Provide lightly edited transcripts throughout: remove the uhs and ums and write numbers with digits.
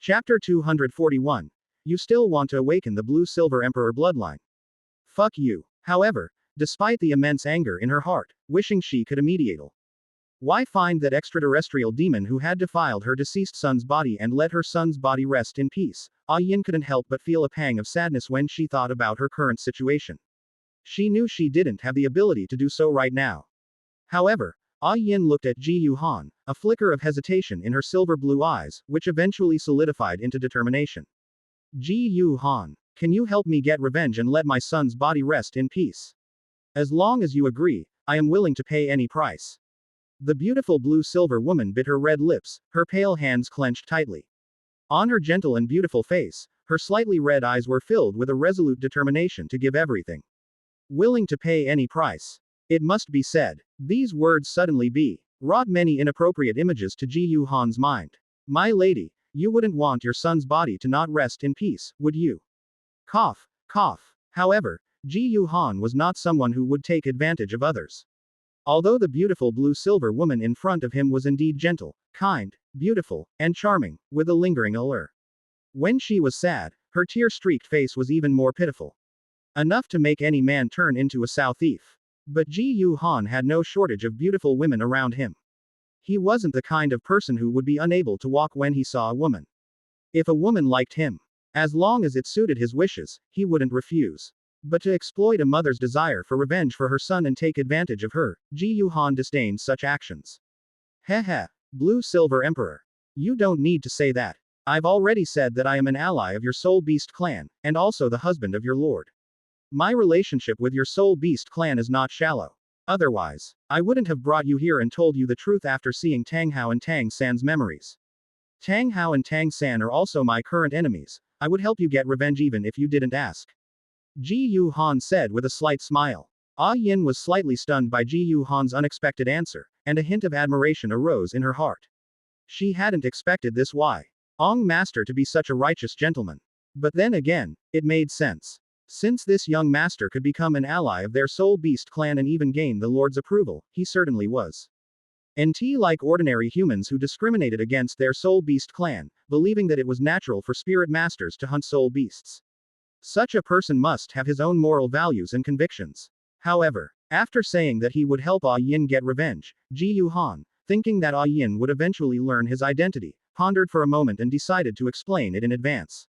Chapter 241. You still want to awaken the Blue-Silver Emperor bloodline. Fuck you. However, despite the immense anger in her heart, wishing she could immediate. Why find that extraterrestrial demon who had defiled her deceased son's body and let her son's body rest in peace? Yin couldn't help but feel a pang of sadness when she thought about her current situation. She knew she didn't have the ability to do so right now. However, Yin looked at Ji Yuhan, a flicker of hesitation in her silver-blue eyes, which eventually solidified into determination. Ji Yuhan, can you help me get revenge and let my son's body rest in peace? As long as you agree, I am willing to pay any price. The beautiful blue-silver woman bit her red lips, her pale hands clenched tightly. On her gentle and beautiful face, her slightly red eyes were filled with a resolute determination to give everything. Willing to pay any price. It must be said. These words suddenly brought many inappropriate images to Ji Yuhan's mind. My lady, you wouldn't want your son's body to not rest in peace, would you? Cough, cough. However, Ji Yuhan was not someone who would take advantage of others. Although the beautiful blue-silver woman in front of him was indeed gentle, kind, beautiful, and charming, with a lingering allure. When she was sad, her tear-streaked face was even more pitiful. Enough to make any man turn into a sow thief. But Ji Yuhan had no shortage of beautiful women around him. He wasn't the kind of person who would be unable to walk when he saw a woman. If a woman liked him, as long as it suited his wishes, he wouldn't refuse. But to exploit a mother's desire for revenge for her son and take advantage of her, Ji Yuhan disdained such actions. Heh, Blue-Silver Emperor. You don't need to say that. I've already said that I am an ally of your Soul Beast clan, and also the husband of your lord. My relationship with your Soul Beast clan is not shallow. Otherwise, I wouldn't have brought you here and told you the truth after seeing Tang Hao and Tang San's memories. Tang Hao and Tang San are also my current enemies. I would help you get revenge even if you didn't ask. Ji Yuhan said with a slight smile. Yin was slightly stunned by Ji Yuhan's unexpected answer, and a hint of admiration arose in her heart. She hadn't expected this master to be such a righteous gentleman. But then again, it made sense. Since this young master could become an ally of their Soul Beast clan and even gain the Lord's approval, he certainly was. Like ordinary humans who discriminated against their Soul Beast clan, believing that it was natural for spirit masters to hunt soul beasts. Such a person must have his own moral values and convictions. However, after saying that he would help Yin get revenge, Ji Yuhan, thinking that Yin would eventually learn his identity, pondered for a moment and decided to explain it in advance.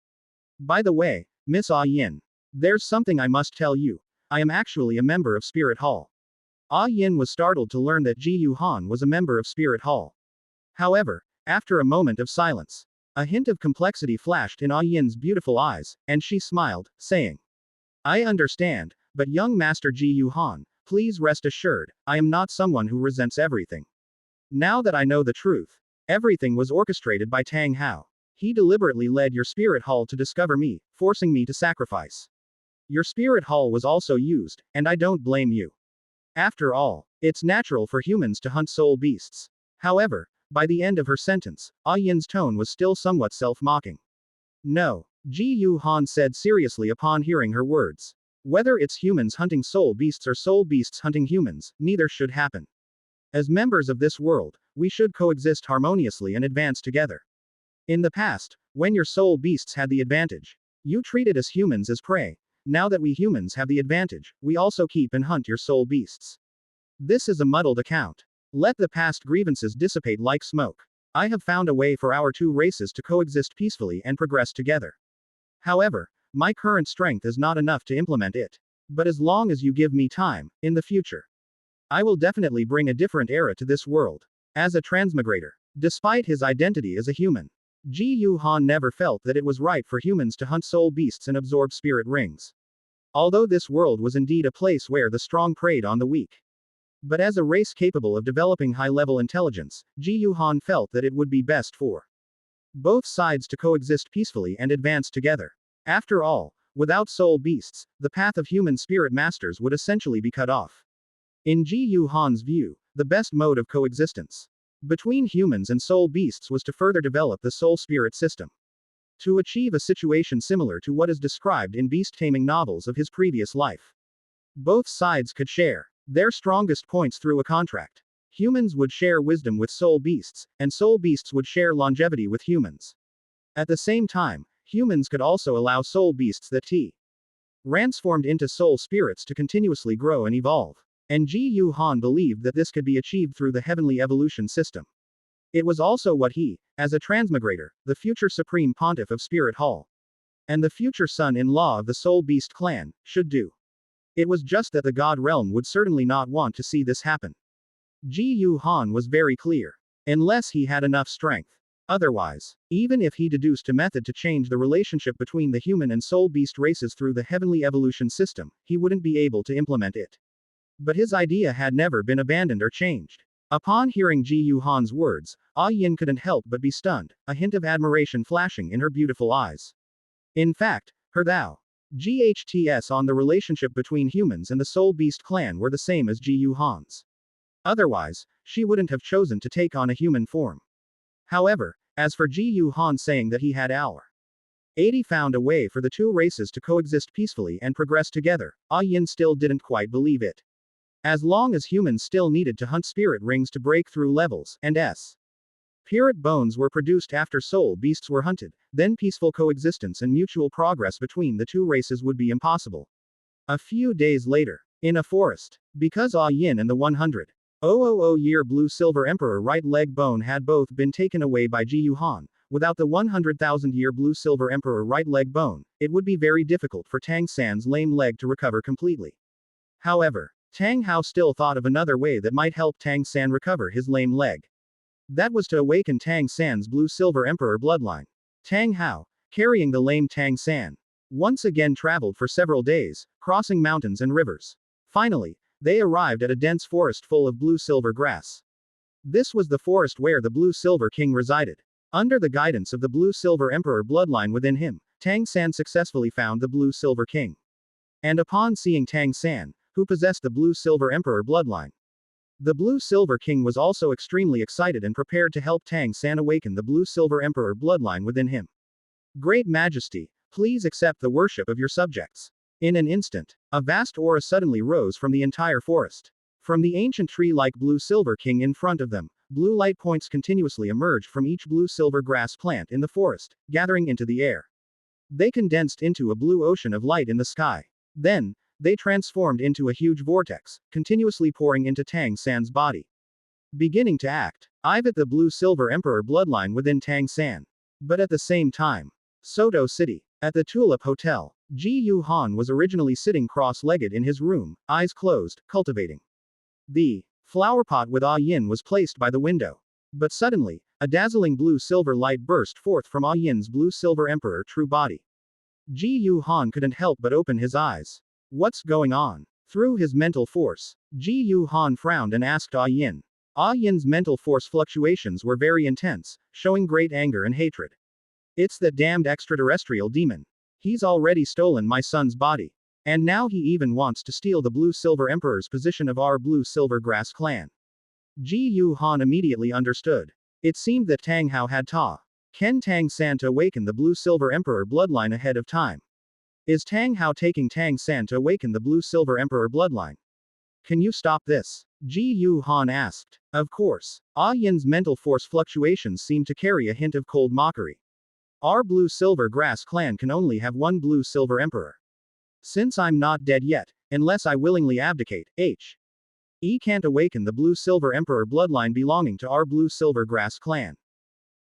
By the way, Miss Yin. There's something I must tell you. I am actually a member of Spirit Hall. Yin was startled to learn that Ji Yuhan was a member of Spirit Hall. However, after a moment of silence, a hint of complexity flashed in Yin's beautiful eyes, and she smiled, saying, I understand, but young Master Ji Yuhan, please rest assured, I am not someone who resents everything. Now that I know the truth, everything was orchestrated by Tang Hao. He deliberately led your Spirit Hall to discover me, forcing me to sacrifice. Your Spirit Hall was also used, and I don't blame you. After all, it's natural for humans to hunt soul beasts. However, by the end of her sentence, Yin's tone was still somewhat self-mocking. No, Ji Yuhan said seriously upon hearing her words. Whether it's humans hunting soul beasts or soul beasts hunting humans, neither should happen. As members of this world, we should coexist harmoniously and advance together. In the past, when your soul beasts had the advantage, you treated us humans as prey. Now that we humans have the advantage, we also keep and hunt your soul beasts. This is a muddled account. Let the past grievances dissipate like smoke. I have found a way for our two races to coexist peacefully and progress together. However, my current strength is not enough to implement it. But as long as you give me time, in the future, I will definitely bring a different era to this world. As a transmigrator, despite his identity as a human, Ji Yuhan never felt that it was right for humans to hunt soul beasts and absorb spirit rings. Although this world was indeed a place where the strong preyed on the weak. But as a race capable of developing high-level intelligence, Ji Yuhan felt that it would be best for both sides to coexist peacefully and advance together. After all, without soul beasts, the path of human spirit masters would essentially be cut off. In Ji Yuhan's view, the best mode of coexistence between humans and soul beasts was to further develop the soul spirit system. To achieve a situation similar to what is described in beast-taming novels of his previous life. Both sides could share their strongest points through a contract. Humans would share wisdom with soul beasts, and soul beasts would share longevity with humans. At the same time, humans could also allow soul beasts that transformed into soul spirits to continuously grow and evolve. And Ji Yu Han believed that this could be achieved through the heavenly evolution system. It was also what he, as a transmigrator, the future supreme pontiff of Spirit Hall, and the future son-in-law of the Soul Beast clan, should do. It was just that the God realm would certainly not want to see this happen. Ji Yu Han was very clear. Unless he had enough strength. Otherwise, even if he deduced a method to change the relationship between the human and soul beast races through the heavenly evolution system, he wouldn't be able to implement it. But his idea had never been abandoned or changed. Upon hearing Ji Yu Han's words, Yin couldn't help but be stunned, a hint of admiration flashing in her beautiful eyes. In fact, her GHTS on the relationship between humans and the Soul Beast clan were the same as Ji Yu Han's. Otherwise, she wouldn't have chosen to take on a human form. However, as for Ji Yu Han saying that he had already found a way for the two races to coexist peacefully and progress together, Yin still didn't quite believe it. As long as humans still needed to hunt spirit rings to break through levels, and spirit bones were produced after soul beasts were hunted, then peaceful coexistence and mutual progress between the two races would be impossible. A few days later, in a forest, because Yin and the 100,000-year blue-silver emperor right leg bone had both been taken away by Ji Yu Han, without the 100,000-year blue-silver emperor right leg bone, it would be very difficult for Tang San's lame leg to recover completely. However, Tang Hao still thought of another way that might help Tang San recover his lame leg. That was to awaken Tang San's blue-silver emperor bloodline. Tang Hao, carrying the lame Tang San, once again traveled for several days, crossing mountains and rivers. Finally, they arrived at a dense forest full of blue-silver grass. This was the forest where the Blue-Silver King resided. Under the guidance of the Blue-Silver Emperor bloodline within him, Tang San successfully found the Blue-Silver King. And upon seeing Tang San, who possessed the Blue-Silver Emperor bloodline, the Blue-Silver King was also extremely excited and prepared to help Tang San awaken the Blue-Silver Emperor bloodline within him. Great Majesty, please accept the worship of your subjects. In an instant, a vast aura suddenly rose from the entire forest. From the ancient tree-like Blue-Silver King in front of them, blue light points continuously emerged from each blue-silver grass plant in the forest, gathering into the air. They condensed into a blue ocean of light in the sky. Then, they transformed into a huge vortex, continuously pouring into Tang San's body. Beginning to activate the Blue-Silver Emperor bloodline within Tang San. But at the same time, Soto City, at the Tulip Hotel, Ji Yu Han was originally sitting cross-legged in his room, eyes closed, cultivating. The flower pot with Yin was placed by the window. But suddenly, a dazzling blue-silver light burst forth from Yin's blue-silver emperor true body. Ji Yu Han couldn't help but open his eyes. What's going on? Through his mental force, Ji Yu Han frowned and asked Yin. Yin's mental force fluctuations were very intense, showing great anger and hatred. It's that damned extraterrestrial demon. He's already stolen my son's body. And now he even wants to steal the Blue-Silver Emperor's position of our Blue-Silver Grass clan. Ji Yu Han immediately understood. It seemed that Tang Hao had Ken Tang San to awaken the Blue-Silver Emperor bloodline ahead of time. Is Tang Hao taking Tang San to awaken the Blue-Silver Emperor bloodline? Can you stop this? Ji Yu Han asked. Of course. Yin's mental force fluctuations seemed to carry a hint of cold mockery. Our Blue-Silver Grass clan can only have one Blue-Silver Emperor. Since I'm not dead yet, unless I willingly abdicate, can't awaken the Blue-Silver Emperor bloodline belonging to our Blue-Silver Grass clan.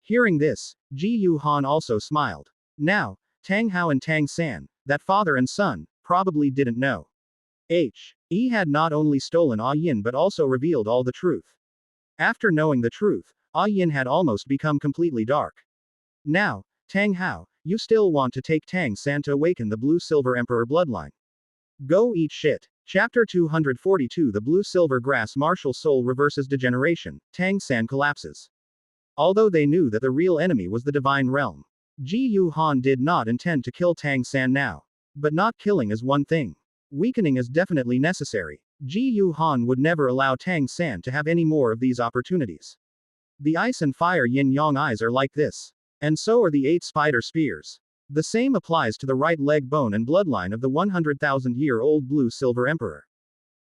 Hearing this, Ji Yu Han also smiled. Now, Tang Hao and Tang San, that father and son, probably didn't know. He had not only stolen Yin but also revealed all the truth. After knowing the truth, Yin had almost become completely dark. Now, Tang Hao, you still want to take Tang San to awaken the Blue-Silver Emperor bloodline. Go eat shit. Chapter 242 The Blue-Silver Grass Martial Soul reverses degeneration, Tang San collapses. Although they knew that the real enemy was the Divine Realm, Ji Yu Han did not intend to kill Tang San now. But not killing is one thing. Weakening is definitely necessary. Ji Yu Han would never allow Tang San to have any more of these opportunities. The ice and fire yin-yang eyes are like this. And so are the 8 spider spears. The same applies to the right leg bone and bloodline of the 100,000-year-old Blue-Silver Emperor.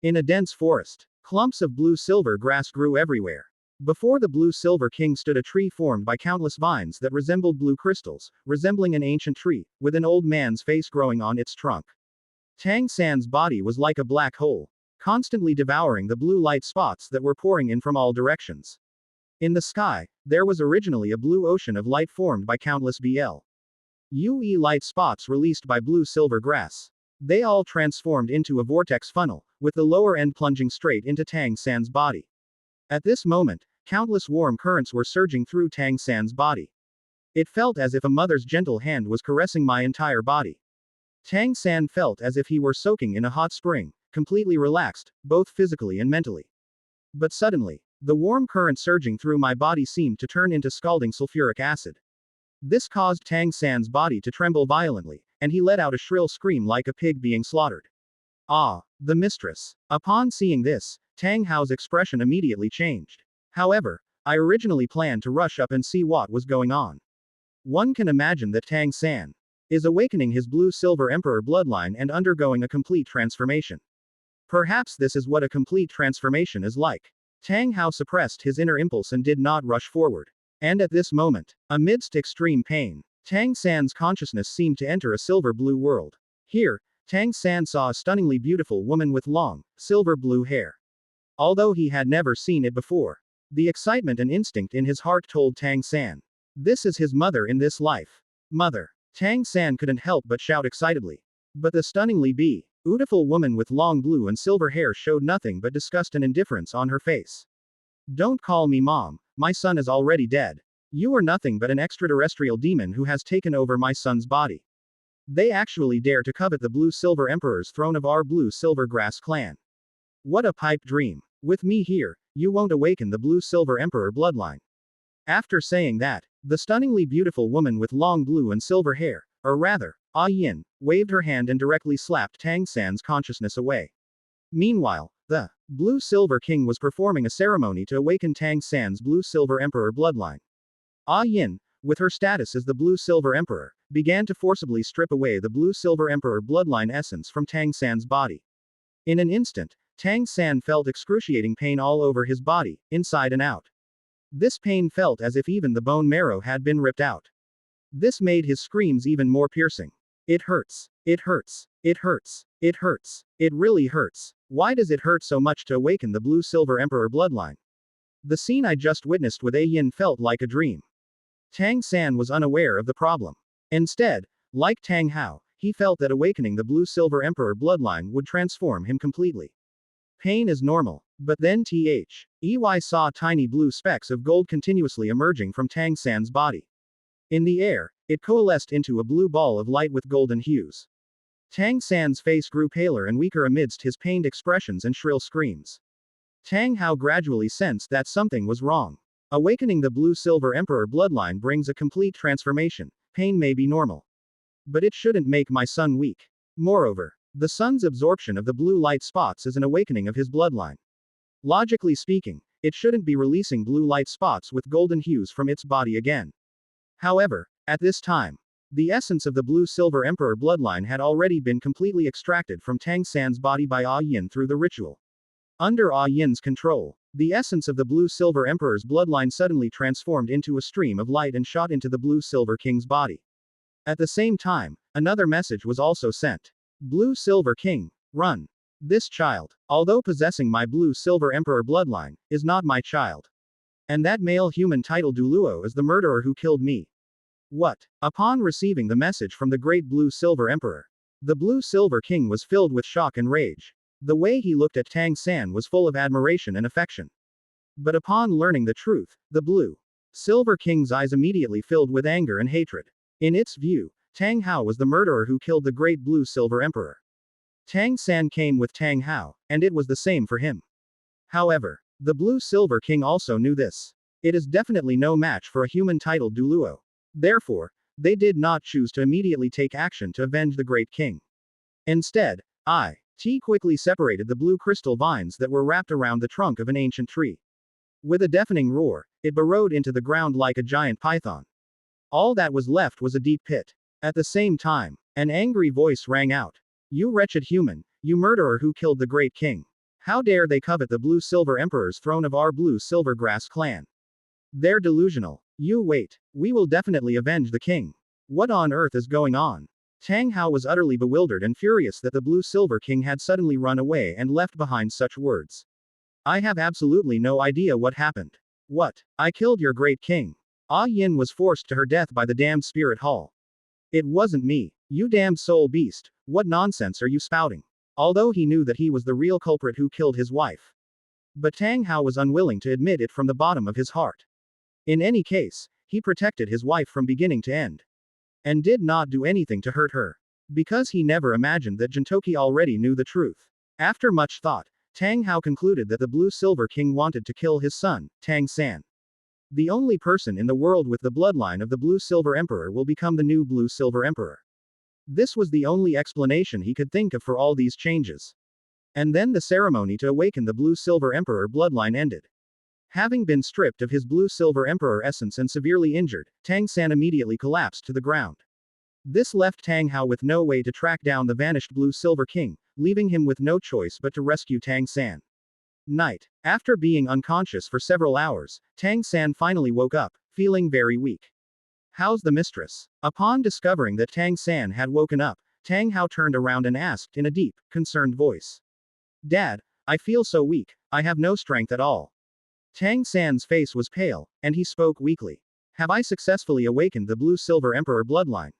In a dense forest, clumps of blue-silver grass grew everywhere. Before the blue-silver king stood a tree formed by countless vines that resembled blue crystals, resembling an ancient tree, with an old man's face growing on its trunk. Tang San's body was like a black hole, constantly devouring the blue light spots that were pouring in from all directions. In the sky, there was originally a blue ocean of light formed by countless UE light spots released by blue-silver grass. They all transformed into a vortex funnel, with the lower end plunging straight into Tang San's body. At this moment, countless warm currents were surging through Tang San's body. It felt as if a mother's gentle hand was caressing my entire body. Tang San felt as if he were soaking in a hot spring, completely relaxed, both physically and mentally. But suddenly, the warm current surging through my body seemed to turn into scalding sulfuric acid. This caused Tang San's body to tremble violently, and he let out a shrill scream like a pig being slaughtered. Ah, the mistress. Upon seeing this, Tang Hao's expression immediately changed. However, I originally planned to rush up and see what was going on. One can imagine that Tang San is awakening his blue-silver emperor bloodline and undergoing a complete transformation. Perhaps this is what a complete transformation is like. Tang Hao suppressed his inner impulse and did not rush forward. And at this moment, amidst extreme pain, Tang San's consciousness seemed to enter a silver-blue world. Here, Tang San saw a stunningly beautiful woman with long, silver-blue hair. Although he had never seen it before, the excitement and instinct in his heart told Tang San. This is his mother in this life. Mother. Tang San couldn't help but shout excitedly. But the stunningly beautiful woman with long blue and silver hair showed nothing but disgust and indifference on her face. Don't call me mom, my son is already dead. You are nothing but an extraterrestrial demon who has taken over my son's body. They actually dare to covet the blue-silver emperor's throne of our blue-silver grass clan. What a pipe dream. With me here, you won't awaken the blue-silver emperor bloodline. After saying that, the stunningly beautiful woman with long blue and silver hair, or rather, Ah Yin, waved her hand and directly slapped Tang San's consciousness away. Meanwhile, the blue-silver king was performing a ceremony to awaken Tang San's blue-silver emperor bloodline. Ah Yin, with her status as the blue-silver emperor, began to forcibly strip away the blue-silver emperor bloodline essence from Tang San's body. In an instant, Tang San felt excruciating pain all over his body, inside and out. This pain felt as if even the bone marrow had been ripped out. This made his screams even more piercing. It hurts. It hurts. It hurts. It hurts. It really hurts. Why does it hurt so much to awaken the blue-silver emperor bloodline? The scene I just witnessed with A Yin felt like a dream. Tang San was unaware of the problem. Instead, like Tang Hao, he felt that awakening the blue-silver emperor bloodline would transform him completely. Pain is normal. But then EY saw tiny blue specks of gold continuously emerging from Tang San's body. In the air, it coalesced into a blue ball of light with golden hues. Tang San's face grew paler and weaker amidst his pained expressions and shrill screams. Tang Hao gradually sensed that something was wrong. Awakening the blue-silver emperor bloodline brings a complete transformation. Pain may be normal. But it shouldn't make my son weak. Moreover, the sun's absorption of the blue light spots is an awakening of his bloodline. Logically speaking, it shouldn't be releasing blue light spots with golden hues from its body again. However, at this time, the essence of the blue-silver emperor bloodline had already been completely extracted from Tang San's body by Ah Yin through the ritual. Under Ah Yin's control, the essence of the blue-silver emperor's bloodline suddenly transformed into a stream of light and shot into the blue-silver king's body. At the same time, another message was also sent. Blue-silver king, run. This child, although possessing my blue-silver emperor bloodline, is not my child. And that male human titled Douluo is the murderer who killed me. What? Upon receiving the message from the great blue-silver emperor, the blue-silver king was filled with shock and rage. The way he looked at Tang San was full of admiration and affection. But upon learning the truth, the blue-silver king's eyes immediately filled with anger and hatred. In its view, Tang Hao was the murderer who killed the great blue-silver emperor. Tang San came with Tang Hao, and it was the same for him. However, the blue-silver king also knew this. It is definitely no match for a human titled Douluo. Therefore, they did not choose to immediately take action to avenge the great king. Instead, T quickly separated the blue crystal vines that were wrapped around the trunk of an ancient tree. With a deafening roar, it burrowed into the ground like a giant python. All that was left was a deep pit. At the same time, an angry voice rang out. You wretched human, you murderer who killed the great king. How dare they covet the Blue-Silver Emperor's throne of our Blue-Silver Grass clan? They're delusional. You wait. We will definitely avenge the king. What on earth is going on? Tang Hao was utterly bewildered and furious that the Blue-Silver King had suddenly run away and left behind such words. I have absolutely no idea what happened. What? I killed your great king. Ah Yin was forced to her death by the damned spirit hall. It wasn't me. You damned soul beast. What nonsense are you spouting? Although he knew that he was the real culprit who killed his wife. But Tang Hao was unwilling to admit it from the bottom of his heart. In any case, he protected his wife from beginning to end. And did not do anything to hurt her. Because he never imagined that Jintoki already knew the truth. After much thought, Tang Hao concluded that the Blue-Silver King wanted to kill his son, Tang San. The only person in the world with the bloodline of the Blue-Silver Emperor will become the new Blue-Silver Emperor. This was the only explanation he could think of for all these changes. And then the ceremony to awaken the Blue-Silver Emperor bloodline ended. Having been stripped of his Blue-Silver Emperor essence and severely injured, Tang San immediately collapsed to the ground. This left Tang Hao with no way to track down the vanished Blue-Silver King, leaving him with no choice but to rescue Tang San. Night. After being unconscious for several hours, Tang San finally woke up, feeling very weak. How's the mistress? Upon discovering that Tang San had woken up, Tang Hao turned around and asked in a deep, concerned voice. Dad, I feel so weak, I have no strength at all. Tang San's face was pale, and he spoke weakly. Have I successfully awakened the Blue-Silver Emperor bloodline?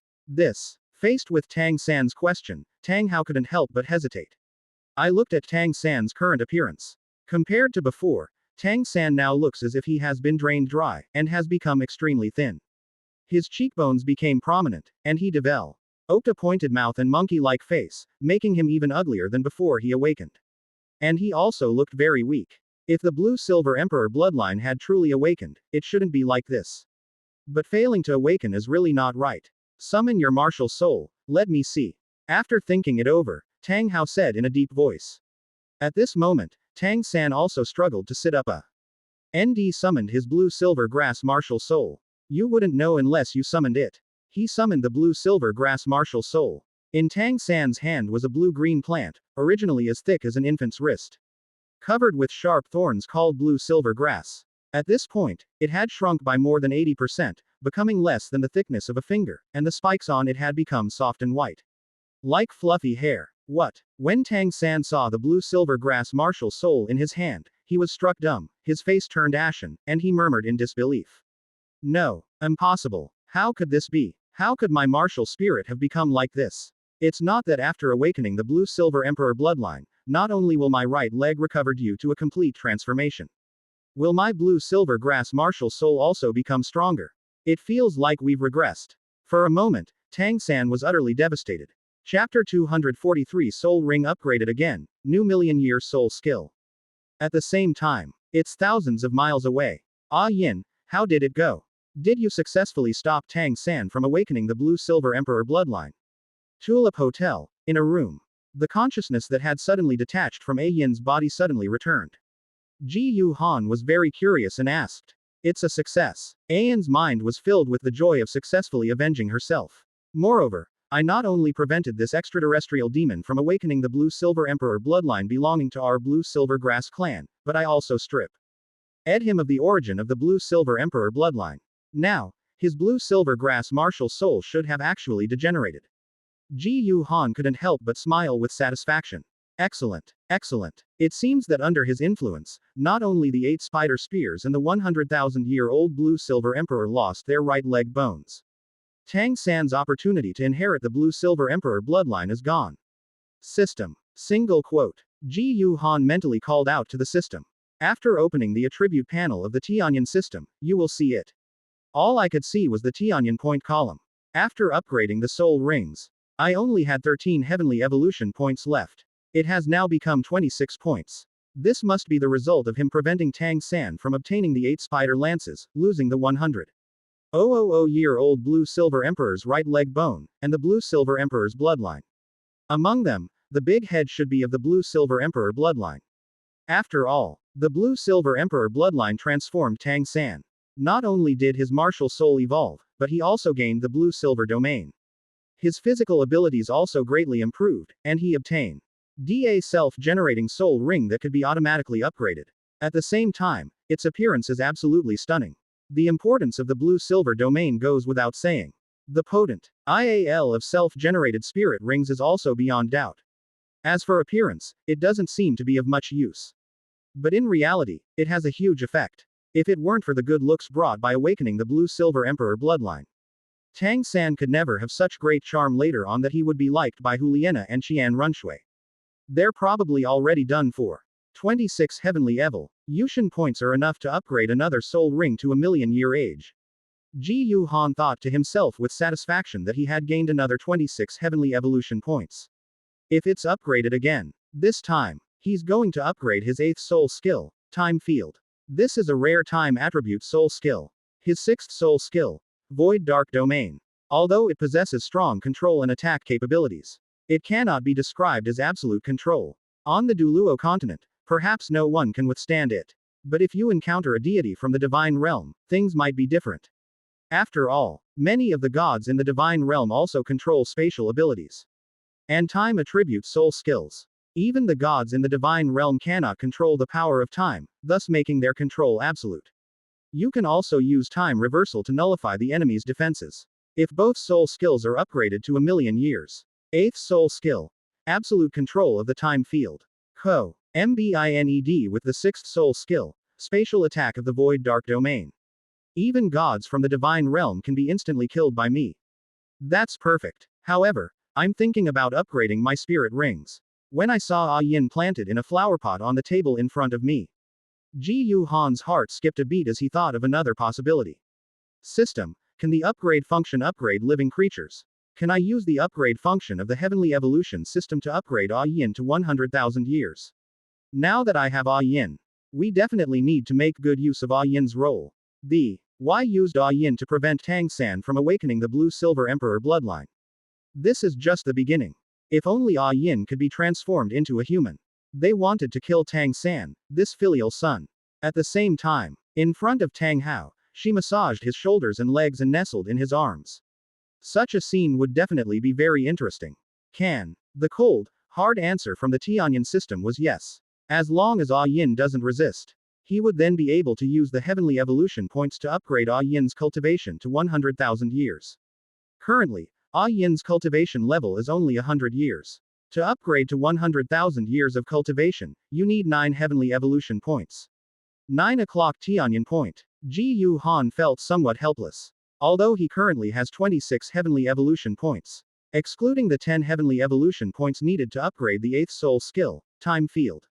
Faced with Tang San's question, Tang Hao couldn't help but hesitate. I looked at Tang San's current appearance. Compared to before, Tang San now looks as if he has been drained dry, and has become extremely thin. His cheekbones became prominent, and he developed a pointed mouth and monkey-like face, making him even uglier than before he awakened. And he also looked very weak. If the Blue-Silver Emperor bloodline had truly awakened, it shouldn't be like this. But failing to awaken is really not right. Summon your martial soul, let me see. After thinking it over, Tang Hao said in a deep voice. At this moment, Tang San also struggled to sit up. ND summoned his Blue-Silver Grass martial soul. You wouldn't know unless you summoned it. He summoned the Blue-Silver Grass martial soul. In Tang San's hand was a blue-green plant, originally as thick as an infant's wrist. Covered with sharp thorns called Blue-Silver Grass. At this point, it had shrunk by more than 80%, becoming less than the thickness of a finger, and the spikes on it had become soft and white. Like fluffy hair. What? When Tang San saw the Blue-Silver Grass martial soul in his hand, he was struck dumb, his face turned ashen, and he murmured in disbelief. No. Impossible. How could this be? How could my martial spirit have become like this? It's not that after awakening the Blue-Silver Emperor bloodline, not only will my right leg recover due to a complete transformation. Will my Blue-Silver Grass martial soul also become stronger? It feels like we've regressed. For a moment, Tang San was utterly devastated. Chapter 243 Soul Ring upgraded again, new million-year soul skill. At the same time, it's thousands of miles away. Ah Yin, how did it go? Did you successfully stop Tang San from awakening the Blue-Silver Emperor bloodline? Tulip Hotel, in a room. The consciousness that had suddenly detached from A Yin's body suddenly returned. Ji Yu Han was very curious and asked. It's a success. A Yin's mind was filled with the joy of successfully avenging herself. Moreover, I not only prevented this extraterrestrial demon from awakening the Blue-Silver Emperor bloodline belonging to our Blue-Silver Grass clan, but I also stripped him of the origin of the Blue-Silver Emperor bloodline. Now, his Blue-Silver Grass martial soul should have actually degenerated. Ji Yu Han couldn't help but smile with satisfaction. Excellent. Excellent. It seems that under his influence, not only the 8 spider spears and the 100,000-year-old Blue-Silver Emperor lost their right leg bones. Tang San's opportunity to inherit the Blue-Silver Emperor bloodline is gone. System. Single quote. Ji Yu Han mentally called out to the system. After opening the attribute panel of the Tianyan system, you will see it. All I could see was the Tianyan point column. After upgrading the soul rings, I only had 13 heavenly evolution points left. It has now become 26 points. This must be the result of him preventing Tang San from obtaining the 8 spider lances, losing the 100,000-year-old Blue-Silver Emperor's right leg bone, and the Blue-Silver Emperor's bloodline. Among them, the big head should be of the Blue-Silver Emperor bloodline. After all, the Blue-Silver Emperor bloodline transformed Tang San. Not only did his martial soul evolve, but he also gained the Blue-Silver domain. His physical abilities also greatly improved, and he obtained A self-generating soul ring that could be automatically upgraded. At the same time, its appearance is absolutely stunning. The importance of the blue-silver domain goes without saying. The potent IAL of self-generated spirit rings is also beyond doubt. As for appearance, it doesn't seem to be of much use. But in reality, it has a huge effect. If it weren't for the good looks brought by awakening the blue-silver emperor bloodline, Tang San could never have such great charm later on that he would be liked by Huliena and Xian Runshui. They're probably already done for. 26 Heavenly Evolution points are enough to upgrade another soul ring to a million-year age. Ji Yu Han thought to himself with satisfaction that he had gained another 26 Heavenly Evolution points. If it's upgraded again, this time, he's going to upgrade his 8th soul skill, Time Field. This is a rare time attribute soul skill. His 6th soul skill, Void Dark Domain. Although it possesses strong control and attack capabilities, it cannot be described as absolute control. On the Douluo continent, perhaps no one can withstand it. But if you encounter a deity from the divine realm, things might be different. After all, many of the gods in the divine realm also control spatial abilities and time attribute soul skills. Even the gods in the divine realm cannot control the power of time, thus making their control absolute. You can also use time reversal to nullify the enemy's defenses. If both soul skills are upgraded to a million years. 8th soul skill. Absolute control of the time field. Co. MBINED with the 6th soul skill. Spatial attack of the void dark domain. Even gods from the divine realm can be instantly killed by me. That's perfect. However, I'm thinking about upgrading my spirit rings. When I saw Ah Yin planted in a flower pot on the table in front of me, Ji Yu Han's heart skipped a beat as he thought of another possibility. System, can the upgrade function upgrade living creatures? Can I use the upgrade function of the Heavenly Evolution system to upgrade Ah Yin to 100,000 years? Now that I have Ah Yin, we definitely need to make good use of Ah Yin's role. Why used Ah Yin to prevent Tang San from awakening the blue-silver emperor bloodline? This is just the beginning. If only Ah Yin could be transformed into a human. They wanted to kill Tang San, this filial son. At the same time, in front of Tang Hao, she massaged his shoulders and legs and nestled in his arms. Such a scene would definitely be very interesting. The cold, hard answer from the Tianyan system was yes. As long as Ah Yin doesn't resist, he would then be able to use the Heavenly Evolution points to upgrade Ah Yin's cultivation to 100,000 years. Currently, Ah Yin's cultivation level is only 100 years. To upgrade to 100,000 years of cultivation, you need 9 Heavenly Evolution points. 9 o'clock Tianyan point. Ji Yu Han felt somewhat helpless. Although he currently has 26 Heavenly Evolution points. Excluding the 10 Heavenly Evolution points needed to upgrade the 8th soul skill, Time Field.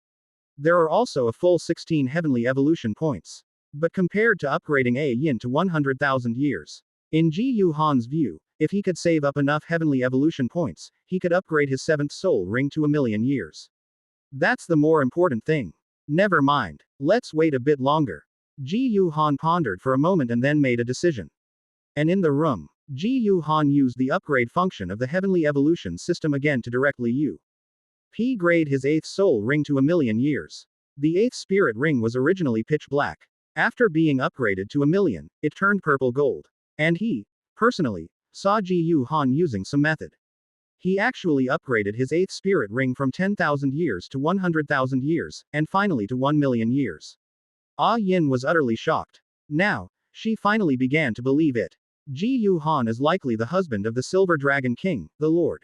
There are also a full 16 Heavenly Evolution points. But compared to upgrading Ah Yin to 100,000 years. In Ji Yu Han's view, if he could save up enough Heavenly Evolution points, he could upgrade his 7th soul ring to a million years. That's the more important thing. Never mind. Let's wait a bit longer. Ji Yu Han pondered for a moment and then made a decision. And in the room, Ji Yu Han used the upgrade function of the Heavenly Evolution system again to directly upgrade his 8th soul ring to a million years. The 8th spirit ring was originally pitch black. After being upgraded to a million, it turned purple gold. And he, personally, saw Ji Yu Han using some method. He actually upgraded his 8th spirit ring from 10,000 years to 100,000 years, and finally to 1 million years. Ah Yin was utterly shocked. Now, she finally began to believe it. Ji Yu Han is likely the husband of the Silver Dragon King, the Lord.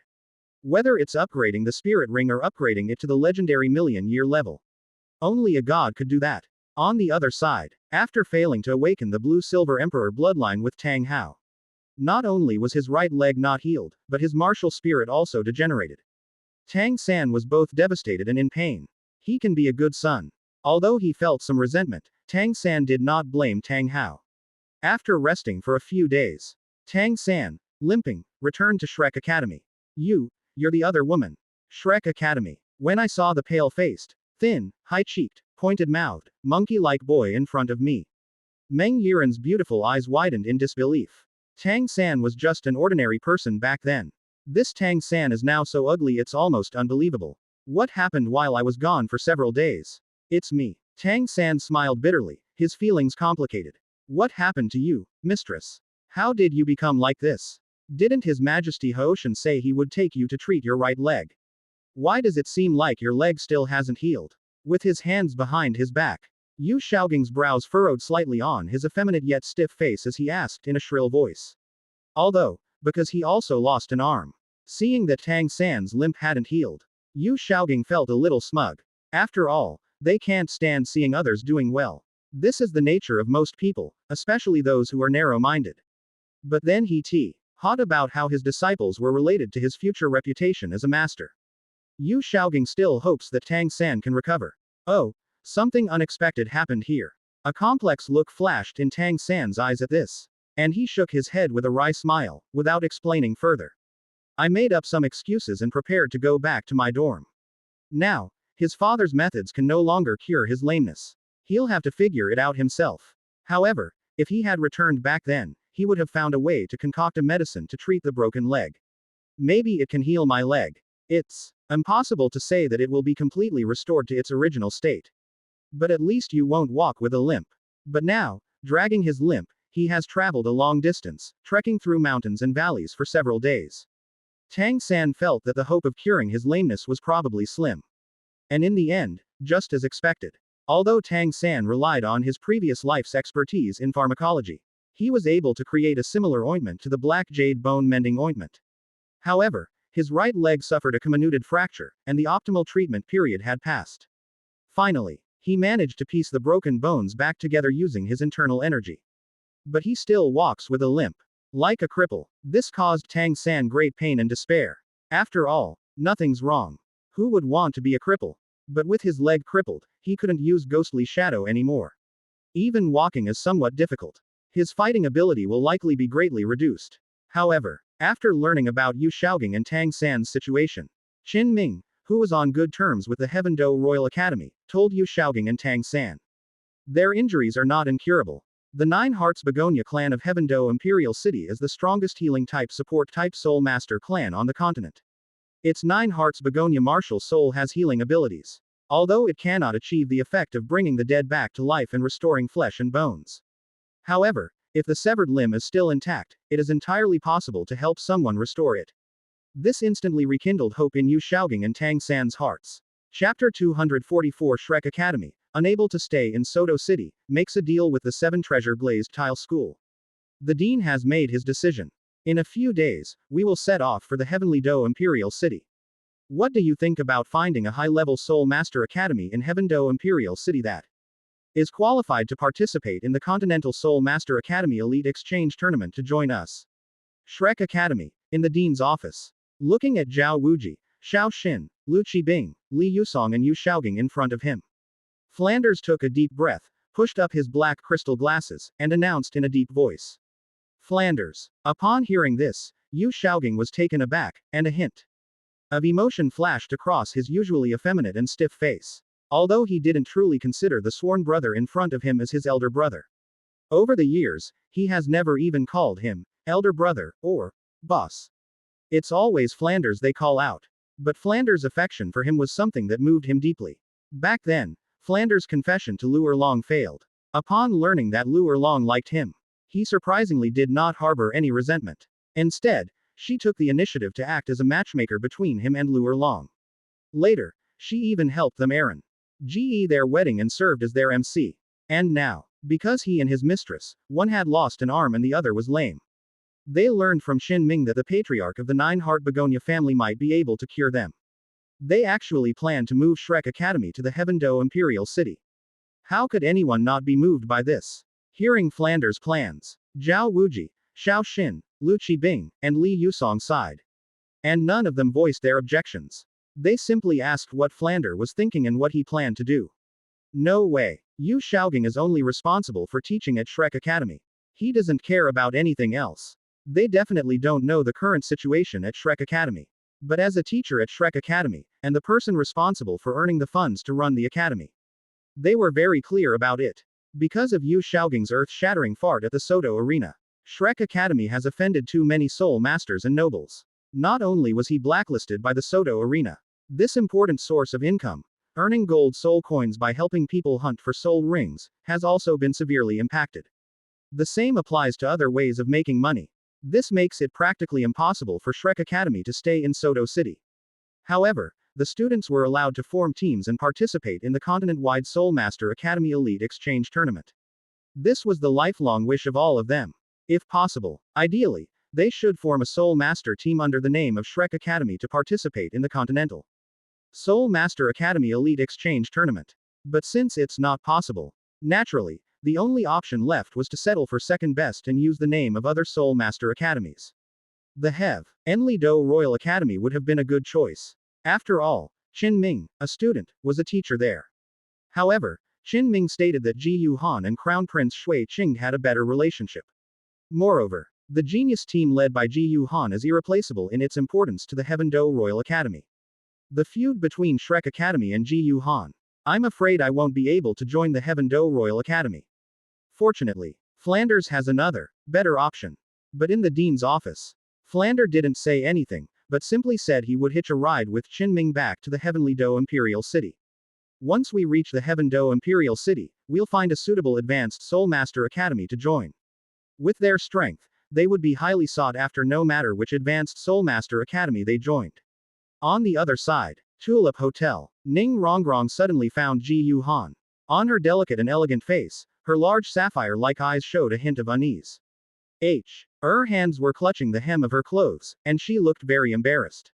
Whether it's upgrading the spirit ring or upgrading it to the legendary million-year level. Only a god could do that. On the other side, after failing to awaken the blue-silver emperor bloodline with Tang Hao, not only was his right leg not healed, but his martial spirit also degenerated. Tang San was both devastated and in pain. He can be a good son. Although he felt some resentment, Tang San did not blame Tang Hao. After resting for a few days, Tang San, limping, returned to Shrek Academy. You're the other woman. Shrek Academy. When I saw the pale-faced, thin, high-cheeked, pointed-mouthed, monkey-like boy in front of me, Meng Yiren's beautiful eyes widened in disbelief. Tang San was just an ordinary person back then. This Tang San is now so ugly it's almost unbelievable. What happened while I was gone for several days? It's me. Tang San smiled bitterly, his feelings complicated. What happened to you, mistress? How did you become like this? Didn't His Majesty Hoshan say he would take you to treat your right leg? Why does it seem like your leg still hasn't healed? With his hands behind his back, Yu Xiaogang's brows furrowed slightly on his effeminate yet stiff face as he asked in a shrill voice. Although, because he also lost an arm. Seeing that Tang San's limp hadn't healed, Yu Xiaogang felt a little smug. After all, they can't stand seeing others doing well. This is the nature of most people, especially those who are narrow-minded. But then he hot about how his disciples were related to his future reputation as a master. Yu Xiaogang still hopes that Tang San can recover. Oh, something unexpected happened here. A complex look flashed in Tang San's eyes at this. And he shook his head with a wry smile, without explaining further. I made up some excuses and prepared to go back to my dorm. Now, his father's methods can no longer cure his lameness. He'll have to figure it out himself. However, if he had returned back then, he would have found a way to concoct a medicine to treat the broken leg. Maybe it can heal my leg. It's impossible to say that it will be completely restored to its original state. But at least you won't walk with a limp. But now, dragging his limp, he has traveled a long distance, trekking through mountains and valleys for several days. Tang San felt that the hope of curing his lameness was probably slim. And in the end, just as expected. Although Tang San relied on his previous life's expertise in pharmacology, he was able to create a similar ointment to the black jade bone mending ointment. However, his right leg suffered a comminuted fracture, and the optimal treatment period had passed. Finally, he managed to piece the broken bones back together using his internal energy. But he still walks with a limp. Like a cripple. This caused Tang San great pain and despair. After all, nothing's wrong. Who would want to be a cripple? But with his leg crippled, he couldn't use ghostly shadow anymore. Even walking is somewhat difficult. His fighting ability will likely be greatly reduced. However, after learning about Yu Xiaogang and Tang San's situation, Qin Ming, who was on good terms with the Heavenly Dou Royal Academy, told Yu Xiaogang and Tang San. Their injuries are not incurable. The Nine Hearts Begonia clan of Heavenly Dou Imperial City is the strongest healing type support type Soul Master clan on the continent. Its Nine Hearts Begonia martial soul has healing abilities. Although it cannot achieve the effect of bringing the dead back to life and restoring flesh and bones. However, if the severed limb is still intact, it is entirely possible to help someone restore it. This instantly rekindled hope in Yu Xiaogang and Tang San's hearts. Chapter 244 Shrek Academy, unable to stay in Soto City, makes a deal with the 7 Treasure Glazed Tile School. The dean has made his decision. In a few days, we will set off for the Heavenly Dou Imperial City. What do you think about finding a high-level Soul Master Academy in Heavenly Dou Imperial City that is qualified to participate in the Continental Soul Master Academy Elite Exchange Tournament to join us? Shrek Academy, in the dean's office. Looking at Zhao Wuji, Xiao Xin, Lu Qibing, Li Yusong and Yu Xiaogang in front of him. Flanders took a deep breath, pushed up his black crystal glasses, and announced in a deep voice. Flanders. Upon hearing this, Yu Xiaogang was taken aback, and a hint of emotion flashed across his usually effeminate and stiff face. Although he didn't truly consider the sworn brother in front of him as his elder brother. Over the years, he has never even called him elder brother, or boss. It's always Flanders they call out. But Flanders' affection for him was something that moved him deeply. Back then, Flanders' confession to Lu Erlong failed. Upon learning that Lu Erlong liked him, he surprisingly did not harbor any resentment. Instead, she took the initiative to act as a matchmaker between him and Lu Erlong. Later, she even helped them errand their wedding and served as their MC. And now, because he and his mistress, one had lost an arm and the other was lame. They learned from Qin Ming that the patriarch of the Nine-Heart Begonia family might be able to cure them. They actually planned to move Shrek Academy to the Heavenly Dou Imperial City. How could anyone not be moved by this? Hearing Flanders' plans, Zhao Wuji, Xiao Xin, Lu Qibing, and Li Yusong sighed. And none of them voiced their objections. They simply asked what Flander was thinking and what he planned to do. No way. Yu Xiaogang is only responsible for teaching at Shrek Academy. He doesn't care about anything else. They definitely don't know the current situation at Shrek Academy. But as a teacher at Shrek Academy, and the person responsible for earning the funds to run the academy, they were very clear about it. Because of Yu Xiaogang's earth-shattering fart at the Soto Arena, Shrek Academy has offended too many soul masters and nobles. Not only was he blacklisted by the Soto Arena, this important source of income, earning gold soul coins by helping people hunt for soul rings, has also been severely impacted. The same applies to other ways of making money. This makes it practically impossible for Shrek Academy to stay in Soto City. However, the students were allowed to form teams and participate in the continent-wide Soul Master Academy Elite Exchange Tournament. This was the lifelong wish of all of them. If possible, ideally, they should form a Soul Master team under the name of Shrek Academy to participate in the Continental Soul Master Academy Elite Exchange Tournament. But since it's not possible, naturally, the only option left was to settle for second best and use the name of other Soul Master Academies. The Heavenly Dou Royal Academy would have been a good choice. After all, Qin Ming, a student, was a teacher there. However, Qin Ming stated that Ji Yuhan and Crown Prince Shui Qing had a better relationship. Moreover, the genius team led by Ji Yuhan is irreplaceable in its importance to the Heaven Dou Royal Academy. The feud between Shrek Academy and Ji Yuhan. I'm afraid I won't be able to join the Heaven Dou Royal Academy. Fortunately, Flanders has another, better option. But in the dean's office, Flander didn't say anything, but simply said he would hitch a ride with Qin Ming back to the Heavenly Dou Imperial City. Once we reach the Heaven Dou Imperial City, we'll find a suitable advanced Soul Master Academy to join. With their strength, they would be highly sought after no matter which advanced Soul Master Academy they joined. On the other side, Tulip Hotel, Ning Rongrong suddenly found Ji Yuhan. On her delicate and elegant face, her large sapphire-like eyes showed a hint of unease. Her hands were clutching the hem of her clothes, and she looked very embarrassed.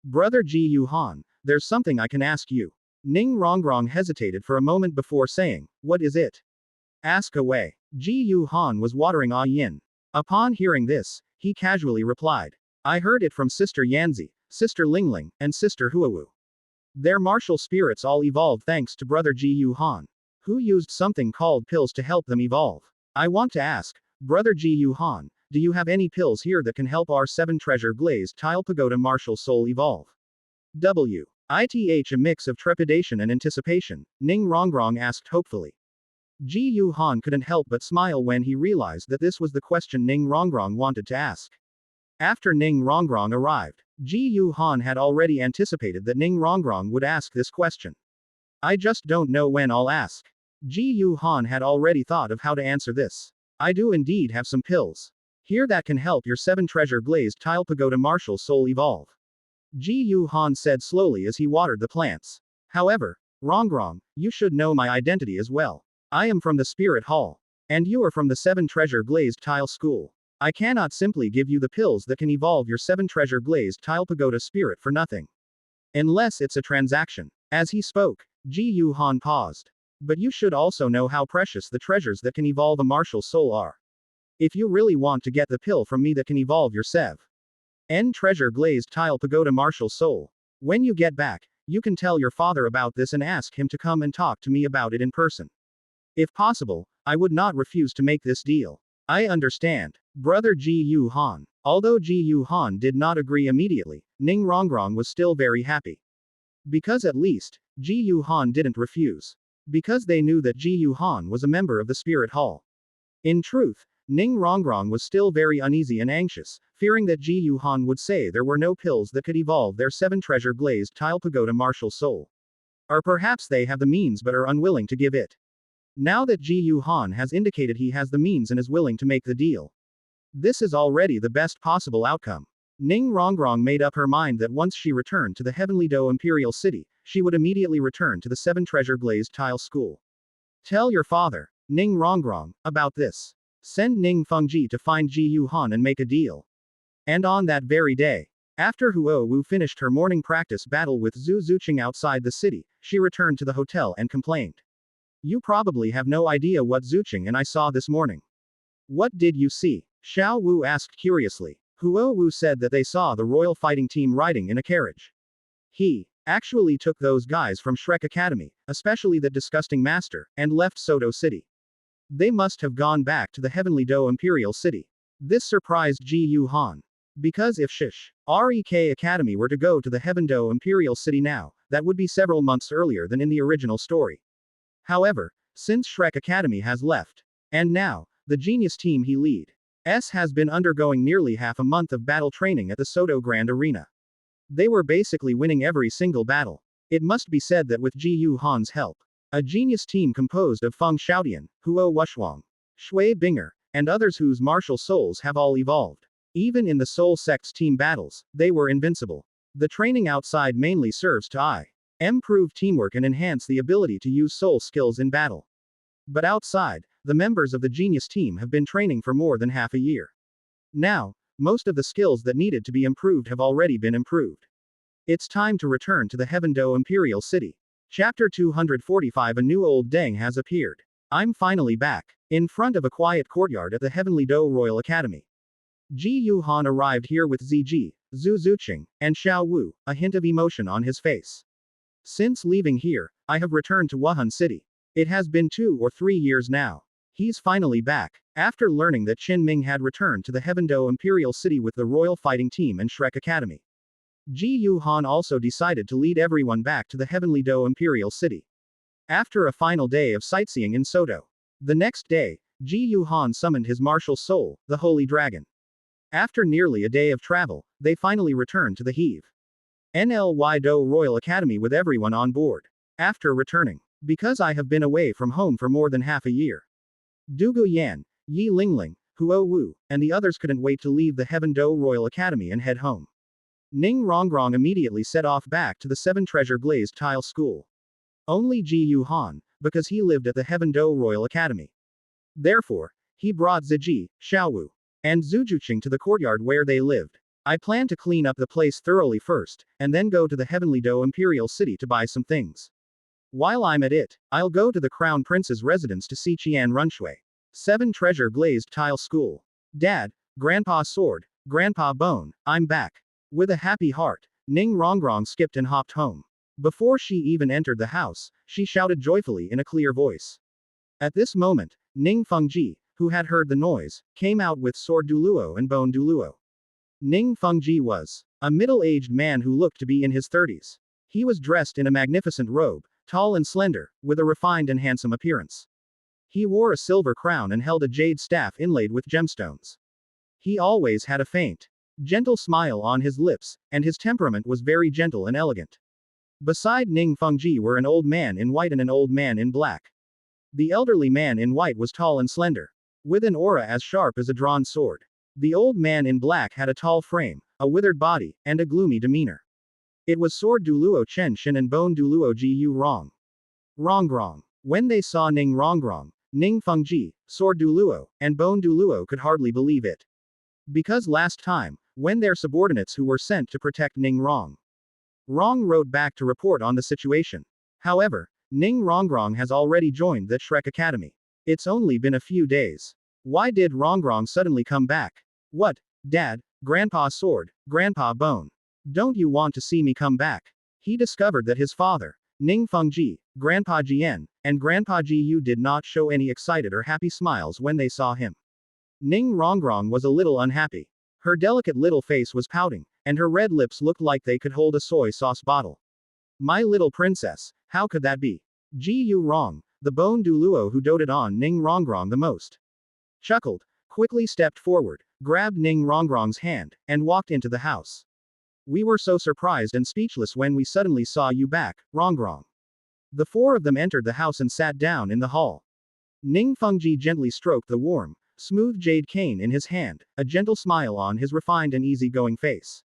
Brother Ji Yuhan, there's something I can ask you. Ning Rongrong hesitated for a moment before saying, what is it? Ask away. Ji Yuhan was watering Yin. Upon hearing this, he casually replied. I heard it from Sister Yanzi, Sister Lingling, and Sister Huawu. Their martial spirits all evolved thanks to Brother Ji Yuhan, who used something called pills to help them evolve. I want to ask, Brother Ji Yuhan, do you have any pills here that can help our 7 treasure glazed tile pagoda martial soul evolve? With a mix of trepidation and anticipation, Ning Rongrong asked hopefully. Ji Yuhan couldn't help but smile when he realized that this was the question Ning Rongrong wanted to ask. After Ning Rongrong arrived, Ji Yuhan had already anticipated that Ning Rongrong would ask this question. I just don't know when I'll ask. Ji Yuhan had already thought of how to answer this. I do indeed have some pills here that can help your 7 treasure glazed tile pagoda martial soul evolve. Ji Yuhan said slowly as he watered the plants. However, Rongrong, you should know my identity as well. I am from the Spirit Hall. And you are from the 7 treasure glazed tile school. I cannot simply give you the pills that can evolve your 7 treasure glazed tile pagoda spirit for nothing. Unless it's a transaction. As he spoke, Ji Yuhan paused. But you should also know how precious the treasures that can evolve a martial soul are. If you really want to get the pill from me that can evolve your 7 treasure glazed tile pagoda martial soul, when you get back, you can tell your father about this and ask him to come and talk to me about it in person. If possible, I would not refuse to make this deal. I understand, Brother Ji Yuhan. Although Ji Yuhan did not agree immediately, Ning Rongrong was still very happy. Because at least, Ji Yuhan didn't refuse. Because they knew that Ji Yuhan was a member of the Spirit Hall. In truth, Ning Rongrong was still very uneasy and anxious, fearing that Ji Yuhan would say there were no pills that could evolve their 7 treasure glazed tile pagoda martial soul. Or perhaps they have the means but are unwilling to give it. Now that Ji Yuhan has indicated he has the means and is willing to make the deal. This is already the best possible outcome. Ning Rongrong made up her mind that once she returned to the Heavenly Dou Imperial City, she would immediately return to the 7 treasure glazed tile school. Tell your father, Ning Rongrong, about this. Send Ning Fengji to find Ji Yuhan and make a deal. And on that very day, after Huo Wu finished her morning practice battle with Zhu Zuqing outside the city, she returned to the hotel and complained. You probably have no idea what Zuqing and I saw this morning. What did you see? Xiao Wu asked curiously. Huo Wu said that they saw the royal fighting team riding in a carriage. He actually took those guys from Shrek Academy, especially that disgusting master, and left Soto City. They must have gone back to the Heavenly Dou Imperial City. This surprised Ji Yuhan. Because if Rek Academy were to go to the Heaven Dou Imperial City now, that would be several months earlier than in the original story. However, since Shrek Academy has left, and now, the genius team he leads has been undergoing nearly half a month of battle training at the Soto Grand Arena. They were basically winning every single battle. It must be said that with Ji Yuhan's help, a genius team composed of Feng Xiaotian, Huo Wushuang, Shui Binger, and others whose martial souls have all evolved. Even in the Soul Sect's team battles, they were invincible. The training outside mainly serves to improve teamwork and enhance the ability to use soul skills in battle. But outside, the members of the genius team have been training for more than half a year. Now, most of the skills that needed to be improved have already been improved. It's time to return to the Heavenly Dou Imperial City. Chapter 245. A new old Deng has appeared. I'm finally back. In front of a quiet courtyard at the Heavenly Dou Royal Academy. Ji Yuhan arrived here with Ziji, Zhu Zuqing, and Xiao Wu, a hint of emotion on his face. Since leaving here, I have returned to Wuhan City. It has been 2 or 3 years now. He's finally back. After learning that Qin Ming had returned to the Heavenly Dou Imperial City with the Royal Fighting Team and Shrek Academy. Ji Yuhan also decided to lead everyone back to the Heavenly Dou Imperial City. After a final day of sightseeing in Soto. The next day, Ji Yuhan summoned his martial soul, the Holy Dragon. After nearly a day of travel, they finally returned to the Heavenly Dou Royal Academy with everyone on board. After returning, because I have been away from home for more than half a year. Du Guyan, Yi Lingling, Huo Wu, and the others couldn't wait to leave the Heavenly Dou Royal Academy and head home. Ning Rongrong immediately set off back to the 7 Treasure Glazed Tile School. Only Ji Yuhan, because he lived at the Heavenly Dou Royal Academy. Therefore, he brought Ziji, Xiaowu, and Zhu Zuqing to the courtyard where they lived. I plan to clean up the place thoroughly first, and then go to the Heavenly Dou Imperial City to buy some things. While I'm at it, I'll go to the Crown Prince's residence to see Qian Runshui. 7 Treasure Glazed Tile School. Dad, Grandpa Sword, Grandpa Bone, I'm back. With a happy heart, Ning Rongrong skipped and hopped home. Before she even entered the house, she shouted joyfully in a clear voice. At this moment, Ning Fengji, who had heard the noise, came out with Sword Douluo and Bone Douluo. Ning Fengji was a middle-aged man who looked to be in his 30s. He was dressed in a magnificent robe, tall and slender, with a refined and handsome appearance. He wore a silver crown and held a jade staff inlaid with gemstones. He always had a faint, gentle smile on his lips, and his temperament was very gentle and elegant. Beside Ning Fengji were an old man in white and an old man in black. The elderly man in white was tall and slender, with an aura as sharp as a drawn sword. The old man in black had a tall frame, a withered body, and a gloomy demeanor. It was Sword Douluo Chen Shin and Bone Douluo Ji Yu Rongrong. When they saw Ning Rongrong, Ning Fengji, Sword Douluo, and Bone Douluo could hardly believe it. Because last time, when their subordinates who were sent to protect Ning Rong wrote back to report on the situation. However, Ning Rongrong has already joined the Shrek Academy. It's only been a few days. Why did Rongrong suddenly come back? What, Dad, Grandpa Sword, Grandpa Bone? Don't you want to see me come back? He discovered that his father, Ning Fengji, Grandpa Jian, and Grandpa Ji Yu did not show any excited or happy smiles when they saw him. Ning Rongrong was a little unhappy. Her delicate little face was pouting, and her red lips looked like they could hold a soy sauce bottle. My little princess, how could that be? Ji Yu Rong, the Bone Douluo who doted on Ning Rongrong the most, chuckled, quickly stepped forward, grabbed Ning Rongrong's hand, and walked into the house. We were so surprised and speechless when we suddenly saw you back, Rongrong. The 4 of them entered the house and sat down in the hall. Ning Fengji gently stroked the warm, smooth jade cane in his hand, a gentle smile on his refined and easygoing face.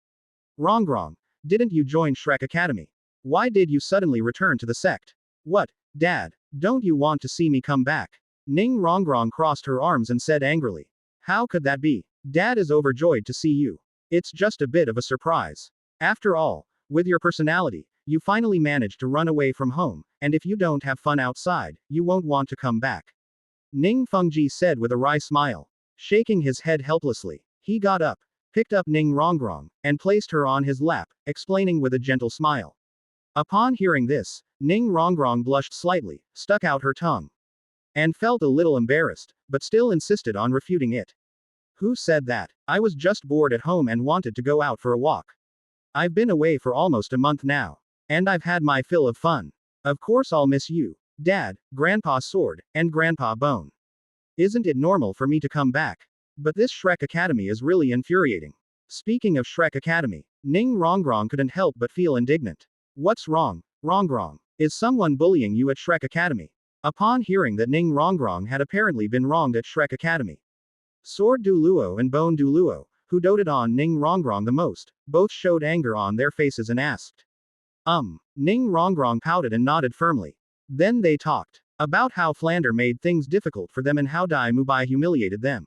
Rongrong, didn't you join Shrek Academy? Why did you suddenly return to the sect? What, Dad, don't you want to see me come back? Ning Rongrong crossed her arms and said angrily. How could that be? Dad is overjoyed to see you. It's just a bit of a surprise. After all, with your personality, you finally managed to run away from home, and if you don't have fun outside, you won't want to come back. Ning Fengji said with a wry smile. Shaking his head helplessly, he got up, picked up Ning Rongrong, and placed her on his lap, explaining with a gentle smile. Upon hearing this, Ning Rongrong blushed slightly, stuck out her tongue, and felt a little embarrassed, but still insisted on refuting it. Who said that? I was just bored at home and wanted to go out for a walk. I've been away for almost a month now, and I've had my fill of fun. Of course I'll miss you, Dad, Grandpa Sword, and Grandpa Bone. Isn't it normal for me to come back? But this Shrek Academy is really infuriating. Speaking of Shrek Academy, Ning Rongrong couldn't help but feel indignant. What's wrong, Rongrong? Is someone bullying you at Shrek Academy? Upon hearing that Ning Rongrong had apparently been wronged at Shrek Academy, Sword Douluo and Bone Douluo, who doted on Ning Rongrong the most, both showed anger on their faces and asked. Ning Rongrong pouted and nodded firmly. Then they talked about how Flander made things difficult for them and how Dai Mubai humiliated them.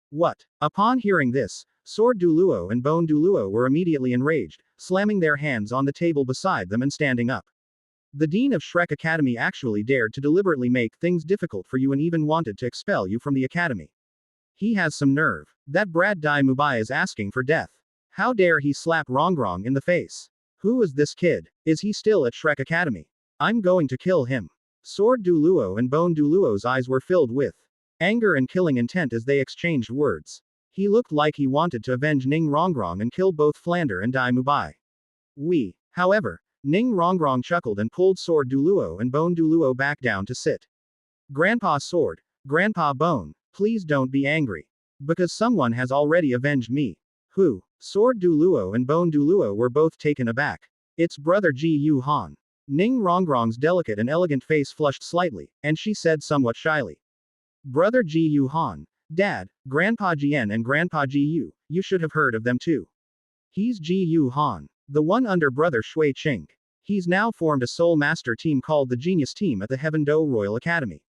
What? Upon hearing this, Sword Douluo and Bone Douluo were immediately enraged, slamming their hands on the table beside them and standing up. The Dean of Shrek Academy actually dared to deliberately make things difficult for you and even wanted to expel you from the academy. He has some nerve. That brat Dai Mubai is asking for death. How dare he slap Rongrong in the face? Who is this kid? Is he still at Shrek Academy? I'm going to kill him. Sword Douluo and Bone Douluo's eyes were filled with anger and killing intent as they exchanged words. He looked like he wanted to avenge Ning Rongrong and kill both Flander and Dai Mubai. However, Ning Rongrong chuckled and pulled Sword Douluo and Bone Douluo back down to sit. Grandpa Sword, Grandpa Bone, please don't be angry. Because someone has already avenged me. Who? Sword Douluo and Bone Douluo were both taken aback. It's brother Ji Yu Han. Ning Rongrong's delicate and elegant face flushed slightly, and she said somewhat shyly. Brother Ji Yu Han. Dad, Grandpa Jian and Grandpa Ji Yu, you should have heard of them too. He's Ji Yu Han, the one under brother Shui Qing. He's now formed a Soul Master team called the Genius Team at the Heavenly Dou Royal Academy.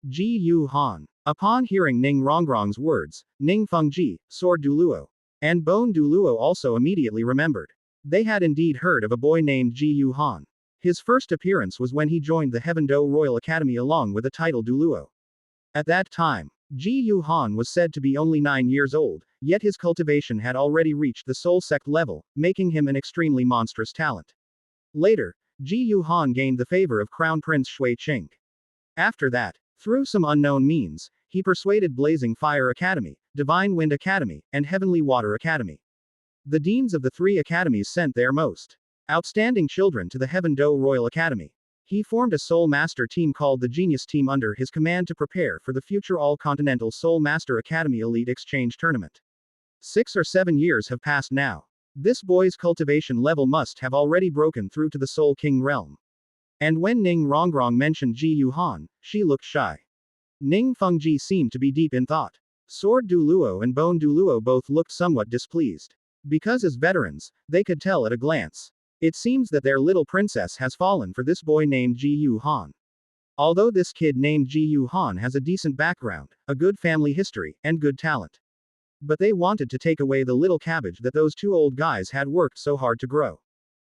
Ji Yu Han. Upon hearing Ning Rongrong's words, Ning Fengji, Sword Douluo, and Bone Douluo also immediately remembered. They had indeed heard of a boy named Ji Yu Han. His first appearance was when he joined the Heavenly Dou Royal Academy along with the title Douluo. At that time, Ji Yu Han was said to be only 9 years old, yet his cultivation had already reached the soul sect level, making him an extremely monstrous talent. Later, Ji Yu Han gained the favor of Crown Prince Shui Qing. After that, through some unknown means, he persuaded Blazing Fire Academy, Divine Wind Academy, and Heavenly Water Academy. The deans of the 3 academies sent their most outstanding children to the Heavenly Dou Royal Academy. He formed a Soul Master team called the Genius Team under his command to prepare for the future All-Continental Soul Master Academy Elite Exchange Tournament. 6 or 7 years have passed now. This boy's cultivation level must have already broken through to the Soul King realm. And when Ning Rongrong mentioned Ji Yu Han, she looked shy. Ning Fengji seemed to be deep in thought. Sword Douluo and Bone Douluo both looked somewhat displeased. Because as veterans, they could tell at a glance. It seems that their little princess has fallen for this boy named Ji Yu Han. Although this kid named Ji Yu Han has a decent background, a good family history, and good talent. But they wanted to take away the little cabbage that those 2 old guys had worked so hard to grow.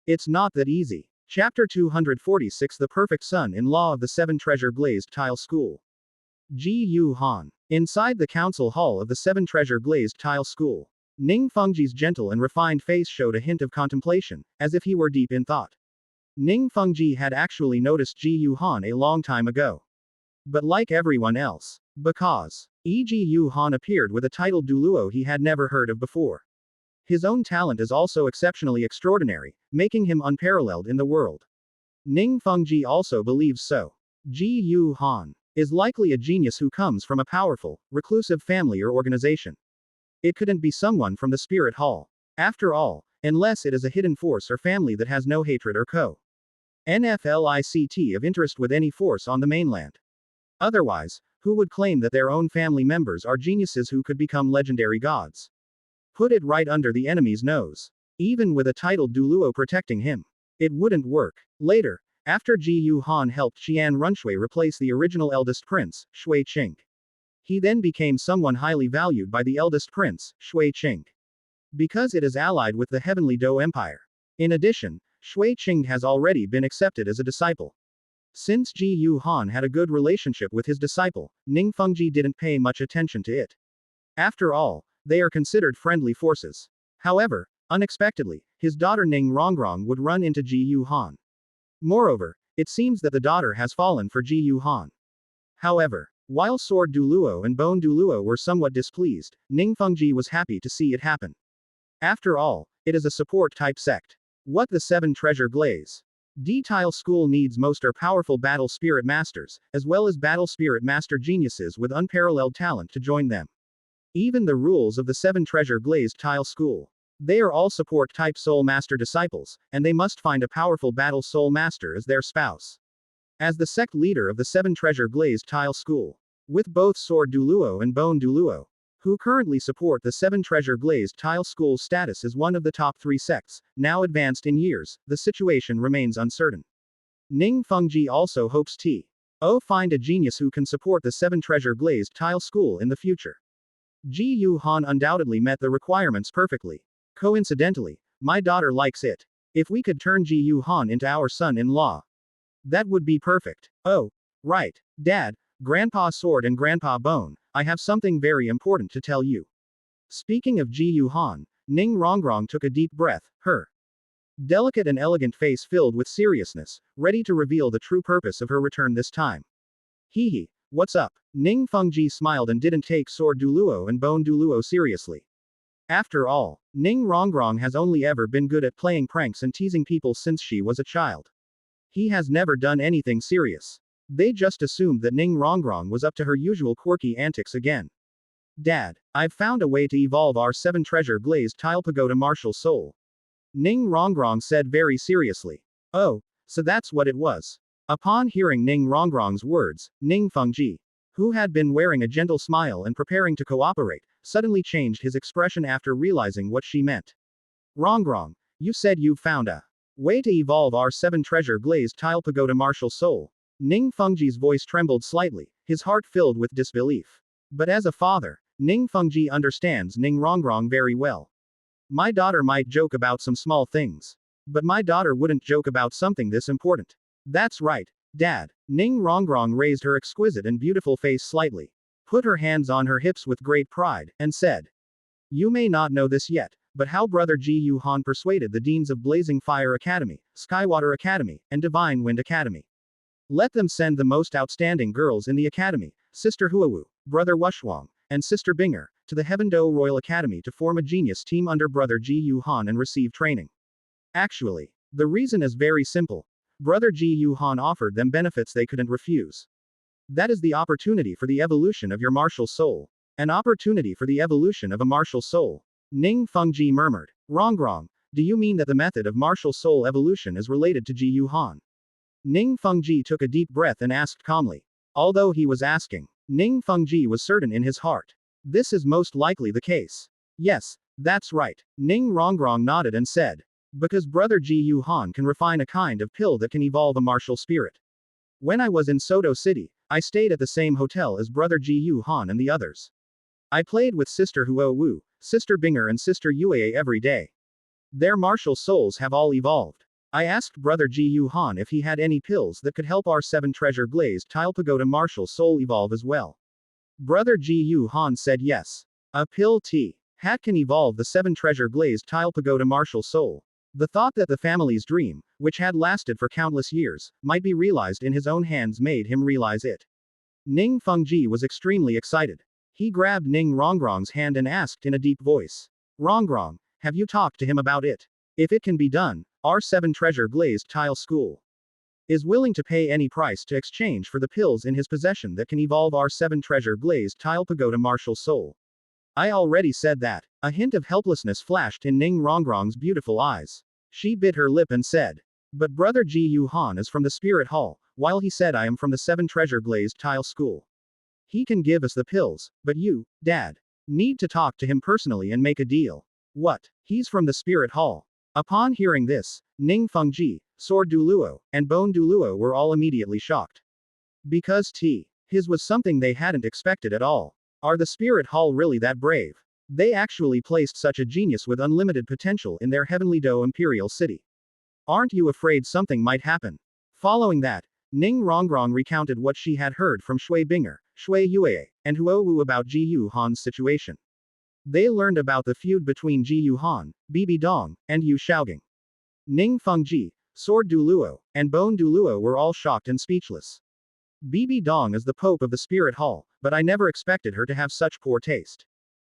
It's not that easy. Chapter 246 The Perfect Son-in-Law of the 7 Treasure Glazed Tile School. Ji Yu Han. Inside the council hall of the 7 Treasure Glazed Tile School. Ning Fengji's gentle and refined face showed a hint of contemplation, as if he were deep in thought. Ning Fengji had actually noticed Ji Yu Han a long time ago. But like everyone else, because Ji Yu Han appeared with a title Douluo he had never heard of before. His own talent is also exceptionally extraordinary, making him unparalleled in the world. Ning Fengji also believes so. Ji Yu Han is likely a genius who comes from a powerful, reclusive family or organization. It couldn't be someone from the Spirit Hall. After all, unless it is a hidden force or family that has no hatred or NFLICT of interest with any force on the mainland. Otherwise, who would claim that their own family members are geniuses who could become legendary gods? Put it right under the enemy's nose. Even with a titled Douluo protecting him, it wouldn't work. Later, after Ji Yu Han helped Qian Runshui replace the original eldest prince, Shui Qing. He then became someone highly valued by the eldest prince, Shui Qing. Because it is allied with the Heavenly Dou Empire. In addition, Shui Qing has already been accepted as a disciple. Since Ji Yu Han had a good relationship with his disciple, Ning Fengji didn't pay much attention to it. After all, they are considered friendly forces. However, unexpectedly, his daughter Ning Rongrong would run into Ji Yu Han. Moreover, it seems that the daughter has fallen for Ji Yu Han. However, while Sword Douluo and Bone Douluo were somewhat displeased, Ning Fengji was happy to see it happen. After all, it is a support-type sect. What the 7 Treasure Glaze D-Tile School needs most are powerful Battle Spirit Masters, as well as Battle Spirit Master geniuses with unparalleled talent to join them. Even the rules of the 7 Treasure Glazed Tile School. They are all support-type Soul Master disciples, and they must find a powerful Battle Soul Master as their spouse. As the sect leader of the 7 Treasure Glazed Tile School, with both Sword Douluo and Bone Douluo, who currently support the 7 Treasure Glazed Tile School's status as one of the top 3 sects, now advanced in years, the situation remains uncertain. Ning Fengji also hopes to find a genius who can support the 7 Treasure Glazed Tile School in the future. Ji Yu Han undoubtedly met the requirements perfectly. Coincidentally, my daughter likes it. If we could turn Ji Yu Han into our son-in-law, that would be perfect. Oh, right, Dad, Grandpa Sword and Grandpa Bone, I have something very important to tell you. Speaking of Ji Yu Han, Ning Rongrong took a deep breath, her delicate and elegant face filled with seriousness, ready to reveal the true purpose of her return this time. Hee hee, what's up? Ning Fengji smiled and didn't take Sword Douluo and Bone Douluo seriously. After all, Ning Rongrong has only ever been good at playing pranks and teasing people since she was a child. He has never done anything serious. They just assumed that Ning Rongrong was up to her usual quirky antics again. Dad, I've found a way to evolve our 7 Treasure Glazed Tile Pagoda Martial Soul. Ning Rongrong said very seriously. Oh, so that's what it was. Upon hearing Ning Rongrong's words, Ning Fengji, who had been wearing a gentle smile and preparing to cooperate, suddenly changed his expression after realizing what she meant. Rongrong, you said you've found a way to evolve our 7 Treasure Glazed Tile Pagoda Martial Soul. Ning Fengji's voice trembled slightly, his heart filled with disbelief. But as a father, Ning Fengji understands Ning Rongrong very well. My daughter might joke about some small things. But my daughter wouldn't joke about something this important. That's right, Dad. Ning Rongrong raised her exquisite and beautiful face slightly, put her hands on her hips with great pride, and said, you may not know this yet, but how Brother Ji Yu Han persuaded the deans of Blazing Fire Academy, Skywater Academy, and Divine Wind Academy. Let them send the most outstanding girls in the academy, Sister Huawu, Brother Wushuang, and Sister Binger, to the Heavenly Dou Royal Academy to form a genius team under Brother Ji Yu Han and receive training. Actually, the reason is very simple. Brother Ji Yu Han offered them benefits they couldn't refuse. That is the opportunity for the evolution of your martial soul. An opportunity for the evolution of a martial soul. Ning Fengji murmured. Rongrong, do you mean that the method of martial soul evolution is related to Ji Yu Han? Ning Fengji took a deep breath and asked calmly. Although he was asking, Ning Fengji was certain in his heart. This is most likely the case. Yes, that's right. Ning Rongrong nodded and said. Because Brother Ji Yu Han can refine a kind of pill that can evolve a martial spirit. When I was in Soto City, I stayed at the same hotel as Brother Ji Yu Han and the others. I played with Sister Huo, Sister Binger and Sister Yue every day. Their martial souls have all evolved. I asked Brother Ji Yu Han if he had any pills that could help our 7 Treasure Glazed Tile Pagoda martial soul evolve as well. Brother Ji Yu Han said yes. A pill hat can evolve the 7 Treasure Glazed Tile Pagoda martial soul. The thought that the family's dream, which had lasted for countless years, might be realized in his own hands made him realize it. Ning Fengji was extremely excited. He grabbed Ning Rongrong's hand and asked in a deep voice. Rongrong, have you talked to him about it? If it can be done, our 7 Treasure Glazed Tile School is willing to pay any price to exchange for the pills in his possession that can evolve our 7 Treasure Glazed Tile Pagoda martial soul. I already said that. A hint of helplessness flashed in Ning Rongrong's beautiful eyes. She bit her lip and said. But Brother Ji Yu Han is from the Spirit Hall, while he said I am from the 7 Treasure Glazed Tile School. He can give us the pills, but you, Dad, need to talk to him personally and make a deal. What? He's from the Spirit Hall. Upon hearing this, Ning Fengji, Sword Douluo, and Bone Douluo were all immediately shocked. Because his was something they hadn't expected at all. Are the Spirit Hall really that brave? They actually placed such a genius with unlimited potential in their Heavenly Dou Imperial City. Aren't you afraid something might happen? Following that, Ning Rongrong recounted what she had heard from Shui Binger, Shui Yue, and Huo about Ji Yu Han's situation. They learned about the feud between Ji Yu Han, Bibi Dong, and Yu Xiaogang. Ning Fengji, Sword Douluo, and Bone Douluo were all shocked and speechless. Bibi Dong is the Pope of the Spirit Hall, but I never expected her to have such poor taste.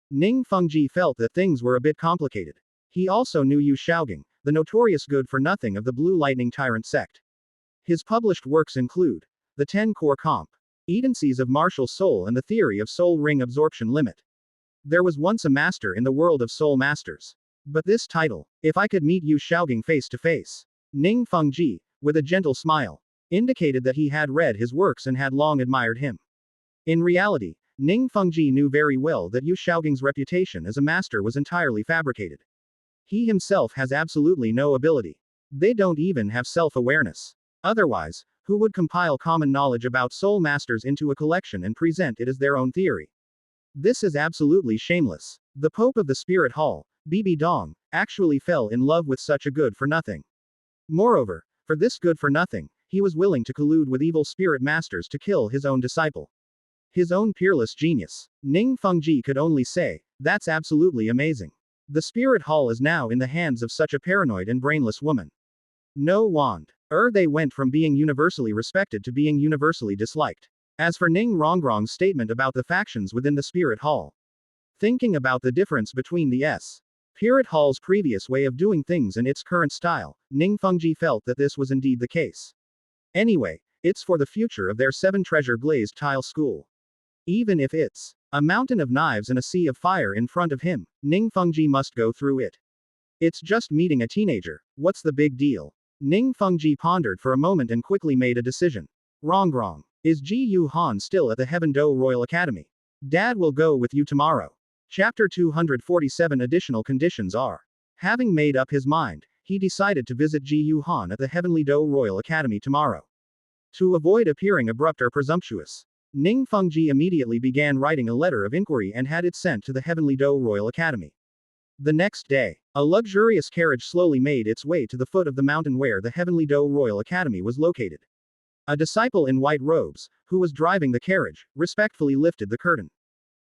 Ning Fengji felt that things were a bit complicated. He also knew Yu Xiaogang, the notorious good-for-nothing of the Blue Lightning Tyrant sect. His published works include the 10 Core Competencies of Martial Soul and the Theory of Soul Ring Absorption Limit. There was once a master in the world of soul masters. But this title, if I could meet Yu Xiaogang face to face, Ning Fengji, with a gentle smile, indicated that he had read his works and had long admired him. In reality, Ning Fengji knew very well that Yu Xiaogang's reputation as a master was entirely fabricated. He himself has absolutely no ability. They don't even have self-awareness. Otherwise, who would compile common knowledge about soul masters into a collection and present it as their own theory? This is absolutely shameless. The Pope of the Spirit Hall, Bibi Dong, actually fell in love with such a good-for-nothing. Moreover, for this good-for-nothing, he was willing to collude with evil spirit masters to kill his own disciple. His own peerless genius. Ning Fengji could only say, that's absolutely amazing. The Spirit Hall is now in the hands of such a paranoid and brainless woman. No wand. They went from being universally respected to being universally disliked. As for Ning Rongrong's statement about the factions within the Spirit Hall. Thinking about the difference between the Spirit Hall's previous way of doing things and its current style, Ning Fengji felt that this was indeed the case. Anyway, it's for the future of their 7-treasure glazed tile school. Even if it's a mountain of knives and a sea of fire in front of him, Ning Fengji must go through it. It's just meeting a teenager, what's the big deal? Ning Fengji pondered for a moment and quickly made a decision. Rongrong. Is Ji Yu Han still at the Heavenly Dou Royal Academy? Dad will go with you tomorrow. Chapter 247 Additional conditions are. Having made up his mind, he decided to visit Ji Yu Han at the Heavenly Dou Royal Academy tomorrow. To avoid appearing abrupt or presumptuous, Ning Fengji immediately began writing a letter of inquiry and had it sent to the Heavenly Dou Royal Academy. The next day, a luxurious carriage slowly made its way to the foot of the mountain where the Heavenly Dou Royal Academy was located. A disciple in white robes, who was driving the carriage, respectfully lifted the curtain.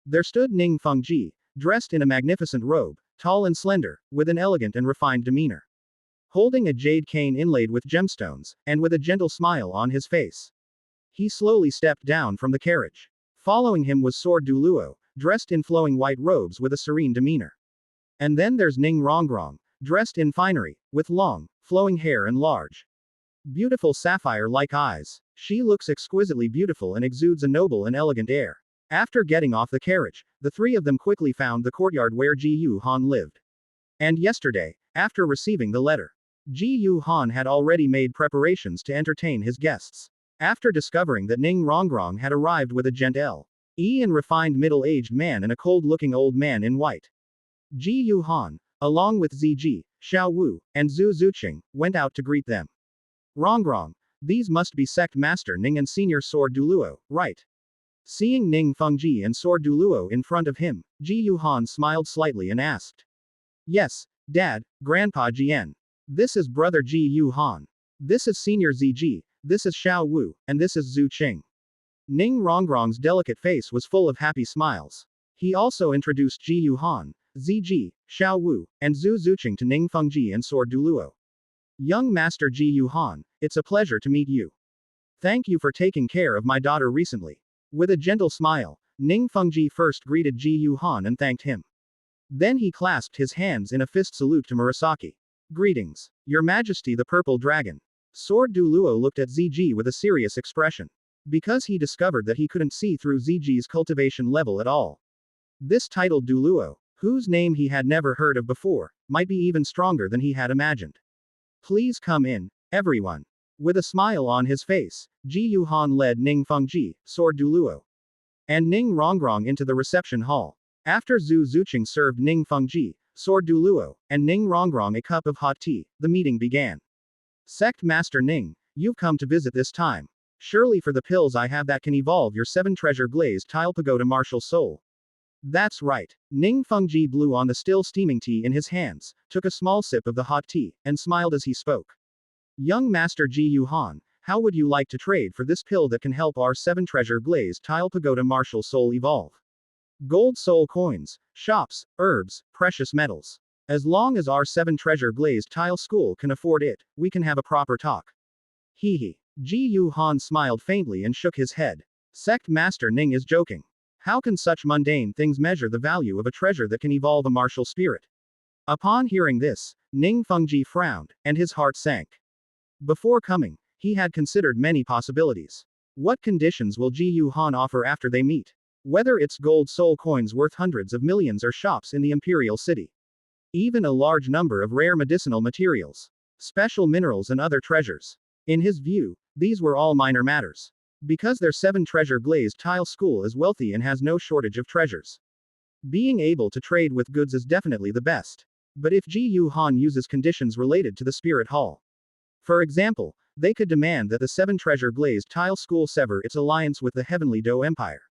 There stood Ning Fengji, dressed in a magnificent robe, tall and slender, with an elegant and refined demeanor. Holding a jade cane inlaid with gemstones, and with a gentle smile on his face. He slowly stepped down from the carriage. Following him was Sword Douluo, dressed in flowing white robes with a serene demeanor. And then there's Ning Rongrong, dressed in finery, with long, flowing hair and large, beautiful sapphire-like eyes. She looks exquisitely beautiful and exudes a noble and elegant air. After getting off the carriage, the three of them quickly found the courtyard where Ji Yu Han lived. And yesterday, after receiving the letter, Ji Yu Han had already made preparations to entertain his guests. After discovering that Ning Rongrong had arrived with a gentle and refined middle-aged man and a cold-looking old man in white, Ji Yu Han, along with Ziji, Xiao Wu, and Zhu Zuqing, went out to greet them. Rongrong, these must be Sect Master Ning and Senior Sword Douluo, right? Seeing Ning Fengji and Sword Douluo in front of him, Ji Yu Han smiled slightly and asked. Yes, Dad, Grandpa Jian. This is Brother Ji Yu Han. This is Senior Ziji, this is Xiao Wu, and this is Zhu Qing. Ning Rongrong's delicate face was full of happy smiles. He also introduced Ji Yu Han, Ziji, Xiao Wu, and Zhu Zuqing to Ning Fengji and Sword Douluo. Young Master Ji Yu Han, it's a pleasure to meet you. Thank you for taking care of my daughter recently. With a gentle smile, Ning Fengji first greeted Ji Yu Han and thanked him. Then he clasped his hands in a fist salute to Murasaki. Greetings, Your Majesty the Purple Dragon. Sword Douluo looked at Ziji with a serious expression. Because he discovered that he couldn't see through Ziji's cultivation level at all. This titled Douluo, whose name he had never heard of before, might be even stronger than he had imagined. Please come in, everyone. With a smile on his face, Ji Yu Han led Ning Fengji, Sword Douluo, and Ning Rongrong into the reception hall. After Zhu Zuqing served Ning Fengji, Sword Douluo, and Ning Rongrong a cup of hot tea, the meeting began. Sect Master Ning, you've come to visit this time. Surely for the pills I have that can evolve your 7-treasure glazed tile pagoda martial soul. That's right. Ning Fengji blew on the still steaming tea in his hands, took a small sip of the hot tea, and smiled as he spoke. Young Master Ji Yu Han, how would you like to trade for this pill that can help our 7-treasure glazed tile pagoda martial soul evolve? Gold soul coins, shops, herbs, precious metals. As long as our 7-treasure glazed tile school can afford it, we can have a proper talk. Hee hee. Ji Yu Han smiled faintly and shook his head. Sect Master Ning is joking. How can such mundane things measure the value of a treasure that can evolve a martial spirit? Upon hearing this, Ning Fengji frowned, and his heart sank. Before coming, he had considered many possibilities. What conditions will Ji Yu Han offer after they meet? Whether it's gold soul coins worth hundreds of millions or shops in the Imperial City. Even a large number of rare medicinal materials, special minerals and other treasures. In his view, these were all minor matters. Because their 7 treasure glazed tile school is wealthy and has no shortage of treasures. Being able to trade with goods is definitely the best. But if Ji Yu Han uses conditions related to the Spirit Hall, for example, they could demand that the 7 treasure glazed tile school sever its alliance with the Heavenly Dou Empire.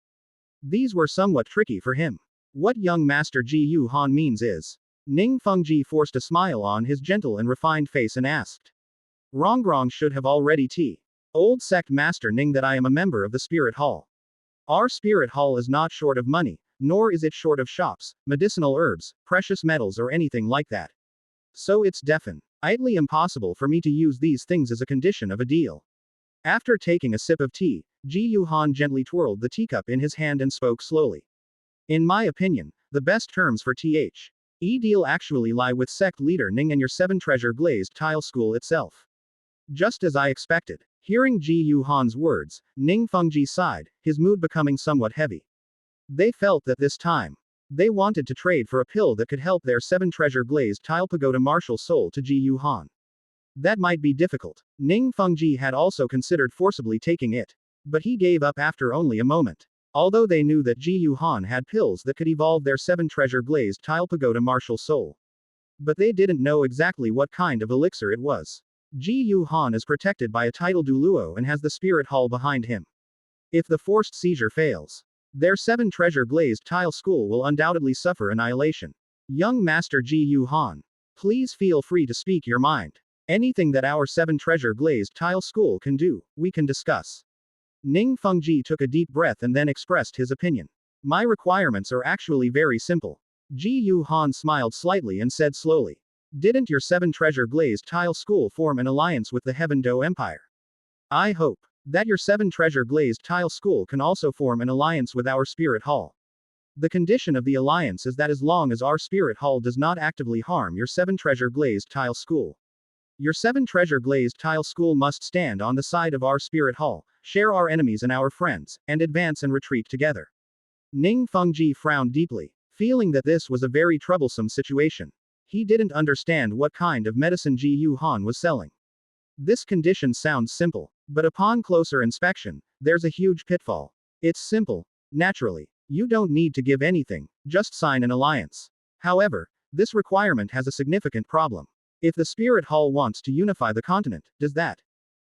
These were somewhat tricky for him. What young master Ji Yu Han means is. Ning Fengji forced a smile on his gentle and refined face and asked. Rongrong should have already old sect master Ning that I am a member of the Spirit Hall. Our Spirit Hall is not short of money, nor is it short of shops, medicinal herbs, precious metals or anything like that. So it's definitely impossible for me to use these things as a condition of a deal. After taking a sip of tea, Ji Yu Han gently twirled the teacup in his hand and spoke slowly. In my opinion, the best terms for the deal actually lie with sect leader Ning and your 7 treasure glazed tile school itself. Just as I expected. Hearing Ji Yu Han's words, Ning Fengji sighed, his mood becoming somewhat heavy. They felt that this time, they wanted to trade for a pill that could help their 7 treasure glazed tile pagoda martial soul to Ji Yu Han. That might be difficult. Ning Fengji had also considered forcibly taking it. But he gave up after only a moment. Although they knew that Ji Yu Han had pills that could evolve their 7 treasure glazed tile pagoda martial soul. But they didn't know exactly what kind of elixir it was. Ji Yu Han is protected by a title Douluo and has the Spirit Hall behind him. If the forced seizure fails, their 7 treasure glazed tile school will undoubtedly suffer annihilation. Young Master Ji Yu Han, please feel free to speak your mind. Anything that our 7 treasure glazed tile school can do, we can discuss. Ning Fengji took a deep breath and then expressed his opinion. My requirements are actually very simple. Ji Yu Han smiled slightly and said slowly. Didn't your 7 treasure glazed tile school form an alliance with the Heavenly Dou Empire? I hope that your 7 treasure glazed tile school can also form an alliance with our Spirit Hall. The condition of the alliance is that as long as our Spirit Hall does not actively harm your 7 treasure glazed tile school, your 7 treasure glazed tile school must stand on the side of our Spirit Hall, share our enemies and our friends, and advance and retreat together. Ning Fengji frowned deeply, feeling that this was a very troublesome situation. He didn't understand what kind of medicine Ji Yu Han was selling. This condition sounds simple, but upon closer inspection, there's a huge pitfall. It's simple, naturally. You don't need to give anything, just sign an alliance. However, this requirement has a significant problem. If the Spirit Hall wants to unify the continent, does that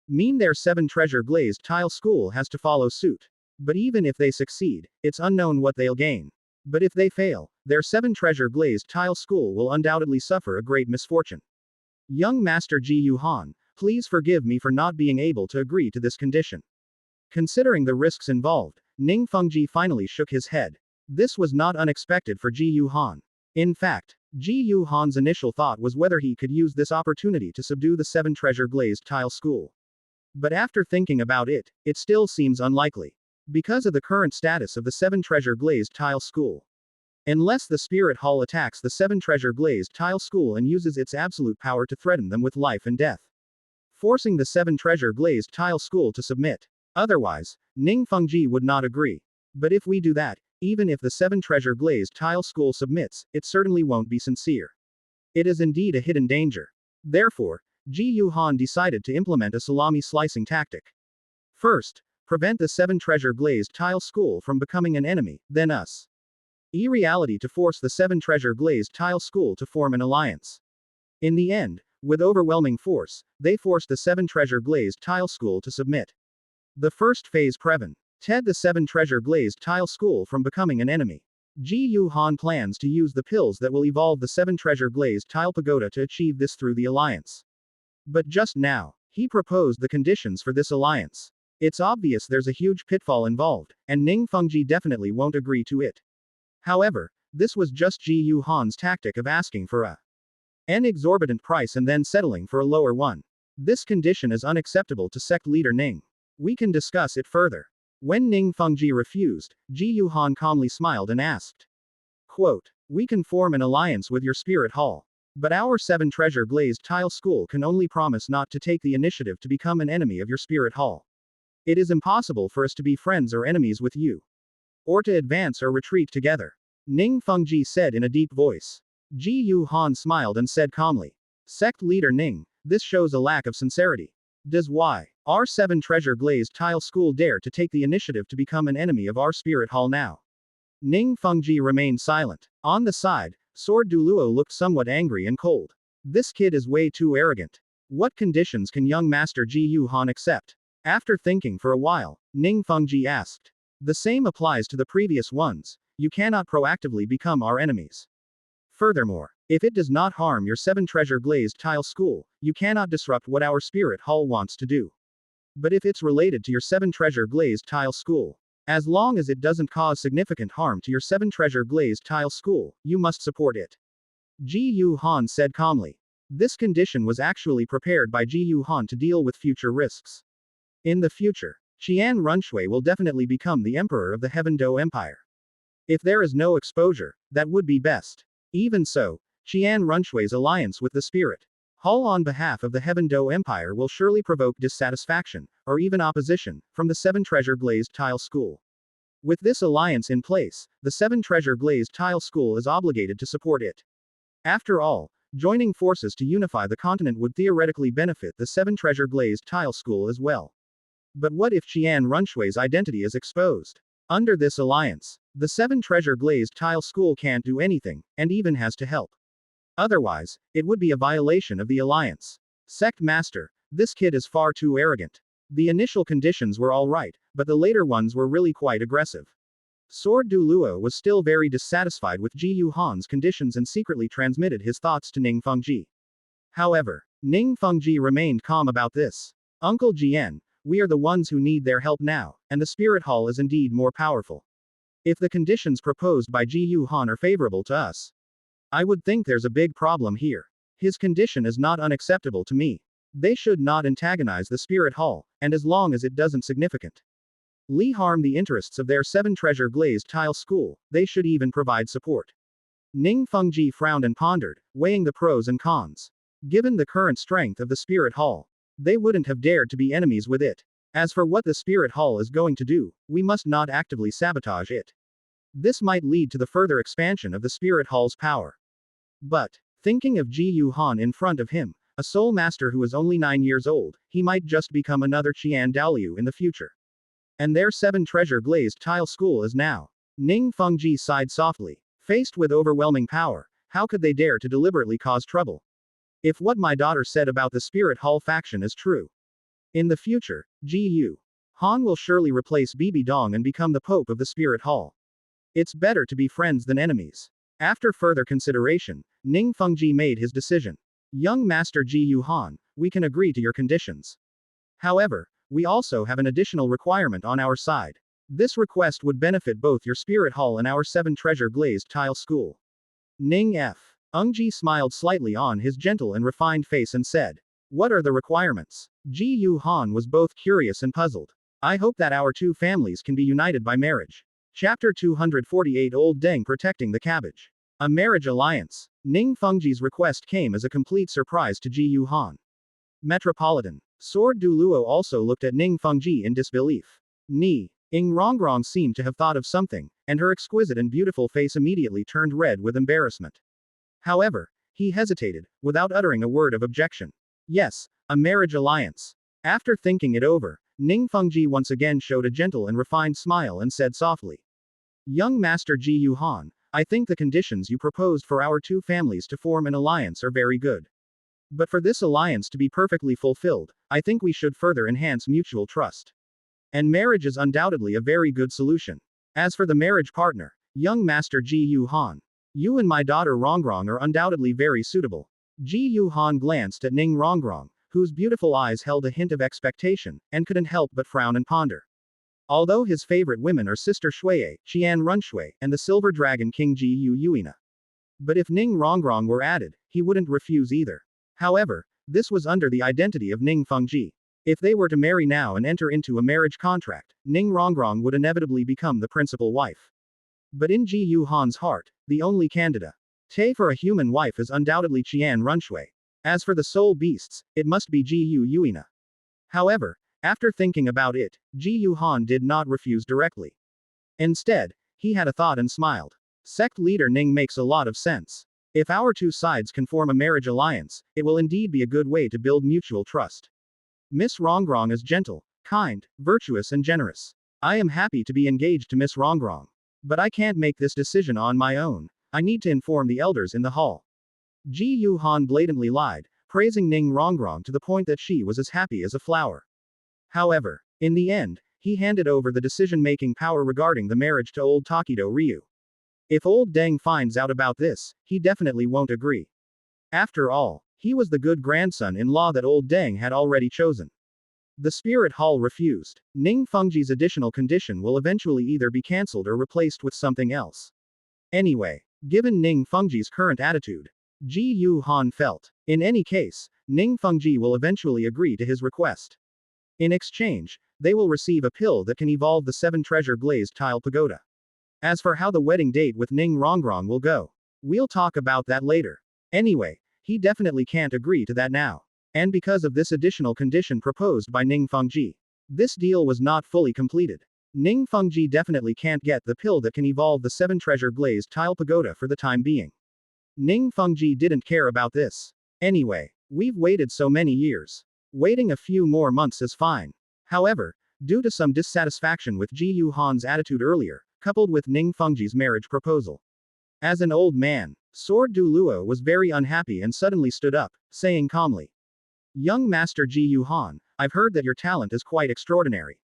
mean their 7 treasure glazed tile school has to follow suit? But even if they succeed, it's unknown what they'll gain. But if they fail, their 7 treasure glazed tile school will undoubtedly suffer a great misfortune. Young Master Ji Yu Han, please forgive me for not being able to agree to this condition. Considering the risks involved, Ning Fengji finally shook his head. This was not unexpected for Ji Yu Han. In fact, Ji Yu Han's initial thought was whether he could use this opportunity to subdue the 7 treasure glazed tile school. But after thinking about it, it still seems unlikely. Because of the current status of the 7 treasure glazed tile school. Unless the Spirit Hall attacks the 7 treasure glazed tile school and uses its absolute power to threaten them with life and death, forcing the 7 treasure glazed tile school to submit. Otherwise, Ning Fengji would not agree. But if we do that, even if the 7 treasure glazed tile school submits, it certainly won't be sincere. It is indeed a hidden danger. Therefore, Ji Yu Han decided to implement a salami slicing tactic. First, prevent the 7 treasure glazed tile school from becoming an enemy, then us. Reality to force the 7 treasure glazed tile school to form an alliance. In the end, with overwhelming force, they forced the 7 treasure glazed tile school to submit. The first phase prevented the 7 treasure glazed tile school from becoming an enemy. Ji Yu Han plans to use the pills that will evolve the 7 treasure glazed tile pagoda to achieve this through the alliance. But just now, he proposed the conditions for this alliance. It's obvious there's a huge pitfall involved, and Ning Fengji definitely won't agree to it. However, this was just Ji Yu Han's tactic of asking for an exorbitant price and then settling for a lower one. This condition is unacceptable to sect leader Ning. We can discuss it further. When Ning Fengji refused, Ji Yu Han calmly smiled and asked. Quote, we can form an alliance with your Spirit Hall. But our 7 treasure glazed tile school can only promise not to take the initiative to become an enemy of your Spirit Hall. It is impossible for us to be friends or enemies with you. Or to advance or retreat together. Ning Fengji said in a deep voice. Ji Yu Han smiled and said calmly. Sect leader Ning, this shows a lack of sincerity. Does R7 Treasure Glazed Tile School dare to take the initiative to become an enemy of our Spirit Hall now? Ning Fengji remained silent. On the side, Sword Douluo looked somewhat angry and cold. This kid is way too arrogant. What conditions can young Master Ji Yu Han accept? After thinking for a while, Ning Fengji asked. The same applies to the previous ones. You cannot proactively become our enemies. Furthermore, if it does not harm your 7 Treasure Glazed Tile School, you cannot disrupt what our Spirit Hall wants to do. But if it's related to your 7 Treasure Glazed Tile School, as long as it doesn't cause significant harm to your 7 Treasure Glazed Tile School, you must support it. Ji Yu Han said calmly. This condition was actually prepared by Ji Yu Han to deal with future risks. In the future, Qian Runshui will definitely become the emperor of the Heavenly Dou Empire. If there is no exposure, that would be best. Even so, Qian Runshui's alliance with the Spirit Hall on behalf of the Heavenly Dou Empire will surely provoke dissatisfaction, or even opposition, from the 7 Treasure Glazed Tile School. With this alliance in place, the 7 Treasure Glazed Tile School is obligated to support it. After all, joining forces to unify the continent would theoretically benefit the 7 Treasure Glazed Tile School as well. But what if Qian Runshui's identity is exposed? Under this alliance, the 7 Treasure Glazed Tile School can't do anything, and even has to help. Otherwise, it would be a violation of the alliance. Sect Master, this kid is far too arrogant. The initial conditions were alright, but the later ones were really quite aggressive. Sword Douluo was still very dissatisfied with Ji Yu Han's conditions and secretly transmitted his thoughts to Ning Fengji. However, Ning Fengji remained calm about this. Uncle Jian, we are the ones who need their help now, and the Spirit Hall is indeed more powerful. If the conditions proposed by Ji Yu Han are favorable to us, I would think there's a big problem here. His condition is not unacceptable to me. They should not antagonize the Spirit Hall, and as long as it doesn't significant harm the interests of their 7 Treasure Glazed Tile School, they should even provide support. Ning Fengji frowned and pondered, weighing the pros and cons. Given the current strength of the Spirit Hall, they wouldn't have dared to be enemies with it. As for what the Spirit Hall is going to do, we must not actively sabotage it. This might lead to the further expansion of the Spirit Hall's power. But, thinking of Ji Yu Han in front of him, a soul master who is only 9 years old, he might just become another Qian Douluo in the future. And their 7 Treasure Glazed Tile School is now. Ning Fengji sighed softly. Faced with overwhelming power, how could they dare to deliberately cause trouble? If what my daughter said about the Spirit Hall faction is true, in the future, Ji Yu Han will surely replace Bibi Dong and become the Pope of the Spirit Hall. It's better to be friends than enemies. After further consideration, Ning Fengji made his decision. Young Master Ji Yu Han, we can agree to your conditions. However, we also have an additional requirement on our side. This request would benefit both your Spirit Hall and our 7 Treasure Glazed Tile School. Ning F. Ji smiled slightly on his gentle and refined face and said, what are the requirements? Ji Yu Han was both curious and puzzled. I hope that our 2 families can be united by marriage. Chapter 248 Old Deng Protecting the Cabbage. A marriage alliance. Ning Fengji's request came as a complete surprise to Ji Yu Han. Metropolitan. Sword Douluo also looked at Ning Fengji in disbelief. Ni Ing Rongrong seemed to have thought of something, and her exquisite and beautiful face immediately turned red with embarrassment. However, he hesitated, without uttering a word of objection. Yes, a marriage alliance. After thinking it over, Ning Fengji once again showed a gentle and refined smile and said softly, Young Master Ji Yu Han, I think the conditions you proposed for our 2 families to form an alliance are very good. But for this alliance to be perfectly fulfilled, I think we should further enhance mutual trust. And marriage is undoubtedly a very good solution. As for the marriage partner, young Master Ji Yu Han, you and my daughter Rongrong are undoubtedly very suitable. Ji Yu Han glanced at Ning Rongrong, whose beautiful eyes held a hint of expectation, and couldn't help but frown and ponder. Although his favorite women are Sister Shuiye, Qian Runshui, and the Silver Dragon King Ji Yu Yuina. But if Ning Rongrong were added, he wouldn't refuse either. However, this was under the identity of Ning Fengji. If they were to marry now and enter into a marriage contract, Ning Rongrong would inevitably become the principal wife. But in Ji Yu Han's heart, the only candidate for a human wife is undoubtedly Qian Runshui. As for the soul beasts, it must be Ji Yu Yuina. However, after thinking about it, Ji Yu Han did not refuse directly. Instead, he had a thought and smiled. Sect leader Ning makes a lot of sense. If our 2 sides can form a marriage alliance, it will indeed be a good way to build mutual trust. Miss Rongrong is gentle, kind, virtuous and generous. I am happy to be engaged to Miss Rongrong. But I can't make this decision on my own. I need to inform the elders in the hall. Ji Yuhan blatantly lied, praising Ning Rongrong to the point that she was as happy as a flower. However, in the end, he handed over the decision-making power regarding the marriage to old Takido Ryu. If old Deng finds out about this, he definitely won't agree. After all, he was the good grandson-in-law that old Deng had already chosen. The Spirit Hall refused. Ning Fengji's additional condition will eventually either be cancelled or replaced with something else. Anyway, given Ning Fengji's current attitude, Ji Yu-han felt, in any case, Ning Fengji will eventually agree to his request. In exchange, they will receive a pill that can evolve the 7-treasure glazed tile pagoda. As for how the wedding date with Ning Rongrong will go, we'll talk about that later. Anyway, he definitely can't agree to that now. And because of this additional condition proposed by Ning Fengji, this deal was not fully completed. Ning Fengji definitely can't get the pill that can evolve the 7-treasure glazed tile pagoda for the time being. Ning Fengji didn't care about this. Anyway, we've waited so many years. Waiting a few more months is fine. However, due to some dissatisfaction with Ji Yuhan's attitude earlier, coupled with Ning Fengji's marriage proposal. As an old man, Sword Douluo was very unhappy and suddenly stood up, saying calmly, "Young Master Ji Yuhan, I've heard that your talent is quite extraordinary.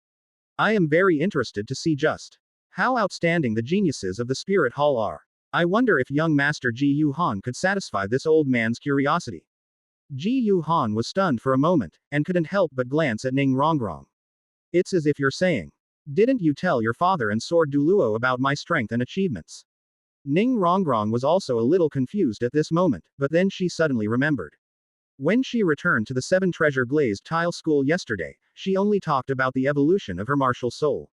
I am very interested to see just how outstanding the geniuses of the Spirit Hall are. I wonder if young Master Ji Yuhan could satisfy this old man's curiosity." Ji Yuhan was stunned for a moment, and couldn't help but glance at Ning Rongrong. "It's as if you're saying, didn't you tell your father and Sword Douluo about my strength and achievements?" Ning Rongrong was also a little confused at this moment, but then she suddenly remembered. When she returned to the 7-treasure glazed tile school yesterday, she only talked about the evolution of her martial soul.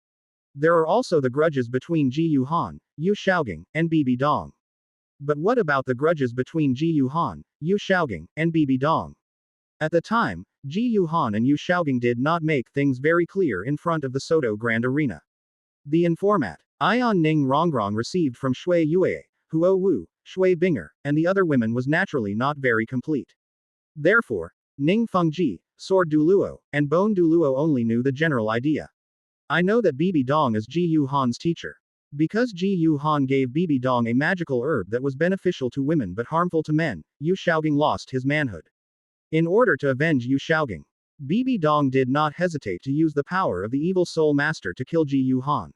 There are also the grudges between Ji Yuhan, Yu Xiaogang, and Bibi Dong. But what about the grudges between Ji Yuhan, Yu Xiaogang, and Bibi Dong? At the time, Ji Yuhan and Yu Xiaogang did not make things very clear in front of the Soto Grand Arena. The informat, Ion Ning Rongrong received from Shui Yue, Huo Wu, Shui Binger, and the other women was naturally not very complete. Therefore, Ning Fengji, Sword Douluo, and Bone Douluo only knew the general idea. I know that Bibi Dong is Ji Yuhan's teacher. Because Ji Yuhan gave Bibi Dong a magical herb that was beneficial to women but harmful to men, Yu Xiaogang lost his manhood. In order to avenge Yu Xiaogang, Bibi Dong did not hesitate to use the power of the evil soul master to kill Ji Yuhan.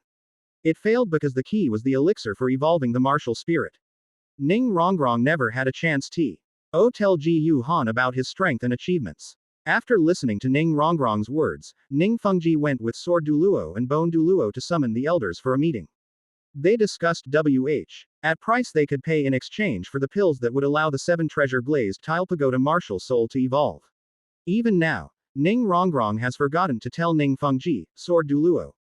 It failed because the key was the elixir for evolving the martial spirit. Ning Rongrong never had a chance to tell Ji Yuhan about his strength and achievements. After listening to Ning Rongrong's words, Ning Fengji went with Sword Douluo and Bone Douluo to summon the elders for a meeting. They discussed at price they could pay in exchange for the pills that would allow the 7-treasure glazed tile pagoda martial soul to evolve. Even now, Ning Rongrong has forgotten to tell Ning Fengji, Sword Douluo,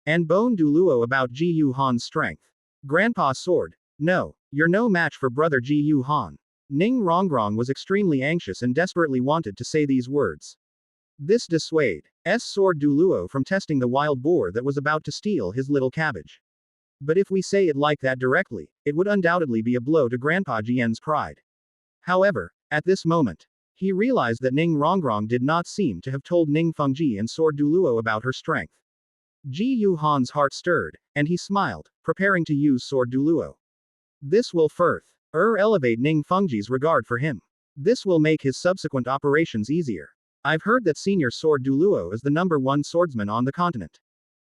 and Bone Douluo about Ji Yuhan's strength. Grandpa Sword, no, you're no match for brother Ji Yuhan. Ning Rongrong was extremely anxious and desperately wanted to say these words. This dissuaded Sword Douluo from testing the wild boar that was about to steal his little cabbage. But if we say it like that directly, it would undoubtedly be a blow to Grandpa Jian's pride. However, at this moment, he realized that Ning Rongrong did not seem to have told Ning Fengji and Sword Douluo about her strength. Ji Yuhan's heart stirred, and he smiled, preparing to use Sword Douluo. This will further elevate Ning Fengji's regard for him. This will make his subsequent operations easier. I've heard that Senior Sword Douluo is the #1 swordsman on the continent.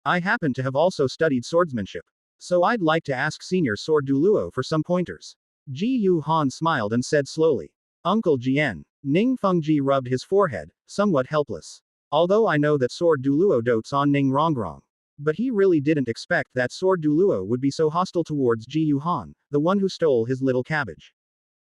I happen to have also studied swordsmanship. So I'd like to ask Senior Sword Douluo for some pointers. Ji Yuhan smiled and said slowly. Uncle Jian. Ning Fengji rubbed his forehead, somewhat helpless. Although I know that Sword Douluo dotes on Ning Rongrong. But he really didn't expect that Sword Douluo would be so hostile towards Ji Yuhan, the one who stole his little cabbage.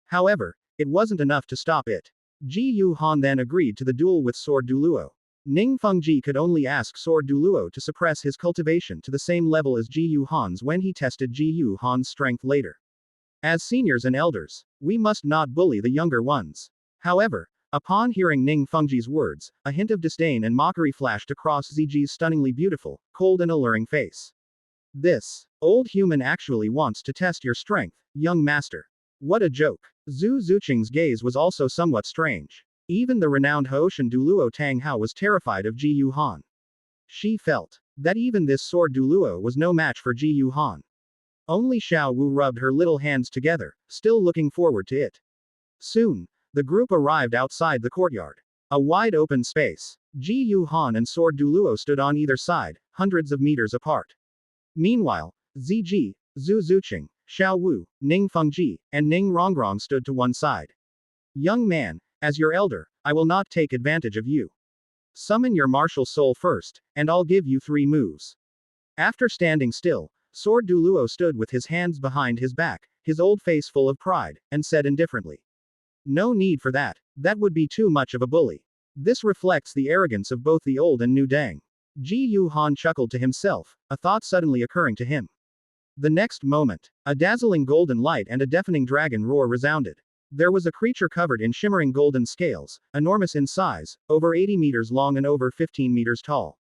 However, it wasn't enough to stop it. Ji Yuhan then agreed to the duel with Sword Douluo. Ning Fengji could only ask Sword Douluo to suppress his cultivation to the same level as Ji Yuhan's when he tested Ji Yuhan's strength later. As seniors and elders, we must not bully the younger ones. However, upon hearing Ning Fengji's words, a hint of disdain and mockery flashed across Ziji's stunningly beautiful, cold and alluring face. This old human actually wants to test your strength, young master. What a joke. Zhu Zuqing's gaze was also somewhat strange. Even the renowned Haoshan Douluo Tang Hao was terrified of Ji Yuhan. She felt that even this sword Douluo was no match for Ji Yuhan. Only Xiao Wu rubbed her little hands together, still looking forward to it. Soon, the group arrived outside the courtyard. A wide open space. Ji Yuhan and sword Douluo stood on either side, hundreds of meters apart. Meanwhile, Ziji, Zhu Zuqing, Xiao Wu, Ning Fengji, and Ning Rongrong stood to one side. Young man, as your elder, I will not take advantage of you. Summon your martial soul first, and I'll give you 3 moves. After standing still, Sword Douluo stood with his hands behind his back, his old face full of pride, and said indifferently. No need for that, that would be too much of a bully. This reflects the arrogance of both the old and new Dang. Ji Yuhan chuckled to himself, a thought suddenly occurring to him. The next moment, a dazzling golden light and a deafening dragon roar resounded. There was a creature covered in shimmering golden scales, enormous in size, over 80 meters long and over 15 meters tall.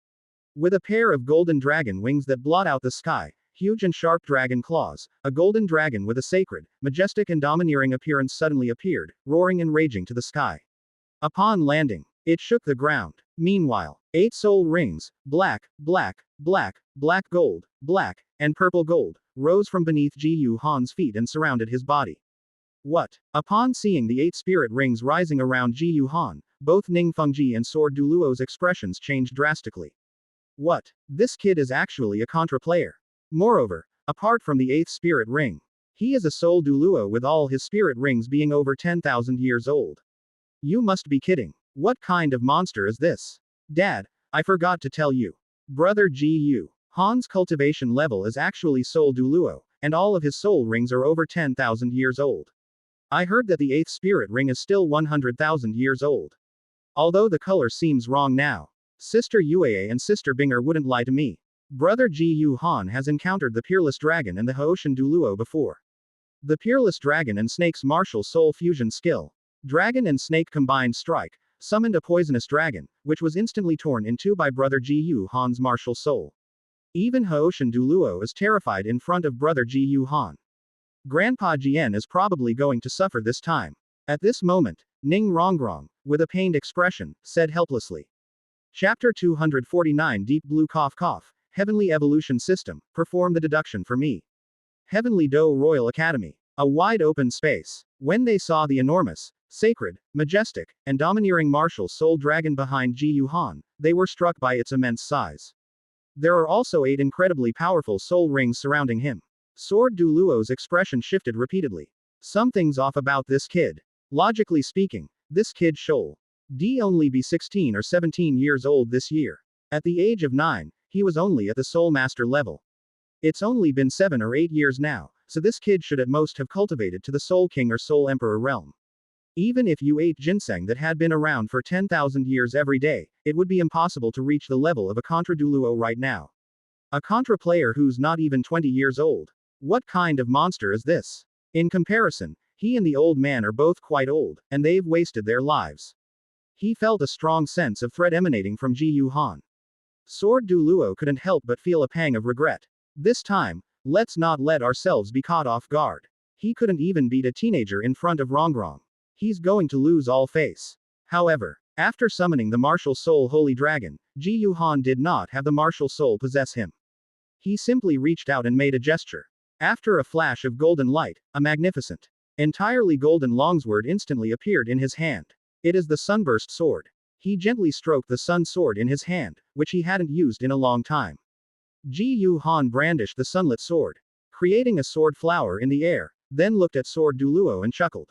With a pair of golden dragon wings that blot out the sky, huge and sharp dragon claws, a golden dragon with a sacred, majestic and domineering appearance suddenly appeared, roaring and raging to the sky. Upon landing, it shook the ground. Meanwhile, 8 soul rings, black, black, black, black gold, black, and purple gold, rose from beneath Ji Yuhan's feet and surrounded his body. What? Upon seeing the 8 spirit rings rising around Ji Yuhan, both Ning Fengji and Sword Douluo's expressions changed drastically. What? This kid is actually a contra player. Moreover, apart from the 8th spirit ring, he is a soul Douluo with all his spirit rings being over 10,000 years old. You must be kidding. What kind of monster is this? Dad, I forgot to tell you. Brother Ji Yu. Han's cultivation level is actually soul Douluo, and all of his soul rings are over 10,000 years old. I heard that the 8th spirit ring is still 100,000 years old. Although the color seems wrong now. Sister Yuei and Sister Binger wouldn't lie to me. Brother Ji Yu Han has encountered the Peerless Dragon and the Haoshan Douluo before. The Peerless Dragon and Snake's martial soul fusion skill. Dragon and Snake combined strike, summoned a poisonous dragon, which was instantly torn in 2 by Brother Ji Yu Han's martial soul. Even Haoshan Douluo is terrified in front of Brother Ji Yu Han. Grandpa Jian is probably going to suffer this time. At this moment, Ning Rongrong, with a pained expression, said helplessly. Chapter 249 Deep Blue Cough Cough, Heavenly Evolution System, perform the deduction for me. Heavenly Dou Royal Academy. A wide open space. When they saw the enormous, sacred, majestic, and domineering martial soul dragon behind Ji Yuhan, they were struck by its immense size. There are also 8 incredibly powerful soul rings surrounding him. Sword Douluo's expression shifted repeatedly. Something's off about this kid. Logically speaking, this kid should only be 16 or 17 years old this year. At the age of 9, he was only at the Soul Master level. It's only been 7 or 8 years now, so this kid should at most have cultivated to the Soul King or Soul Emperor realm. Even if you ate ginseng that had been around for 10,000 years every day, it would be impossible to reach the level of a Contra Douluo right now. A Contra player who's not even 20 years old. What kind of monster is this? In comparison, he and the old man are both quite old, and they've wasted their lives. He felt a strong sense of threat emanating from Ji Yuhan. Sword Douluo couldn't help but feel a pang of regret. This time, let's not let ourselves be caught off guard. He couldn't even beat a teenager in front of Rongrong. He's going to lose all face. However, after summoning the martial soul Holy Dragon, Ji Yuhan did not have the martial soul possess him. He simply reached out and made a gesture. After a flash of golden light, a magnificent, entirely golden longsword instantly appeared in his hand. It is the Sunburst Sword. He gently stroked the Sun Sword in his hand, which he hadn't used in a long time. Ji Yuhan brandished the sunlit sword, creating a sword flower in the air, then looked at Sword Douluo and chuckled.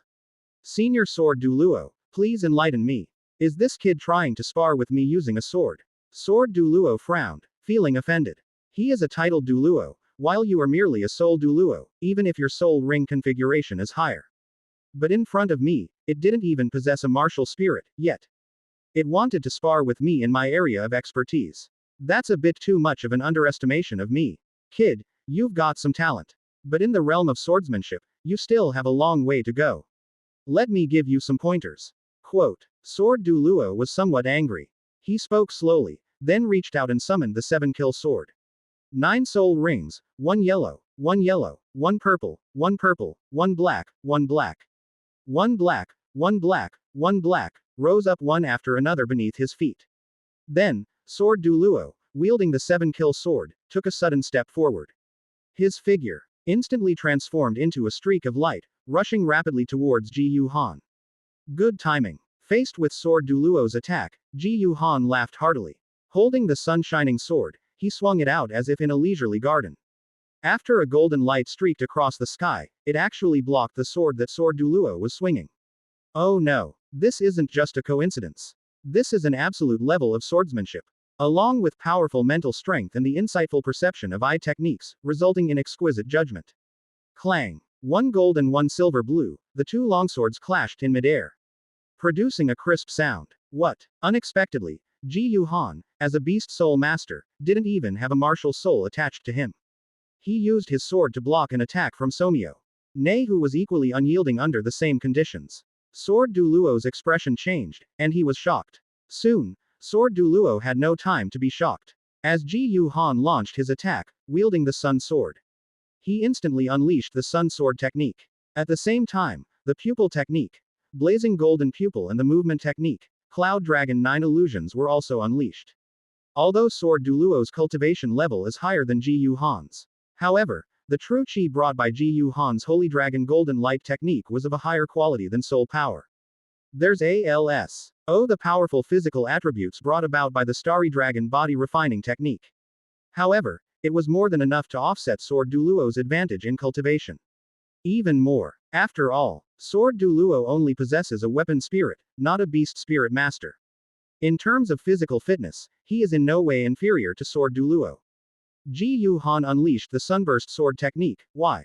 Senior Sword Douluo, please enlighten me. Is this kid trying to spar with me using a sword? Sword Douluo frowned, feeling offended. He is a titled Douluo, while you are merely a soul Douluo, even if your soul ring configuration is higher. But in front of me, it didn't even possess a martial spirit, yet. It wanted to spar with me in my area of expertise. That's a bit too much of an underestimation of me. Kid, you've got some talent. But in the realm of swordsmanship, you still have a long way to go. Let me give you some pointers. Quote. Sword Douluo was somewhat angry. He spoke slowly, then reached out and summoned the 7-kill sword. 9 soul rings, 1 yellow, 1 purple, 1 purple, 1 black, 1 black. 1 black, 1 black, 1 black, rose up one after another beneath his feet. Then, Sword Douluo, wielding the 7-kill sword, took a sudden step forward. His figure instantly transformed into a streak of light, rushing rapidly towards Ji Yuhan. Good timing. Faced with Sword Douluo's attack, Ji Yuhan laughed heartily. Holding the sun-shining sword, he swung it out as if in a leisurely garden. After a golden light streaked across the sky, it actually blocked the sword that Sword Douluo was swinging. Oh no, this isn't just a coincidence. This is an absolute level of swordsmanship, along with powerful mental strength and the insightful perception of eye techniques, resulting in exquisite judgment. Clang. One gold and one silver blue, the two longswords clashed in midair, producing a crisp sound. What? Unexpectedly, Ji Yuhan, as a beast soul master, didn't even have a martial soul attached to him. He used his sword to block an attack from Somio, who was equally unyielding under the same conditions. Sword Douluo's expression changed, and he was shocked. Soon, Sword Douluo had no time to be shocked. As Ji Yuhan launched his attack, wielding the Sun Sword, he instantly unleashed the Sun Sword technique. At the same time, the Pupil technique, Blazing Golden Pupil and the Movement technique, Cloud Dragon 9 illusions were also unleashed. Although Sword Douluo's cultivation level is higher than Ji Yuhan's, however, the true chi brought by Ji Yuhan's Holy Dragon Golden Light technique was of a higher quality than soul power. There's the powerful physical attributes brought about by the Starry Dragon body refining technique. However, it was more than enough to offset Sword Douluo's advantage in cultivation. Even more. After all, Sword Douluo only possesses a weapon spirit, not a beast spirit master. In terms of physical fitness, he is in no way inferior to Sword Douluo. Ji Yuhan unleashed the Sunburst Sword technique, far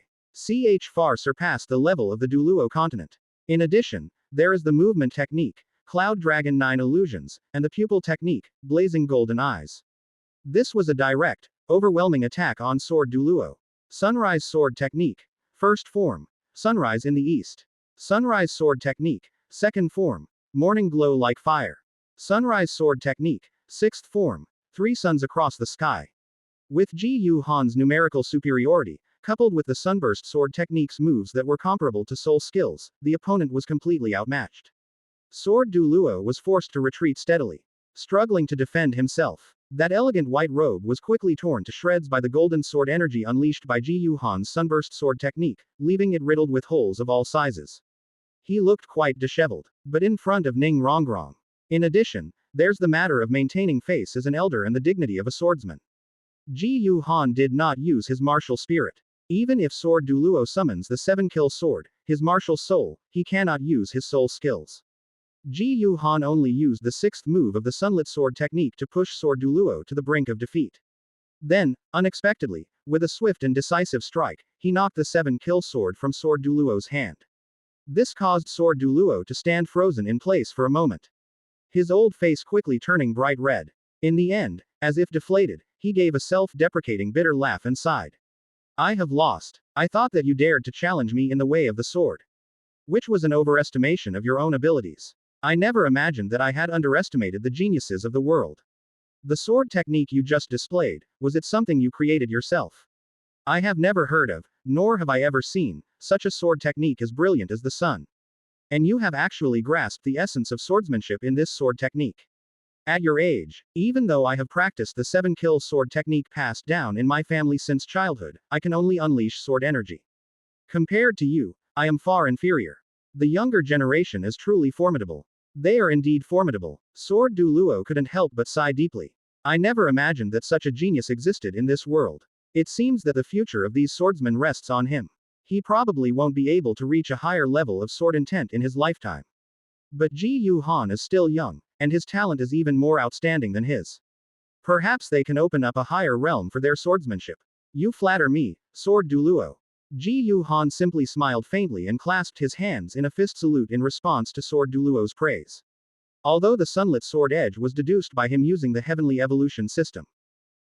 surpassed the level of the Douluo continent. In addition, there is the Movement technique, Cloud Dragon 9 illusions, and the Pupil technique, Blazing Golden Eyes. This was a direct, overwhelming attack on Sword Douluo. Sunrise Sword technique. First form. Sunrise in the east. Sunrise Sword technique. Second form. Morning glow like fire. Sunrise Sword technique. Sixth form. 3 suns across the sky. With Ji Yuhan's numerical superiority, coupled with the Sunburst Sword technique's moves that were comparable to soul skills, the opponent was completely outmatched. Sword Douluo was forced to retreat steadily, struggling to defend himself. That elegant white robe was quickly torn to shreds by the golden sword energy unleashed by Ji Yuhan's Sunburst Sword technique, leaving it riddled with holes of all sizes. He looked quite disheveled, but in front of Ning Rongrong. In addition, there's the matter of maintaining face as an elder and the dignity of a swordsman. Ji Yuhan did not use his martial spirit. Even if Sword Douluo summons the 7-kill sword, his martial soul, he cannot use his soul skills. Ji Yuhan only used the 6th move of the Sunlit Sword technique to push Sword Douluo to the brink of defeat. Then, unexpectedly, with a swift and decisive strike, he knocked the 7-kill sword from Sword Douluo's hand. This caused Sword Douluo to stand frozen in place for a moment, his old face quickly turning bright red. In the end, as if deflated, he gave a self-deprecating bitter laugh and sighed. I have lost. I thought that you dared to challenge me in the way of the sword, which was an overestimation of your own abilities. I never imagined that I had underestimated the geniuses of the world. The sword technique you just displayed, was it something you created yourself? I have never heard of, nor have I ever seen, such a sword technique as brilliant as the sun. And you have actually grasped the essence of swordsmanship in this sword technique. At your age, even though I have practiced the 7-kill sword technique passed down in my family since childhood, I can only unleash sword energy. Compared to you, I am far inferior. The younger generation is truly formidable. They are indeed formidable. Sword Douluo couldn't help but sigh deeply. I never imagined that such a genius existed in this world. It seems that the future of these swordsmen rests on him. He probably won't be able to reach a higher level of sword intent in his lifetime. But Ji Yuhan is still young, and his talent is even more outstanding than his. Perhaps they can open up a higher realm for their swordsmanship. You flatter me, Sword Douluo. Ji Yuhan simply smiled faintly and clasped his hands in a fist salute in response to Sword Douluo's praise. Although the sunlit sword edge was deduced by him using the Heavenly Evolution system.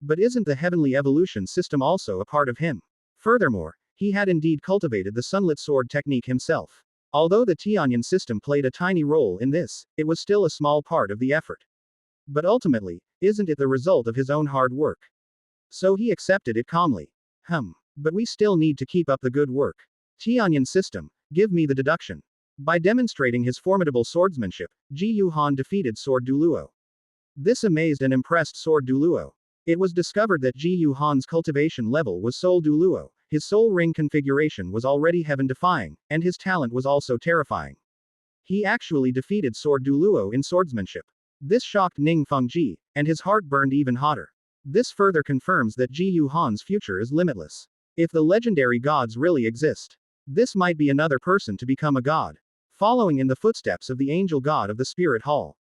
But isn't the Heavenly Evolution system also a part of him? Furthermore, he had indeed cultivated the sunlit sword technique himself. Although the Tianyan system played a tiny role in this, it was still a small part of the effort. But ultimately, isn't it the result of his own hard work? So he accepted it calmly. But we still need to keep up the good work. Tianyan system, give me the deduction. By demonstrating his formidable swordsmanship, Ji Yuhan defeated Sword Douluo. This amazed and impressed Sword Douluo. It was discovered that Ji Yuhan's cultivation level was Soul Douluo, his soul ring configuration was already heaven-defying, and his talent was also terrifying. He actually defeated Sword Douluo in swordsmanship. This shocked Ning Fengji, and his heart burned even hotter. This further confirms that Ji Yuhan's future is limitless. If the legendary gods really exist, this might be another person to become a god, following in the footsteps of the angel god of the Spirit Hall.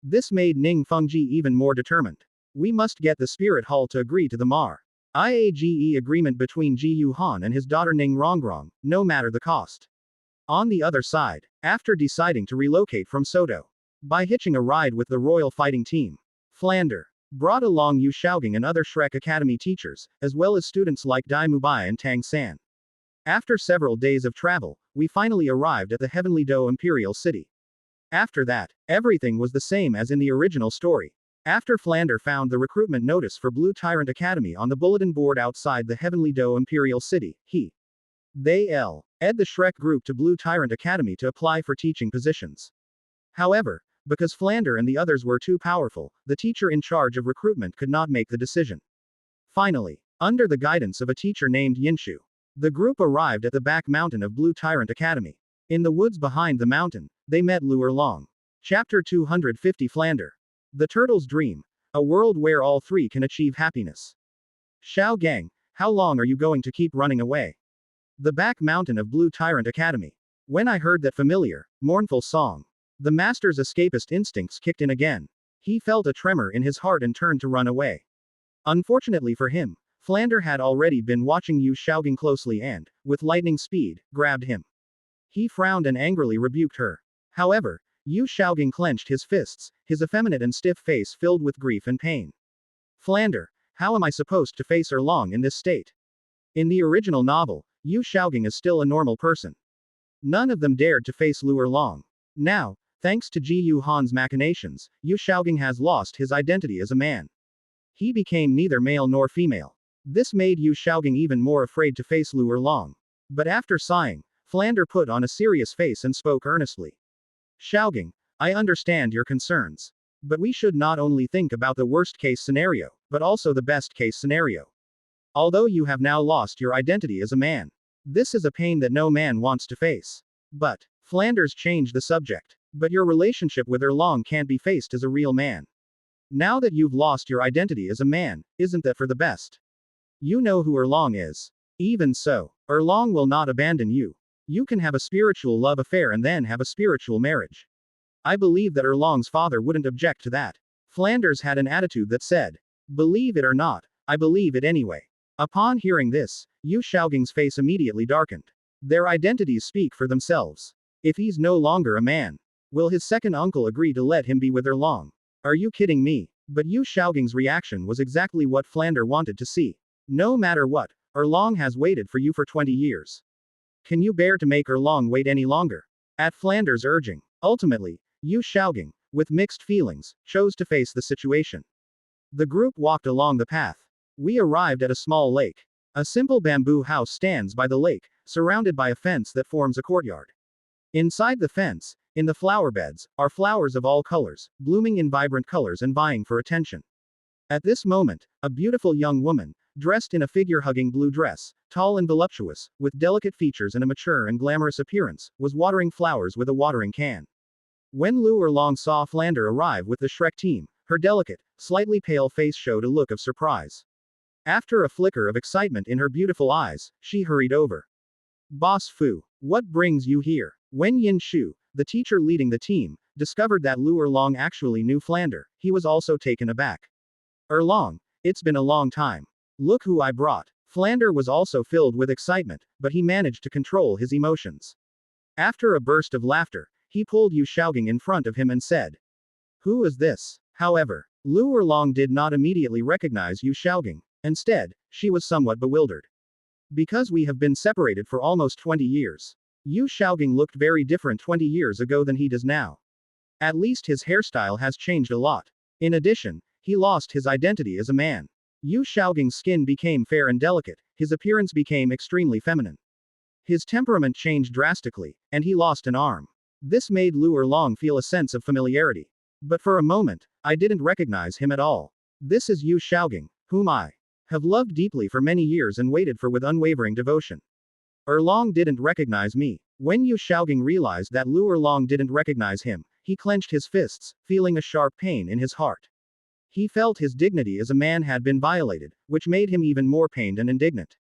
This made Ning Fengji even more determined. We must get the Spirit Hall to agree to the IAGE agreement between Ji Yuhan and his daughter Ning Rongrong, no matter the cost. On the other side, after deciding to relocate from Soto, by hitching a ride with the Royal Fighting Team, Flander brought along Yu Xiaogang and other Shrek Academy teachers, as well as students like Dai Mubai and Tang San. After several days of travel, we finally arrived at the Heavenly Dou Imperial City. After that, everything was the same as in the original story. After Flander found the recruitment notice for Blue Tyrant Academy on the bulletin board outside the Heavenly Dou Imperial City, they led the Shrek group to Blue Tyrant Academy to apply for teaching positions. However, because Flander and the others were too powerful, the teacher in charge of recruitment could not make the decision. Finally, under the guidance of a teacher named Yinshu, the group arrived at the back mountain of Blue Tyrant Academy. In the woods behind the mountain, they met Lu Erlong. Chapter 250 Flander. The Turtle's Dream. A world where all three can achieve happiness. Xiaogang, how long are you going to keep running away? The back mountain of Blue Tyrant Academy. When I heard that familiar, mournful song, the master's escapist instincts kicked in again. He felt a tremor in his heart and turned to run away. Unfortunately for him, Flander had already been watching Yu Xiaogang closely and, with lightning speed, grabbed him. He frowned and angrily rebuked her. However, Yu Xiaogang clenched his fists, his effeminate and stiff face filled with grief and pain. Flander, how am I supposed to face Erlong in this state? In the original novel, Yu Xiaogang is still a normal person. None of them dared to face Lu Erlong. Now, thanks to Ji Yuhan's machinations, Yu Xiaogang has lost his identity as a man. He became neither male nor female. This made Yu Xiaogang even more afraid to face Lu Erlong. But after sighing, Flander put on a serious face and spoke earnestly. Xiaogang, I understand your concerns. But we should not only think about the worst-case scenario, but also the best-case scenario. Although you have now lost your identity as a man, this is a pain that no man wants to face. But, Flanders changed the subject. But your relationship with Erlong can't be faced as a real man. Now that you've lost your identity as a man, isn't that for the best? You know who Erlong is. Even so, Erlong will not abandon you. You can have a spiritual love affair and then have a spiritual marriage. I believe that Erlong's father wouldn't object to that. Flanders had an attitude that said, believe it or not, I believe it anyway. Upon hearing this, Yu Xiaogang's face immediately darkened. Their identities speak for themselves. If he's no longer a man, will his second uncle agree to let him be with Erlong? Are you kidding me? But Yu Xiaogang's reaction was exactly what Flander wanted to see. No matter what, Erlong has waited for you for 20 years. Can you bear to make Erlong wait any longer? At Flanders' urging, ultimately, Yu Xiaogang, with mixed feelings, chose to face the situation. The group walked along the path. We arrived at a small lake. A simple bamboo house stands by the lake, surrounded by a fence that forms a courtyard. Inside the fence, in the flower beds, are flowers of all colors, blooming in vibrant colors and vying for attention. At this moment, a beautiful young woman, dressed in a figure-hugging blue dress, tall and voluptuous, with delicate features and a mature and glamorous appearance, was watering flowers with a watering can. When Lu Erlong saw Flander arrive with the Shrek team, her delicate, slightly pale face showed a look of surprise. After a flicker of excitement in her beautiful eyes, she hurried over. Boss Fu, what brings you here? When Yin Shu, the teacher leading the team, discovered that Lu Erlong actually knew Flander, he was also taken aback. Erlong, it's been a long time. Look who I brought. Flander was also filled with excitement, but he managed to control his emotions. After a burst of laughter, he pulled Yu Xiaogang in front of him and said, who is this? However, Lu Erlong did not immediately recognize Yu Xiaogang. Instead, she was somewhat bewildered. Because we have been separated for almost 20 years. Yu Xiaogang looked very different 20 years ago than he does now. At least his hairstyle has changed a lot. In addition, he lost his identity as a man. Yu Xiaogang's skin became fair and delicate, his appearance became extremely feminine. His temperament changed drastically, and he lost an arm. This made Lu Erlong feel a sense of familiarity. But for a moment, I didn't recognize him at all. This is Yu Xiaogang, whom I have loved deeply for many years and waited for with unwavering devotion. Erlong didn't recognize me. When Yu Xiaogang realized that Lu Erlong didn't recognize him, he clenched his fists, feeling a sharp pain in his heart. He felt his dignity as a man had been violated, which made him even more pained and indignant.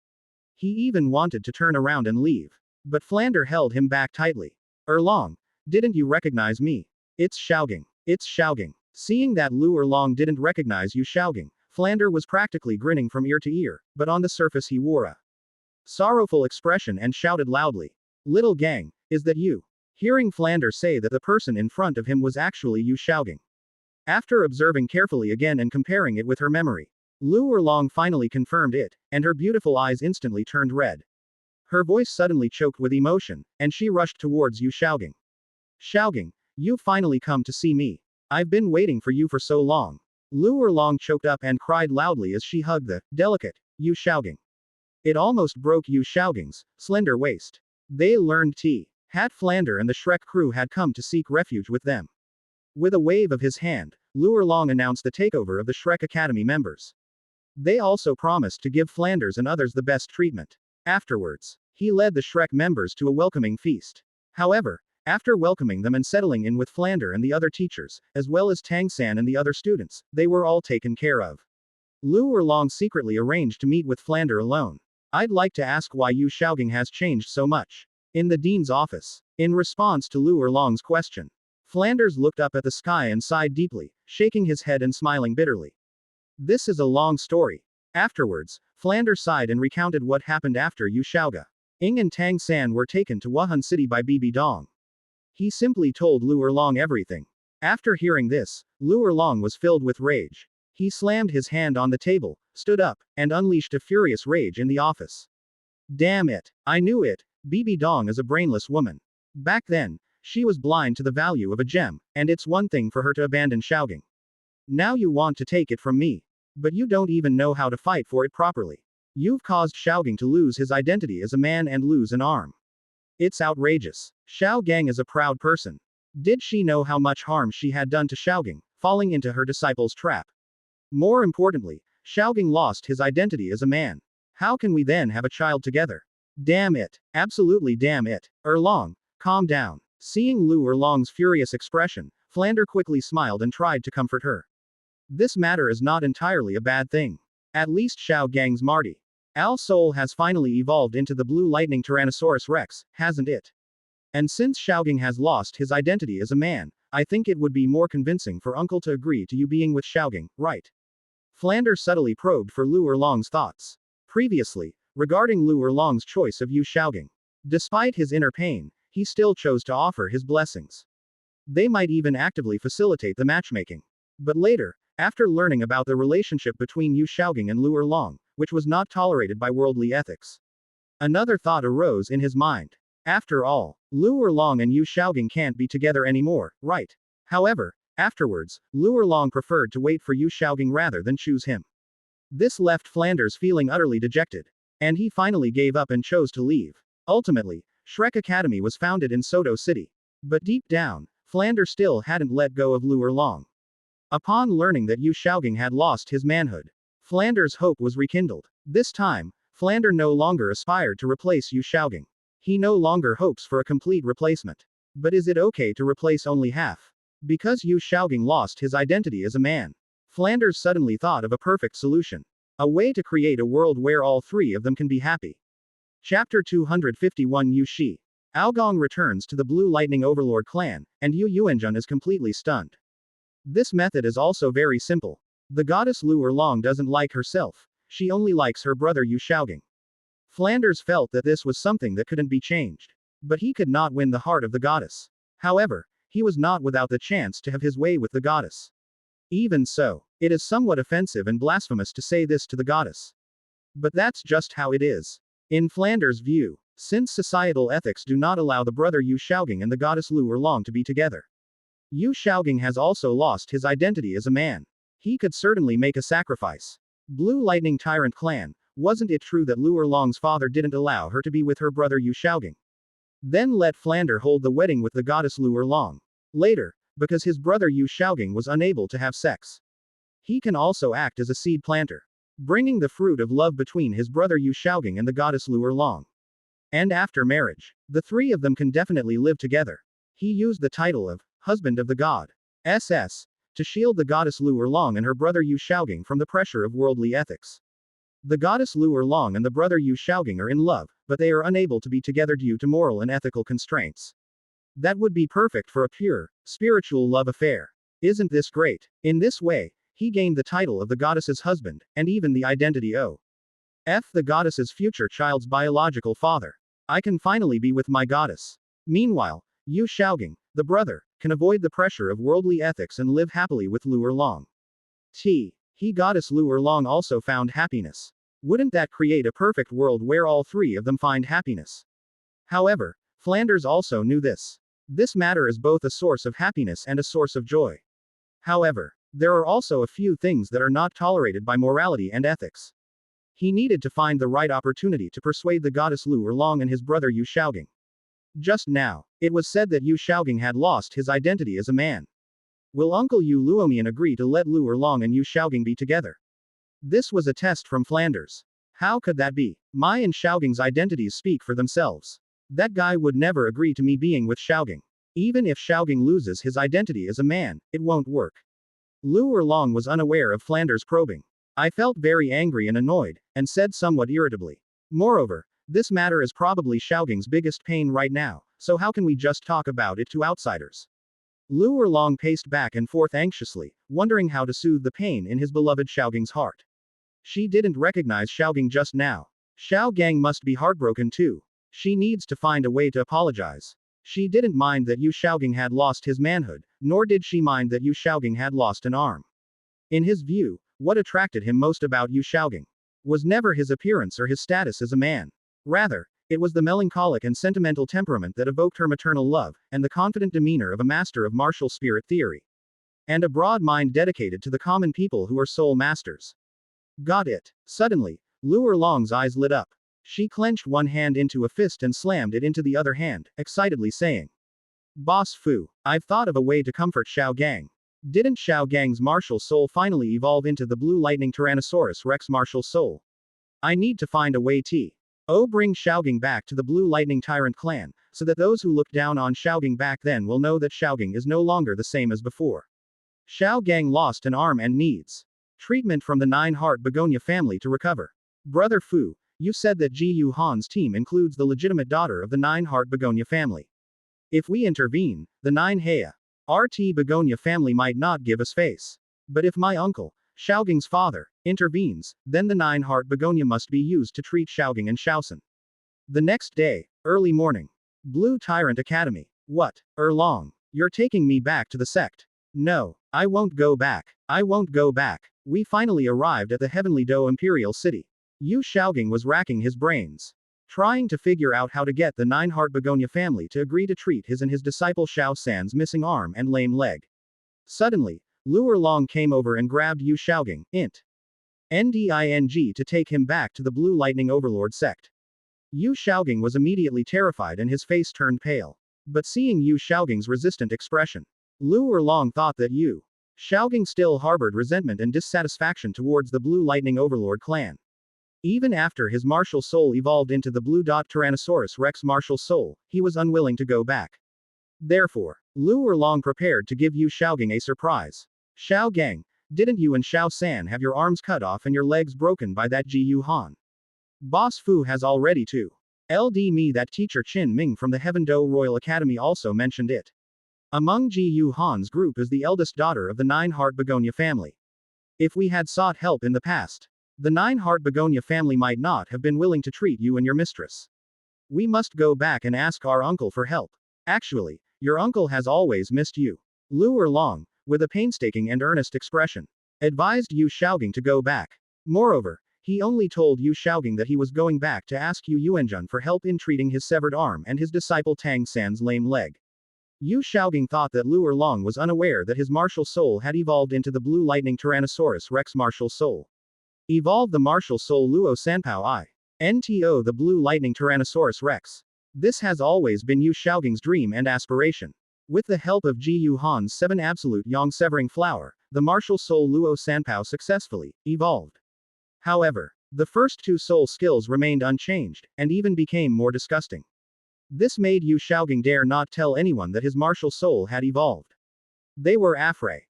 He even wanted to turn around and leave. But Flander held him back tightly. Erlong, didn't you recognize me? It's Xiaogang. It's Xiaogang. Seeing that Lu Erlong didn't recognize Yu Xiaogang, Flander was practically grinning from ear to ear, but on the surface he wore a sorrowful expression and shouted loudly. Little gang, is that you? Hearing Flander say that the person in front of him was actually Yu Xiaogang. After observing carefully again and comparing it with her memory, Lu Erlong finally confirmed it, and her beautiful eyes instantly turned red. Her voice suddenly choked with emotion, and she rushed towards Yu Xiaogang. Xiaogang, you've finally come to see me. I've been waiting for you for so long. Lu Erlong choked up and cried loudly as she hugged the delicate Yu Xiaogang. It almost broke Yu Xiaogang's slender waist. They learned Hat Flander and the Shrek crew had come to seek refuge with them. With a wave of his hand, Lu Erlong announced the takeover of the Shrek Academy members. They also promised to give Flanders and others the best treatment. Afterwards, he led the Shrek members to a welcoming feast. However, after welcoming them and settling in with Flander and the other teachers, as well as Tang San and the other students, they were all taken care of. Lu Erlong secretly arranged to meet with Flander alone. I'd like to ask why Yu Xiaogang has changed so much. In the dean's office. In response to Lu Erlong's question, Flanders looked up at the sky and sighed deeply, shaking his head and smiling bitterly. This is a long story. Afterwards, Flanders sighed and recounted what happened after Yu Xiaogang and Tang San were taken to Wuhan City by Bibi Dong. He simply told Lu Erlong everything. After hearing this, Lu Erlong was filled with rage. He slammed his hand on the table, stood up, and unleashed a furious rage in the office. Damn it! I knew it! Bibi Dong is a brainless woman. Back then, she was blind to the value of a gem, and it's one thing for her to abandon Xiaogang. Now you want to take it from me. But you don't even know how to fight for it properly. You've caused Xiaogang to lose his identity as a man and lose an arm. It's outrageous. Xiaogang is a proud person. Did she know how much harm she had done to Xiaogang, falling into her disciple's trap? More importantly, Xiaogang lost his identity as a man. How can we then have a child together? Damn it. Absolutely damn it. Erlong, calm down. Seeing Lu Erlong's furious expression, Flander quickly smiled and tried to comfort her. This matter is not entirely a bad thing. At least Xiaogang's Marty Al soul has finally evolved into the blue lightning Tyrannosaurus Rex, hasn't it? And since Xiaogang has lost his identity as a man, I think it would be more convincing for Uncle to agree to you being with Xiaogang, right? Flander subtly probed for Lu Erlong's thoughts. Previously, regarding Lu Erlong's choice of Yu Xiaogang. Despite his inner pain, he still chose to offer his blessings. They might even actively facilitate the matchmaking. But later, after learning about the relationship between Yu Xiaogang and Lu Erlong, which was not tolerated by worldly ethics, another thought arose in his mind. After all, Lu Erlong and Yu Xiaogang can't be together anymore, right? However, afterwards, Lu Erlong preferred to wait for Yu Xiaogang rather than choose him. This left Flanders feeling utterly dejected. And he finally gave up and chose to leave. Ultimately, Shrek Academy was founded in Soto City. But deep down, Flanders still hadn't let go of Lu Erlong. Upon learning that Yu Xiaogang had lost his manhood, Flanders' hope was rekindled. This time, Flander no longer aspired to replace Yu Xiaogang. He no longer hopes for a complete replacement. But is it okay to replace only half? Because Yu Xiaogang lost his identity as a man, Flanders suddenly thought of a perfect solution. A way to create a world where all three of them can be happy. Chapter 251 Yu Shi. Xiaogang returns to the Blue Lightning Overlord clan, and Yu Yuanjun is completely stunned. This method is also very simple. The goddess Lu Erlong doesn't like herself, she only likes her brother Yu Xiaogang. Flanders felt that this was something that couldn't be changed. But he could not win the heart of the goddess. However, he was not without the chance to have his way with the goddess. Even so, it is somewhat offensive and blasphemous to say this to the goddess. But that's just how it is. In Flanders' view, since societal ethics do not allow the brother Yu Xiaogang and the goddess Lu Erlong to be together, Yu Xiaogang has also lost his identity as a man. He could certainly make a sacrifice. Blue Lightning Tyrant Clan, wasn't it true that Lu Erlong's father didn't allow her to be with her brother Yu Xiaogang? Then let Flander hold the wedding with the goddess Lu Erlong. Later, because his brother Yu Xiaogang was unable to have sex, he can also act as a seed planter, bringing the fruit of love between his brother Yu Xiaogang and the goddess Lu Erlong. And after marriage, the three of them can definitely live together. He used the title of husband of the god SS to shield the goddess Lu Erlong and her brother Yu Xiaogang from the pressure of worldly ethics. The goddess Lu Erlong and the brother Yu Xiaogang are in love, but they are unable to be together due to moral and ethical constraints. That would be perfect for a pure, spiritual love affair. Isn't this great? In this way, he gained the title of the goddess's husband, and even the identity of the goddess's future child's biological father. I can finally be with my goddess. Meanwhile, Yu Xiaogang, the brother, can avoid the pressure of worldly ethics and live happily with Lu Erlong. He goddess Lu Erlong also found happiness. Wouldn't that create a perfect world where all three of them find happiness? However, Flanders also knew this. This matter is both a source of happiness and a source of joy. However, there are also a few things that are not tolerated by morality and ethics. He needed to find the right opportunity to persuade the goddess Lu Erlong and his brother Yu Xiaogang. Just now, it was said that Yu Xiaogang had lost his identity as a man. Will Uncle Yu Luomian agree to let Lu Erlong and Yu Xiaogang be together? This was a test from Flanders. How could that be? My and Xiaogang's identities speak for themselves. That guy would never agree to me being with Xiaogang. Even if Xiaogang loses his identity as a man, it won't work. Lu Erlong was unaware of Flanders' probing. I felt very angry and annoyed, and said somewhat irritably. Moreover, this matter is probably Xiaogang's biggest pain right now, so how can we just talk about it to outsiders? Lu Erlong paced back and forth anxiously, wondering how to soothe the pain in his beloved Xiaogang's heart. She didn't recognize Xiaogang just now. Xiaogang must be heartbroken too. She needs to find a way to apologize. She didn't mind that Yu Xiaogang had lost his manhood, nor did she mind that Yu Xiaogang had lost an arm. In his view, what attracted him most about Yu Xiaogang was never his appearance or his status as a man. Rather, it was the melancholic and sentimental temperament that evoked her maternal love, and the confident demeanor of a master of martial spirit theory. And a broad mind dedicated to the common people who are soul masters. Got it. Suddenly, Lu Erlong's eyes lit up. She clenched one hand into a fist and slammed it into the other hand, excitedly saying, Boss Fu, I've thought of a way to comfort Xiaogang. Didn't Xiaogang's martial soul finally evolve into the Blue Lightning Tyrannosaurus Rex martial soul? I need to find a way to bring Xiaogang back to the Blue Lightning Tyrant clan, so that those who looked down on Xiaogang back then will know that Xiaogang is no longer the same as before. Xiaogang lost an arm and needs treatment from the Nine-Heart Begonia family to recover. Brother Fu, you said that Ji Yu Han's team includes the legitimate daughter of the Nine-Heart Begonia family. If we intervene, the Nine-Heart Begonia family might not give us face. But if my uncle, Xiaogang's father, intervenes, then the Nine-Heart Begonia must be used to treat Xiaogang and Xiaosan. The next day, early morning. Blue Tyrant Academy. What, Erlong? You're taking me back to the sect? No, I won't go back. I won't go back. We finally arrived at the Heavenly Dou Imperial City. Yu Xiaogang was racking his brains, trying to figure out how to get the Nine-Heart Begonia family to agree to treat his and his disciple Xiao San's missing arm and lame leg. Suddenly, Lu Erlong came over and grabbed Yu Xiaogang, NDING, to take him back to the Blue Lightning Overlord sect. Yu Xiaogang was immediately terrified and his face turned pale. But seeing Yu Xiaogang's resistant expression, Lu Erlong thought that Yu Xiaogang still harbored resentment and dissatisfaction towards the Blue Lightning Overlord clan. Even after his martial soul evolved into the Blue Tyrannosaurus Rex martial soul, he was unwilling to go back. Therefore, Lu Erlong prepared to give Yu Xiaogang a surprise. Xiaogang, didn't you and Xiao San have your arms cut off and your legs broken by that Ji Yu Han? Boss Fu has already too. LD me, that teacher Qin Ming from the Heaven Dou Royal Academy also mentioned it. Among Ji Yu Han's group is the eldest daughter of the Nine-Heart Begonia family. If we had sought help in the past, the Nine-Heart Begonia family might not have been willing to treat you and your mistress. We must go back and ask our uncle for help. Actually, your uncle has always missed you. Lu Erlong, with a painstaking and earnest expression, advised Yu Xiaogang to go back. Moreover, he only told Yu Xiaogang that he was going back to ask Yu Yuanjun for help in treating his severed arm and his disciple Tang San's lame leg. Yu Xiaogang thought that Lu Erlong was unaware that his martial soul had evolved into the Blue Lightning Tyrannosaurus Rex martial soul. Evolve the martial soul Luo Sanpao I. NTO the Blue Lightning Tyrannosaurus Rex. This has always been Yu Xiaogang's dream and aspiration. With the help of Ji Yu Han's 7 absolute yang severing flower, the martial soul Luo Sanpao successfully evolved. However, the first 2 soul skills remained unchanged, and even became more disgusting. This made Yu Xiaogang dare not tell anyone that his martial soul had evolved. They were afraid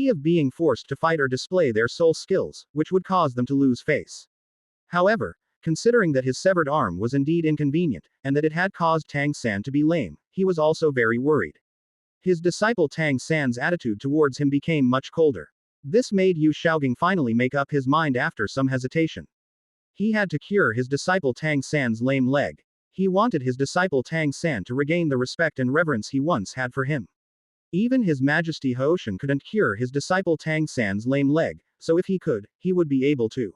of being forced to fight or display their soul skills, which would cause them to lose face. However, considering that his severed arm was indeed inconvenient, and that it had caused Tang San to be lame, he was also very worried. His disciple Tang San's attitude towards him became much colder. This made Yu Xiaogang finally make up his mind after some hesitation. He had to cure his disciple Tang San's lame leg. He wanted his disciple Tang San to regain the respect and reverence he once had for him. Even His Majesty Hoshan couldn't cure his disciple Tang San's lame leg, so if he could, he would be able to.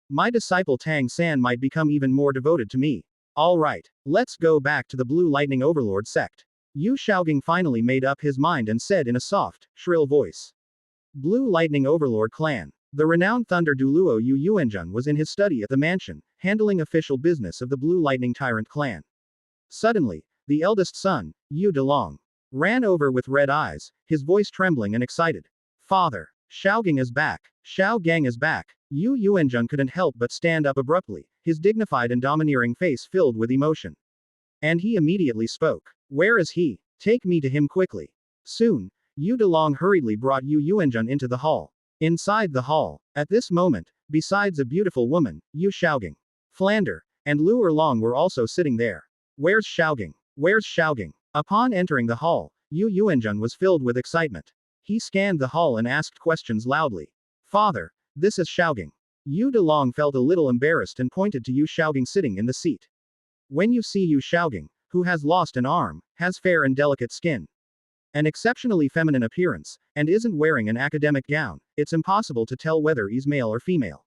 My disciple Tang San might become even more devoted to me. Alright, let's go back to the Blue Lightning Overlord sect. Yu Xiaogang finally made up his mind and said in a soft, shrill voice. Blue Lightning Overlord Clan. The renowned Thunder Douluo Yu Yuanjun was in his study at the mansion, handling official business of the Blue Lightning Tyrant clan. Suddenly, the eldest son, Yu Delong, ran over with red eyes, his voice trembling and excited. Father, Xiaogang is back. Xiaogang is back. Yu Yuanjun couldn't help but stand up abruptly, his dignified and domineering face filled with emotion. And he immediately spoke. Where is he? Take me to him quickly. Soon, Yu Delong hurriedly brought Yu Yuanjun into the hall. Inside the hall, at this moment, besides a beautiful woman, Yu Xiaogang, Flander, and Lu Erlong were also sitting there. Where's Xiaogang? Where's Xiaogang? Upon entering the hall, Yu Yuanjun was filled with excitement. He scanned the hall and asked questions loudly. Father, this is Xiaogang. Yu Delong felt a little embarrassed and pointed to Yu Xiaogang sitting in the seat. When you see Yu Xiaogang, who has lost an arm, has fair and delicate skin, an exceptionally feminine appearance, and isn't wearing an academic gown, it's impossible to tell whether he's male or female.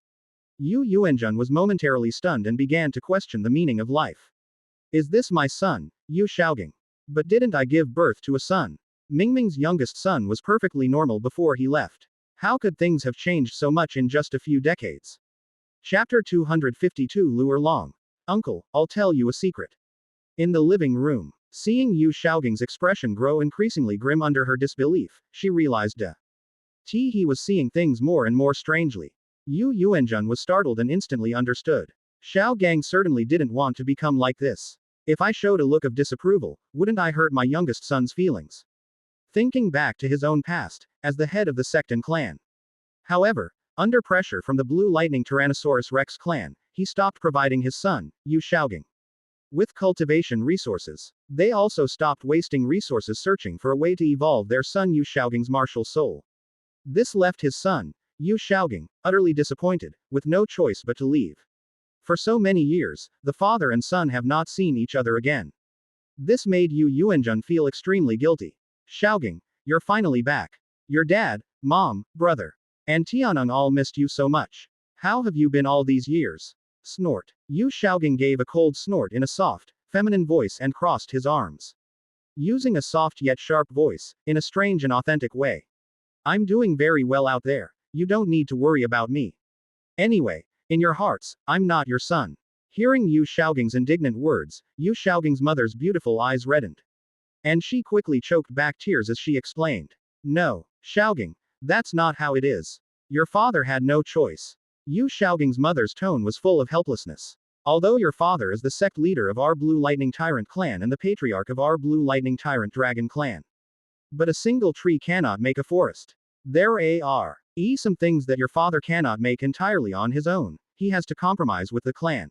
Yu Yuanjun was momentarily stunned and began to question the meaning of life. Is this my son, Yu Xiaogang? But didn't I give birth to a son? Mingming's youngest son was perfectly normal before he left. How could things have changed so much in just a few decades? Chapter 252 Lu Erlong. Uncle, I'll tell you a secret. In the living room, seeing Yu Xiaogang's expression grow increasingly grim under her disbelief, she realized he was seeing things more and more strangely. Yu Yuanjun was startled and instantly understood. Xiaogang certainly didn't want to become like this. If I showed a look of disapproval, wouldn't I hurt my youngest son's feelings? Thinking back to his own past, as the head of the sect and clan. However, under pressure from the Blue Lightning Tyrannosaurus Rex clan, he stopped providing his son, Yu Xiaogang, with cultivation resources. They also stopped wasting resources searching for a way to evolve their son Yu Xiaogang's martial soul. This left his son, Yu Xiaogang, utterly disappointed, with no choice but to leave. For so many years, the father and son have not seen each other again. This made Yu Yuanjun feel extremely guilty. Xiaogang, you're finally back. Your dad, mom, brother, and Tianeng all missed you so much. How have you been all these years? Snort. Yu Xiaogang gave a cold snort in a soft, feminine voice and crossed his arms. Using a soft yet sharp voice, in a strange and authentic way. I'm doing very well out there. You don't need to worry about me. Anyway, in your hearts, I'm not your son. Hearing Yu Xiaogang's indignant words, Yu Xiaogang's mother's beautiful eyes reddened. And she quickly choked back tears as she explained. No, Xiaogang, that's not how it is. Your father had no choice. Yu Xiaogang's mother's tone was full of helplessness. Although your father is the sect leader of our Blue Lightning Tyrant clan and the patriarch of our Blue Lightning Tyrant Dragon clan. But a single tree cannot make a forest. There are some things that your father cannot make entirely on his own. He has to compromise with the clan.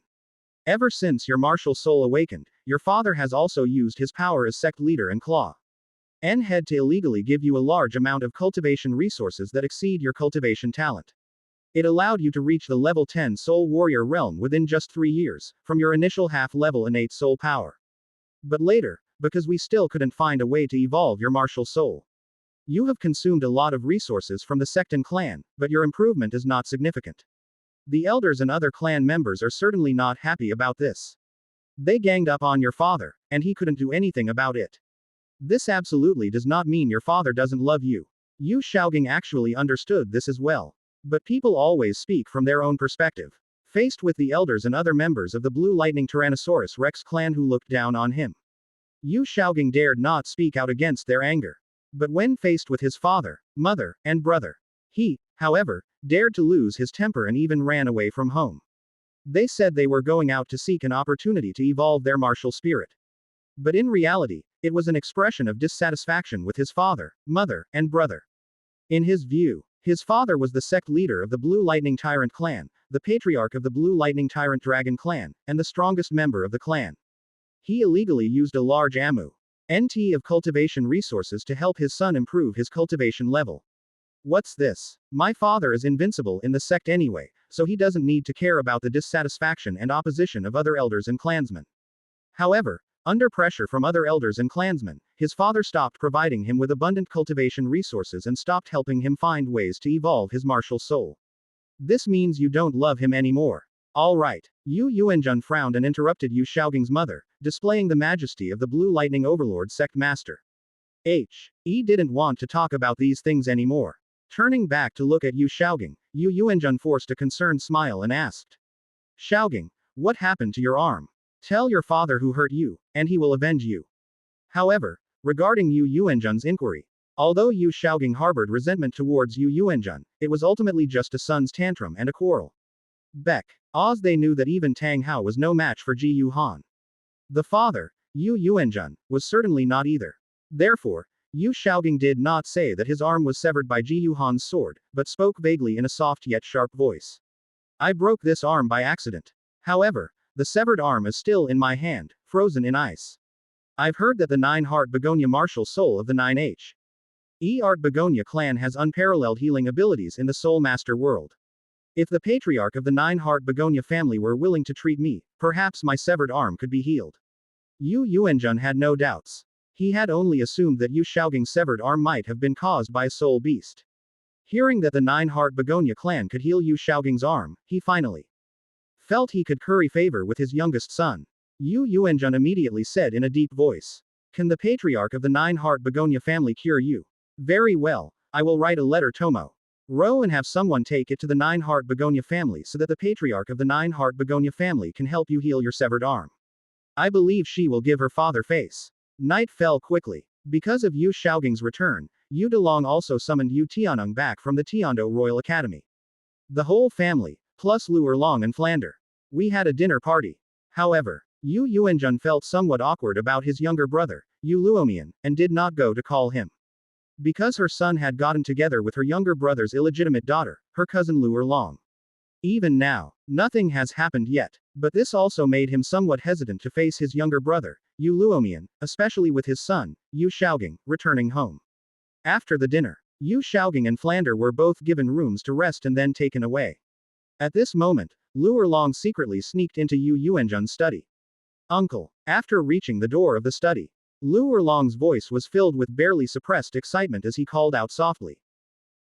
Ever since your martial soul awakened, your father has also used his power as sect leader and claw head to illegally give you a large amount of cultivation resources that exceed your cultivation talent. It allowed you to reach the level 10 soul warrior realm within just 3 years, from your initial half-level innate soul power. But later, because we still couldn't find a way to evolve your martial soul, you have consumed a lot of resources from the sect and clan, but your improvement is not significant. The elders and other clan members are certainly not happy about this. They ganged up on your father, and he couldn't do anything about it. This absolutely does not mean your father doesn't love you. Yu Xiaogang actually understood this as well. But people always speak from their own perspective. Faced with the elders and other members of the Blue Lightning Tyrannosaurus Rex clan who looked down on him, Yu Xiaogang dared not speak out against their anger. But when faced with his father, mother, and brother, he, however, dared to lose his temper and even ran away from home. They said they were going out to seek an opportunity to evolve their martial spirit. But in reality, it was an expression of dissatisfaction with his father, mother, and brother. In his view, his father was the sect leader of the Blue Lightning Tyrant clan, the patriarch of the Blue Lightning Tyrant Dragon clan, and the strongest member of the clan. He illegally used a large NT of cultivation resources to help his son improve his cultivation level. What's this? My father is invincible in the sect anyway, so he doesn't need to care about the dissatisfaction and opposition of other elders and clansmen. However, under pressure from other elders and clansmen, his father stopped providing him with abundant cultivation resources and stopped helping him find ways to evolve his martial soul. This means you don't love him anymore. Alright. Yu Yuanjun frowned and interrupted Yu Xiaogang's mother, displaying the majesty of the Blue Lightning Overlord sect master. He didn't want to talk about these things anymore. Turning back to look at Yu Xiaogang, Yu Yuanjun forced a concerned smile and asked, Xiaogang, what happened to your arm? Tell your father who hurt you, and he will avenge you. However, regarding Yu Yuanjun's inquiry, although Yu Xiaogang harbored resentment towards Yu Yuanjun, it was ultimately just a son's tantrum and a quarrel. They knew that even Tang Hao was no match for Ji Yuhan. The father, Yu Yuanjun, was certainly not either. Therefore, Yu Xiaogang did not say that his arm was severed by Ji Yuhan's sword, but spoke vaguely in a soft yet sharp voice. I broke this arm by accident. However, the severed arm is still in my hand, frozen in ice. I've heard that the 9-heart Begonia martial soul of the 9H. Art Begonia clan has unparalleled healing abilities in the Soul Master world. If the patriarch of the 9-heart Begonia family were willing to treat me, perhaps my severed arm could be healed. Yu Yuanjun had no doubts. He had only assumed that Yu Xiaogang's severed arm might have been caused by a soul beast. Hearing that the 9-heart Begonia clan could heal Yu Xiaogang's arm, he finally felt he could curry favor with his youngest son. Yu Yuanjun immediately said in a deep voice, Can the patriarch of the 9-heart Begonia family cure you? Very well, I will write a letter Tomo. Row and have someone take it to the 9-heart Begonia family so that the patriarch of the 9-heart Begonia family can help you heal your severed arm. I believe she will give her father face. Night fell quickly. Because of Yu Xiaogang's return, Yu Delong also summoned Yu Tianeng back from the Tiando Royal Academy. The whole family, plus Lu Erlong and Flander. We had a dinner party. However, Yu Yuanjun felt somewhat awkward about his younger brother, Yu Luomian, and did not go to call him. Because her son had gotten together with her younger brother's illegitimate daughter, her cousin Lu Erlong. Even now, nothing has happened yet, but this also made him somewhat hesitant to face his younger brother, Yu Luomian, especially with his son, Yu Xiaogang, returning home. After the dinner, Yu Xiaogang and Flander were both given rooms to rest and then taken away. At this moment, Lu Erlong secretly sneaked into Yu Yuanjun's study. Uncle. After reaching the door of the study, Lu Erlong's voice was filled with barely suppressed excitement as he called out softly.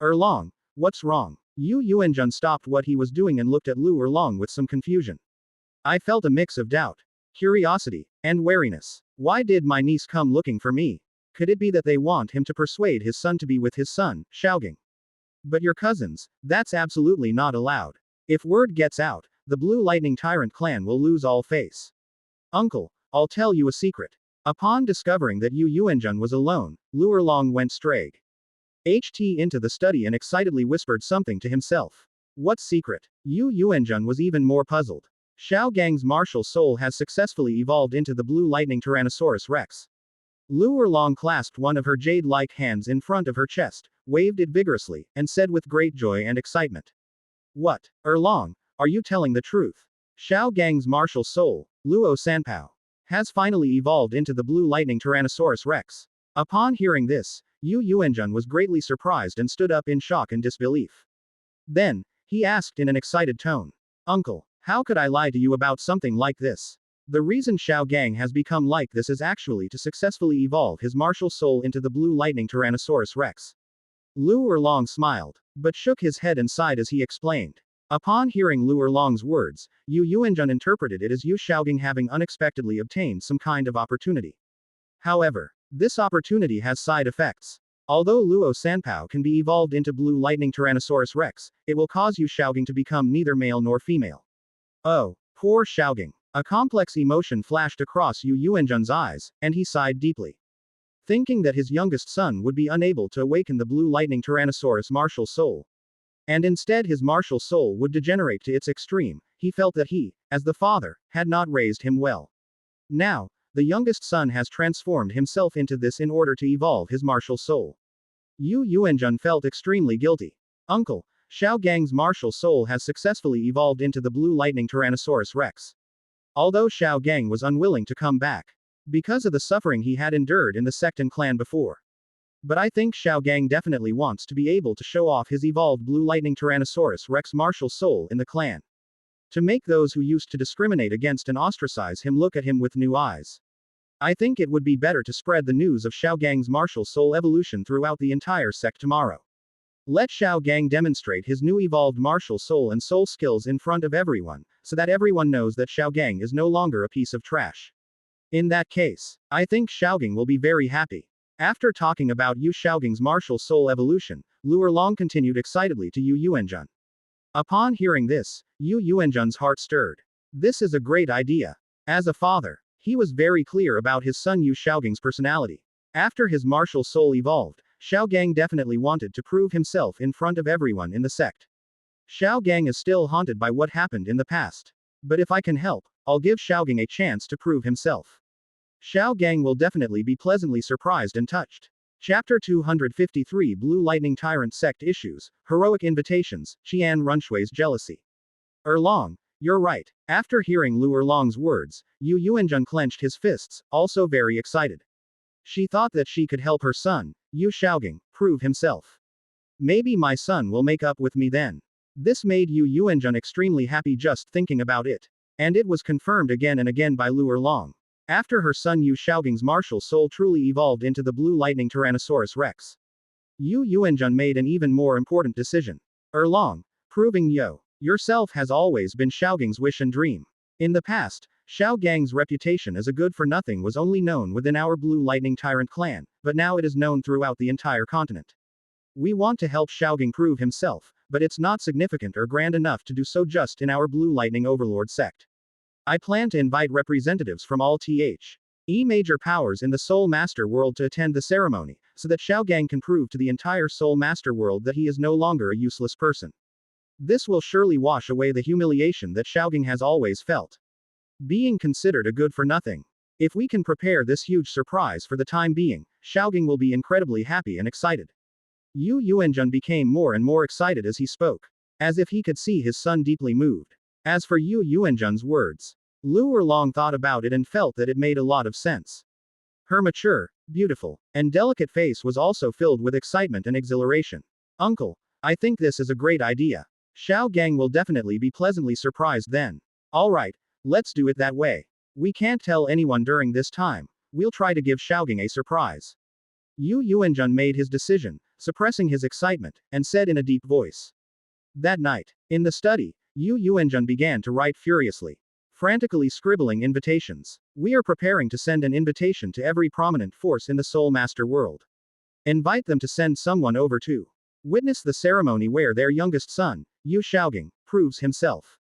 Erlong, what's wrong? Yu Yuanjun stopped what he was doing and looked at Lu Erlong with some confusion. I felt a mix of doubt, curiosity, and wariness. Why did my niece come looking for me? Could it be that they want him to persuade his son to be with his son, Xiaogang? But your cousins, that's absolutely not allowed. If word gets out, the Blue Lightning Tyrant clan will lose all face. Uncle, I'll tell you a secret. Upon discovering that Yu Yuanjun was alone, Lu Erlong went straight into the study and excitedly whispered something to himself. What secret? Yu Yuanjun was even more puzzled. Xiaogang's martial soul has successfully evolved into the Blue Lightning Tyrannosaurus Rex. Lu Erlong clasped one of her jade-like hands in front of her chest, waved it vigorously, and said with great joy and excitement. What? Erlong, are you telling the truth? Xiaogang's martial soul, Luo Sanpao, has finally evolved into the Blue Lightning Tyrannosaurus Rex. Upon hearing this, Yu Yuanjun was greatly surprised and stood up in shock and disbelief. Then, he asked in an excited tone. Uncle, how could I lie to you about something like this? The reason Xiaogang has become like this is actually to successfully evolve his martial soul into the Blue Lightning Tyrannosaurus Rex. Lu Erlong smiled, but shook his head and sighed as he explained. Upon hearing Lu Erlong's words, Yu Yuanjun interpreted it as Yu Xiaogang having unexpectedly obtained some kind of opportunity. However, this opportunity has side effects. Although Luo Sanpao can be evolved into Blue Lightning Tyrannosaurus Rex, it will cause Yu Xiaogang to become neither male nor female. Oh, poor Xiaogang. A complex emotion flashed across Yu Yuanjun's eyes, and he sighed deeply. Thinking that his youngest son would be unable to awaken the blue lightning Tyrannosaurus martial soul, and instead his martial soul would degenerate to its extreme, he felt that he, as the father, had not raised him well. Now, the youngest son has transformed himself into this in order to evolve his martial soul. Yu Yuanjun felt extremely guilty. Uncle, Xiaogang's martial soul has successfully evolved into the blue lightning Tyrannosaurus Rex. Although Xiaogang was unwilling to come back, because of the suffering he had endured in the sect and clan before. But I think Xiaogang definitely wants to be able to show off his evolved blue lightning Tyrannosaurus Rex martial soul in the clan. To make those who used to discriminate against and ostracize him look at him with new eyes. I think it would be better to spread the news of Xiaogang's martial soul evolution throughout the entire sect tomorrow. Let Xiaogang demonstrate his new evolved martial soul and soul skills in front of everyone, so that everyone knows that Xiaogang is no longer a piece of trash. In that case, I think Xiaogang will be very happy. After talking about Yu Xiaogang's martial soul evolution, Lu Erlong continued excitedly to Yu Yuanjun. Upon hearing this, Yu Yuanjun's heart stirred. This is a great idea. As a father, he was very clear about his son Yu Xiaogang's personality. After his martial soul evolved, Xiaogang definitely wanted to prove himself in front of everyone in the sect. Xiaogang is still haunted by what happened in the past. But if I can help, I'll give Xiaogang a chance to prove himself. Xiaogang will definitely be pleasantly surprised and touched. Chapter 253 Blue Lightning Tyrant Sect Issues, Heroic Invitations, Qian Runshui's Jealousy. Erlong, you're right. After hearing Lu Erlong's words, Yu Yuanjun clenched his fists, also very excited. She thought that she could help her son, Yu Xiaogang, prove himself. Maybe my son will make up with me then. This made Yu Yuanjun extremely happy just thinking about it. And it was confirmed again and again by Lu Erlong. After her son Yu Xiaogang's martial soul truly evolved into the blue lightning Tyrannosaurus Rex, Yu Yuanjun made an even more important decision. Erlong, proving Yo yourself has always been Xiaogang's wish and dream. In the past, Xiaogang's reputation as a good-for-nothing was only known within our Blue Lightning Tyrant clan, but now it is known throughout the entire continent. We want to help Xiaogang prove himself, but it's not significant or grand enough to do so just in our Blue Lightning Overlord sect. I plan to invite representatives from all major powers in the Soul Master world to attend the ceremony, so that Xiaogang can prove to the entire Soul Master world that he is no longer a useless person. This will surely wash away the humiliation that Xiaogang has always felt. Being considered a good-for-nothing. If we can prepare this huge surprise for the time being, Xiaogang will be incredibly happy and excited. Yu Yuanjun became more and more excited as he spoke, as if he could see his son deeply moved. As for Yu Yuanjun's words, Lu Erlong thought about it and felt that it made a lot of sense. Her mature, beautiful, and delicate face was also filled with excitement and exhilaration. Uncle, I think this is a great idea. Xiaogang will definitely be pleasantly surprised then. Alright, let's do it that way. We can't tell anyone during this time. We'll try to give Xiaogang a surprise. Yu Yuanjun made his decision, suppressing his excitement, and said in a deep voice. That night, in the study, Yu Yuanjun began to write furiously, frantically scribbling invitations. We are preparing to send an invitation to every prominent force in the Soul Master world. Invite them to send someone over to witness the ceremony where their youngest son, Yu Xiaogang, proves himself.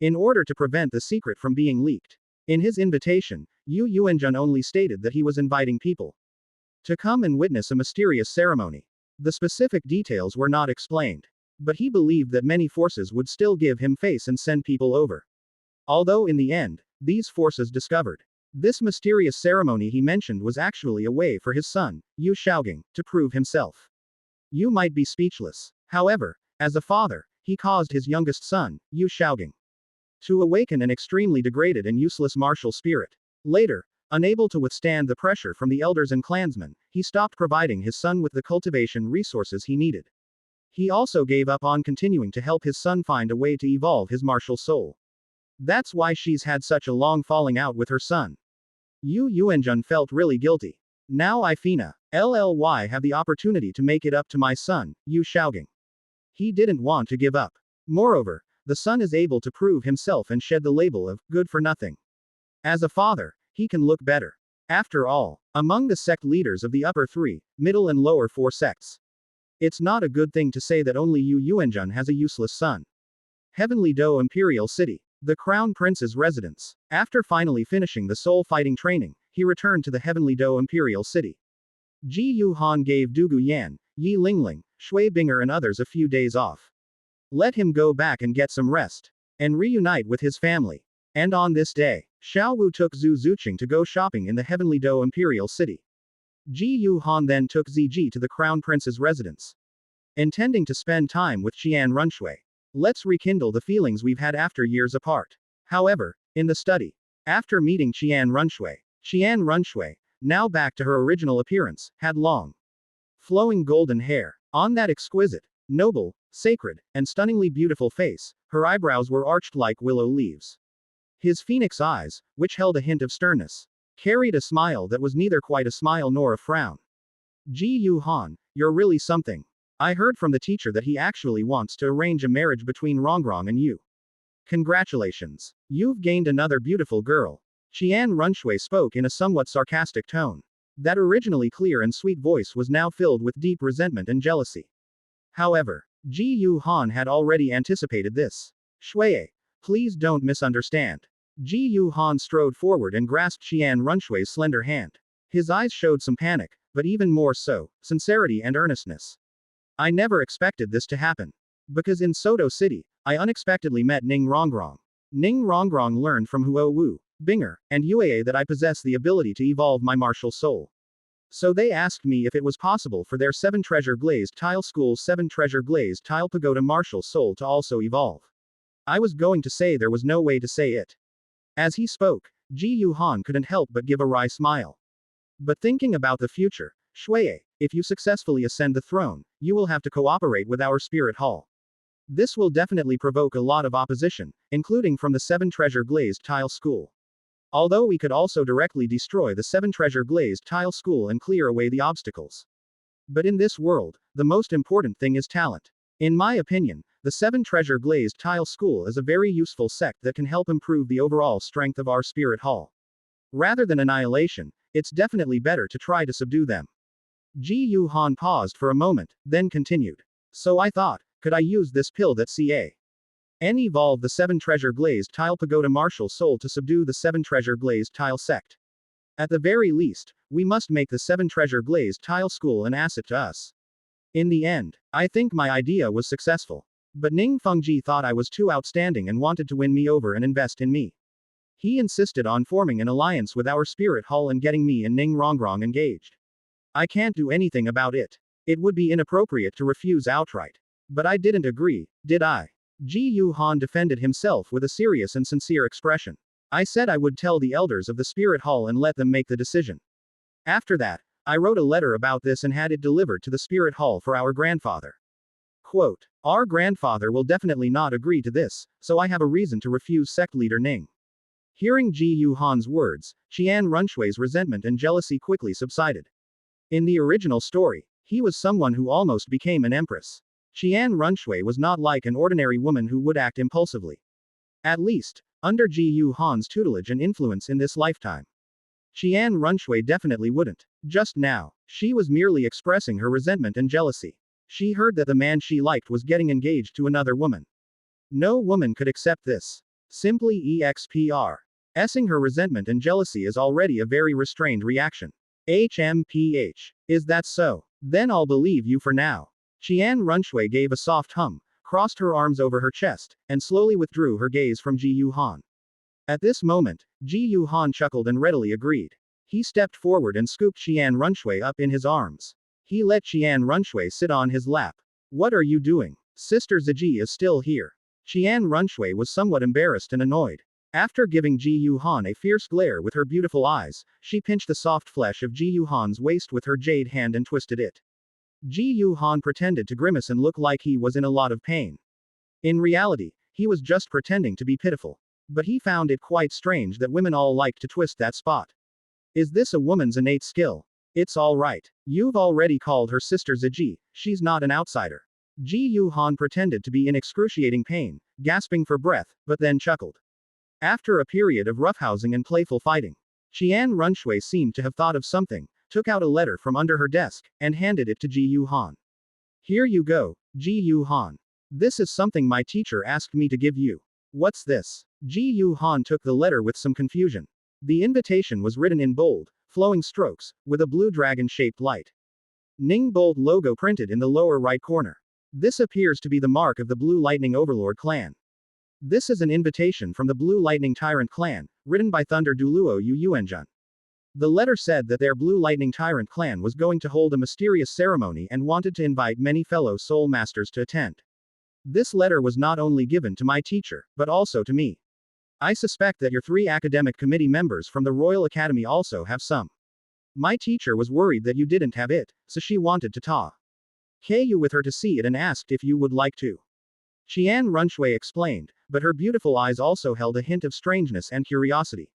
In order to prevent the secret from being leaked. In his invitation, Yu Yuanjun only stated that he was inviting people to come and witness a mysterious ceremony. The specific details were not explained. But he believed that many forces would still give him face and send people over. Although in the end, these forces discovered this mysterious ceremony he mentioned was actually a way for his son, Yu Xiaogang, to prove himself. Yu might be speechless. However, as a father, he caused his youngest son, Yu Xiaogang, to awaken an extremely degraded and useless martial spirit. Later, unable to withstand the pressure from the elders and clansmen, he stopped providing his son with the cultivation resources he needed. He also gave up on continuing to help his son find a way to evolve his martial soul. That's why she's had such a long falling out with her son. Yu Yuanjun felt really guilty. Now I Fina, LLY have the opportunity to make it up to my son, Yu Xiaogang. He didn't want to give up. Moreover, the son is able to prove himself and shed the label of good for nothing. As a father, he can look better. After all, among the sect leaders of the upper 3, middle and lower 4 sects, it's not a good thing to say that only Yu Yuanjun has a useless son. Heavenly Dou Imperial City. The Crown Prince's residence. After finally finishing the soul fighting training, he returned to the Heavenly Dou Imperial City. Ji Yu Han gave Du Guyan, Yi Lingling, Shui Binger and others a few days off. Let him go back and get some rest. And reunite with his family. And on this day, Xiao Wu took Zhu Zuqing to go shopping in the Heavenly Dou Imperial City. Ji Yu Han then took Ziji to the Crown Prince's residence. Intending to spend time with Xian Runshui. Let's rekindle the feelings we've had after years apart. However, in the study, after meeting Xian Runshui, now back to her original appearance, had long, flowing golden hair. On that exquisite, noble, sacred, and stunningly beautiful face, her eyebrows were arched like willow leaves. His phoenix eyes, which held a hint of sternness, carried a smile that was neither quite a smile nor a frown. Ji Yu Han, you're really something. I heard from the teacher that he actually wants to arrange a marriage between Rongrong and you. Congratulations. You've gained another beautiful girl. Xian Runshui spoke in a somewhat sarcastic tone. That originally clear and sweet voice was now filled with deep resentment and jealousy. However, Ji Yu Han had already anticipated this. Shui, please don't misunderstand. Ji Yu Han strode forward and grasped Xian Runshui's slender hand. His eyes showed some panic, but even more so, sincerity and earnestness. I never expected this to happen. Because in Soto City, I unexpectedly met Ning Rongrong. Ning Rongrong learned from Huo Wu, Binger, and Yue that I possess the ability to evolve my martial soul. So they asked me if it was possible for their 7 treasure glazed tile school's 7 treasure glazed tile pagoda martial soul to also evolve. I was going to say there was no way to say it. As he spoke, Ji Yu Han couldn't help but give a wry smile. But thinking about the future, Shui, if you successfully ascend the throne, you will have to cooperate with our spirit hall. This will definitely provoke a lot of opposition, including from the 7 treasure glazed tile school. Although we could also directly destroy the 7 treasure glazed tile school and clear away the obstacles. But in this world, the most important thing is talent. In my opinion, the 7 treasure glazed tile school is a very useful sect that can help improve the overall strength of our spirit hall. Rather than annihilation, it's definitely better to try to subdue them. Ji Yu Han paused for a moment, then continued. So I thought, could I use this pill that N evolve the 7 treasure glazed tile pagoda martial soul to subdue the 7 treasure glazed tile sect? At the very least, we must make the 7 treasure glazed tile school an asset to us. In the end, I think my idea was successful. But Ning Fengji thought I was too outstanding and wanted to win me over and invest in me. He insisted on forming an alliance with our spirit hall and getting me and Ning Rongrong engaged. I can't do anything about it. It would be inappropriate to refuse outright. But I didn't agree, did I? Ji Yu Han defended himself with a serious and sincere expression. I said I would tell the elders of the spirit hall and let them make the decision. After that, I wrote a letter about this and had it delivered to the spirit hall for our grandfather. Quote, our grandfather will definitely not agree to this, so I have a reason to refuse sect leader Ning. Hearing Ji Yu Han's words, Xian Runshui's resentment and jealousy quickly subsided. In the original story, he was someone who almost became an empress. Xian Runshui was not like an ordinary woman who would act impulsively. At least, under Ji Yu Han's tutelage and influence in this lifetime. Xian Runshui definitely wouldn't. Just now, she was merely expressing her resentment and jealousy. She heard that the man she liked was getting engaged to another woman. No woman could accept this. Simply expressing her resentment and jealousy is already a very restrained reaction. HMPH. Is that so? Then I'll believe you for now. Xian Runshui gave a soft hum, crossed her arms over her chest, and slowly withdrew her gaze from Ji Yu Han. At this moment, Ji Yu Han chuckled and readily agreed. He stepped forward and scooped Xian Runshui up in his arms. He let Xian Runshui sit on his lap. What are you doing? Sister Ziji is still here. Xian Runshui was somewhat embarrassed and annoyed. After giving Ji Yu Han a fierce glare with her beautiful eyes, she pinched the soft flesh of Ji Yu Han's waist with her jade hand and twisted it. Ji Yu Han pretended to grimace and look like he was in a lot of pain. In reality, he was just pretending to be pitiful. But he found it quite strange that women all like to twist that spot. Is this a woman's innate skill? It's alright. You've already called her sister Ziji, she's not an outsider. Ji Yu Han pretended to be in excruciating pain, gasping for breath, but then chuckled. After a period of roughhousing and playful fighting, Xian Runshui seemed to have thought of something, took out a letter from under her desk, and handed it to Ji Yu Han. Here you go, Ji Yu Han. This is something my teacher asked me to give you. What's this? Ji Yu Han took the letter with some confusion. The invitation was written in bold, flowing strokes, with a blue dragon-shaped light. Ning Bolt logo printed in the lower right corner. This appears to be the mark of the Blue Lightning Overlord clan. This is an invitation from the Blue Lightning Tyrant clan, written by Thunder Douluo Yu Yuanjun. The letter said that their Blue Lightning Tyrant clan was going to hold a mysterious ceremony and wanted to invite many fellow soul masters to attend. This letter was not only given to my teacher, but also to me. I suspect that your 3 academic committee members from the Royal Academy also have some. My teacher was worried that you didn't have it, so she wanted to talk you with her to see it and asked if you would like to. Qian Runshui explained, but her beautiful eyes also held a hint of strangeness and curiosity.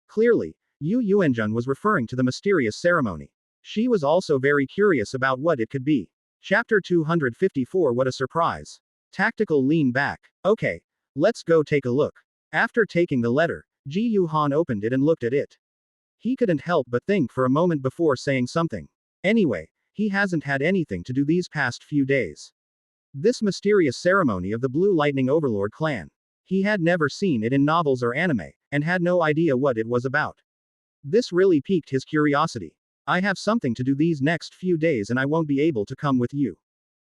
Clearly, Yu Yuanjun was referring to the mysterious ceremony. She was also very curious about what it could be. Chapter 254. What a surprise. Tactical lean back. Okay. Let's go take a look. After taking the letter, Ji Yu Han opened it and looked at it. He couldn't help but think for a moment before saying something. Anyway, he hasn't had anything to do these past few days. This mysterious ceremony of the Blue Lightning Overlord clan. He had never seen it in novels or anime, and had no idea what it was about. This really piqued his curiosity. I have something to do these next few days and I won't be able to come with you.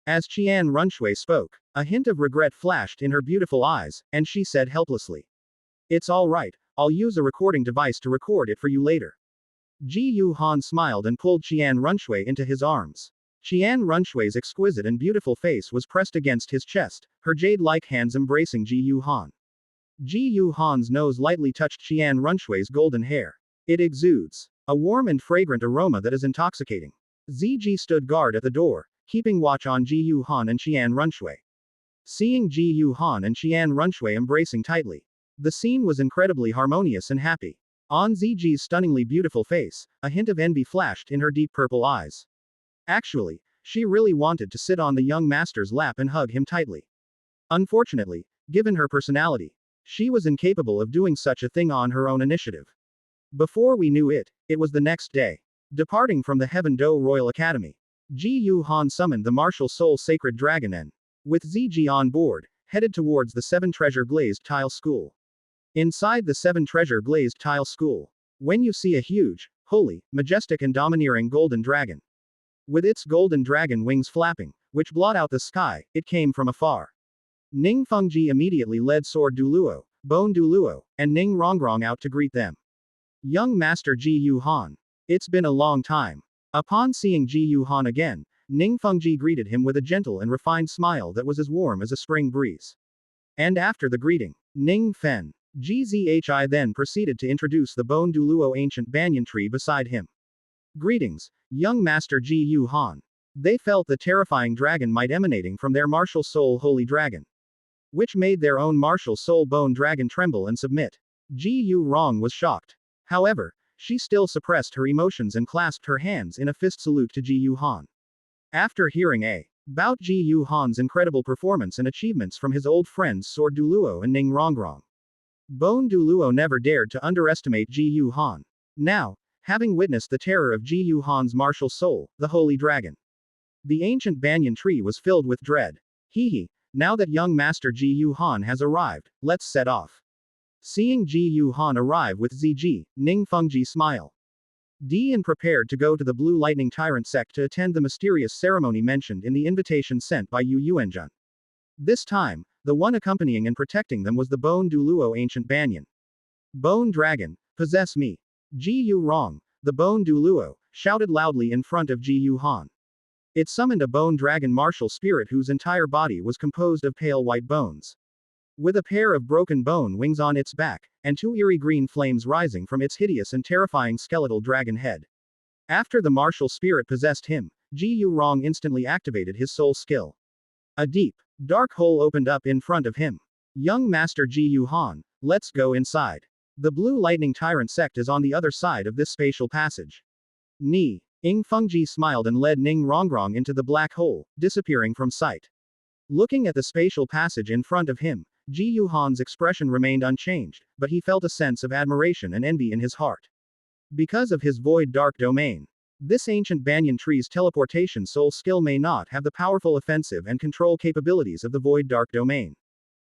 As Qian Runshui spoke, a hint of regret flashed in her beautiful eyes, and she said helplessly. It's all right, I'll use a recording device to record it for you later. Ji Yu Han smiled and pulled Qian Runshui into his arms. Qian Runshui's exquisite and beautiful face was pressed against his chest, her jade-like hands embracing Ji Yu Han. Ji Yu Han's nose lightly touched Qian Runshui's golden hair. It exudes a warm and fragrant aroma that is intoxicating. ZG stood guard at the door, keeping watch on Ji Yu Han and Qian Runshui. Seeing Ji Yu Han and Qian Runshui embracing tightly, the scene was incredibly harmonious and happy. On ZG's stunningly beautiful face, a hint of envy flashed in her deep purple eyes. Actually, she really wanted to sit on the young master's lap and hug him tightly. Unfortunately, given her personality, she was incapable of doing such a thing on her own initiative. Before we knew it, it was the next day. Departing from the Heavenly Dou Royal Academy, Ji Yu Han summoned the martial soul sacred dragon and, with ZG on board, headed towards the 7 treasure glazed tile school. Inside the 7 treasure glazed tile school, when you see a huge, holy, majestic and domineering golden dragon. With its golden dragon wings flapping, which blot out the sky, it came from afar. Ning Fengji immediately led Sword Douluo, Bone Douluo, and Ning Rongrong out to greet them. Young Master Ji Yu Han. It's been a long time. Upon seeing Ji Yu Han again, Ning Fengji greeted him with a gentle and refined smile that was as warm as a spring breeze. And after the greeting, Ning Fen, GZHI then proceeded to introduce the Bone Douluo ancient banyan tree beside him. Greetings, young Master Ji Yu Han. They felt the terrifying dragon might emanating from their martial soul holy dragon, which made their own martial soul bone dragon tremble and submit. Ji Yu Rong was shocked. However, she still suppressed her emotions and clasped her hands in a fist salute to Ji Yu Han. After hearing about Ji Yu Han's incredible performance and achievements from his old friends Sword Douluo and Ning Rongrong, Bone Douluo never dared to underestimate Ji Yu Han. Now, having witnessed the terror of Ji Yu Han's martial soul, the holy dragon, the ancient banyan tree was filled with dread. Hee, now that young Master Ji Yu Han has arrived, let's set off. Seeing Ji Yu Han arrive with ZG, Ning Fengji smiled. And prepared to go to the Blue Lightning Tyrant sect to attend the mysterious ceremony mentioned in the invitation sent by Yu Yuanjun. This time, the one accompanying and protecting them was the Bone Douluo ancient banyan. Bone dragon, possess me. Ji Yu Rong, the Bone Douluo, shouted loudly in front of Ji Yu Han. It summoned a bone dragon martial spirit whose entire body was composed of pale white bones, with a pair of broken bone wings on its back, and 2 eerie green flames rising from its hideous and terrifying skeletal dragon head. After the martial spirit possessed him, Ji Yu Rong instantly activated his soul skill. A deep, dark hole opened up in front of him. Young Master Ji Yu Han, let's go inside. The Blue Lightning Tyrant sect is on the other side of this spatial passage. Ni, Ing Fengji smiled and led Ning Rongrong into the black hole, disappearing from sight. Looking at the spatial passage in front of him, Ji Yu Han's expression remained unchanged, but he felt a sense of admiration and envy in his heart. Because of his void dark domain, this ancient banyan tree's teleportation soul skill may not have the powerful offensive and control capabilities of the void dark domain.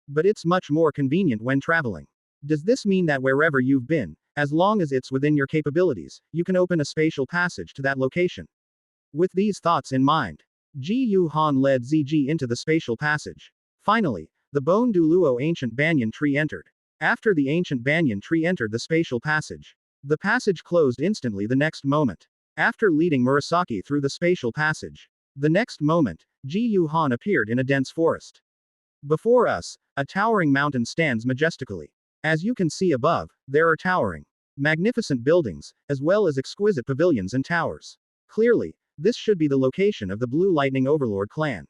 But it's much more convenient when traveling. Does this mean that wherever you've been, as long as it's within your capabilities, you can open a spatial passage to that location? With these thoughts in mind, Ji Yu Han led ZG into the spatial passage. Finally, the Bone Douluo ancient banyan tree entered. After the ancient banyan tree entered the spatial passage, the passage closed instantly the next moment. After leading Murasaki through the spatial passage, the next moment, Ji Yu Han appeared in a dense forest. Before us, a towering mountain stands majestically. As you can see above, there are towering, magnificent buildings, as well as exquisite pavilions and towers. Clearly, this should be the location of the Blue Lightning Overlord clan.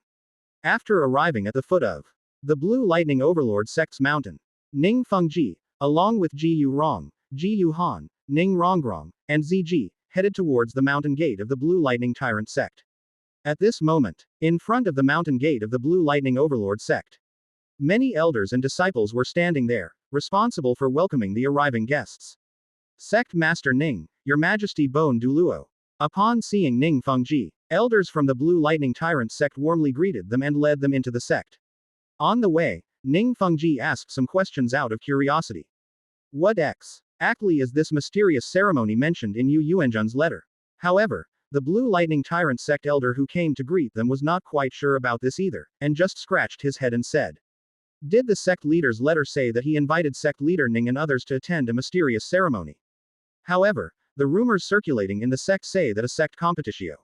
After arriving at the foot of the Blue Lightning Overlord sect's mountain, Ning Fengji, along with Ji Yu Rong, Ji Yu Han, Ning Rongrong, and ZG, headed towards the mountain gate of the Blue Lightning Tyrant sect. At this moment, in front of the mountain gate of the Blue Lightning Overlord sect, many elders and disciples were standing there, responsible for welcoming the arriving guests. Sect Master Ning, Your Majesty Bone Douluo. Upon seeing Ning Fengji, elders from the Blue Lightning Tyrant sect warmly greeted them and led them into the sect. On the way, Ning Fengji asked some questions out of curiosity. What exactly is this mysterious ceremony mentioned in Yu Yuanzhen's letter? However, the Blue Lightning Tyrant sect elder who came to greet them was not quite sure about this either, and just scratched his head and said, did the sect leader's letter say that he invited sect leader Ning and others to attend a mysterious ceremony? However, the rumors circulating in the sect say that a sect competition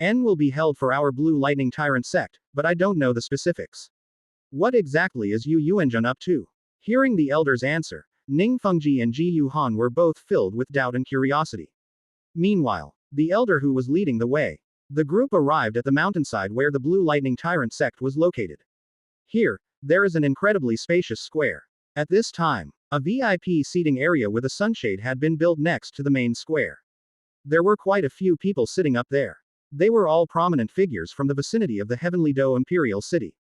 will be held for our Blue Lightning Tyrant sect, but I don't know the specifics. What exactly is Yu Yuanzhen up to? Hearing the elder's answer, Ning Fengji and Ji Yu Han were both filled with doubt and curiosity. Meanwhile, the elder who was leading the way, the group arrived at the mountainside where the Blue Lightning Tyrant sect was located. Here, there is an incredibly spacious square. At this time, a VIP seating area with a sunshade had been built next to the main square. There were quite a few people sitting up there. They were all prominent figures from the vicinity of the Heavenly Dou Imperial City.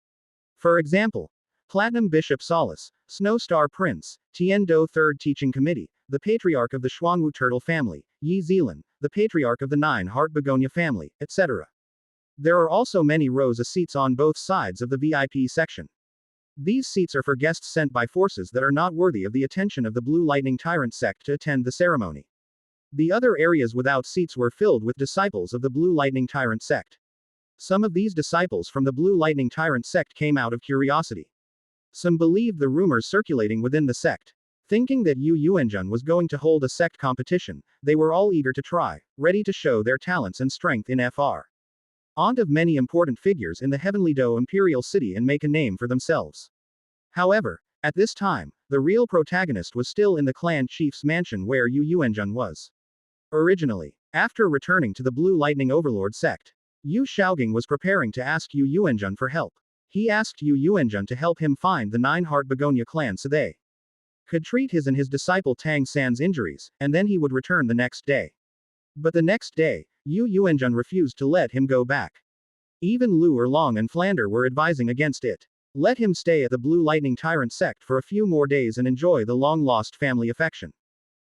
For example, Platinum Bishop Solace, Snow Star Prince, Tian Dou Third Teaching Committee, the Patriarch of the Xuanwu Turtle Family, Yi Zealand, the Patriarch of the Nine Heart Begonia Family, etc. There are also many rows of seats on both sides of the VIP section. These seats are for guests sent by forces that are not worthy of the attention of the Blue Lightning Tyrant sect to attend the ceremony. The other areas without seats were filled with disciples of the Blue Lightning Tyrant sect. Some of these disciples from the Blue Lightning Tyrant sect came out of curiosity. Some believed the rumors circulating within the sect. Thinking that Yu Yuanzhen was going to hold a sect competition, they were all eager to try, ready to show their talents and strength in FR. Aunt of many important figures in the Heavenly Dou Imperial City and make a name for themselves. However, at this time, the real protagonist was still in the clan chief's mansion where Yu Yuanzhen was. Originally, after returning to the Blue Lightning Overlord sect, Yu Xiaogang was preparing to ask Yu Yuanzhen for help. He asked Yu Yuanzhen to help him find the Nine Heart Begonia clan so they could treat his and his disciple Tang San's injuries, and then he would return the next day. But the next day, Yu Yuanzhen refused to let him go back. Even Lu Erlong and Flander were advising against it. Let him stay at the Blue Lightning Tyrant sect for a few more days and enjoy the long-lost family affection.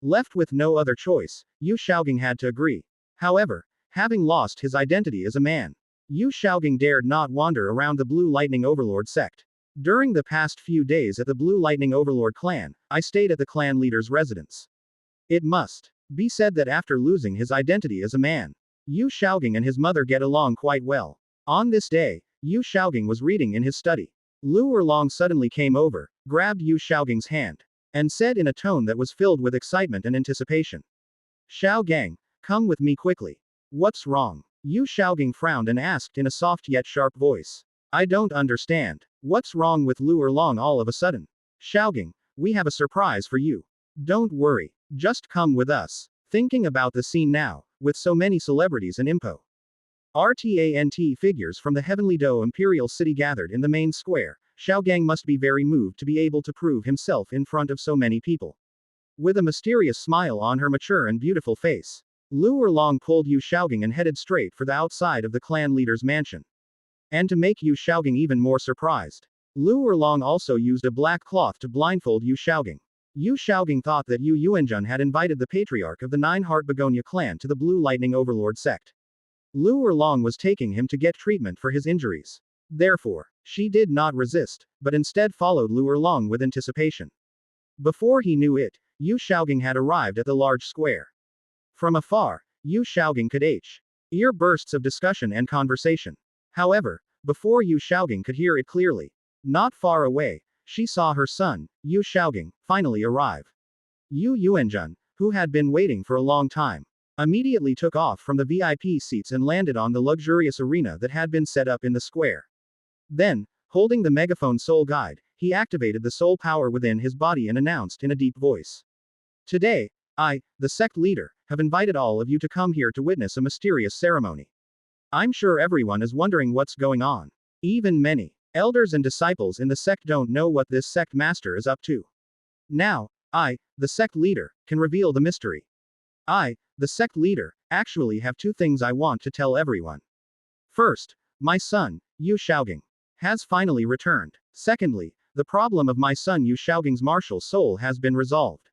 Left with no other choice, Yu Xiaogang had to agree. However, having lost his identity as a man, Yu Xiaogang dared not wander around the Blue Lightning Overlord sect. During the past few days at the Blue Lightning Overlord clan, I stayed at the clan leader's residence. It must be said that after losing his identity as a man, Yu Xiaogang and his mother get along quite well. On this day, Yu Xiaogang was reading in his study. Lu Erlong suddenly came over, grabbed Yu Xiaogang's hand, and said in a tone that was filled with excitement and anticipation. Xiaogang, come with me quickly. What's wrong? Yu Xiaogang frowned and asked in a soft yet sharp voice. I don't understand. What's wrong with Lu Erlong all of a sudden? Xiaogang, we have a surprise for you. Don't worry. Just come with us. Thinking about the scene now, with so many celebrities and impo. RTANT figures from the Heavenly Dou Imperial City gathered in the main square, Xiaogang must be very moved to be able to prove himself in front of so many people. With a mysterious smile on her mature and beautiful face, Lu Erlong pulled Yu Xiaogang and headed straight for the outside of the clan leader's mansion. And to make Yu Xiaogang even more surprised, Lu Erlong also used a black cloth to blindfold Yu Xiaogang. Yu Xiaogang thought that Yu Yuanzhen had invited the patriarch of the Nine Heart Begonia clan to the Blue Lightning Overlord sect. Lu Erlong was taking him to get treatment for his injuries. Therefore, she did not resist, but instead followed Lu Erlong with anticipation. Before he knew it, Yu Xiaogang had arrived at the large square. From afar, Yu Xiaogang could hear bursts of discussion and conversation. However, before Yu Xiaogang could hear it clearly, not far away, she saw her son, Yu Xiaogang, finally arrive. Yu Yuanjun, who had been waiting for a long time, immediately took off from the VIP seats and landed on the luxurious arena that had been set up in the square. Then, holding the megaphone soul guide, he activated the soul power within his body and announced in a deep voice. Today, I, the sect leader, have invited all of you to come here to witness a mysterious ceremony. I'm sure everyone is wondering what's going on. Even many elders and disciples in the sect don't know what this sect master is up to. Now, I, the sect leader, can reveal the mystery. I, the sect leader, actually have two things I want to tell everyone. First, my son, Yu Xiaogang, has finally returned. Secondly, the problem of my son Yu Xiaogang's martial soul has been resolved.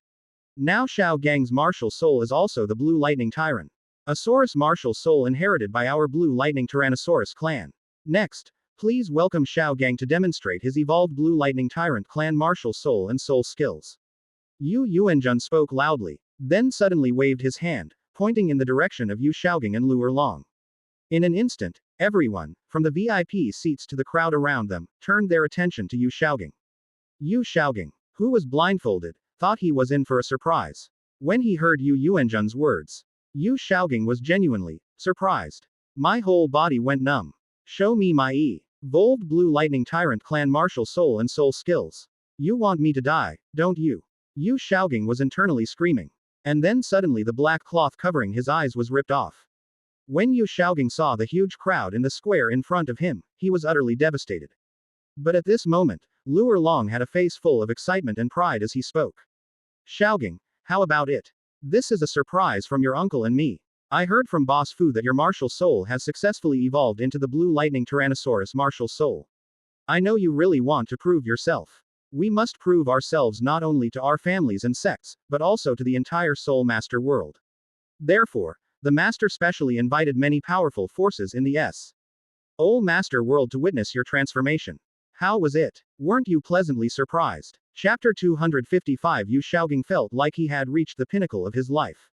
Now Xiaogang's martial soul is also the Blue Lightning Tyrant. A Saurus martial soul inherited by our Blue Lightning Tyrannosaurus clan. Next, please welcome Xiaogang to demonstrate his evolved Blue Lightning Tyrant clan martial soul and soul skills. Yu Yuanjun spoke loudly, then suddenly waved his hand, pointing in the direction of Yu Xiaogang and Lu Erlong. In an instant, everyone, from the VIP seats to the crowd around them, turned their attention to Yu Xiaogang. Yu Xiaogang, who was blindfolded, thought he was in for a surprise. When he heard Yu Yuanjun's words, Yu Xiaogang was genuinely surprised. My whole body went numb. Show me my evolved Blue Lightning Tyrant clan martial soul and soul skills. You want me to die, don't you? Yu Xiaogang was internally screaming. And then suddenly the black cloth covering his eyes was ripped off. When Yu Xiaogang saw the huge crowd in the square in front of him, he was utterly devastated. But at this moment, Lu Erlong had a face full of excitement and pride as he spoke. Xiaogang, how about it? This is a surprise from your uncle and me. I heard from Boss Fu that your martial soul has successfully evolved into the Blue Lightning Tyrannosaurus martial soul. I know you really want to prove yourself. We must prove ourselves not only to our families and sects, but also to the entire Soul Master world. Therefore, the Master specially invited many powerful forces in the Soul Master world to witness your transformation. How was it? Weren't you pleasantly surprised? Chapter 255 Yu Xiaogang felt like he had reached the pinnacle of his life.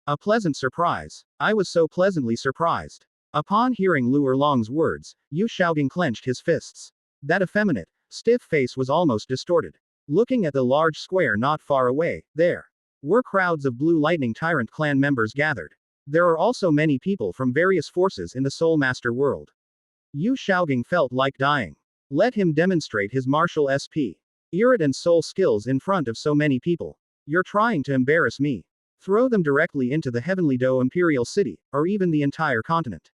A pleasant surprise. I was so pleasantly surprised. Upon hearing Lu Erlong's words, Yu Xiaogang clenched his fists. That effeminate, stiff face was almost distorted. Looking at the large square not far away, there were crowds of Blue Lightning Tyrant clan members gathered. There are also many people from various forces in the Soul Master world. Yu Xiaogang felt like dying. Let him demonstrate his martial SP. Spirit and soul skills in front of so many people. You're trying to embarrass me. Throw them directly into the Heavenly Dou Imperial City, or even the entire continent.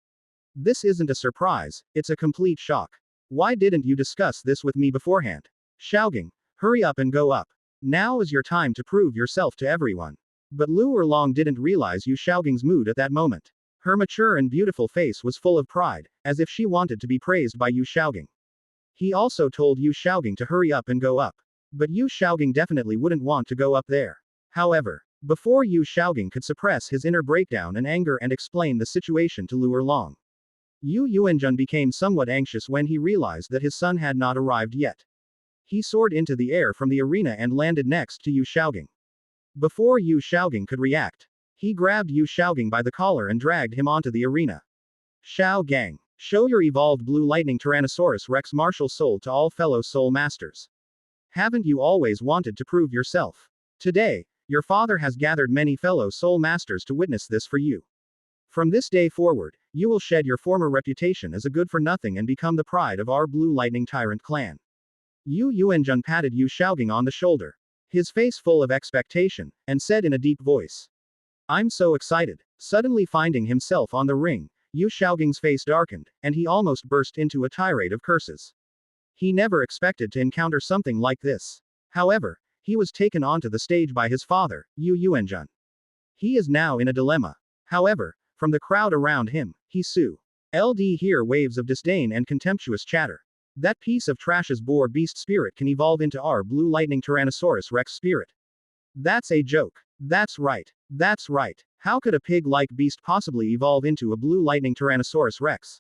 This isn't a surprise, it's a complete shock. Why didn't you discuss this with me beforehand? Xiaogang, hurry up and go up. Now is your time to prove yourself to everyone. But Lu Erlong didn't realize Yu Xiaogang's mood at that moment. Her mature and beautiful face was full of pride, as if she wanted to be praised by Yu Xiaogang. He also told Yu Xiaogang to hurry up and go up. But Yu Xiaogang definitely wouldn't want to go up there. However, before Yu Xiaogang could suppress his inner breakdown and anger and explain the situation to Lu Erlong, Yu Yuanjun became somewhat anxious when he realized that his son had not arrived yet. He soared into the air from the arena and landed next to Yu Xiaogang. Before Yu Xiaogang could react, he grabbed Yu Xiaogang by the collar and dragged him onto the arena. Xiaogang, show your evolved Blue Lightning Tyrannosaurus Rex martial soul to all fellow Soul Masters. Haven't you always wanted to prove yourself? Today, your father has gathered many fellow Soul Masters to witness this for you. From this day forward, you will shed your former reputation as a good-for-nothing and become the pride of our Blue Lightning Tyrant clan. Yu Yuanjun patted Yu Xiaogang on the shoulder, his face full of expectation, and said in a deep voice. I'm so excited. Suddenly finding himself on the ring, Yu Xiaogang's face darkened, and he almost burst into a tirade of curses. He never expected to encounter something like this. However, he was taken onto the stage by his father, Yu Yuanjun. He is now in a dilemma. However, from the crowd around him, he hear waves of disdain and contemptuous chatter. That piece of trash's boar beast spirit can evolve into our Blue Lightning Tyrannosaurus Rex spirit. That's a joke. That's right. That's right. How could a pig-like beast possibly evolve into a Blue Lightning Tyrannosaurus Rex?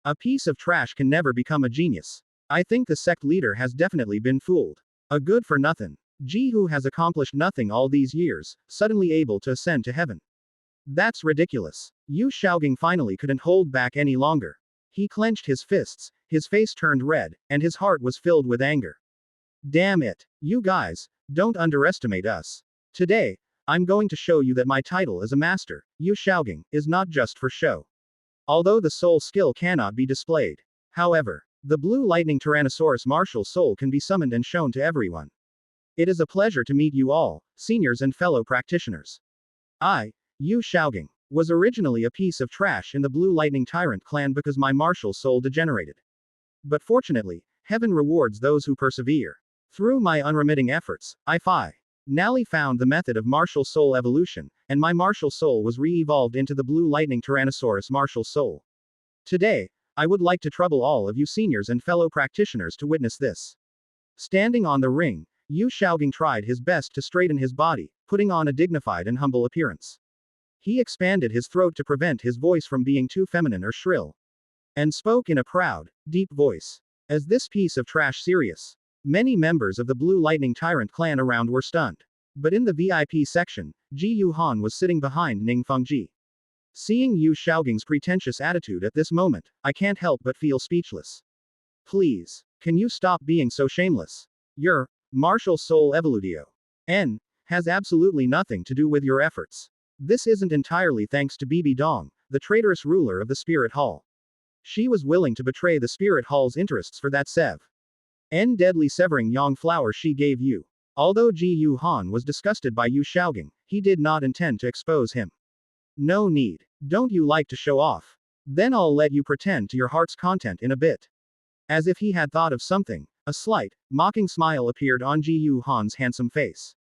A piece of trash can never become a genius. I think the sect leader has definitely been fooled. A good for nothing. Ji who has accomplished nothing all these years, suddenly able to ascend to heaven. That's ridiculous. Yu Xiaogang finally couldn't hold back any longer. He clenched his fists, his face turned red, and his heart was filled with anger. Damn it. You guys, don't underestimate us. Today, I'm going to show you that my title as a master, Yu Xiaogang, is not just for show. Although the soul skill cannot be displayed. However, the blue lightning Tyrannosaurus martial soul can be summoned and shown to everyone. It is a pleasure to meet you all, seniors and fellow practitioners. I, Yu Xiaogang, was originally a piece of trash in the Blue Lightning Tyrant clan because my martial soul degenerated. But fortunately, heaven rewards those who persevere. Through my unremitting efforts, I finally found the method of martial soul evolution, and my martial soul was re-evolved into the Blue Lightning Tyrannosaurus martial soul. Today, I would like to trouble all of you seniors and fellow practitioners to witness this. Standing on the ring, Yu Xiaogang tried his best to straighten his body, putting on a dignified and humble appearance. He expanded his throat to prevent his voice from being too feminine or shrill. And spoke in a proud, deep voice. As this piece of trash serious? Many members of the Blue Lightning Tyrant clan around were stunned. But in the VIP section, Ji Yuhan was sitting behind Ning Fengji. Seeing Yu Xiaogang's pretentious attitude at this moment, I can't help but feel speechless. Please, can you stop being so shameless? Your martial soul evolutio N has absolutely nothing to do with your efforts. This isn't entirely thanks to Bibi Dong, the traitorous ruler of the Spirit Hall. She was willing to betray the Spirit Hall's interests for that N deadly severing yang flower she gave you. Although Ji Yuhan was disgusted by Yu Xiaogang, he did not intend to expose him. No need. Don't you like to show off? Then I'll let you pretend to your heart's content in a bit. As if he had thought of something, a slight, mocking smile appeared on Ji Yuhan's handsome face.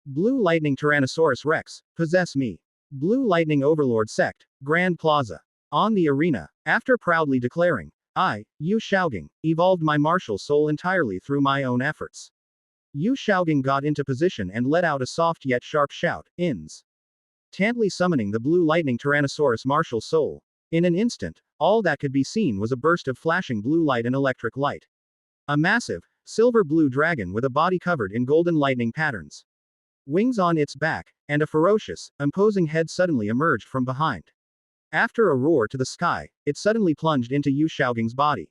Blue Lightning Tyrannosaurus Rex, possess me. Blue Lightning Overlord Sect, Grand Plaza. On the arena, after proudly declaring, I, Yu Xiaogang, evolved my martial soul entirely through my own efforts. Yu Xiaogang got into position and let out a soft yet sharp shout, instantly summoning the Blue Lightning Tyrannosaurus martial soul. In an instant, all that could be seen was a burst of flashing blue light and electric light. A massive, silver-blue dragon with a body covered in golden lightning patterns. Wings on its back, and a ferocious, imposing head suddenly emerged from behind. After a roar to the sky, it suddenly plunged into Yu Xiaogang's body.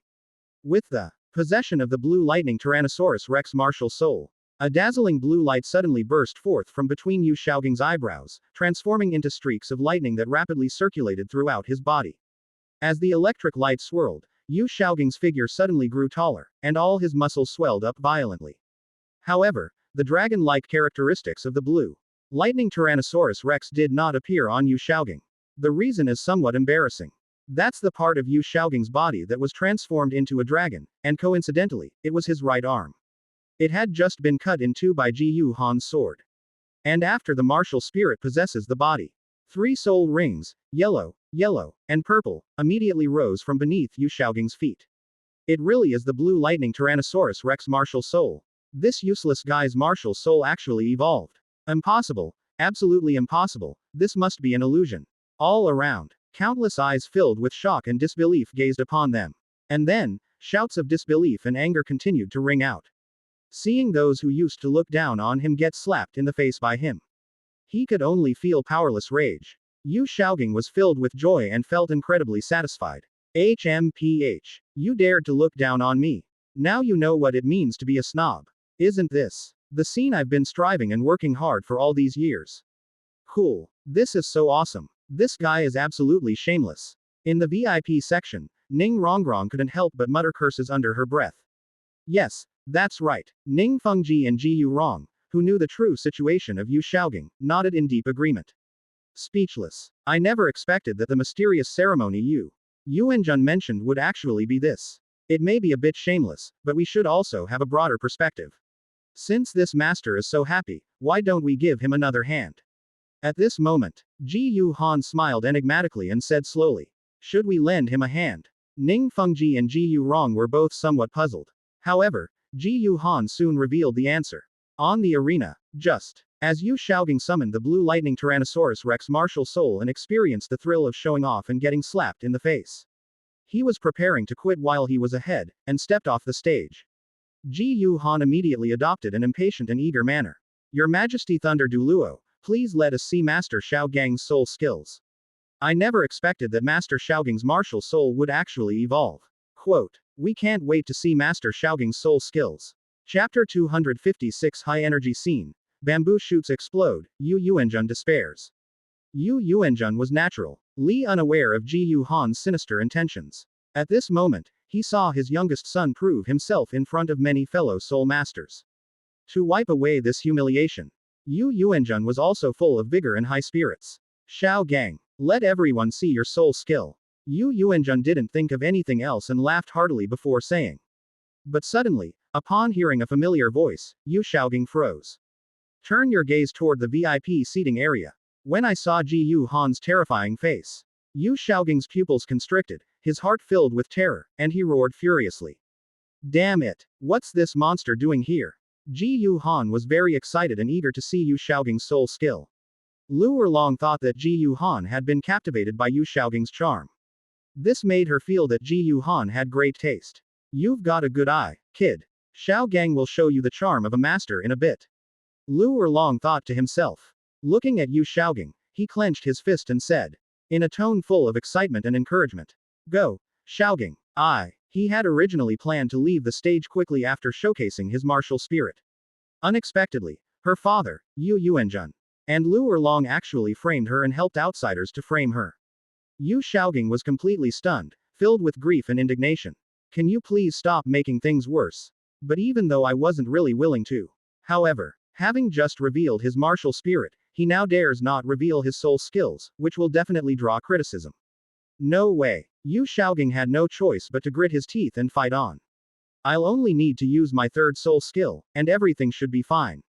With the possession of the Blue Lightning Tyrannosaurus Rex martial soul, a dazzling blue light suddenly burst forth from between Yu Xiaogang's eyebrows, transforming into streaks of lightning that rapidly circulated throughout his body. As the electric light swirled, Yu Xiaogang's figure suddenly grew taller, and all his muscles swelled up violently. However, the dragon-like characteristics of the Blue Lightning Tyrannosaurus Rex did not appear on Yu Xiaogang. The reason is somewhat embarrassing. That's the part of Yu Xiaogang's body that was transformed into a dragon, and coincidentally, it was his right arm. It had just been cut in two by Ji Yuhan's sword. And after the martial spirit possesses the body, 3 soul rings, yellow, and purple, immediately rose from beneath Yu Xiaogang's feet. It really is the Blue Lightning Tyrannosaurus Rex martial soul. This useless guy's martial soul actually evolved. Impossible. Absolutely impossible. This must be an illusion. All around, countless eyes filled with shock and disbelief gazed upon them. And then, shouts of disbelief and anger continued to ring out. Seeing those who used to look down on him get slapped in the face by him, he could only feel powerless rage. Yu Xiaogang was filled with joy and felt incredibly satisfied. HMPH. You dared to look down on me. Now you know what it means to be a snob. Isn't this the scene I've been striving and working hard for all these years? Cool. This is so awesome. This guy is absolutely shameless. In the VIP section, Ning Rongrong couldn't help but mutter curses under her breath. Yes, that's right. Ning Fengji and Ji Yurong, who knew the true situation of Yu Xiaogang, nodded in deep agreement. Speechless. I never expected that the mysterious ceremony Yu Yuanjun mentioned would actually be this. It may be a bit shameless, but we should also have a broader perspective. Since this master is so happy, why don't we give him another hand? At this moment, Ji Yuhan smiled enigmatically and said slowly, should we lend him a hand? Ning Fengji and Ji Yurong were both somewhat puzzled. However, Ji Yuhan soon revealed the answer. On the arena, just as Yu Xiaogang summoned the Blue Lightning Tyrannosaurus Rex martial soul and experienced the thrill of showing off and getting slapped in the face, He was preparing to quit while he was ahead, and stepped off the stage. Ji Yu Han immediately adopted an impatient and eager manner. Your Majesty Thunder Douluo, please let us see Master Xiaogang's soul skills. I never expected that Master Xiaogang's martial soul would actually evolve. Quote, we can't wait to see Master Xiaogang's soul skills. Chapter 256 High Energy Scene. Bamboo shoots explode, Yu Yuanjun despairs. Yu Yuanjun was naturally unaware of Ji Yu Han's sinister intentions. At this moment, he saw his youngest son prove himself in front of many fellow soul masters. To wipe away this humiliation, Yu Yuanjun was also full of vigor and high spirits. Xiaogang, let everyone see your soul skill. Yu Yuanjun didn't think of anything else and laughed heartily before saying. But suddenly, upon hearing a familiar voice, Yu Xiaogang froze. Turn your gaze toward the VIP seating area. When I saw Ji Yu Han's terrifying face, Yu Xiaogang's pupils constricted, his heart filled with terror, and he roared furiously. Damn it! What's this monster doing here? Ji Yu Han was very excited and eager to see Yu Xiaogang's soul skill. Lu Erlong thought that Ji Yu Han had been captivated by Yu Xiaogang's charm. This made her feel that Ji Yu Han had great taste. You've got a good eye, kid. Xiaogang will show you the charm of a master in a bit. Lu Erlong thought to himself. Looking at Yu Xiaogang, he clenched his fist and said, in a tone full of excitement and encouragement, go, Xiaogang. He had originally planned to leave the stage quickly after showcasing his martial spirit. Unexpectedly, her father, Yu Yuanjun, and Lu Erlong actually framed her and helped outsiders to frame her. Yu Xiaogang was completely stunned, filled with grief and indignation. Can you please stop making things worse? But even though I wasn't really willing to. However, having just revealed his martial spirit, he now dares not reveal his soul skills, which will definitely draw criticism. No way. Yu Xiaogang had no choice but to grit his teeth and fight on. I'll only need to use my third soul skill, and everything should be fine.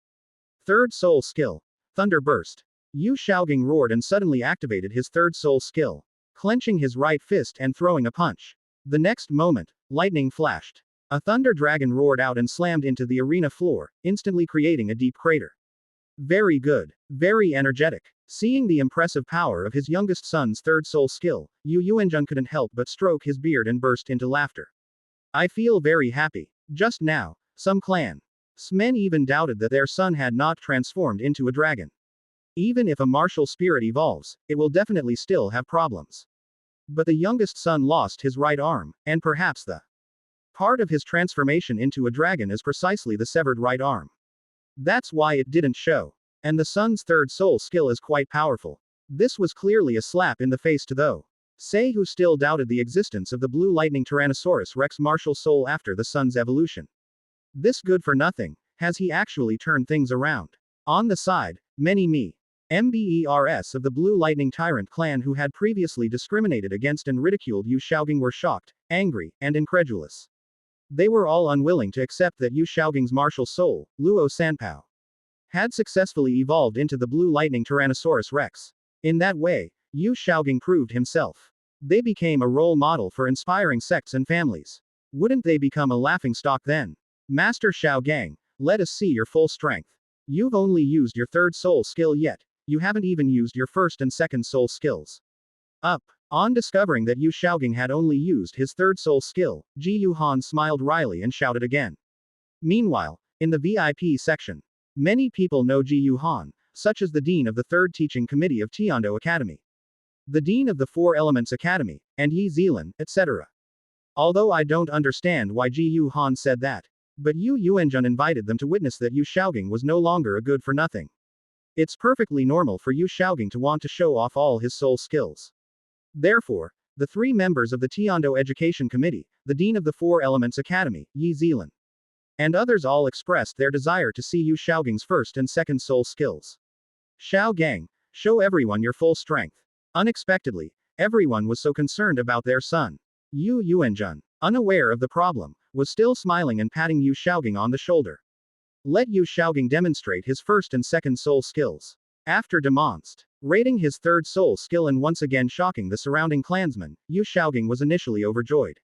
Third soul skill. Thunder burst. Yu Xiaogang roared and suddenly activated his third soul skill, clenching his right fist and throwing a punch. The next moment, lightning flashed. A thunder dragon roared out and slammed into the arena floor, instantly creating a deep crater. Very good. Very energetic. Seeing the impressive power of his youngest son's third soul skill, Yu Yuanjun couldn't help but stroke his beard and burst into laughter. I feel very happy. Just now, some clansmen even doubted that their son had not transformed into a dragon. Even if a martial spirit evolves, it will definitely still have problems. But the youngest son lost his right arm, and perhaps the part of his transformation into a dragon is precisely the severed right arm. That's why it didn't show. And the son's third soul skill is quite powerful. This was clearly a slap in the face to those who still doubted the existence of the blue lightning Tyrannosaurus Rex martial soul after the son's evolution. This good for nothing, has he actually turned things around? On the side, many members of the Blue Lightning Tyrant clan who had previously discriminated against and ridiculed Yu Xiaogang were shocked, angry, and incredulous. They were all unwilling to accept that Yu Xiaogang's martial soul, Luo Sanpao, had successfully evolved into the Blue Lightning Tyrannosaurus Rex. In that way, Yu Xiaogang proved himself. They became a role model for inspiring sects and families. Wouldn't they become a laughingstock then? Master Xiaogang, let us see your full strength. You've only used your third soul skill yet. You haven't even used your first and second soul skills. On discovering that Yu Xiaogang had only used his third soul skill, Ji Yu Han smiled wryly and shouted again. Meanwhile, in the VIP section, many people know Ji Yu Han, such as the Dean of the Third Teaching Committee of Tiando Academy, the Dean of the Four Elements Academy, and Yi Zilan, etc. Although I don't understand why Ji Yu Han said that, but Yu Yuanjun invited them to witness that Yu Xiaogang was no longer a good for nothing. It's perfectly normal for Yu Xiaogang to want to show off all his soul skills. Therefore, the three members of the Tiando Education Committee, the Dean of the Four Elements Academy, Yi Zilan, and others all expressed their desire to see Yu Xiaogang's first and second soul skills. Xiaogang, show everyone your full strength. Unexpectedly, everyone was so concerned about their son. Yu Yuanjun, unaware of the problem, was still smiling and patting Yu Xiaogang on the shoulder. Let Yu Xiaogang demonstrate his first and second soul skills. After demonstrating his third soul skill and once again shocking the surrounding clansmen, Yu Xiaogang was initially overjoyed.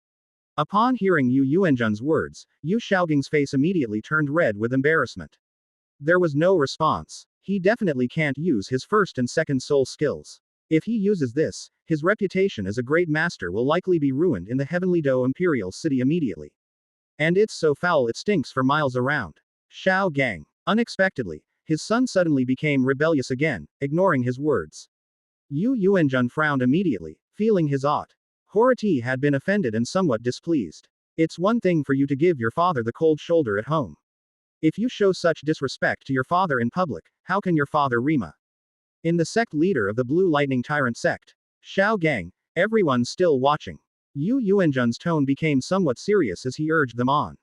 Upon hearing Yu Yuanjun's words, Yu Xiaogang's face immediately turned red with embarrassment. There was no response. He definitely can't use his first and second soul skills. If he uses this, his reputation as a great master will likely be ruined in the Heavenly Dou Imperial City immediately. And it's so foul it stinks for miles around. Xiaogang. Unexpectedly, his son suddenly became rebellious again, ignoring his words. Yu Yuanjun frowned immediately, feeling his ought. Horati had been offended and somewhat displeased. It's one thing for you to give your father the cold shoulder at home. If you show such disrespect to your father in public, how can your father Rima? In the sect leader of the Blue Lightning Tyrant sect, Xiaogang, everyone's still watching. Yu Yuanjun's tone became somewhat serious as he urged them on.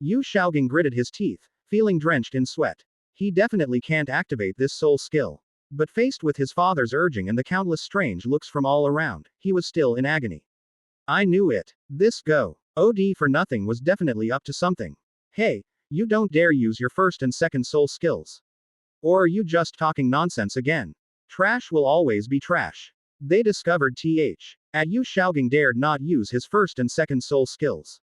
Yu Xiaogang gritted his teeth, feeling drenched in sweat. He definitely can't activate this soul skill. But faced with his father's urging and the countless strange looks from all around, he was still in agony. I knew it. This go. OD for nothing was definitely up to something. Hey, you don't dare use your first and second soul skills. Or are you just talking nonsense again? Trash will always be trash. They discovered Yu Xiaogang dared not use his first and second soul skills.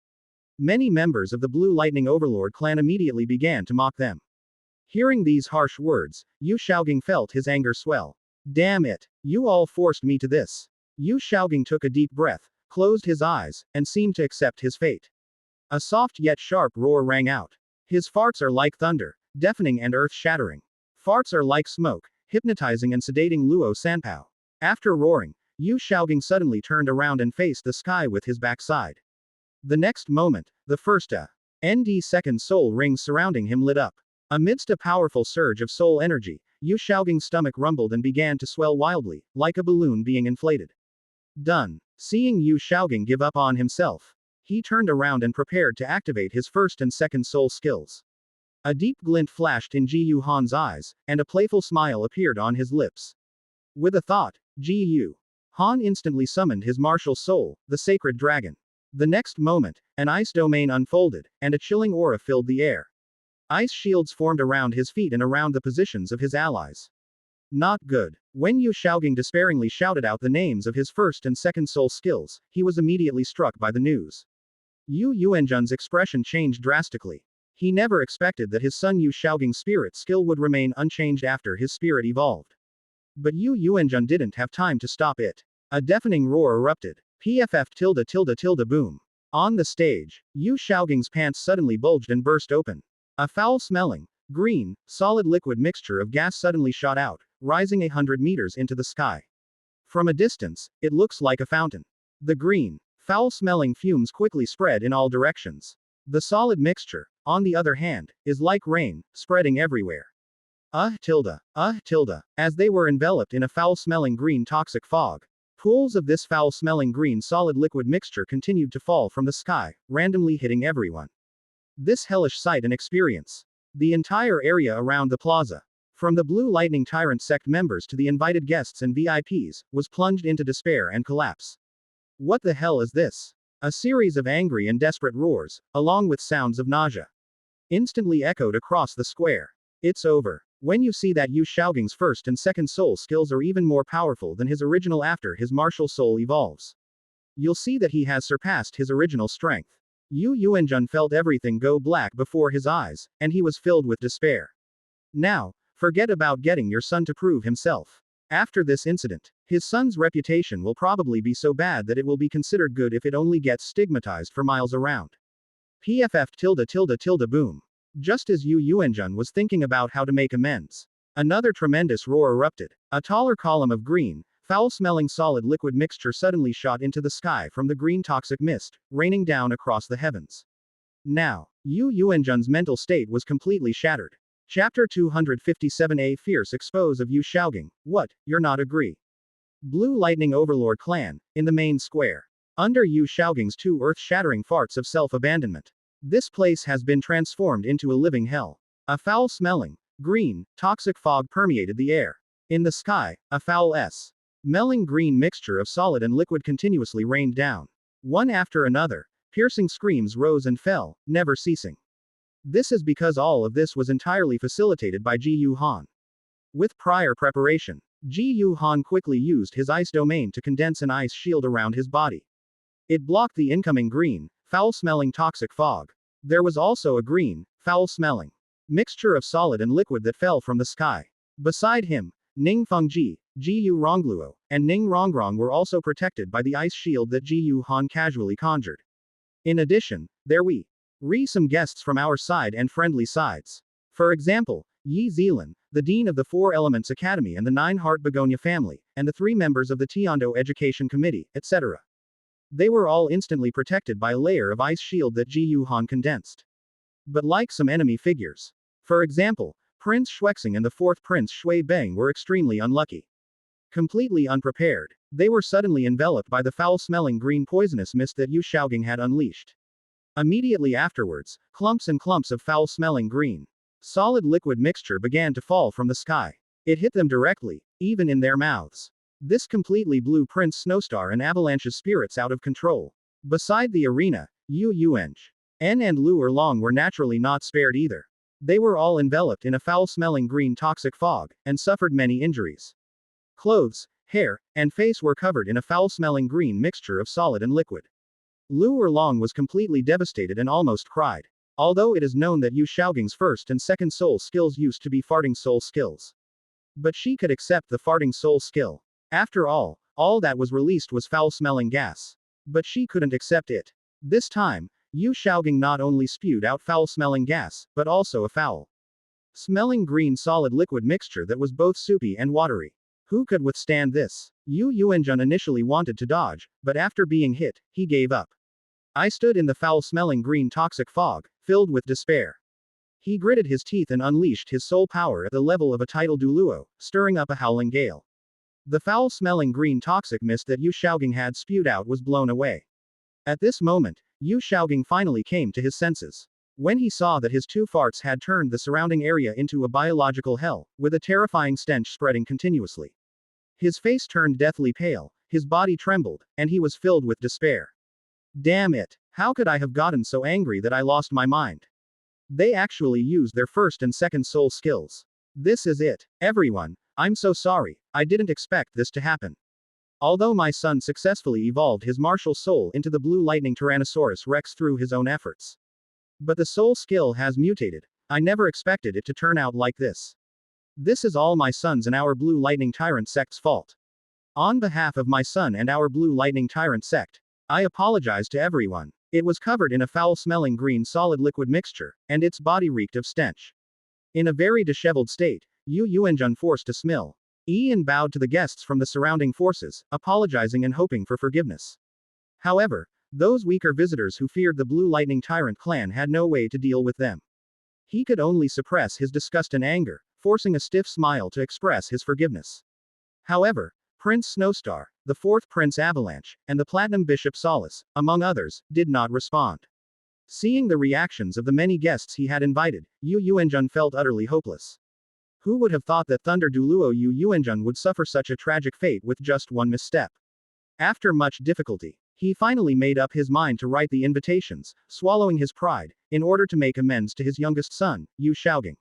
Many members of the Blue Lightning Overlord clan immediately began to mock them. Hearing these harsh words, Yu Xiaogang felt his anger swell. Damn it. You all forced me to this. Yu Xiaogang took a deep breath, closed his eyes, and seemed to accept his fate. A soft yet sharp roar rang out. His farts are like thunder, deafening and earth-shattering. Farts are like smoke, hypnotizing and sedating Luo Sanpao. After roaring, Yu Xiaogang suddenly turned around and faced the sky with his backside. The next moment, the first ND second soul rings surrounding him lit up. Amidst a powerful surge of soul energy, Yu Xiaogang's stomach rumbled and began to swell wildly, like a balloon being inflated. Done. Seeing Yu Xiaogang give up on himself, he turned around and prepared to activate his first and second soul skills. A deep glint flashed in Ji Yu Han's eyes, and a playful smile appeared on his lips. With a thought, Ji Yu Han instantly summoned his martial soul, the sacred dragon. The next moment, an ice domain unfolded, and a chilling aura filled the air. Ice shields formed around his feet and around the positions of his allies. Not good. When Yu Xiaogang despairingly shouted out the names of his first and second soul skills, he was immediately struck by the news. Yu Yuanjun's expression changed drastically. He never expected that his son Yu Xiaogang's spirit skill would remain unchanged after his spirit evolved. But Yu Yuanjun didn't have time to stop it. A deafening roar erupted. Boom. On the stage, Yu Xiaogang's pants suddenly bulged and burst open. A foul-smelling, green, solid liquid mixture of gas suddenly shot out, rising 100 meters into the sky. From a distance, it looks like a fountain. The green, foul-smelling fumes quickly spread in all directions. The solid mixture, on the other hand, is like rain, spreading everywhere. As they were enveloped in a foul-smelling green toxic fog, pools of this foul-smelling green solid liquid mixture continued to fall from the sky, randomly hitting everyone. This hellish sight and experience. The entire area around the plaza, from the Blue Lightning Tyrant sect members to the invited guests and VIPs, was plunged into despair and collapse. What the hell is this? A series of angry and desperate roars, along with sounds of nausea, instantly echoed across the square. It's over. When you see that Yu Xiaogang's first and second soul skills are even more powerful than his original after his martial soul evolves, you'll see that he has surpassed his original strength. Yu Yuanjun felt everything go black before his eyes, and he was filled with despair. Now, forget about getting your son to prove himself. After this incident, his son's reputation will probably be so bad that it will be considered good if it only gets stigmatized for miles around. Boom. Just as Yu Yuanjun was thinking about how to make amends, another tremendous roar erupted. A taller column of green, foul-smelling solid liquid mixture suddenly shot into the sky from the green toxic mist, raining down across the heavens. Now, Yu Yuanjun's mental state was completely shattered. Chapter 257A Fierce Expose of Yu Xiaogang. What, you're not agree? Blue Lightning Overlord Clan, in the main square. Under Yu Xiaogang's two earth-shattering farts of self-abandonment, this place has been transformed into a living hell. A foul-smelling, green, toxic fog permeated the air. In the sky, a foul-smelling green mixture of solid and liquid continuously rained down. One after another, piercing screams rose and fell, never ceasing. This is because all of this was entirely facilitated by Ji Yu Han. With prior preparation, Ji Yu Han quickly used his ice domain to condense an ice shield around his body. It blocked the incoming green, foul-smelling toxic fog. There was also a green, foul-smelling mixture of solid and liquid that fell from the sky. Beside him, Ning Fengji, Jiyu Rongluo, and Ning Rongrong were also protected by the ice shield that Jiyu Han casually conjured. In addition, there were some guests from our side and friendly sides. For example, Yi Zilan, the Dean of the Four Elements Academy and the Nine-Heart Begonia family, and the 3 members of the Tiando Education Committee, etc. They were all instantly protected by a layer of ice shield that Jiyu Han condensed. But like some enemy figures. For example, Prince Shuexing and the 4th Prince Shui Beng were extremely unlucky. Completely unprepared, they were suddenly enveloped by the foul-smelling green poisonous mist that Yu Xiaogang had unleashed. Immediately afterwards, clumps and clumps of foul-smelling green, solid liquid mixture began to fall from the sky. It hit them directly, even in their mouths. This completely blew Prince Snowstar and Avalanche's spirits out of control. Beside the arena, Yu Yueng, En and Lu Erlong were naturally not spared either. They were all enveloped in a foul-smelling green toxic fog, and suffered many injuries. Clothes, hair, and face were covered in a foul-smelling green mixture of solid and liquid. Lu Erlong was completely devastated and almost cried. Although it is known that Yu Xiaogang's first and second soul skills used to be farting soul skills. But she could accept the farting soul skill. After all that was released was foul-smelling gas. But she couldn't accept it. This time, Yu Xiaogang not only spewed out foul-smelling gas, but also a foul-smelling green solid liquid mixture that was both soupy and watery. Who could withstand this? Yu Yuanjun initially wanted to dodge, but after being hit, he gave up. I stood in the foul-smelling green toxic fog, filled with despair. He gritted his teeth and unleashed his soul power at the level of a tidal Douluo, stirring up a howling gale. The foul-smelling green toxic mist that Yu Xiaogang had spewed out was blown away. At this moment, Yu Xiaogang finally came to his senses. When he saw that his 2 farts had turned the surrounding area into a biological hell, with a terrifying stench spreading continuously. His face turned deathly pale, his body trembled, and he was filled with despair. Damn it! How could I have gotten so angry that I lost my mind? They actually used their first and second soul skills. This is it. Everyone, I'm so sorry, I didn't expect this to happen. Although my son successfully evolved his martial soul into the blue lightning Tyrannosaurus Rex through his own efforts. But the soul skill has mutated. I never expected it to turn out like this. This is all my son's and our blue lightning tyrant sect's fault. On behalf of my son and our blue lightning tyrant sect, I apologize to everyone. It was covered in a foul-smelling green solid liquid mixture, and its body reeked of stench. In a very disheveled state, Yu Yuanjun forced a smile. Ian bowed to the guests from the surrounding forces, apologizing and hoping for forgiveness. However, those weaker visitors who feared the Blue Lightning Tyrant clan had no way to deal with them. He could only suppress his disgust and anger, forcing a stiff smile to express his forgiveness. However, Prince Snowstar, the 4th Prince Avalanche, and the Platinum Bishop Solace, among others, did not respond. Seeing the reactions of the many guests he had invited, Yu Yuanjun felt utterly hopeless. Who would have thought that Thunder Douluo Yu Yuanjun would suffer such a tragic fate with just one misstep? After much difficulty, he finally made up his mind to write the invitations, swallowing his pride, in order to make amends to his youngest son, Yu Xiaogang.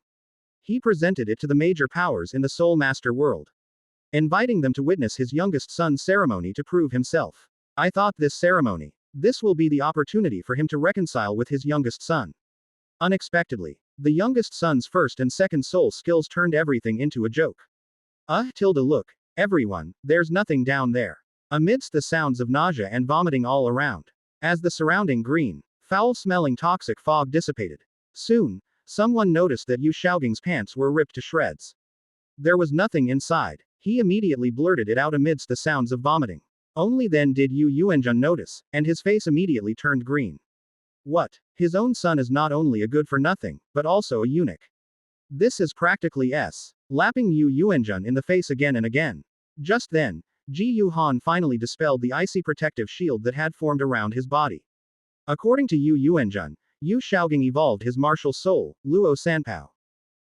He presented it to the major powers in the Soul Master world, inviting them to witness his youngest son's ceremony to prove himself. I thought this will be the opportunity for him to reconcile with his youngest son. Unexpectedly, the youngest son's first and second soul skills turned everything into a joke. Look, everyone, there's nothing down there. Amidst the sounds of nausea and vomiting all around, as the surrounding green, foul-smelling toxic fog dissipated. Soon, someone noticed that Yu Xiaogang's pants were ripped to shreds. There was nothing inside. He immediately blurted it out amidst the sounds of vomiting. Only then did Yu Yuanjun notice, and his face immediately turned green. What? His own son is not only a good-for-nothing, but also a eunuch. This is practically lapping Yu Yuanjun in the face again and again. Just then, Ji Yu Han finally dispelled the icy protective shield that had formed around his body. According to Yu Yuanjun, Yu Xiaogang evolved his martial soul, Luo Sanpao,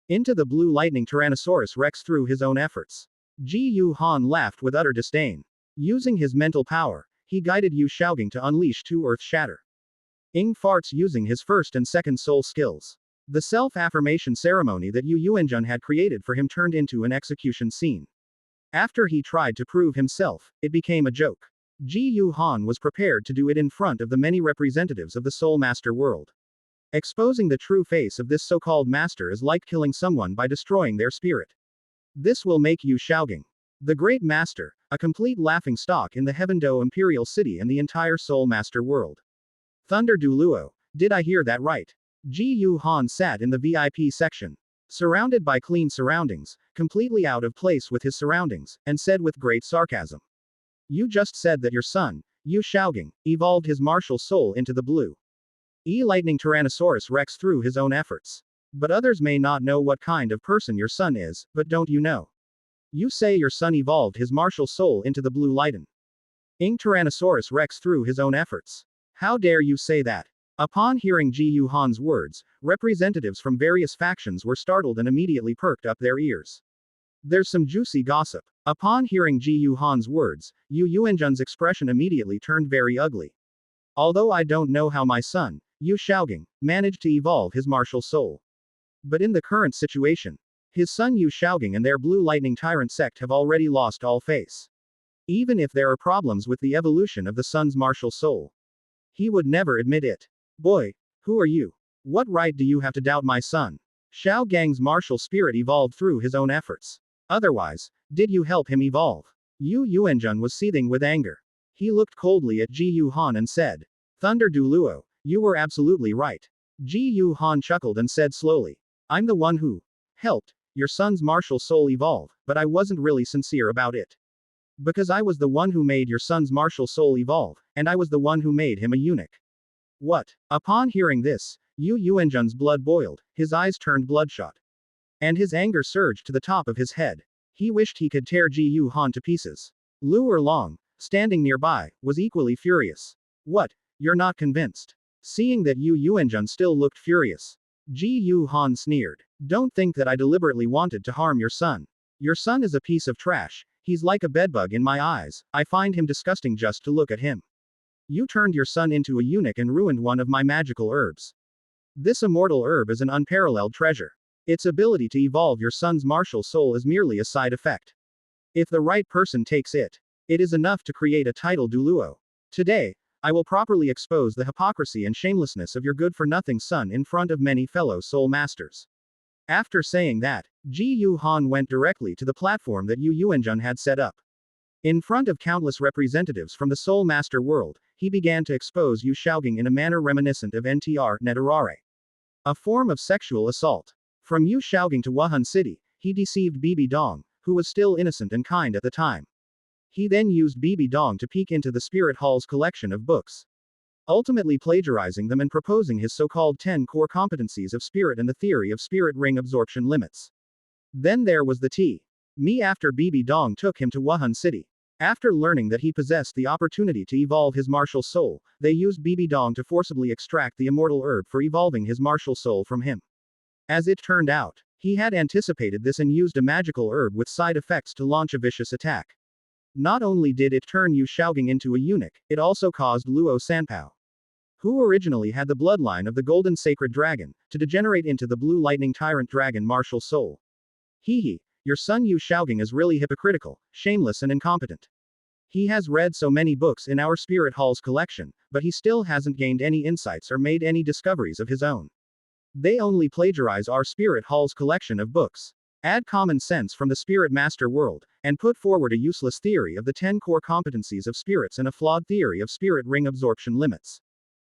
into the blue lightning Tyrannosaurus Rex through his own efforts. Ji Yu Han laughed with utter disdain. Using his mental power, he guided Yu Xiaogang to unleash 2 Earth Shatter Ing farts using his first and second soul skills. The self-affirmation ceremony that Yu Yuanjun had created for him turned into an execution scene. After he tried to prove himself, it became a joke. Ji Yu Han was prepared to do it in front of the many representatives of the Soul Master world. Exposing the true face of this so-called master is like killing someone by destroying their spirit. This will make you Xiaogang, the Great Master, a complete laughing stock in the Heavenly Dou Imperial City and the entire Soul Master world. Thunder Douluo, did I hear that right? Ji Yu Han sat in the VIP section, surrounded by clean surroundings, completely out of place with his surroundings, and said with great sarcasm. You just said that your son, Yu Xiaogang, evolved his martial soul into the blue lightning Tyrannosaurus Rex through his own efforts. But others may not know what kind of person your son is, but don't you know? You say your son evolved his martial soul into the blue lightning Tyrannosaurus Rex through his own efforts. How dare you say that? Upon hearing Ji Yu Han's words, representatives from various factions were startled and immediately perked up their ears. There's some juicy gossip. Upon hearing Ji Yu Han's words, Yu Yuanjun's expression immediately turned very ugly. Although I don't know how my son, Yu Xiaogang, managed to evolve his martial soul. But in the current situation, his son Yu Xiaogang and their Blue Lightning Tyrant sect have already lost all face. Even if there are problems with the evolution of the son's martial soul, he would never admit it. Boy, who are you? What right do you have to doubt my son? Xiaogang's martial spirit evolved through his own efforts. Otherwise, did you help him evolve? Yu Yuanjun was seething with anger. He looked coldly at Ji Yu Han and said, Thunder Douluo, you were absolutely right. Ji Yu Han chuckled and said slowly, I'm the one who helped your son's martial soul evolve, but I wasn't really sincere about it. Because I was the one who made your son's martial soul evolve, and I was the one who made him a eunuch. What? Upon hearing this, Yu Yuanjun's blood boiled, his eyes turned bloodshot. And his anger surged to the top of his head. He wished he could tear Ji Yu Han to pieces. Lu Erlong, standing nearby, was equally furious. What? You're not convinced? Seeing that Yu Yuanjun still looked furious, Ji Yu Han sneered. Don't think that I deliberately wanted to harm your son. Your son is a piece of trash, he's like a bedbug in my eyes, I find him disgusting just to look at him. You turned your son into a eunuch and ruined one of my magical herbs. This immortal herb is an unparalleled treasure. Its ability to evolve your son's martial soul is merely a side effect. If the right person takes it, it is enough to create a title Douluo. Today, I will properly expose the hypocrisy and shamelessness of your good-for-nothing son in front of many fellow soul masters. After saying that, Ji Yu Han went directly to the platform that Yu Yuanjun had set up. In front of countless representatives from the Soul Master world, he began to expose Yu Xiaogang in a manner reminiscent of NTR Netarare. A form of sexual assault. From Yu Xiaogang to Wuhan City, he deceived Bibi Dong, who was still innocent and kind at the time. He then used Bibi Dong to peek into the Spirit Hall's collection of books, ultimately plagiarizing them and proposing his so-called 10 core competencies of spirit and the theory of spirit ring absorption limits. Then there was the Me after Bibi Dong took him to Wuhan City. After learning that he possessed the opportunity to evolve his martial soul, they used Bibi Dong to forcibly extract the immortal herb for evolving his martial soul from him. As it turned out, he had anticipated this and used a magical herb with side effects to launch a vicious attack. Not only did it turn Yu Xiaogang into a eunuch, it also caused Luo Sanpao, who originally had the bloodline of the Golden Sacred Dragon, to degenerate into the Blue Lightning Tyrant Dragon martial soul. Hee, your son Yu Xiaogang is really hypocritical, shameless and incompetent. He has read so many books in our Spirit Hall's collection, but he still hasn't gained any insights or made any discoveries of his own. They only plagiarize our Spirit Hall's collection of books, add common sense from the Spirit Master world, and put forward a useless theory of the 10 core competencies of spirits and a flawed theory of spirit ring absorption limits.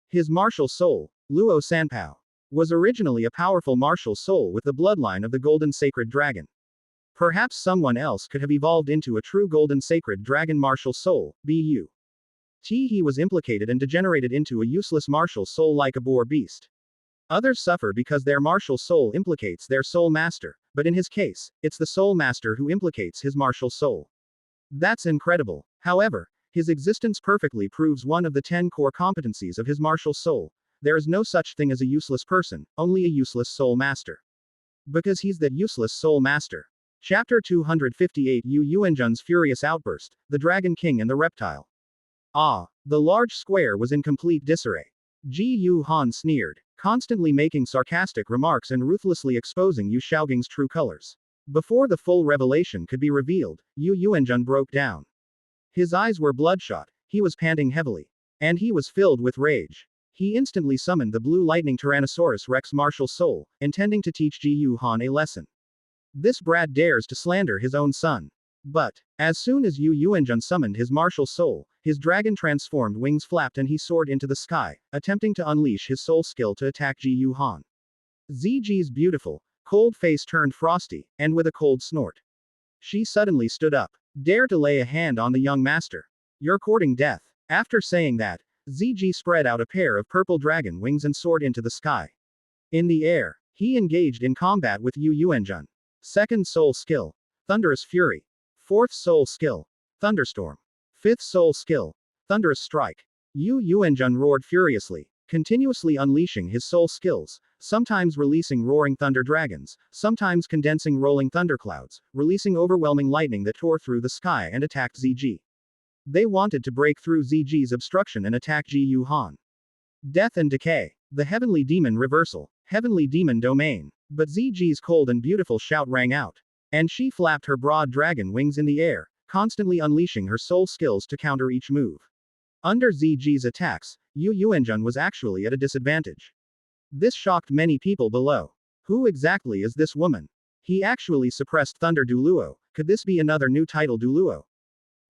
His martial soul, Luo Sanpao, was originally a powerful martial soul with the bloodline of the Golden Sacred Dragon. Perhaps someone else could have evolved into a true Golden Sacred Dragon martial soul, Bu. He was implicated and degenerated into a useless martial soul like a boar beast. Others suffer because their martial soul implicates their soul master, but in his case, it's the soul master who implicates his martial soul. That's incredible. However, his existence perfectly proves one of the 10 core competencies of his martial soul. There is no such thing as a useless person, only a useless soul master. Because he's that useless soul master. Chapter 258 Yu Yuanjun's furious outburst, the Dragon King and the Reptile. The large square was in complete disarray. Ji Yu Han sneered, constantly making sarcastic remarks and ruthlessly exposing Yu Xiaogang's true colors. Before the full revelation could be revealed, Yu Yuanjun broke down. His eyes were bloodshot, he was panting heavily. And he was filled with rage. He instantly summoned the Blue Lightning Tyrannosaurus Rex martial soul, intending to teach Ji Yu Han a lesson. This brat dares to slander his own son. But, as soon as Yu Yuanjun summoned his martial soul, his dragon-transformed wings flapped and he soared into the sky, attempting to unleash his soul skill to attack Ji Yuhan. Ziji's beautiful, cold face turned frosty, and with a cold snort, she suddenly stood up. Dare to lay a hand on the young master. You're courting death. After saying that, Ziji spread out a pair of purple dragon wings and soared into the sky. In the air, he engaged in combat with Yu Yuanjun. Second soul skill, Thunderous Fury. Fourth soul skill, Thunderstorm. Fifth soul skill, Thunderous Strike. Yu Yuanjun roared furiously, continuously unleashing his soul skills, sometimes releasing roaring thunder dragons, sometimes condensing rolling thunderclouds, releasing overwhelming lightning that tore through the sky and attacked Ziji. They wanted to break through Ziji's obstruction and attack Ji Yuhan. Death and Decay. The Heavenly Demon Reversal. Heavenly Demon Domain. But Ziji's cold and beautiful shout rang out. And she flapped her broad dragon wings in the air, constantly unleashing her soul skills to counter each move. Under Ziji's attacks, Yu Yuanjun was actually at a disadvantage. This shocked many people below. Who exactly is this woman? He actually suppressed Thunder Douluo. Could this be another new title Douluo?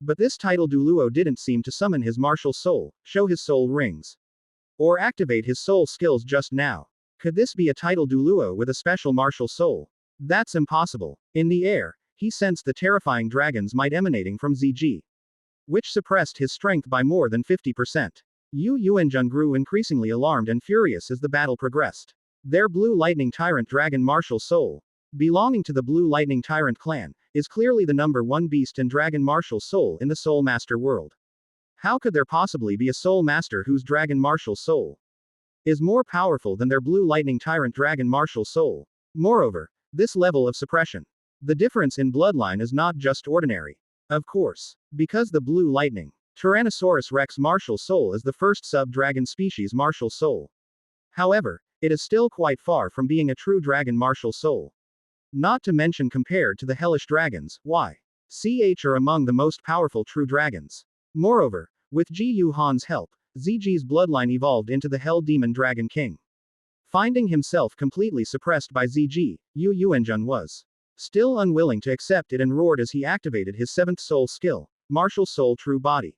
But this title Douluo didn't seem to summon his martial soul, show his soul rings, or activate his soul skills just now. Could this be a title Douluo with a special martial soul? That's impossible. In the air, he sensed the terrifying dragon's might emanating from Ziji, which suppressed his strength by more than 50%. Yu Yuanjun grew increasingly alarmed and furious as the battle progressed. Their Blue Lightning Tyrant Dragon martial soul, belonging to the Blue Lightning Tyrant clan, is clearly the #1 beast and dragon martial soul in the Soul Master world. How could there possibly be a Soul Master whose dragon martial soul is more powerful than their Blue Lightning Tyrant Dragon martial soul? Moreover, this level of suppression. The difference in bloodline is not just ordinary. Of course, because the Blue Lightning Tyrannosaurus Rex martial soul is the first sub-dragon species martial soul. However, it is still quite far from being a true dragon martial soul. Not to mention compared to the hellish dragons, YCH are among the most powerful true dragons. Moreover, with Ji Yuhan's help, Ziji's bloodline evolved into the Hell Demon Dragon King. Finding himself completely suppressed by Ziji, Yu Yuanjun was still unwilling to accept it and roared as he activated his 7th soul skill, Martial Soul True Body.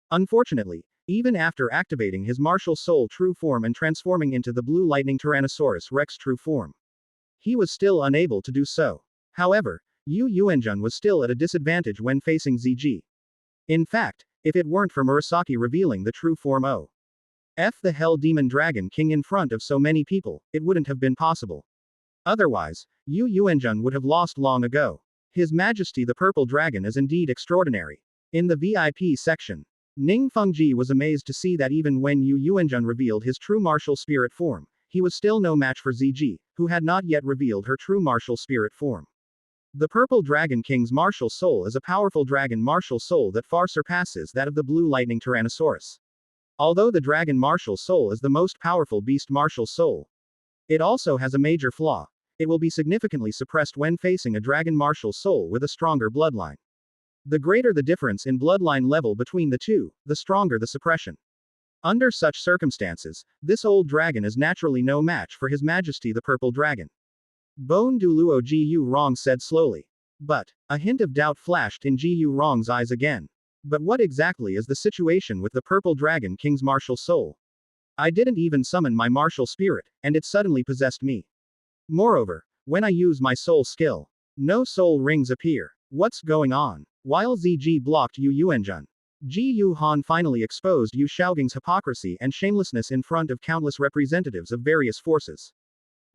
Unfortunately, even after activating his Martial Soul True Form and transforming into the Blue Lightning Tyrannosaurus Rex True Form, he was still unable to do so. However, Yu Yuanjun was still at a disadvantage when facing Ziji. In fact, if it weren't for Murasaki revealing the true form of the Hell Demon Dragon King in front of so many people, it wouldn't have been possible. Otherwise, Yu Yuanjun would have lost long ago. His Majesty the Purple Dragon is indeed extraordinary. In the VIP section, Ning Fengji was amazed to see that even when Yu Yuanjun revealed his true martial spirit form, he was still no match for Ziji, who had not yet revealed her true martial spirit form. The Purple Dragon King's martial soul is a powerful dragon martial soul that far surpasses that of the Blue Lightning Tyrannosaurus. Although the dragon martial soul is the most powerful beast martial soul, it also has a major flaw. It will be significantly suppressed when facing a dragon martial soul with a stronger bloodline. The greater the difference in bloodline level between the two, the stronger the suppression. Under such circumstances, this old dragon is naturally no match for His Majesty the Purple Dragon. Bone Douluo Ji Yu Rong said slowly. But, a hint of doubt flashed in Ji Yu Rong's eyes again. But what exactly is the situation with the Purple Dragon King's martial soul? I didn't even summon my martial spirit, and it suddenly possessed me. Moreover, when I use my soul skill, no soul rings appear. What's going on? While Ziji blocked Yu Yuanjun, Ji Yuhan finally exposed Yu Xiaogang's hypocrisy and shamelessness in front of countless representatives of various forces.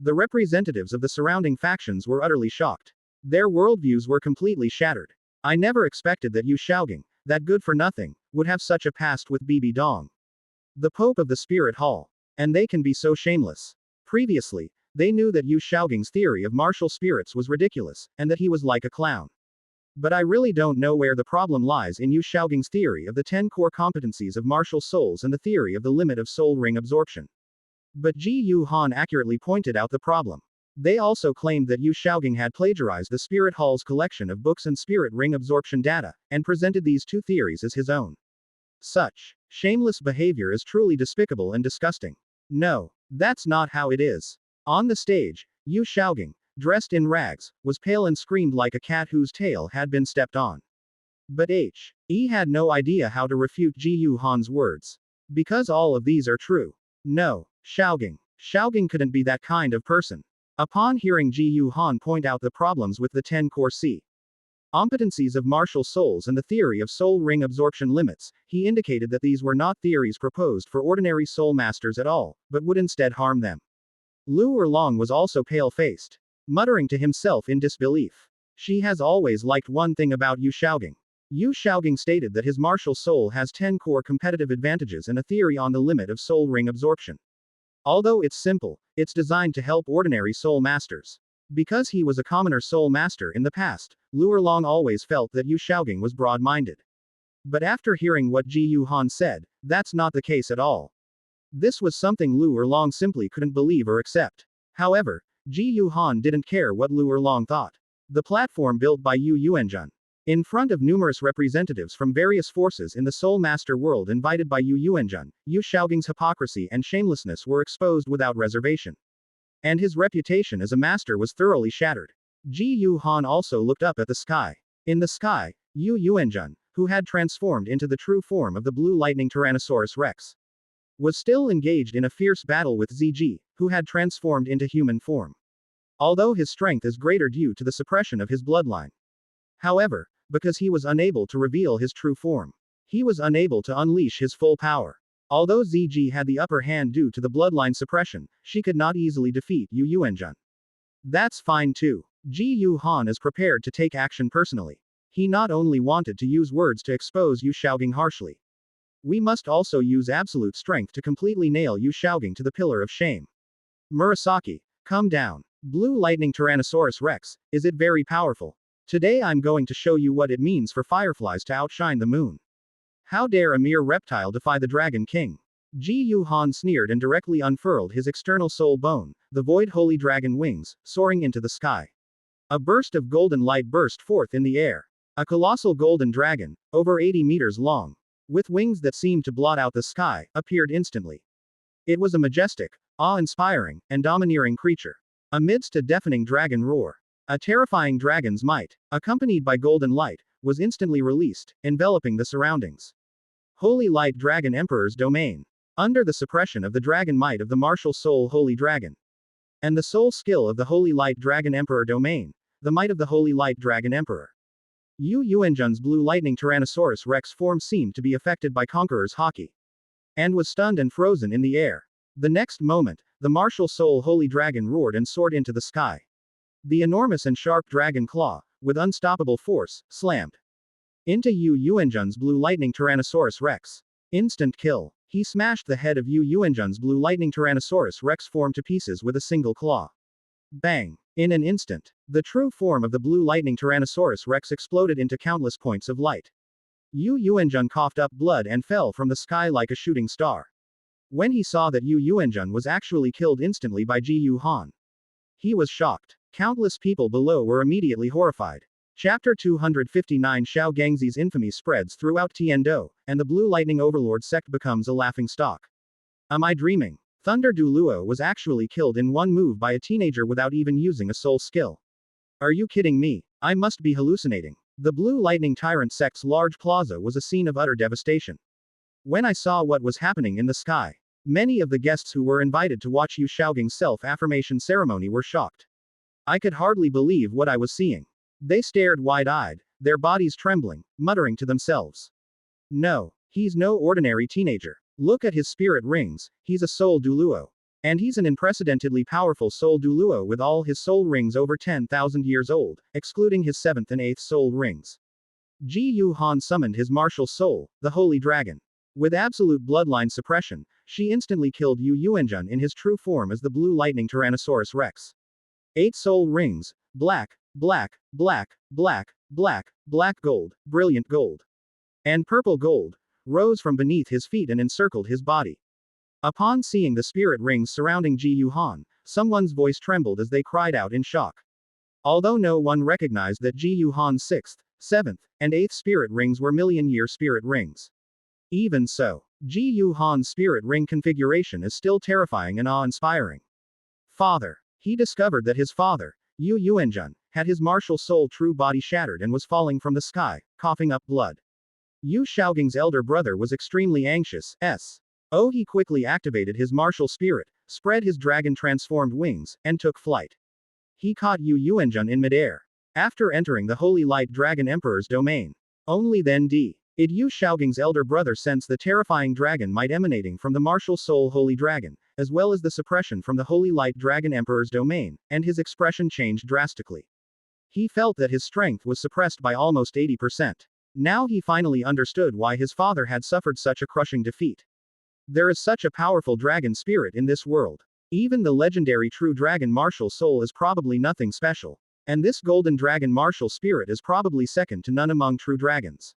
The representatives of the surrounding factions were utterly shocked. Their worldviews were completely shattered. I never expected that Yu Xiaogang, that good-for-nothing, would have such a past with Bibi Dong, the Pope of the Spirit Hall. And they can be so shameless. Previously, they knew that Yu Xiaogang's theory of martial spirits was ridiculous, and that he was like a clown. But I really don't know where the problem lies in Yu Xiaogang's theory of the 10 core competencies of martial souls and the theory of the limit of soul ring absorption. But Ji Yuhan accurately pointed out the problem. They also claimed that Yu Xiaogang had plagiarized the Spirit Hall's collection of books and spirit ring absorption data, and presented these two theories as his own. Such shameless behavior is truly despicable and disgusting. No, that's not how it is. On the stage, Yu Xiaogang, dressed in rags, was pale and screamed like a cat whose tail had been stepped on. But He had no idea how to refute Ji Yuhan's words. Because all of these are true. No, Xiaogang couldn't be that kind of person. Upon hearing Ji Yuhan point out the problems with the 10 core C competencies of martial souls and the theory of soul ring absorption limits, he indicated that these were not theories proposed for ordinary soul masters at all, but would instead harm them. Lu Erlong was also pale-faced, muttering to himself in disbelief. She has always liked one thing about Yu Xiaogang. Yu Xiaogang stated that his martial soul has 10 core competitive advantages and a theory on the limit of soul ring absorption. Although it's simple, it's designed to help ordinary soul masters. Because he was a commoner soul master in the past, Lu Erlong always felt that Yu Xiaogang was broad-minded. But after hearing what Ji Yuhan said, that's not the case at all. This was something Lu Erlong simply couldn't believe or accept. However, Ji Yuhan didn't care what Lu Erlong thought. The platform built by Yu Yuanjun, in front of numerous representatives from various forces in the Soul Master world invited by Yu Yuanjun, Yu Xiaogang's hypocrisy and shamelessness were exposed without reservation. And his reputation as a master was thoroughly shattered. Ji Yuhan also looked up at the sky. In the sky, Yu Yuanjun, who had transformed into the true form of the blue lightning Tyrannosaurus Rex, was still engaged in a fierce battle with Ziji, who had transformed into human form. Although his strength is greater due to the suppression of his bloodline. However, because he was unable to reveal his true form, he was unable to unleash his full power. Although Ziji had the upper hand due to the bloodline suppression, she could not easily defeat Yu Yuanjun. That's fine too. Ji Yuhan is prepared to take action personally. He not only wanted to use words to expose Yu Xiaogang harshly. We must also use absolute strength to completely nail Yu Xiaogang to the pillar of shame. Murasaki, come down. Blue lightning Tyrannosaurus Rex, is it very powerful? Today I'm going to show you what it means for fireflies to outshine the moon. How dare a mere reptile defy the Dragon King? Ji Yuhan sneered and directly unfurled his external soul bone, the void holy dragon wings, soaring into the sky. A burst of golden light burst forth in the air. A colossal golden dragon, over 80 meters long, with wings that seemed to blot out the sky, appeared instantly. It was a majestic, awe-inspiring, and domineering creature. Amidst a deafening dragon roar, a terrifying dragon's might, accompanied by golden light, was instantly released, enveloping the surroundings. Holy Light Dragon Emperor's domain. Under the suppression of the dragon might of the martial soul Holy Dragon, and the soul skill of the Holy Light Dragon Emperor domain, the might of the Holy Light Dragon Emperor. Yu Yuanjun's blue lightning Tyrannosaurus Rex form seemed to be affected by Conqueror's haki, and was stunned and frozen in the air. The next moment, the martial soul Holy Dragon roared and soared into the sky. The enormous and sharp dragon claw, with unstoppable force, slammed into Yu Yuanjun's blue lightning Tyrannosaurus Rex. Instant kill. He smashed the head of Yu Yuanjun's blue lightning Tyrannosaurus Rex form to pieces with a single claw. Bang! In an instant, the true form of the blue lightning Tyrannosaurus Rex exploded into countless points of light. Yu Yuanjun coughed up blood and fell from the sky like a shooting star. When he saw that Yu Yuanjun was actually killed instantly by Ji Yuhan, he was shocked. Countless people below were immediately horrified. Chapter 259 Xiao Gangzi's infamy spreads throughout Tiandou, and the Blue Lightning Overlord sect becomes a laughing stock. Am I dreaming? Thunder Douluo was actually killed in one move by a teenager without even using a soul skill. Are you kidding me? I must be hallucinating. The Blue Lightning Tyrant sect's large plaza was a scene of utter devastation. When I saw what was happening in the sky, many of the guests who were invited to watch Yu Xiaogang's self-affirmation ceremony were shocked. I could hardly believe what I was seeing. They stared wide-eyed, their bodies trembling, muttering to themselves. No, he's no ordinary teenager. Look at his spirit rings, he's a soul Douluo. And he's an unprecedentedly powerful soul Douluo with all his soul rings over 10,000 years old, excluding his 7th and 8th soul rings. Ji Yuhan summoned his martial soul, the Holy Dragon. With absolute bloodline suppression, she instantly killed Yu Yuanjun in his true form as the Blue Lightning Tyrannosaurus Rex. 8 soul rings, black, black, black, black, black, black gold, brilliant gold, and purple gold, rose from beneath his feet and encircled his body. Upon seeing the spirit rings surrounding Ji Yuhan, someone's voice trembled as they cried out in shock. Although no one recognized that Ji Yuhan's 6th, 7th, and 8th spirit rings were million-year spirit rings. Even so, Ji Yuhan's spirit ring configuration is still terrifying and awe-inspiring. Father. He discovered that his father, Yu Yuanjun, had his martial soul true body shattered and was falling from the sky, coughing up blood. Yu Xiaogang's elder brother was extremely anxious. He quickly activated his martial spirit, spread his dragon-transformed wings, and took flight. He caught Yu Yuanjun in midair. After entering the Holy Light Dragon Emperor's domain. Only then did Yu Xiaogang's elder brother sense the terrifying dragon might emanating from the martial soul Holy Dragon, as well as the suppression from the Holy Light Dragon Emperor's domain, and his expression changed drastically. He felt that his strength was suppressed by almost 80%. Now he finally understood why his father had suffered such a crushing defeat. There is such a powerful dragon spirit in this world. Even the legendary true dragon martial soul is probably nothing special. And this golden dragon martial spirit is probably second to none among true dragons.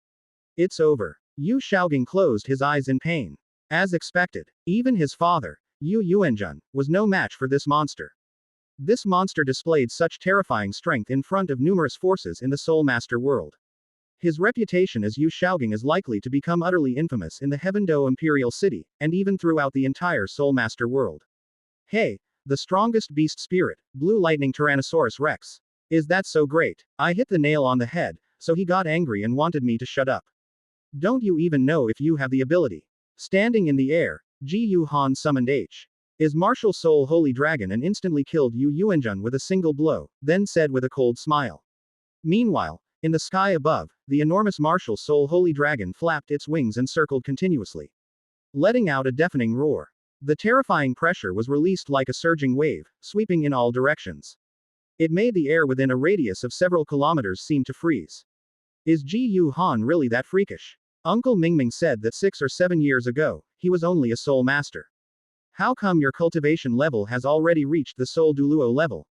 It's over. Yu Xiaogang closed his eyes in pain. As expected, even his father, Yu Yuanjun, was no match for this monster. This monster displayed such terrifying strength in front of numerous forces in the Soul Master world. His reputation as Yu Xiaogang is likely to become utterly infamous in the Heavenly Dou Imperial City, and even throughout the entire Soul Master world. Hey, the strongest beast spirit, Blue Lightning Tyrannosaurus Rex. Is that so great? I hit the nail on the head, so he got angry and wanted me to shut up. Don't you even know if you have the ability? Standing in the air, Ji Yu Han summoned His martial soul Holy Dragon and instantly killed Yu Yuanjun with a single blow, then said with a cold smile. Meanwhile, in the sky above, the enormous martial soul Holy Dragon flapped its wings and circled continuously, letting out a deafening roar. The terrifying pressure was released like a surging wave, sweeping in all directions. It made the air within a radius of several kilometers seem to freeze. Is Ji Yu Han really that freakish? Uncle Mingming said that 6 or 7 years ago, he was only a soul master. How come your cultivation level has already reached the soul Douluo level?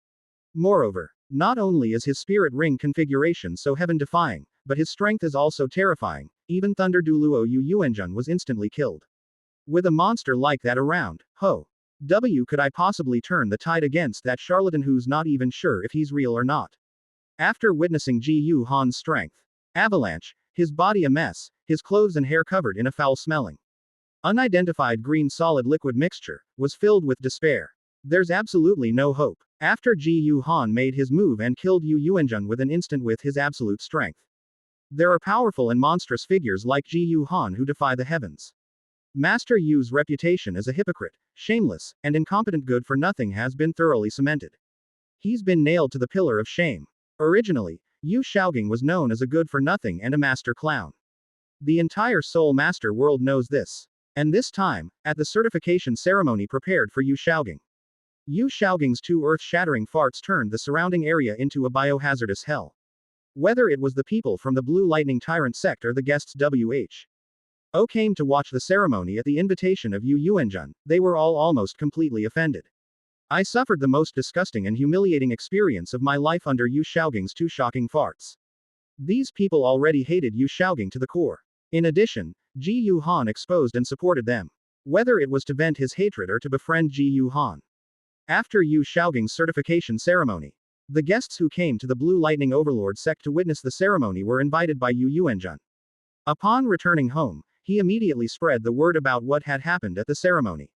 Moreover, not only is his spirit ring configuration so heaven-defying, but his strength is also terrifying. Even Thunder Douluo Yu Yuanjun was instantly killed. With a monster like that around, could I possibly turn the tide against that charlatan who's not even sure if he's real or not? After witnessing Ji Yu Han's strength, avalanche, his body a mess, his clothes and hair covered in a foul-smelling, unidentified green solid liquid mixture, was filled with despair. There's absolutely no hope. After Ji Yu Han made his move and killed Yu Yuanjun with an instant with his absolute strength. There are powerful and monstrous figures like Ji Yu Han who defy the heavens. Master Yu's reputation as a hypocrite, shameless, and incompetent good-for-nothing has been thoroughly cemented. He's been nailed to the pillar of shame. Originally, Yu Xiaogang was known as a good-for-nothing and a master clown. The entire Soul Master world knows this. And this time, at the certification ceremony prepared for Yu Xiaogang. Yu Xiaogang's 2 earth-shattering farts turned the surrounding area into a biohazardous hell. Whether it was the people from the Blue Lightning Tyrant sect or the guests came to watch the ceremony at the invitation of Yu Yuanjun, they were all almost completely offended. I suffered the most disgusting and humiliating experience of my life under Yu Xiaogang's 2 shocking farts. These people already hated Yu Xiaogang to the core. In addition, Ji Yu Han exposed and supported them. Whether it was to vent his hatred or to befriend Ji Yu Han. After Yu Xiaogang's certification ceremony, the guests who came to the Blue Lightning Overlord sect to witness the ceremony were invited by Yu Yuanjun. Upon returning home, he immediately spread the word about what had happened at the ceremony.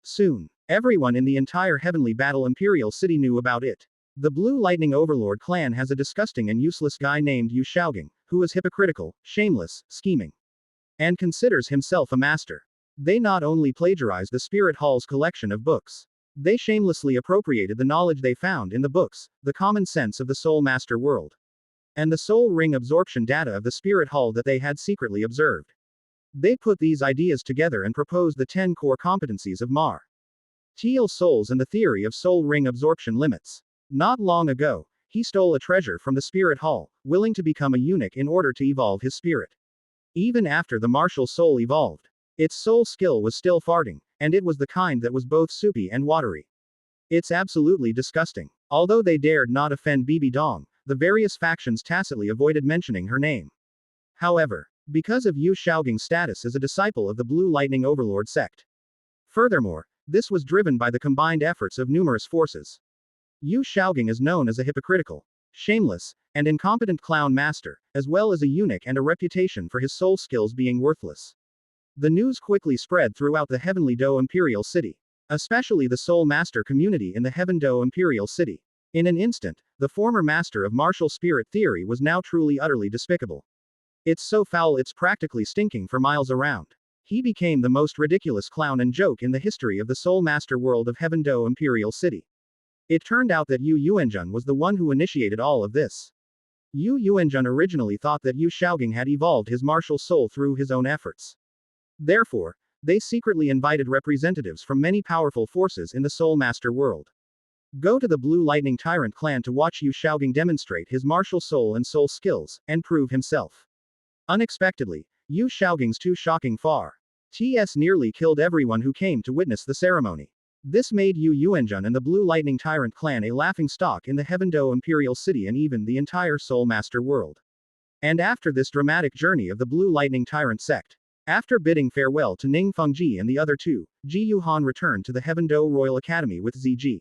Soon, everyone in the entire Heavenly Battle Imperial City knew about it. The Blue Lightning Overlord clan has a disgusting and useless guy named Yu Xiaogang, who is hypocritical, shameless, scheming, and considers himself a master. They not only plagiarized the Spirit Hall's collection of books, they shamelessly appropriated the knowledge they found in the books, the common sense of the Soul Master world, and the soul ring absorption data of the Spirit Hall that they had secretly observed. They put these ideas together and proposed the 10 core competencies of Mar. Teal souls and the theory of soul ring absorption limits. Not long ago, he stole a treasure from the Spirit Hall, willing to become a eunuch in order to evolve his spirit. Even after the martial soul evolved, its soul skill was still farting, and it was the kind that was both soupy and watery. It's absolutely disgusting. Although they dared not offend Bibi Dong, the various factions tacitly avoided mentioning her name. However, because of Yu Xiaogang's status as a disciple of the Blue Lightning Overlord sect. Furthermore, this was driven by the combined efforts of numerous forces. Yu Xiaogang is known as a hypocritical, shameless, and incompetent clown master, as well as a eunuch and a reputation for his soul skills being worthless. The news quickly spread throughout the Heavenly Dou Imperial City, especially the Soul Master community in the Heaven Dou Imperial City. In an instant, the former master of martial spirit theory was now truly utterly despicable. It's so foul it's practically stinking for miles around. He became the most ridiculous clown and joke in the history of the Soul Master world of Heaven Dou Imperial City. It turned out that Yu Yuanjun was the one who initiated all of this. Yu Yuanjun originally thought that Yu Xiaogang had evolved his martial soul through his own efforts. Therefore, they secretly invited representatives from many powerful forces in the Soul Master world. Go to the Blue Lightning Tyrant clan to watch Yu Xiaogang demonstrate his martial soul and soul skills, and prove himself. Unexpectedly, Yu Xiaogang's too shocking far. TS nearly killed everyone who came to witness the ceremony. This made Yu Yuanjun and the Blue Lightning Tyrant clan a laughingstock in the Heaven Dou Imperial City and even the entire Soul Master world. And after this dramatic journey of the Blue Lightning Tyrant sect, after bidding farewell to Ning Fengji and the other two, Ji Yuhan returned to the Heaven Dou Royal Academy with Ziji.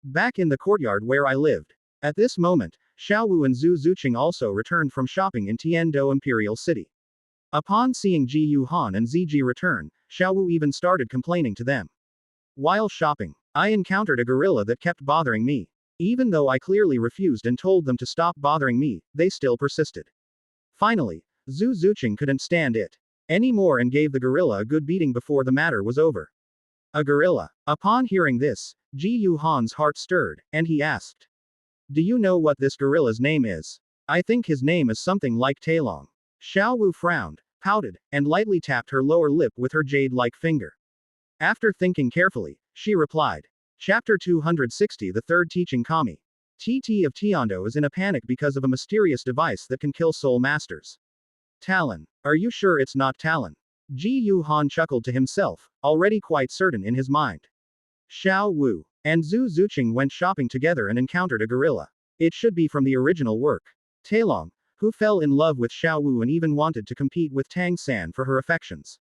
Back in the courtyard where I lived. At this moment, Xiaowu and Zhu Zuqing also returned from shopping in Tiandou Imperial City. Upon seeing Ji Yuhan and Ziji return, Xiaowu even started complaining to them. While shopping, I encountered a gorilla that kept bothering me. Even though I clearly refused and told them to stop bothering me, they still persisted. Finally, Zhu Zuqing couldn't stand it anymore and gave the gorilla a good beating before the matter was over. A gorilla. Upon hearing this, Ji Yuhan's heart stirred, and he asked, "Do you know what this gorilla's name is?" "I think his name is something like Tailong." Xiaowu frowned, pouted, and lightly tapped her lower lip with her jade-like finger. After thinking carefully, she replied. Chapter 260 The Third Teaching Kami. TT of Tiando is in a panic because of a mysterious device that can kill soul masters. Talon. Are you sure it's not Talon? Ji Yuhan chuckled to himself, already quite certain in his mind. Xiao Wu and Zhu Zuqing went shopping together and encountered a gorilla. It should be from the original work. Tailong, who fell in love with Xiao Wu and even wanted to compete with Tang San for her affections.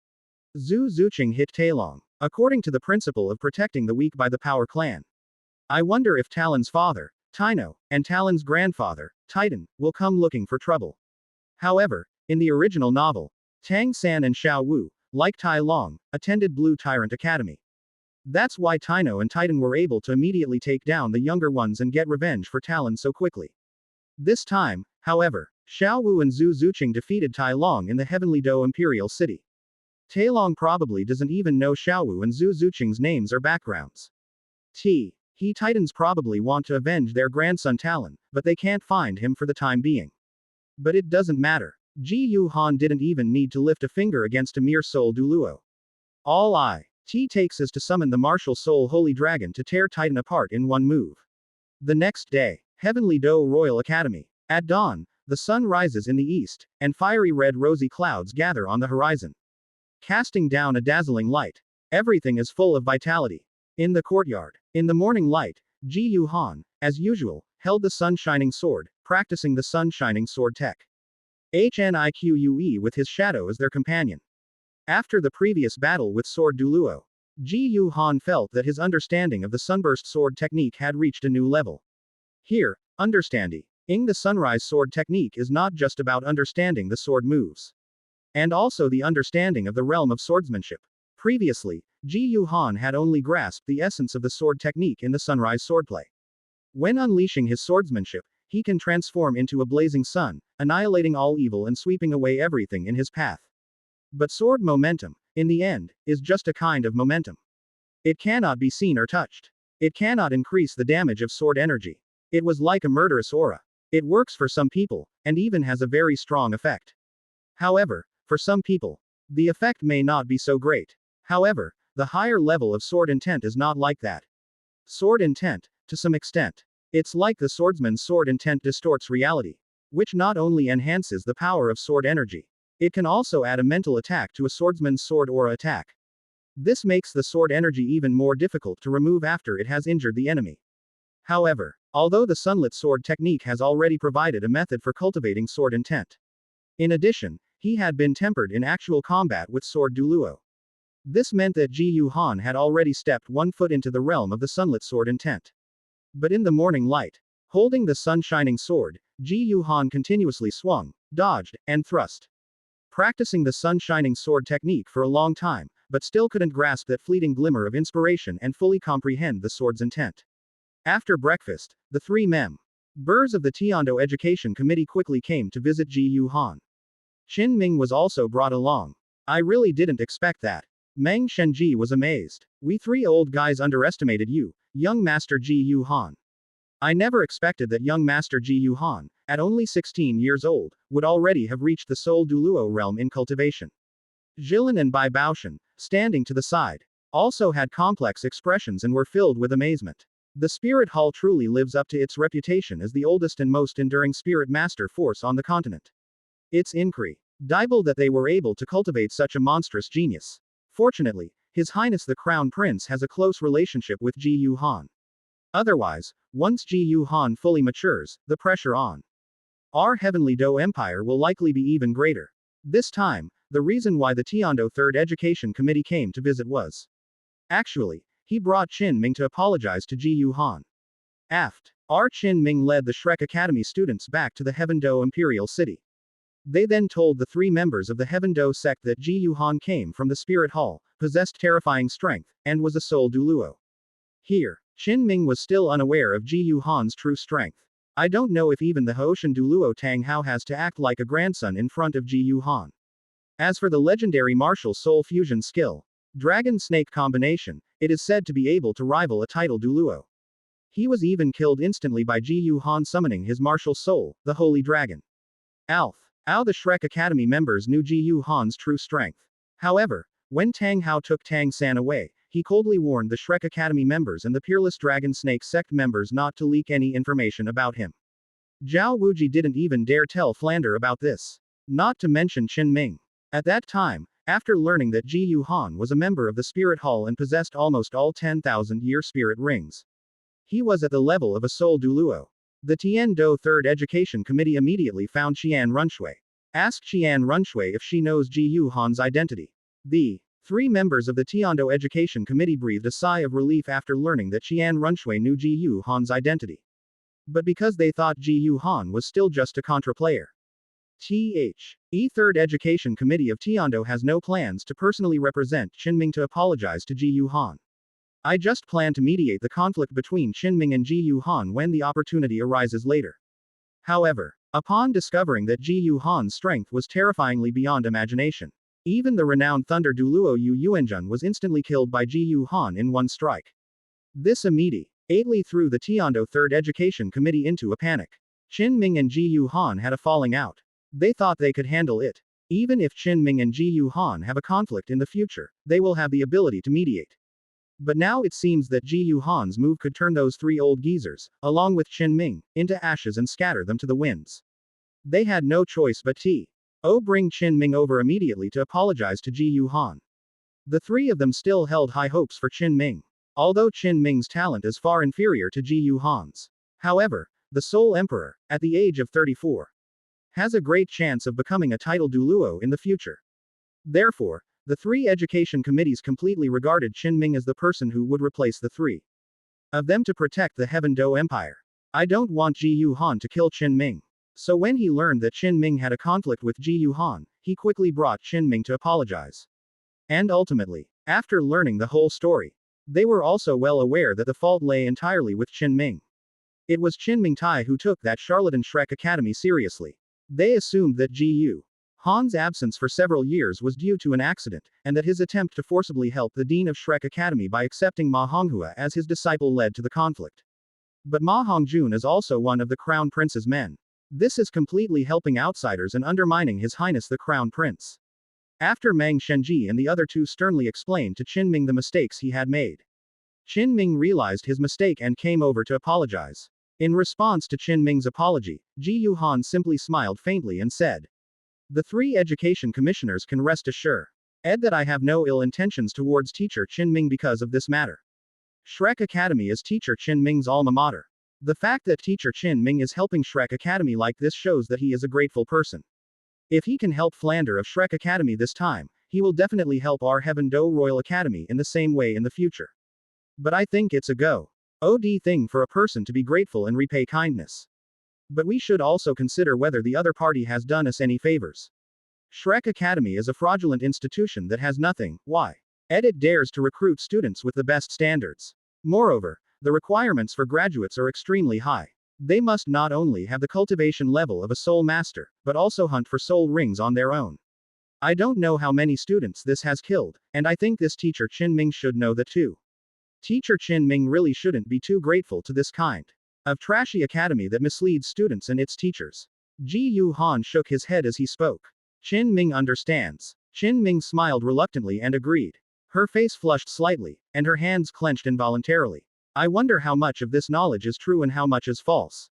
Zhu Zuqing hit Tailong, according to the principle of protecting the weak by the Power Clan. I wonder if Talon's father, Tino, and Talon's grandfather, Titan, will come looking for trouble. However, in the original novel, Tang San and Xiao Wu, like Tai Long, attended Blue Tyrant Academy. That's why Tino and Titan were able to immediately take down the younger ones and get revenge for Talon so quickly. This time, however, Xiao Wu and Zhu Zuqing defeated Tai Long in the Heavenly Dou Imperial City. Tai Long probably doesn't even know Xiao Wu and Zhu Zuqing's names or backgrounds. He Titans probably want to avenge their grandson Talon, but they can't find him for the time being. But it doesn't matter. Ji Yuhan didn't even need to lift a finger against a mere soul Douluo. All T takes is to summon the martial soul Holy Dragon to tear Titan apart in one move. The next day, Heavenly Dou Royal Academy. At dawn, the sun rises in the east, and fiery red rosy clouds gather on the horizon, casting down a dazzling light. Everything is full of vitality. In the courtyard, in the morning light, Ji Yuhan, as usual, held the sun-shining sword, practicing the sun-shining sword tech. HNIQUE with his shadow as their companion. After the previous battle with Sword Douluo, Ji Yuhan felt that his understanding of the sunburst sword technique had reached a new level. Here, understanding the sunrise sword technique is not just about understanding the sword moves, and also the understanding of the realm of swordsmanship. Previously, Ji Yuhan had only grasped the essence of the sword technique in the sunrise swordplay. When unleashing his swordsmanship, he can transform into a blazing sun, annihilating all evil and sweeping away everything in his path. But sword momentum, in the end, is just a kind of momentum. It cannot be seen or touched. It cannot increase the damage of sword energy. It was like a murderous aura. It works for some people, and even has a very strong effect. However, for some people, the effect may not be so great. However, the higher level of sword intent is not like that. Sword intent, to some extent, it's like the swordsman's sword intent distorts reality, which not only enhances the power of sword energy, it can also add a mental attack to a swordsman's sword aura attack. This makes the sword energy even more difficult to remove after it has injured the enemy. However, although the sunlit sword technique has already provided a method for cultivating sword intent, in addition, he had been tempered in actual combat with Sword Douluo. This meant that Ji Yuhan had already stepped one foot into the realm of the sunlit sword intent. But in the morning light, holding the sun-shining sword, Ji Yuhan continuously swung, dodged, and thrust, practicing the sun-shining sword technique for a long time, but still couldn't grasp that fleeting glimmer of inspiration and fully comprehend the sword's intent. After breakfast, the three members of the Tiando Education Committee quickly came to visit Ji Yuhan. Qin Ming was also brought along. I really didn't expect that. Meng Shenji was amazed. We three old guys underestimated you, young Master Ji Yuhan. I never expected that young Master Ji Yuhan, at only 16 years old, would already have reached the Soul Douluo realm in cultivation. Jilin and Bai Baoshan, standing to the side, also had complex expressions and were filled with amazement. The Spirit Hall truly lives up to its reputation as the oldest and most enduring spirit master force on the continent. It's incredible that they were able to cultivate such a monstrous genius. Fortunately, His Highness the Crown Prince has a close relationship with Ji Yuhan. Otherwise, once Ji Yuhan fully matures, the pressure on our Heavenly Dou Empire will likely be even greater. This time, the reason why the Tiando Third Education Committee came to visit was actually, he brought Qin Ming to apologize to Ji Yuhan. Our Qin Ming led the Shrek Academy students back to the Heaven Dou Imperial City. They then told the three members of the Heaven Dou sect that Ji Yuhan came from the Spirit Hall, possessed terrifying strength, and was a Soul Douluo. Here, Qin Ming was still unaware of Ji Yuhan's true strength. I don't know if even the Haoshan Douluo Tang Hao has to act like a grandson in front of Ji Yuhan. As for the legendary martial soul fusion skill, Dragon Snake Combination, it is said to be able to rival a title Douluo. He was even killed instantly by Ji Yuhan summoning his martial soul, the Holy Dragon. How the Shrek Academy members knew Ji Yuhan's true strength. However, when Tang Hao took Tang San away, he coldly warned the Shrek Academy members and the Peerless Dragon Snake sect members not to leak any information about him. Zhao Wuji didn't even dare tell Flander about this. Not to mention Qin Ming. At that time, after learning that Ji Yuhan was a member of the Spirit Hall and possessed almost all 10,000-year spirit rings, he was at the level of a Soul Douluo. The Tian Dou Third Education Committee immediately found Xian Runshui. Asked Xian Runshui if she knows Ji Yuhan's identity. The three members of the Tiando Education Committee breathed a sigh of relief after learning that Xian Runshui knew Ji Yuhan's identity. But because they thought Ji Yuhan was still just a contra player. The Third Education Committee of Tiando has no plans to personally represent Qin Ming to apologize to Ji Yuhan. I just plan to mediate the conflict between Qin Ming and Ji Yuhan when the opportunity arises later. However, upon discovering that Ji Yuhan's strength was terrifyingly beyond imagination, even the renowned Thunder Douluo Yu Yuanjun was instantly killed by Ji Yuhan in one strike. This immediately threw the Tiando Third Education Committee into a panic. Qin Ming and Ji Yuhan had a falling out. They thought they could handle it. Even if Qin Ming and Ji Yuhan have a conflict in the future, they will have the ability to mediate. But now it seems that Ji Yuhan's move could turn those three old geezers, along with Qin Ming, into ashes and scatter them to the winds. They had no choice but to bring Qin Ming over immediately to apologize to Ji Yuhan. The three of them still held high hopes for Qin Ming, although Qin Ming's talent is far inferior to Ji Yuhan's. However, the Soul Emperor, at the age of 34, has a great chance of becoming a title Douluo in the future. Therefore, the three education committees completely regarded Qin Ming as the person who would replace the three of them to protect the Heaven Dou Empire. I don't want Ji Yuhan to kill Qin Ming. So when he learned that Qin Ming had a conflict with Ji Yuhan, he quickly brought Qin Ming to apologize. And ultimately, after learning the whole story, they were also well aware that the fault lay entirely with Qin Ming. It was Qin Ming Tai who took that charlatan Shrek Academy seriously. They assumed that Ji Yuhan's absence for several years was due to an accident, and that his attempt to forcibly help the Dean of Shrek Academy by accepting Ma Honghua as his disciple led to the conflict. But Ma Hongjun is also one of the Crown Prince's men. This is completely helping outsiders and undermining His Highness the Crown Prince. After Meng Shenji and the other two sternly explained to Qin Ming the mistakes he had made, Qin Ming realized his mistake and came over to apologize. In response to Qin Ming's apology, Ji Yuhan simply smiled faintly and said, "The three education commissioners can rest assured that I have no ill intentions towards teacher Qin Ming because of this matter. Shrek Academy is teacher Qin Ming's alma mater. The fact that teacher Qin Ming is helping Shrek Academy like this shows that he is a grateful person. If he can help Flander of Shrek Academy this time, he will definitely help our Heaven Dou Royal Academy in the same way in the future. But I think it's a good thing for a person to be grateful and repay kindness. But we should also consider whether the other party has done us any favors. Shrek Academy is a fraudulent institution that has nothing, it dares to recruit students with the best standards. Moreover, the requirements for graduates are extremely high. They must not only have the cultivation level of a soul master, but also hunt for soul rings on their own. I don't know how many students this has killed, and I think this teacher Qin Ming should know that too. Teacher Qin Ming really shouldn't be too grateful to this kind of trashy academy that misleads students and its teachers. Ji Yu Han shook his head as he spoke. Qin Ming understands. Qin Ming smiled reluctantly and agreed. Her face flushed slightly, and her hands clenched involuntarily. I wonder how much of this knowledge is true and how much is false.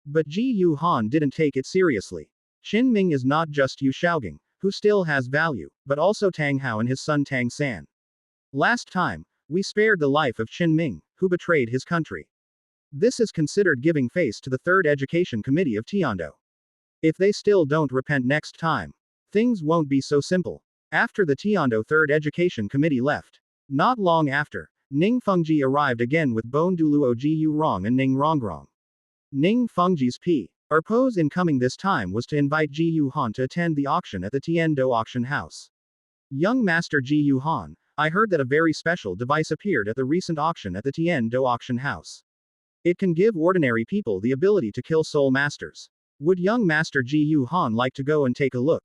But Ji Yu Han didn't take it seriously. Qin Ming is not just Yu Xiaogang, who still has value, but also Tang Hao and his son Tang San. Last time, we spared the life of Qin Ming, who betrayed his country. This is considered giving face to the Third Education Committee of Tiando. If they still don't repent next time, things won't be so simple. After the Tiando Third Education Committee left, not long after, Ning Fengji arrived again with Bone Douluo Ji Yu Rong and Ning Rongrong. Ning Fengji's purpose in coming this time was to invite Ji Yu Han to attend the auction at the Tiando auction house. Young Master Ji Yu Han, I heard that a very special device appeared at the recent auction at the Tiando auction house. It can give ordinary people the ability to kill soul masters. Would young Master Ji Yu Han like to go and take a look?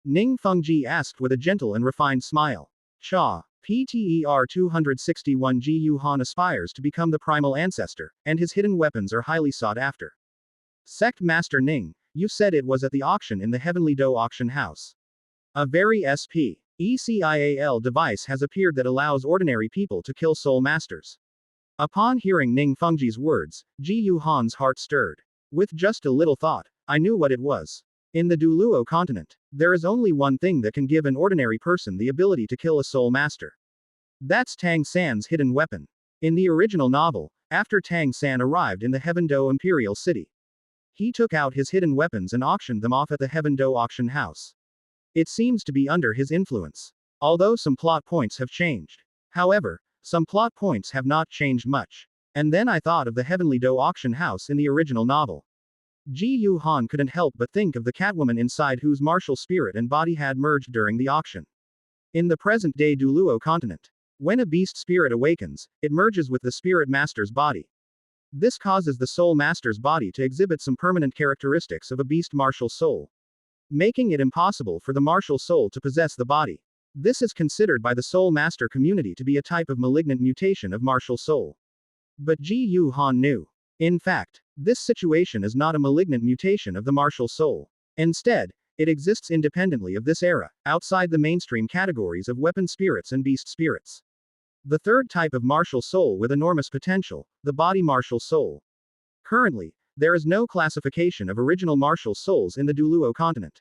Ning Fengji asked with a gentle and refined smile. Cha. PTER 261 Ji Yu Han aspires to become the primal ancestor, and his hidden weapons are highly sought after. Sect Master Ning, you said it was at the auction in the Heavenly Dou auction house. A very ECIAL device has appeared that allows ordinary people to kill soul masters. Upon hearing Ning Fengji's words, Ji Yu Han's heart stirred. With just a little thought, I knew what it was. In the Douluo continent, there is only one thing that can give an ordinary person the ability to kill a soul master. That's Tang San's hidden weapon. In the original novel, after Tang San arrived in the Heaven Dou Imperial City, he took out his hidden weapons and auctioned them off at the Heaven Dou auction house. It seems to be under his influence. Although some plot points have changed. However, some plot points have not changed much. And then I thought of the Heavenly Dou auction house in the original novel. Ji Yu Han couldn't help but think of the Catwoman inside whose martial spirit and body had merged during the auction. In the present-day Douluo continent, when a beast spirit awakens, it merges with the spirit master's body. This causes the soul master's body to exhibit some permanent characteristics of a beast martial soul, making it impossible for the martial soul to possess the body. This is considered by the soul master community to be a type of malignant mutation of martial soul. But Ji Yu Han knew. In fact, this situation is not a malignant mutation of the martial soul. Instead, it exists independently of this era, outside the mainstream categories of weapon spirits and beast spirits. The third type of martial soul with enormous potential, the body martial soul. Currently, there is no classification of original martial souls in the Douluo continent.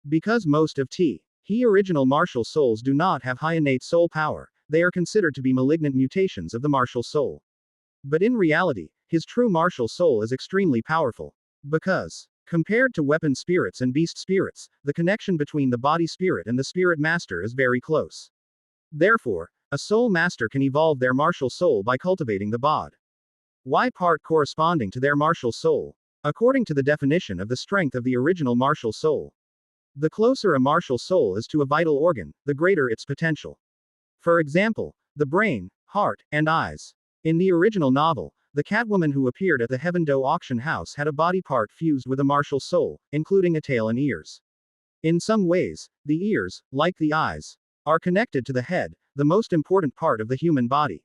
Because most of he original martial souls do not have high innate soul power, they are considered to be malignant mutations of the martial soul. But in reality, his true martial soul is extremely powerful. Because, compared to weapon spirits and beast spirits, the connection between the body spirit and the spirit master is very close. Therefore, a soul master can evolve their martial soul by cultivating the bod Y part corresponding to their martial soul, according to the definition of the strength of the original martial soul. The closer a martial soul is to a vital organ, the greater its potential. For example, the brain, heart, and eyes. In the original novel, the Catwoman who appeared at the Heaven Dou auction house had a body part fused with a martial soul, including a tail and ears. In some ways, the ears, like the eyes, are connected to the head, the most important part of the human body.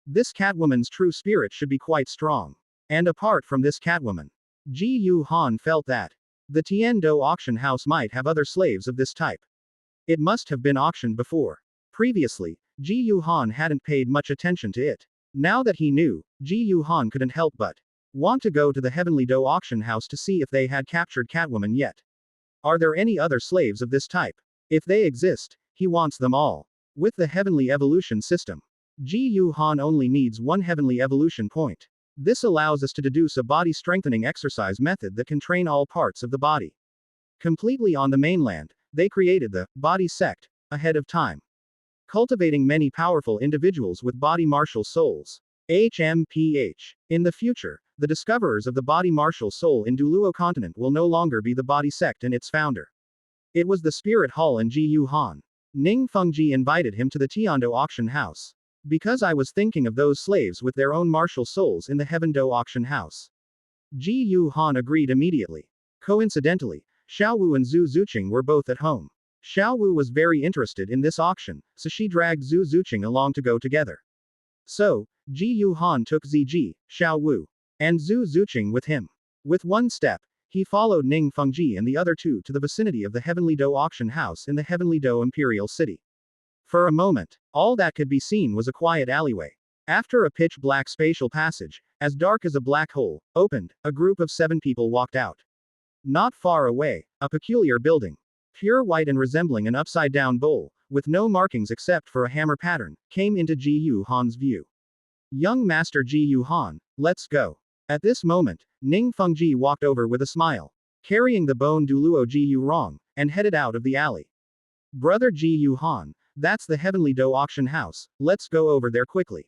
This Catwoman's true spirit should be quite strong. And apart from this Catwoman, Ji Yu Han felt that the Tiando auction house might have other slaves of this type. It must have been auctioned before. Previously, Ji Yu Han hadn't paid much attention to it. Now that he knew, Ji Yu Han couldn't help but want to go to the Heavenly Dou auction house to see if they had captured Catwoman yet. Are there any other slaves of this type? If they exist, he wants them all. With the Heavenly Evolution system, Ji Yu Han only needs one Heavenly Evolution point. This allows us to deduce a body strengthening exercise method that can train all parts of the body. Completely on the mainland, they created the body sect ahead of time, cultivating many powerful individuals with body martial souls. HMPH. In the future, the discoverers of the body martial soul in Douluo continent will no longer be the body sect and its founder. It was the Spirit Hall and Ji Yu Han. Ning Fengji invited him to the Tiando auction house. Because I was thinking of those slaves with their own martial souls in the Heaven Dou auction house. Ji Yu Han agreed immediately. Coincidentally, Xiao Wu and Zhu Zuqing were both at home. Xiao Wu was very interested in this auction, so she dragged Zhu Zuqing along to go together. So, Ji Yu Han took Ziji, Xiao Wu, and Zhu Zuqing with him. With one step, he followed Ning Fengji and the other two to the vicinity of the Heavenly Dou auction house in the Heavenly Dou Imperial City. For a moment, all that could be seen was a quiet alleyway. After a pitch-black spatial passage, as dark as a black hole, opened, a group of 7 people walked out. Not far away, a peculiar building, pure white and resembling an upside-down bowl, with no markings except for a hammer pattern, came into Ji Yu Han's view. Young Master Ji Yu Han, let's go. At this moment, Ning Fengji walked over with a smile, carrying the bone Douluo Ji Yu Rong, and headed out of the alley. Brother Ji Yu Han, that's the Heavenly Dou auction house, let's go over there quickly.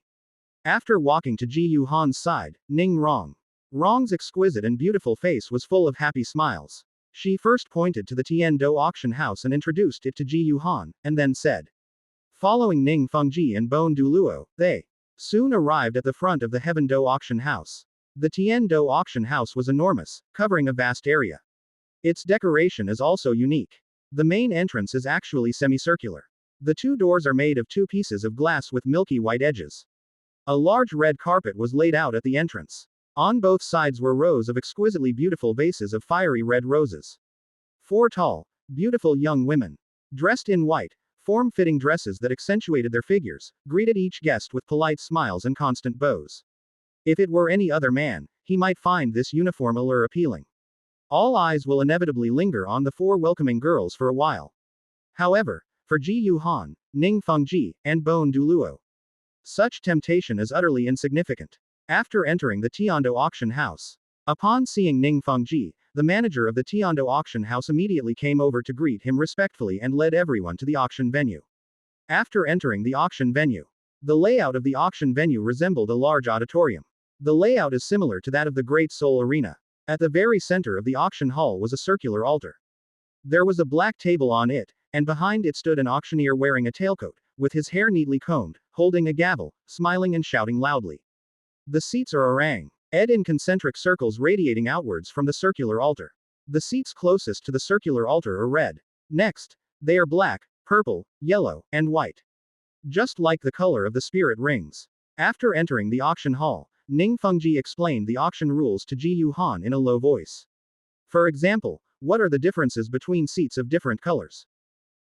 After walking to Ji Yu Han's side, Ning Rong's exquisite and beautiful face was full of happy smiles. She first pointed to the Tian Dou auction house and introduced it to Ji Yu Han, and then said. Following Ning Fengji and Bone Douluo, they soon arrived at the front of the Heaven Dou auction house. The Tian Dou auction house was enormous, covering a vast area. Its decoration is also unique. The main entrance is actually semicircular. The 2 doors are made of 2 pieces of glass with milky white edges. A large red carpet was laid out at the entrance. On both sides were rows of exquisitely beautiful vases of fiery red roses. 4 tall, beautiful young women, dressed in white, form-fitting dresses that accentuated their figures, greeted each guest with polite smiles and constant bows. If it were any other man, he might find this uniform allure appealing. All eyes will inevitably linger on the 4 welcoming girls for a while. However, for Ji Yu Han, Ning Fengji, and Bone Douluo, such temptation is utterly insignificant. After entering the Tiando auction house, upon seeing Ning Fengji, the manager of the Tiando auction house immediately came over to greet him respectfully and led everyone to the auction venue. After entering the auction venue, the layout of the auction venue resembled a large auditorium. The layout is similar to that of the Great Soul Arena. At the very center of the auction hall was a circular altar. There was a black table on it, and behind it stood an auctioneer wearing a tailcoat, with his hair neatly combed, holding a gavel, smiling and shouting loudly. The seats are orang ed in concentric circles radiating outwards from the circular altar. The seats closest to the circular altar are red. Next, they are black, purple, yellow, and white. Just like the color of the spirit rings. After entering the auction hall, Ning Fengji explained the auction rules to Ji Yu Han in a low voice. For example, what are the differences between seats of different colors?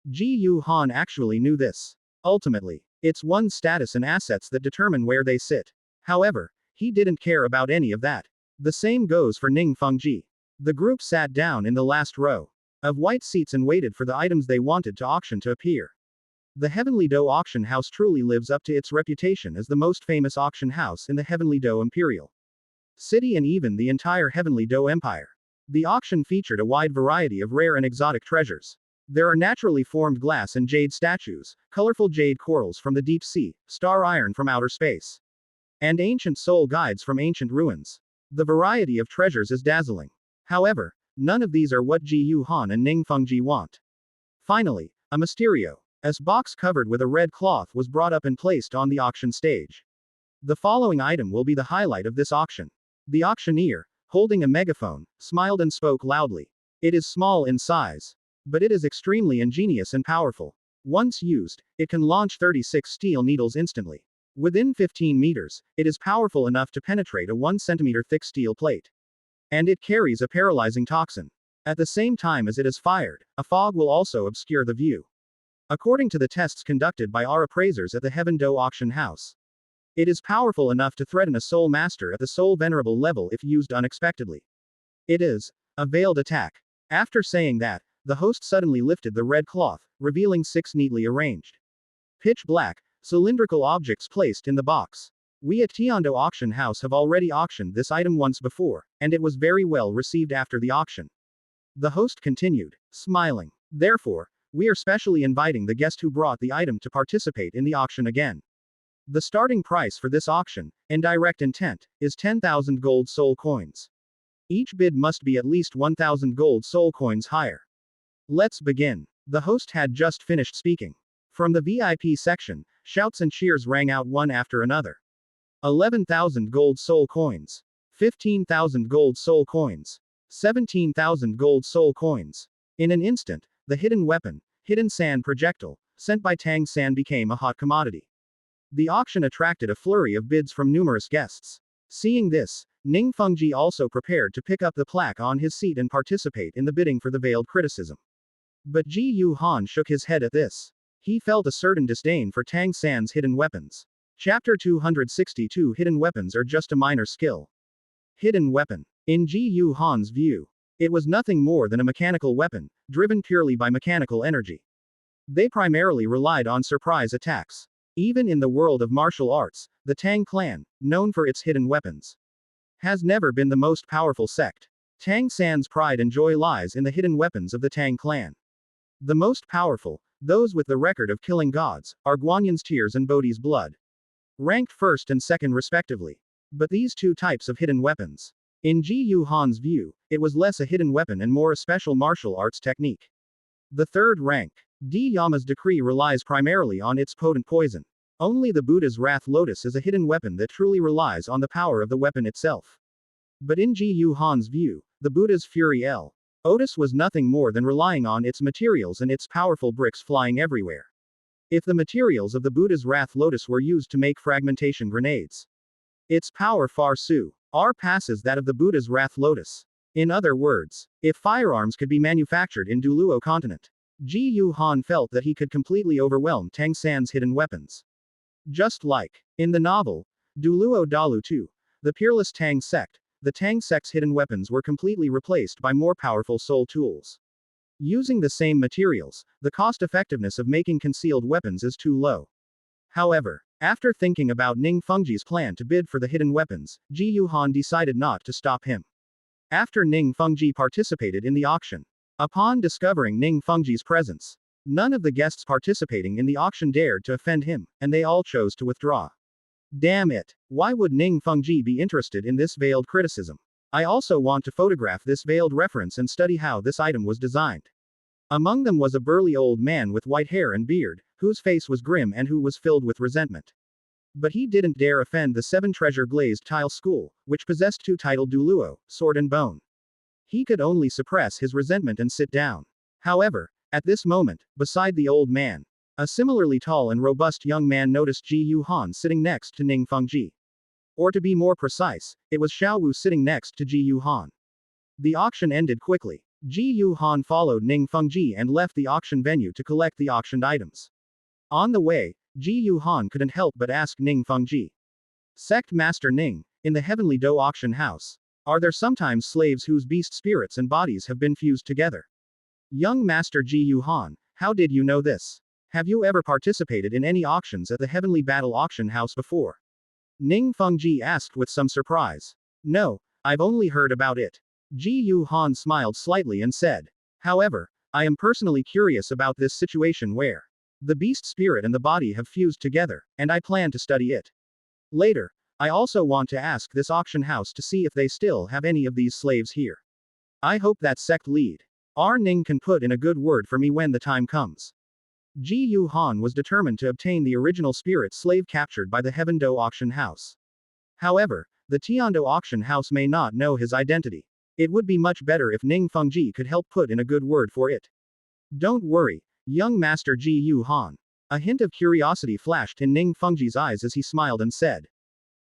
Ji Yu Han actually knew this. Ultimately, it's one's status and assets that determine where they sit. However, he didn't care about any of that. The same goes for Ning Fengji. The group sat down in the last row of white seats and waited for the items they wanted to auction to appear. The Heavenly Dou auction house truly lives up to its reputation as the most famous auction house in the Heavenly Dou Imperial City and even the entire Heavenly Dou Empire. The auction featured a wide variety of rare and exotic treasures. There are naturally formed glass and jade statues, colorful jade corals from the deep sea, star iron from outer space, and ancient soul guides from ancient ruins. The variety of treasures is dazzling. However, none of these are what Ji Yu Han and Ning Fengji want. Finally, a mysterious box covered with a red cloth was brought up and placed on the auction stage. The following item will be the highlight of this auction. The auctioneer, holding a megaphone, smiled and spoke loudly. It is small in size, but it is extremely ingenious and powerful. Once used, it can launch 36 steel needles instantly. Within 15 meters, it is powerful enough to penetrate a 1 centimeter thick steel plate. And it carries a paralyzing toxin. At the same time as it is fired, a fog will also obscure the view. According to the tests conducted by our appraisers at the Heaven Dou auction house, it is powerful enough to threaten a soul master at the soul venerable level if used unexpectedly. It is a veiled attack. After saying that, the host suddenly lifted the red cloth, revealing 6 neatly arranged, pitch black, cylindrical objects placed in the box. We at Tiando Auction House have already auctioned this item once before, and it was very well received after the auction. The host continued, smiling. Therefore, we are specially inviting the guest who brought the item to participate in the auction again. The starting price for this auction, in direct intent, is 10,000 gold soul coins. Each bid must be at least 1,000 gold soul coins higher. Let's begin. The host had just finished speaking. From the VIP section, shouts and cheers rang out one after another. 11,000 gold soul coins. 15,000 gold soul coins. 17,000 gold soul coins. In an instant, the hidden weapon, hidden sand projectile, sent by Tang San became a hot commodity. The auction attracted a flurry of bids from numerous guests. Seeing this, Ning Fengji also prepared to pick up the plaque on his seat and participate in the bidding for the veiled criticism. But Ji Yu Han shook his head at this. He felt a certain disdain for Tang San's hidden weapons. Chapter 262 Hidden weapons are just a minor skill. Hidden weapon. In Ji Yu Han's view, it was nothing more than a mechanical weapon, driven purely by mechanical energy. They primarily relied on surprise attacks. Even in the world of martial arts, the Tang clan, known for its hidden weapons, has never been the most powerful sect. Tang San's pride and joy lies in the hidden weapons of the Tang clan. The most powerful, those with the record of killing gods, are Guanyan's tears and Bodhi's blood, ranked first and second respectively. But these two types of hidden weapons, in Ji Yu Han's view, it was less a hidden weapon and more a special martial arts technique. The third rank, Di Yama's decree, relies primarily on its potent poison. Only the Buddha's Wrath Lotus is a hidden weapon that truly relies on the power of the weapon itself. But in Ji Yu Han's view, the Buddha's Fury Lotus was nothing more than relying on its materials and its powerful bricks flying everywhere. If the materials of the Buddha's Wrath Lotus were used to make fragmentation grenades, its power far surpasses that of the Buddha's Wrath Lotus. In other words, if firearms could be manufactured in Douluo continent, Ji Yu Han felt that he could completely overwhelm Tang San's hidden weapons. Just like in the novel, Douluo Dalu 2, the peerless Tang sect, the Tang sect's hidden weapons were completely replaced by more powerful soul tools. Using the same materials, the cost-effectiveness of making concealed weapons is too low. However, after thinking about Ning Fengji's plan to bid for the hidden weapons, Ji Yu Han decided not to stop him. After Ning Fengji participated in the auction, upon discovering Ning Fengji's presence, none of the guests participating in the auction dared to offend him, and they all chose to withdraw. Damn it! Why would Ning Fengji be interested in this veiled criticism? I also want to photograph this veiled reference and study how this item was designed. Among them was a burly old man with white hair and beard, whose face was grim and who was filled with resentment. But he didn't dare offend the 7 treasure glazed tile school, which possessed 2 titled Douluo, Sword and Bone. He could only suppress his resentment and sit down. However, at this moment, beside the old man, a similarly tall and robust young man noticed Ji Yu Han sitting next to Ning Fengji. Or to be more precise, it was Xiao Wu sitting next to Ji Yu Han. The auction ended quickly. Ji Yu Han followed Ning Fengji and left the auction venue to collect the auctioned items. On the way, Ji Yu Han couldn't help but ask Ning Fengji. Sect Master Ning, in the Heavenly Dou auction house, are there sometimes slaves whose beast spirits and bodies have been fused together? Young Master Ji Yu Han, how did you know this? Have you ever participated in any auctions at the Heavenly Battle auction house before? Ning Fengji asked with some surprise. No, I've only heard about it. Ji Yu Han smiled slightly and said. However, I am personally curious about this situation where the beast spirit and the body have fused together, and I plan to study it. Later, I also want to ask this auction house to see if they still have any of these slaves here. I hope that sect lead Ning can put in a good word for me when the time comes. Ji Yu Han was determined to obtain the original spirit slave captured by the Heaven Dou auction house. However, the Tiando auction house may not know his identity. It would be much better if Ning Fengji could help put in a good word for it. Don't worry, young Master Ji Yu Han. A hint of curiosity flashed in Ning Fengji's eyes as he smiled and said.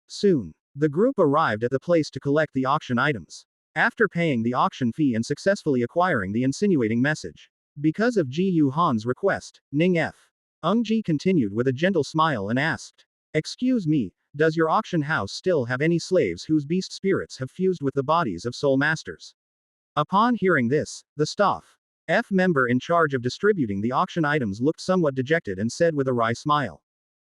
Soon, the group arrived at the place to collect the auction items. After paying the auction fee and successfully acquiring the insinuating message. Because of Ji Yu Han's request, Ning Fengji continued with a gentle smile and asked. Excuse me, does your auction house still have any slaves whose beast spirits have fused with the bodies of soul masters? Upon hearing this, the staff member in charge of distributing the auction items looked somewhat dejected and said with a wry smile.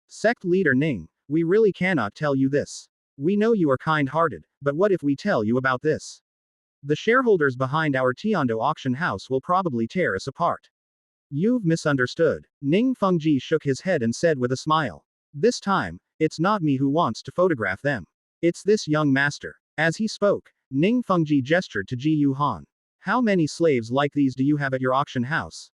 Sect leader Ning, we really cannot tell you this. We know you are kind-hearted, but what if we tell you about this? The shareholders behind our Tiando auction house will probably tear us apart. You've misunderstood. Ning Fengji shook his head and said with a smile. This time, it's not me who wants to photograph them. It's this young master. As he spoke, Ning Fengji gestured to Ji Yu Han. How many slaves like these do you have at your auction house?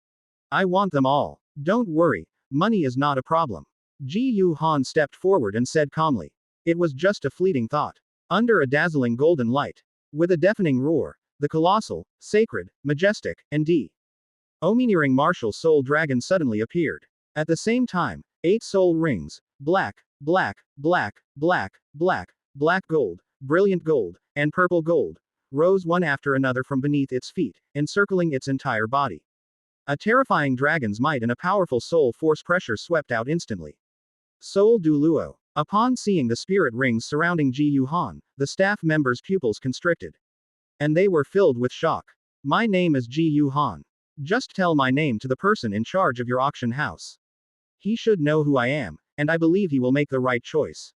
I want them all. Don't worry, money is not a problem. Ji Yu Han stepped forward and said calmly. It was just a fleeting thought. Under a dazzling golden light. With a deafening roar, the colossal, sacred, majestic, and domineering martial soul dragon suddenly appeared. At the same time, 8 soul rings, black, black, black, black, black, black gold, brilliant gold, and purple gold, rose one after another from beneath its feet, encircling its entire body. A terrifying dragon's might and a powerful soul force pressure swept out instantly. Soul Douluo. Upon seeing the spirit rings surrounding Ji Yu Han, the staff members' pupils constricted. And they were filled with shock. My name is Ji Yu Han. Just tell my name to the person in charge of your auction house. He should know who I am, and I believe he will make the right choice.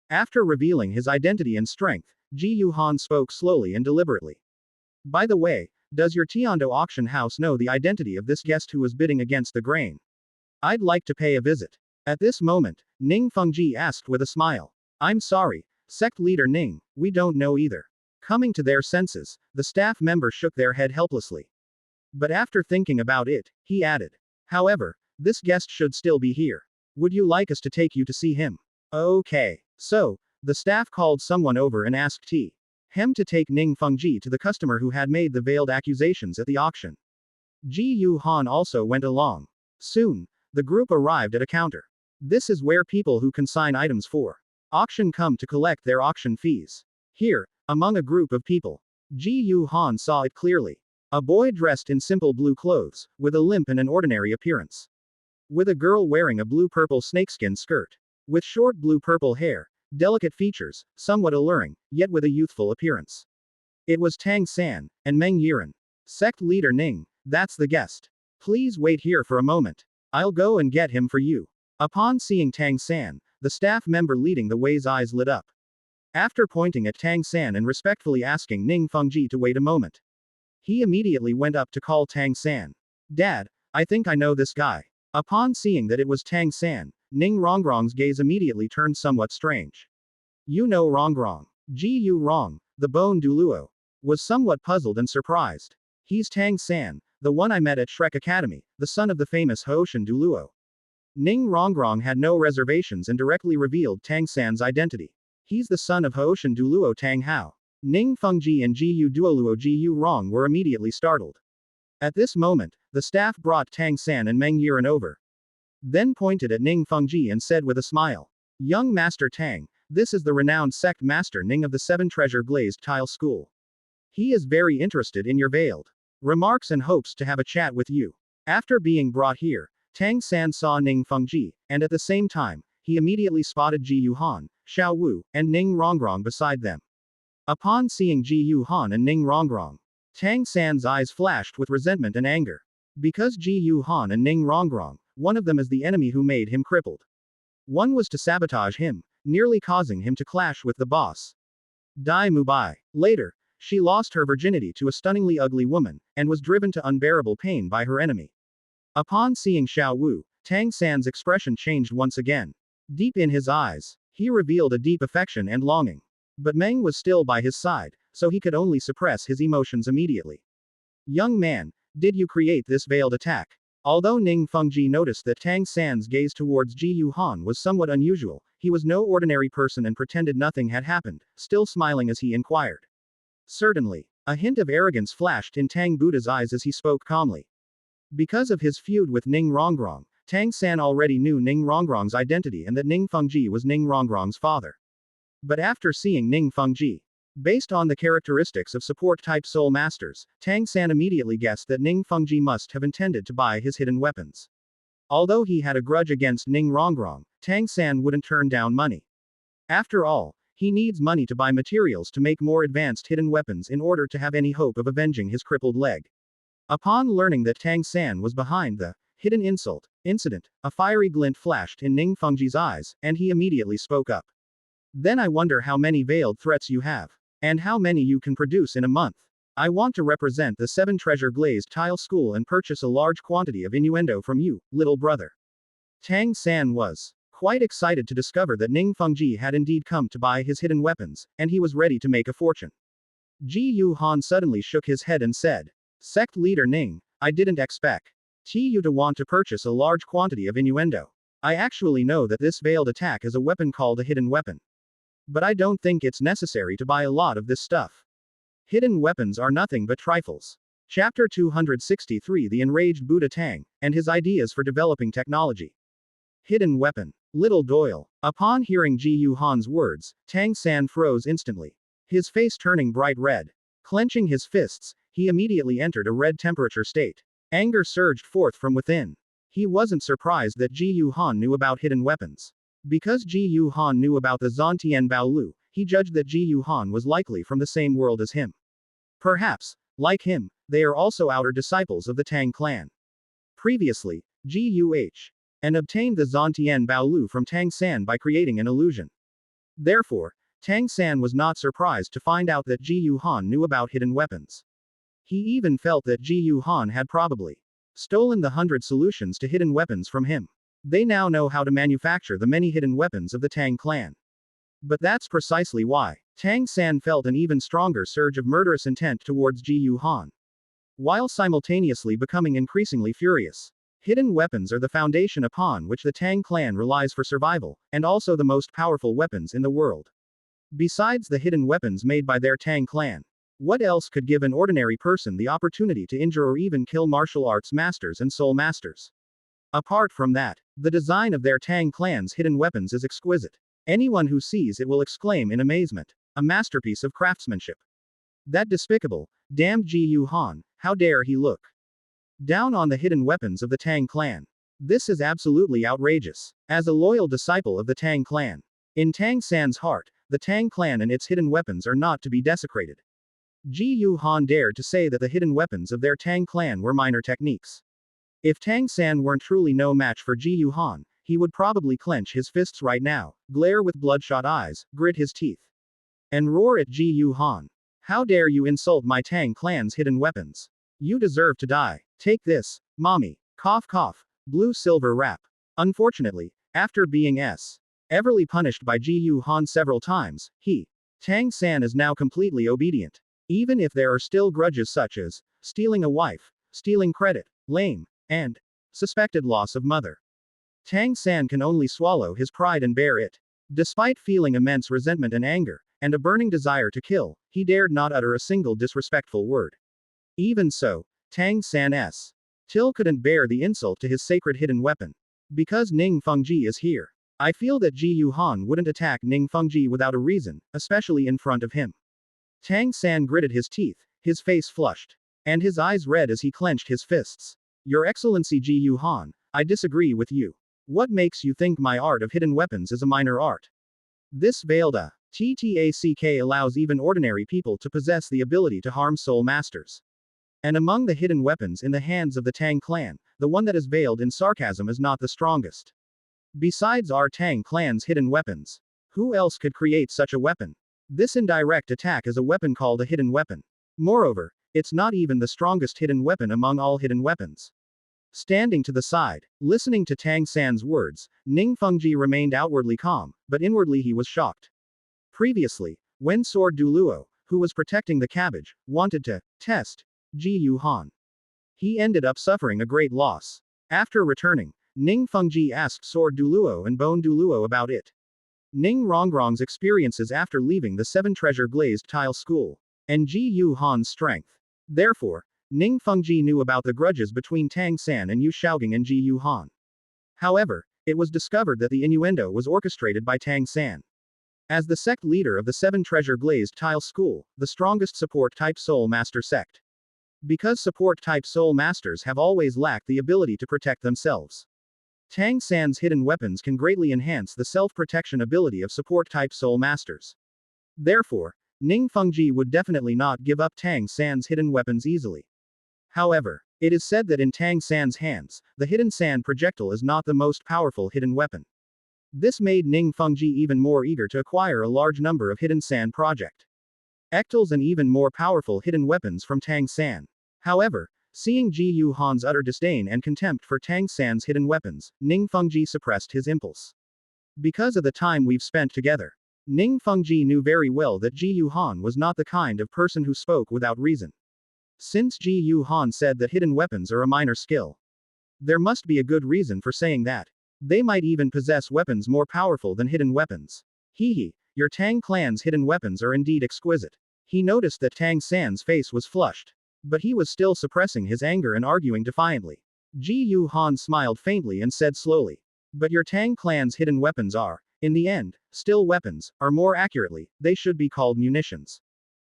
After revealing his identity and strength, Ji Yu Han spoke slowly and deliberately. By the way, does your Tiando auction house know the identity of this guest who was bidding against the grain? I'd like to pay a visit. At this moment, Ning Fengji asked with a smile. I'm sorry, sect leader Ning, we don't know either. Coming to their senses, the staff members shook their head helplessly. But after thinking about it, he added. However, this guest should still be here. Would you like us to take you to see him? Okay. So, the staff called someone over and asked him to take Ning Fengji to the customer who had made the veiled accusations at the auction. Ji Yu Han also went along. Soon, the group arrived at a counter. This is where people who consign items for auction come to collect their auction fees. Here, among a group of people, Ji Yu Han saw it clearly. A boy dressed in simple blue clothes, with a limp and an ordinary appearance. With a girl wearing a blue-purple snakeskin skirt. With short blue-purple hair, delicate features, somewhat alluring, yet with a youthful appearance. It was Tang San, and Meng Yiren. Sect leader Ning, that's the guest. Please wait here for a moment. I'll go and get him for you. Upon seeing Tang San, the staff member leading the way's eyes lit up. After pointing at Tang San and respectfully asking Ning Fengji to wait a moment, he immediately went up to call Tang San. Dad, I think I know this guy. Upon seeing that it was Tang San, Ning Rongrong's gaze immediately turned somewhat strange. You know Rongrong. Ji Yu Rong, the bone Douluo, was somewhat puzzled and surprised. He's Tang San, the one I met at Shrek Academy, the son of the famous Hoshan Douluo. Ning Rongrong had no reservations and directly revealed Tang San's identity. He's the son of Hoshan Douluo Tang Hao. Ning Fengji and Ji Yu Duoluo Ji Yu Rong were immediately startled. At this moment, the staff brought Tang San and Meng Yiren over. Then pointed at Ning Fengji and said with a smile. Young Master Tang, this is the renowned sect master Ning of the 7 Treasure Glazed Tile School. He is very interested in your veiled remarks and hopes to have a chat with you. After being brought here, Tang San saw Ning Fengji, and at the same time, he immediately spotted Ji Yu Han, Xiao Wu, and Ning Rongrong beside them. Upon seeing Ji Yu Han and Ning Rongrong, Tang San's eyes flashed with resentment and anger. Because Ji Yu Han and Ning Rongrong, one of them is the enemy who made him crippled. One was to sabotage him, nearly causing him to clash with the boss. Dai Mubai. Later, she lost her virginity to a stunningly ugly woman, and was driven to unbearable pain by her enemy. Upon seeing Xiao Wu, Tang San's expression changed once again. Deep in his eyes, he revealed a deep affection and longing. But Meng was still by his side, so he could only suppress his emotions immediately. Young man, did you create this veiled attack? Although Ning Fengji noticed that Tang San's gaze towards Ji Yu Han was somewhat unusual, he was no ordinary person and pretended nothing had happened, still smiling as he inquired. Certainly. A hint of arrogance flashed in Tang Buddha's eyes as he spoke calmly. Because of his feud with Ning Rongrong, Tang San already knew Ning Rongrong's identity and that Ning Fengji was Ning Rongrong's father. But after seeing Ning Fengji, based on the characteristics of support-type soul masters, Tang San immediately guessed that Ning Fengji must have intended to buy his hidden weapons. Although he had a grudge against Ning Rongrong, Tang San wouldn't turn down money. After all, he needs money to buy materials to make more advanced hidden weapons in order to have any hope of avenging his crippled leg. Upon learning that Tang San was behind the hidden incident, a fiery glint flashed in Ning Fengji's eyes, and he immediately spoke up. Then I wonder how many veiled threats you have. And how many you can produce in a month. I want to represent the 7 Treasure Glazed Tile School and purchase a large quantity of innuendo from you, little brother. Tang San was quite excited to discover that Ning Fengji had indeed come to buy his hidden weapons, and he was ready to make a fortune. Ji Yu Han suddenly shook his head and said, Sect leader Ning, I didn't expect you to want to purchase a large quantity of innuendo. I actually know that this veiled attack is a weapon called a hidden weapon. But I don't think it's necessary to buy a lot of this stuff. Hidden weapons are nothing but trifles. Chapter 263 The Enraged Buddha Tang, and his ideas for developing technology. Hidden weapon. Little Doyle. Upon hearing Ji Yuhan's words, Tang San froze instantly. His face turning bright red. Clenching his fists, he immediately entered a red temperature state. Anger surged forth from within. He wasn't surprised that Ji Yuhan knew about hidden weapons. Because Ji Yuhan knew about the Zantian Baolu, he judged that Ji Yuhan was likely from the same world as him. Perhaps, like him, they are also outer disciples of the Tang clan. Previously, Ji Yuh and obtained the Zantian Baolu from Tang San by creating an illusion. Therefore, Tang San was not surprised to find out that Ji Yuhan knew about hidden weapons. He even felt that Ji Yuhan had probably stolen the 100 solutions to hidden weapons from him. They now know how to manufacture the many hidden weapons of the Tang clan. But that's precisely why Tang San felt an even stronger surge of murderous intent towards Ji Yuhan, while simultaneously becoming increasingly furious. Hidden weapons are the foundation upon which the Tang clan relies for survival, and also the most powerful weapons in the world. Besides the hidden weapons made by their Tang clan, what else could give an ordinary person the opportunity to injure or even kill martial arts masters and soul masters? Apart from that, the design of their Tang clan's hidden weapons is exquisite. Anyone who sees it will exclaim in amazement. A masterpiece of craftsmanship. That despicable, damned Ji Yuhan, how dare he look down on the hidden weapons of the Tang clan. This is absolutely outrageous. As a loyal disciple of the Tang clan, in Tang San's heart, the Tang clan and its hidden weapons are not to be desecrated. Ji Yuhan dared to say that the hidden weapons of their Tang clan were minor techniques. If Tang San weren't truly no match for Ji Yuhan, he would probably clench his fists right now, glare with bloodshot eyes, grit his teeth, and roar at Ji Yuhan. How dare you insult my Tang clan's hidden weapons? You deserve to die. Take this, mommy. Cough cough. Blue silver wrap. Unfortunately, after being everly punished by Ji Yuhan several times, Tang San is now completely obedient. Even if there are still grudges such as stealing a wife, stealing credit, lame, and suspected loss of mother. Tang San can only swallow his pride and bear it. Despite feeling immense resentment and anger, and a burning desire to kill, he dared not utter a single disrespectful word. Even so, Tang San's till couldn't bear the insult to his sacred hidden weapon. Because Ning Fengji is here, I feel that Ji Yuhan wouldn't attack Ning Fengji without a reason, especially in front of him. Tang San gritted his teeth, his face flushed, and his eyes red as he clenched his fists. Your Excellency Ji Yuhan, I disagree with you. What makes you think my art of hidden weapons is a minor art? This veiled TTACK allows even ordinary people to possess the ability to harm soul masters. And among the hidden weapons in the hands of the Tang clan, the one that is veiled in sarcasm is not the strongest. Besides our Tang clan's hidden weapons, who else could create such a weapon? This indirect attack is a weapon called a hidden weapon. Moreover, it's not even the strongest hidden weapon among all hidden weapons. Standing to the side, listening to Tang San's words, Ning Fengji remained outwardly calm, but inwardly he was shocked. Previously, when Sword Douluo, who was protecting the cabbage, wanted to test Ji Yuhan, he ended up suffering a great loss. After returning, Ning Fengji asked Sword Douluo and Bone Douluo about it. Ning Rongrong's experiences after leaving the 7 treasure glazed tile school, and Ji Yuhan's strength. Therefore, Ning Fengji knew about the grudges between Tang San and Yu Xiaogang and Ji Yuhan. However, it was discovered that the innuendo was orchestrated by Tang San. As the sect leader of the 7 treasure glazed tile school, the strongest support-type soul master sect. Because support-type soul masters have always lacked the ability to protect themselves. Tang San's hidden weapons can greatly enhance the self-protection ability of support-type soul masters. Therefore, Ning Fengji would definitely not give up Tang San's hidden weapons easily. However, it is said that in Tang San's hands, the hidden sand projectile is not the most powerful hidden weapon. This made Ning Fengji even more eager to acquire a large number of hidden sand projectiles and even more powerful hidden weapons from Tang San. However, seeing Ji Yuhan's utter disdain and contempt for Tang San's hidden weapons, Ning Fengji suppressed his impulse. Because of the time we've spent together, Ning Fengji knew very well that Ji Yuhan was not the kind of person who spoke without reason. Since Ji Yuhan said that hidden weapons are a minor skill, there must be a good reason for saying that. They might even possess weapons more powerful than hidden weapons. Hee, your Tang clan's hidden weapons are indeed exquisite. He noticed that Tang San's face was flushed. But he was still suppressing his anger and arguing defiantly. Ji Yu Han smiled faintly and said slowly. But your Tang clan's hidden weapons are, in the end, still weapons, or more accurately, they should be called munitions.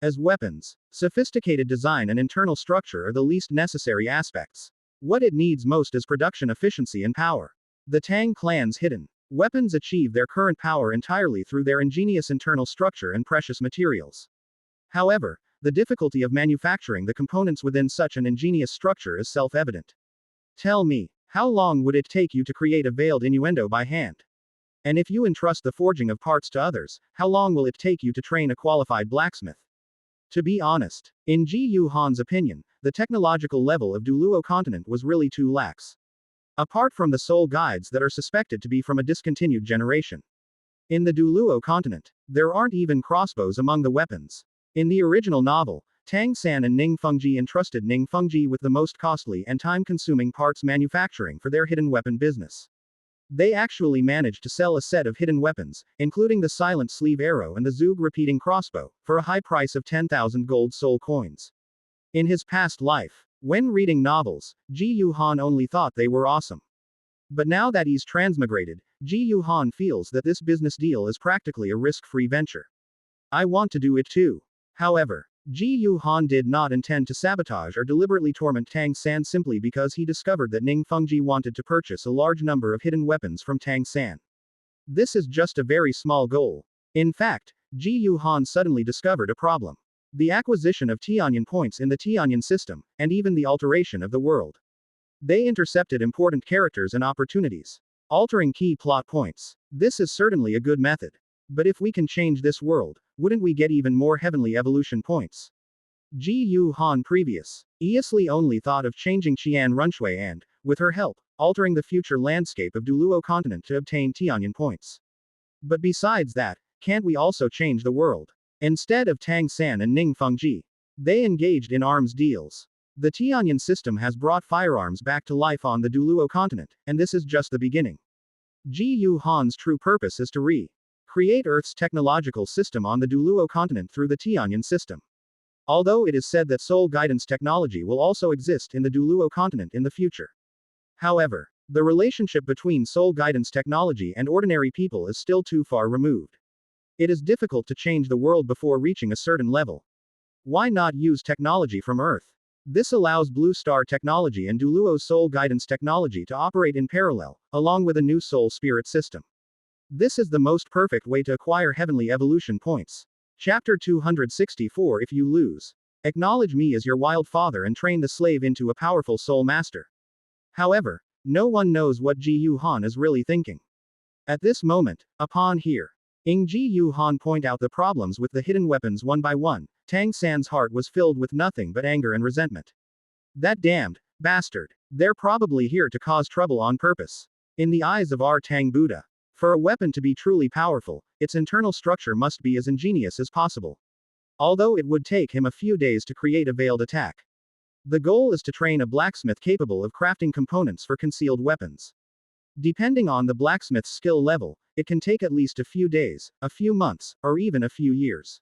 As weapons, sophisticated design and internal structure are the least necessary aspects. What it needs most is production efficiency and power. The Tang clan's hidden weapons achieve their current power entirely through their ingenious internal structure and precious materials. However, the difficulty of manufacturing the components within such an ingenious structure is self-evident. Tell me, how long would it take you to create a veiled innuendo by hand? And if you entrust the forging of parts to others, how long will it take you to train a qualified blacksmith? To be honest, in Ji Yu Han's opinion, the technological level of Douluo continent was really too lax. Apart from the soul guides that are suspected to be from a discontinued generation. In the Douluo continent, there aren't even crossbows among the weapons. In the original novel, Tang San and Ning Fengji entrusted Ning Fengji with the most costly and time-consuming parts manufacturing for their hidden weapon business. They actually managed to sell a set of hidden weapons, including the silent sleeve arrow and the Zug repeating crossbow, for a high price of 10,000 gold soul coins. In his past life, when reading novels, Ji Yu Han only thought they were awesome. But now that he's transmigrated, Ji Yu Han feels that this business deal is practically a risk-free venture. I want to do it too. However, Ji Yu Han did not intend to sabotage or deliberately torment Tang San simply because he discovered that Ning Fengji wanted to purchase a large number of hidden weapons from Tang San. This is just a very small goal. In fact, Ji Yu Han suddenly discovered a problem. The acquisition of Tianyan points in the Tianyan system, and even the alteration of the world. They intercepted important characters and opportunities. Altering key plot points. This is certainly a good method. But if we can change this world, wouldn't we get even more heavenly evolution points? Ji Yu Han previously only thought of changing Xian Runshui and, with her help, altering the future landscape of Douluo continent to obtain Tianyan points. But besides that, can't we also change the world? Instead of Tang San and Ning Fengji, they engaged in arms deals. The Tianyan system has brought firearms back to life on the Douluo continent, and this is just the beginning. Ji Yu Han's true purpose is to create Earth's technological system on the Douluo continent through the Tianyan system. Although it is said that soul guidance technology will also exist in the Douluo continent in the future. However, the relationship between soul guidance technology and ordinary people is still too far removed. It is difficult to change the world before reaching a certain level. Why not use technology from Earth? This allows Blue Star technology and Douluo soul guidance technology to operate in parallel, along with a new soul spirit system. This is the most perfect way to acquire heavenly evolution points. Chapter 264. If you lose, acknowledge me as your wild father and train the slave into a powerful soul master. However, no one knows what Ji Yu Han is really thinking. At this moment, upon hearing Ji Yu Han point out the problems with the hidden weapons one by one, Tang San's heart was filled with nothing but anger and resentment. That damned bastard. They're probably here to cause trouble on purpose. In the eyes of our Tang Buddha, for a weapon to be truly powerful, its internal structure must be as ingenious as possible. Although it would take him a few days to create a veiled attack. The goal is to train a blacksmith capable of crafting components for concealed weapons. Depending on the blacksmith's skill level, it can take at least a few days, a few months, or even a few years.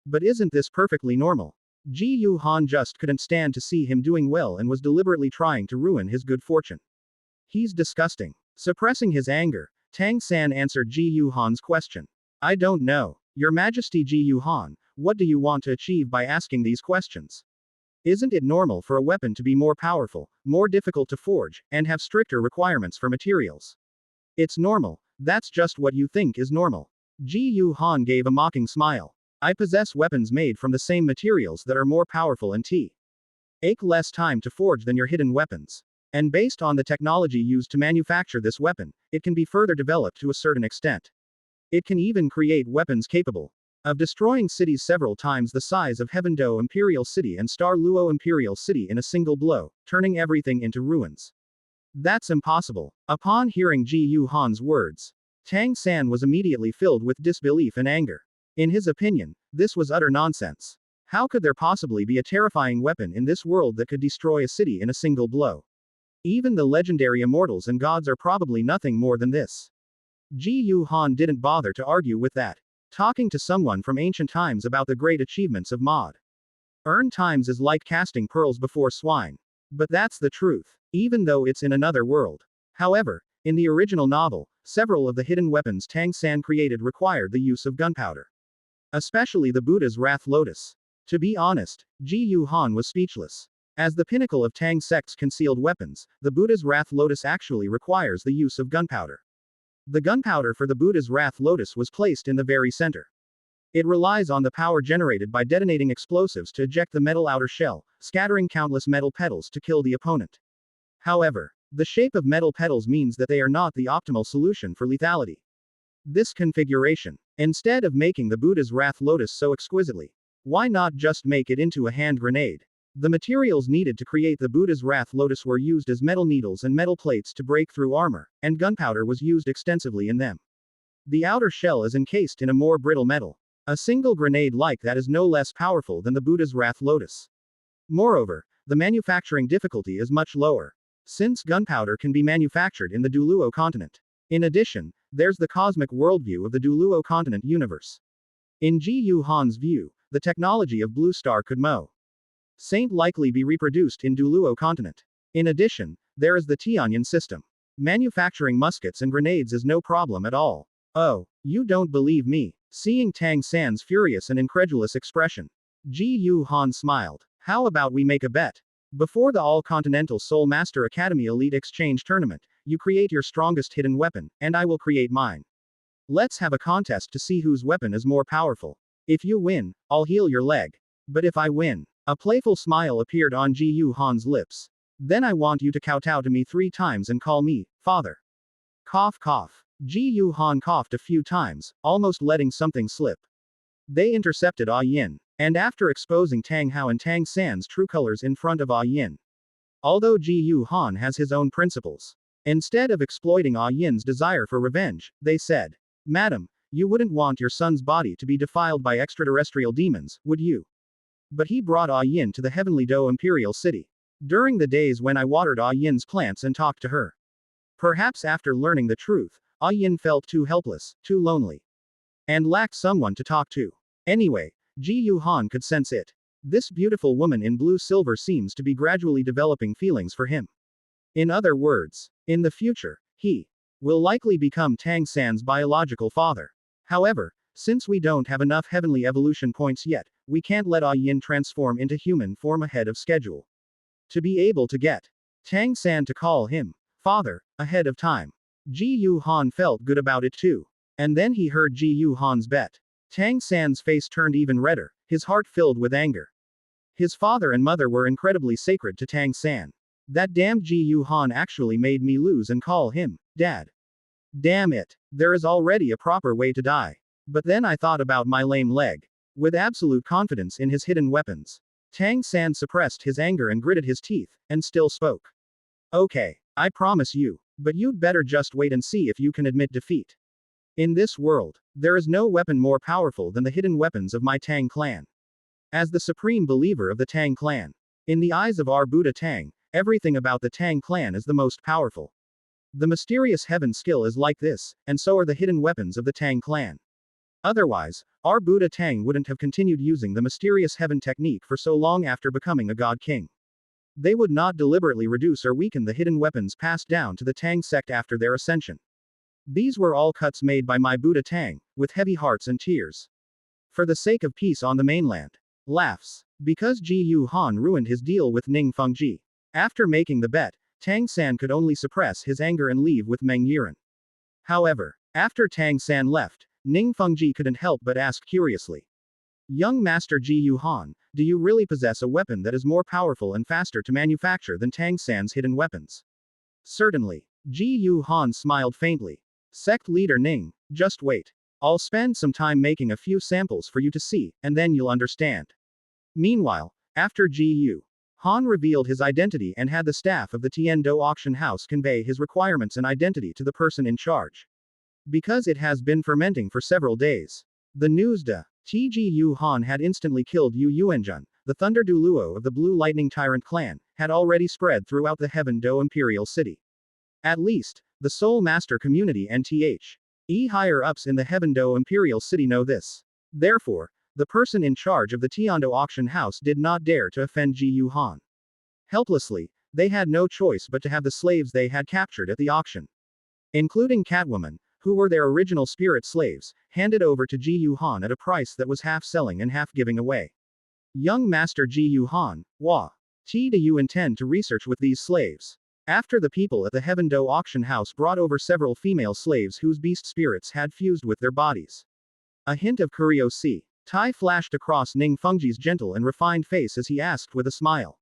But isn't this perfectly normal? Ji Yu Han just couldn't stand to see him doing well and was deliberately trying to ruin his good fortune. He's disgusting. Suppressing his anger, Tang San answered Ji Yu Han's question. I don't know. Your Majesty Ji Yu Han, what do you want to achieve by asking these questions? Isn't it normal for a weapon to be more powerful, more difficult to forge, and have stricter requirements for materials? It's normal. That's just what you think is normal. Ji Yu Han gave a mocking smile. I possess weapons made from the same materials that are more powerful and take less time to forge than your hidden weapons. And based on the technology used to manufacture this weapon, it can be further developed to a certain extent. It can even create weapons capable of destroying cities several times the size of Heavenly Dou Imperial City and Star Luo Imperial City in a single blow, turning everything into ruins. That's impossible. Upon hearing Ji Yu Han's words, Tang San was immediately filled with disbelief and anger. In his opinion, this was utter nonsense. How could there possibly be a terrifying weapon in this world that could destroy a city in a single blow? Even the legendary immortals and gods are probably nothing more than this. Ji Yu Han didn't bother to argue with that. Talking to someone from ancient times about the great achievements of mod. Earn times is like casting pearls before swine. But that's the truth, even though it's in another world. However, in the original novel, several of the hidden weapons Tang San created required the use of gunpowder. Especially the Buddha's Wrath Lotus. To be honest, Ji Yu Han was speechless. As the pinnacle of Tang sect's concealed weapons, the Buddha's Wrath Lotus actually requires the use of gunpowder. The gunpowder for the Buddha's Wrath Lotus was placed in the very center. It relies on the power generated by detonating explosives to eject the metal outer shell, scattering countless metal petals to kill the opponent. However, the shape of metal petals means that they are not the optimal solution for lethality. This configuration, instead of making the Buddha's Wrath Lotus so exquisitely, why not just make it into a hand grenade? The materials needed to create the Buddha's Wrath Lotus were used as metal needles and metal plates to break through armor, and gunpowder was used extensively in them. The outer shell is encased in a more brittle metal. A single grenade like that is no less powerful than the Buddha's Wrath Lotus. Moreover, the manufacturing difficulty is much lower, since gunpowder can be manufactured in the Douluo continent. In addition, there's the cosmic worldview of the Douluo continent universe. In Ji Yu Han's view, the technology of Blue Star could Saint likely be reproduced in Douluo continent. In addition, there is the Tianyan system. Manufacturing muskets and grenades is no problem at all. Oh, you don't believe me? Seeing Tang San's furious and incredulous expression, Ji Yu Han smiled. How about we make a bet? Before the All-Continental Soul Master Academy Elite Exchange Tournament, you create your strongest hidden weapon, and I will create mine. Let's have a contest to see whose weapon is more powerful. If you win, I'll heal your leg. But if I win, a playful smile appeared on Ji Yu Han's lips. Then I want you to kowtow to me 3 times and call me, father. Cough cough. Ji Yu Han coughed a few times, almost letting something slip. They intercepted Ah Yin, and after exposing Tang Hao and Tang San's true colors in front of Ah Yin. Although Ji Yu Han has his own principles, instead of exploiting Ah Yin's desire for revenge, they said, Madam, you wouldn't want your son's body to be defiled by extraterrestrial demons, would you? But he brought Ah Yin to the Heavenly Dou Imperial City. During the days when I watered Ah Yin's plants and talked to her. Perhaps after learning the truth, Ah Yin felt too helpless, too lonely, and lacked someone to talk to. Anyway, Ji Yu Han could sense it. This beautiful woman in blue silver seems to be gradually developing feelings for him. In other words, in the future, he will likely become Tang San's biological father. However, since we don't have enough heavenly evolution points yet, we can't let Ah Yin transform into human form ahead of schedule. To be able to get Tang San to call him father ahead of time. Ji Yu Han felt good about it too. And then he heard Ji Yu Han's bet. Tang San's face turned even redder, his heart filled with anger. His father and mother were incredibly sacred to Tang San. That damned Ji Yu Han actually made me lose and call him dad. Damn it. There is already a proper way to die. But then I thought about my lame leg. With absolute confidence in his hidden weapons, Tang San suppressed his anger and gritted his teeth, and still spoke. Okay, I promise you, but you'd better just wait and see if you can admit defeat. In this world, there is no weapon more powerful than the hidden weapons of my Tang clan. As the supreme believer of the Tang clan, in the eyes of our Buddha Tang, everything about the Tang clan is the most powerful. The mysterious heaven skill is like this, and so are the hidden weapons of the Tang clan. Otherwise, our Buddha Tang wouldn't have continued using the mysterious heaven technique for so long after becoming a god king. They would not deliberately reduce or weaken the hidden weapons passed down to the Tang sect after their ascension. These were all cuts made by my Buddha Tang, with heavy hearts and tears. For the sake of peace on the mainland. Laughs. Because Ji Yu Han ruined his deal with Ning Fengji. After making the bet, Tang San could only suppress his anger and leave with Meng Yiren. However, after Tang San left, Ning Fengji couldn't help but ask curiously. Young Master Ji Yu Han, do you really possess a weapon that is more powerful and faster to manufacture than Tang San's hidden weapons? Certainly. Ji Yu Han smiled faintly. Sect leader Ning, just wait. I'll spend some time making a few samples for you to see, and then you'll understand. Meanwhile, after Ji Yu Han revealed his identity and had the staff of the Tiando auction house convey his requirements and identity to the person in charge. Because it has been fermenting for several days. The news Ji Yu Han had instantly killed Yu Yuanjun, the Thunder Douluo of the Blue Lightning Tyrant clan, had already spread throughout the Heaven Dou Imperial City. At least, the Soul Master community and the higher-ups in the Heaven Dou Imperial City know this. Therefore, the person in charge of the Tiando auction house did not dare to offend Ji Yuhan. Helplessly, they had no choice but to have the slaves they had captured at the auction, including Catwoman, who were their original spirit slaves, handed over to Ji Yuhan at a price that was half selling and half giving away. Young Master Ji Yuhan, what do you intend to research with these slaves? After the people at the Heaven Dou auction house brought over several female slaves whose beast spirits had fused with their bodies. A hint of curiosity flashed across Ning Fengji's gentle and refined face as he asked with a smile.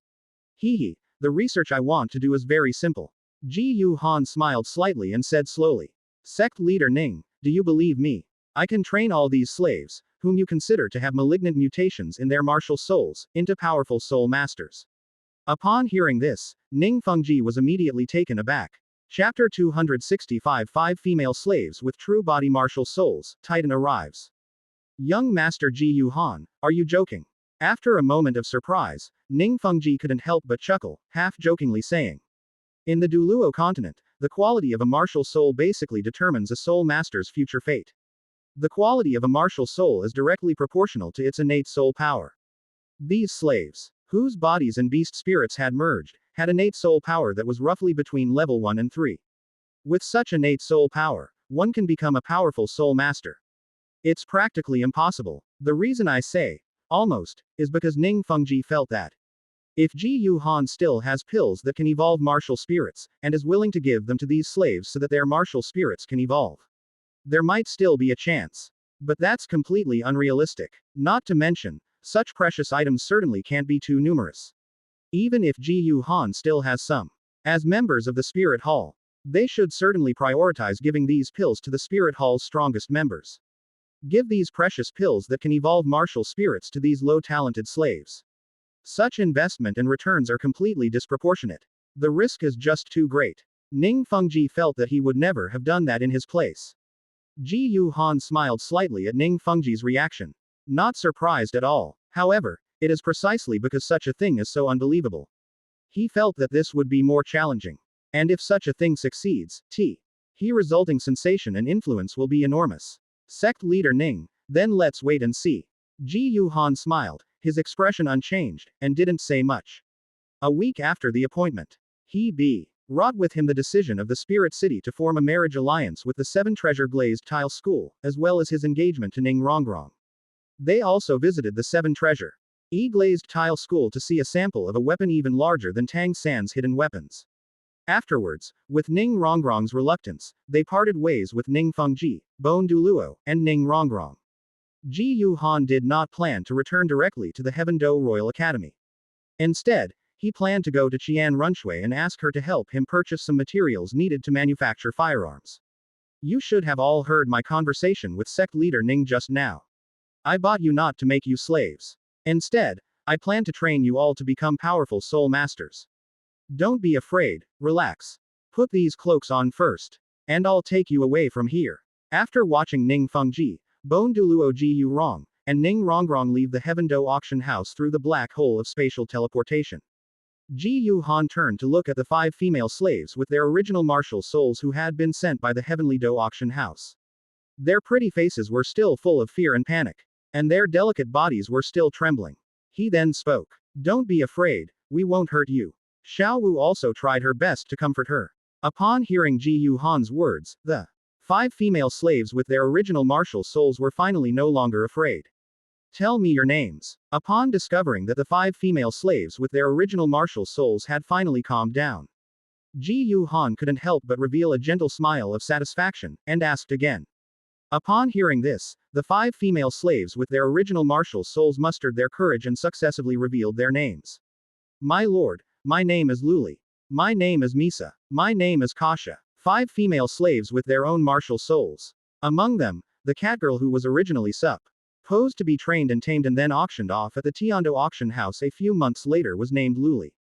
Hee, the research I want to do is very simple. Ji Yuhan smiled slightly and said slowly. Sect leader Ning, do you believe me? I can train all these slaves, whom you consider to have malignant mutations in their martial souls, into powerful soul masters. Upon hearing this, Ning Fengji was immediately taken aback. Chapter 265 5 Female Slaves with True Body Martial Souls, Titan arrives. Young Master Ji Yuhan, are you joking? After a moment of surprise, Ning Fengji couldn't help but chuckle, half-jokingly saying. In the Douluo continent, the quality of a martial soul basically determines a soul master's future fate. The quality of a martial soul is directly proportional to its innate soul power. These slaves, whose bodies and beast spirits had merged, had innate soul power that was roughly between level 1 and 3. With such innate soul power, one can become a powerful soul master. It's practically impossible. The reason I say, almost, is because Ning Fengji felt that if Ji Yuhan still has pills that can evolve martial spirits, and is willing to give them to these slaves so that their martial spirits can evolve, there might still be a chance. But that's completely unrealistic. Not to mention, such precious items certainly can't be too numerous. Even if Ji Yuhan still has some. As members of the Spirit Hall, they should certainly prioritize giving these pills to the Spirit Hall's strongest members. Give these precious pills that can evolve martial spirits to these low-talented slaves. Such investment and returns are completely disproportionate. The risk is just too great. Ning Fengji felt that he would never have done that in his place. Ji Yuhan smiled slightly at Ning Fengji's reaction. Not surprised at all. However, it is precisely because such a thing is so unbelievable. He felt that this would be more challenging. And if such a thing succeeds, the resulting sensation and influence will be enormous. Sect leader Ning, then let's wait and see. Ji Yuhan smiled, his expression unchanged, and didn't say much. A week after the appointment, he brought with him the decision of the Spirit City to form a marriage alliance with the 7 Treasure Glazed Tile School, as well as his engagement to Ning Rongrong. They also visited the 7 Treasure Glazed Tile School to see a sample of a weapon even larger than Tang San's hidden weapons. Afterwards, with Ning Rongrong's reluctance, they parted ways with Ning Fengji, Bone Douluo, and Ning Rongrong. Ji Yuhan did not plan to return directly to the Heaven Dou Royal Academy. Instead, he planned to go to Qian Runshui and ask her to help him purchase some materials needed to manufacture firearms. You should have all heard my conversation with sect leader Ning just now. I bought you not to make you slaves. Instead, I plan to train you all to become powerful soul masters. Don't be afraid, relax. Put these cloaks on first. And I'll take you away from here. After watching Ning Fengji, Bone Douluo Ji Yurong, and Ning Rongrong leave the Heaven Dou auction house through the black hole of spatial teleportation, Ji Yuhan turned to look at the 5 female slaves with their original martial souls who had been sent by the Heavenly Dou auction house. Their pretty faces were still full of fear and panic, and their delicate bodies were still trembling. He then spoke. Don't be afraid, we won't hurt you. Xiao Wu also tried her best to comfort her. Upon hearing Ji Yuhan's words, the 5 female slaves with their original martial souls were finally no longer afraid. Tell me your names. Upon discovering that the 5 female slaves with their original martial souls had finally calmed down, Ji Yuhan couldn't help but reveal a gentle smile of satisfaction, and asked again. Upon hearing this, the 5 female slaves with their original martial souls mustered their courage and successively revealed their names. My lord, my name is Luli. My name is Misa. My name is Kasha. 5 female slaves with their own martial souls. Among them, the catgirl who was originally supposed to be trained and tamed and then auctioned off at the Tiando auction house a few months later was named Luli.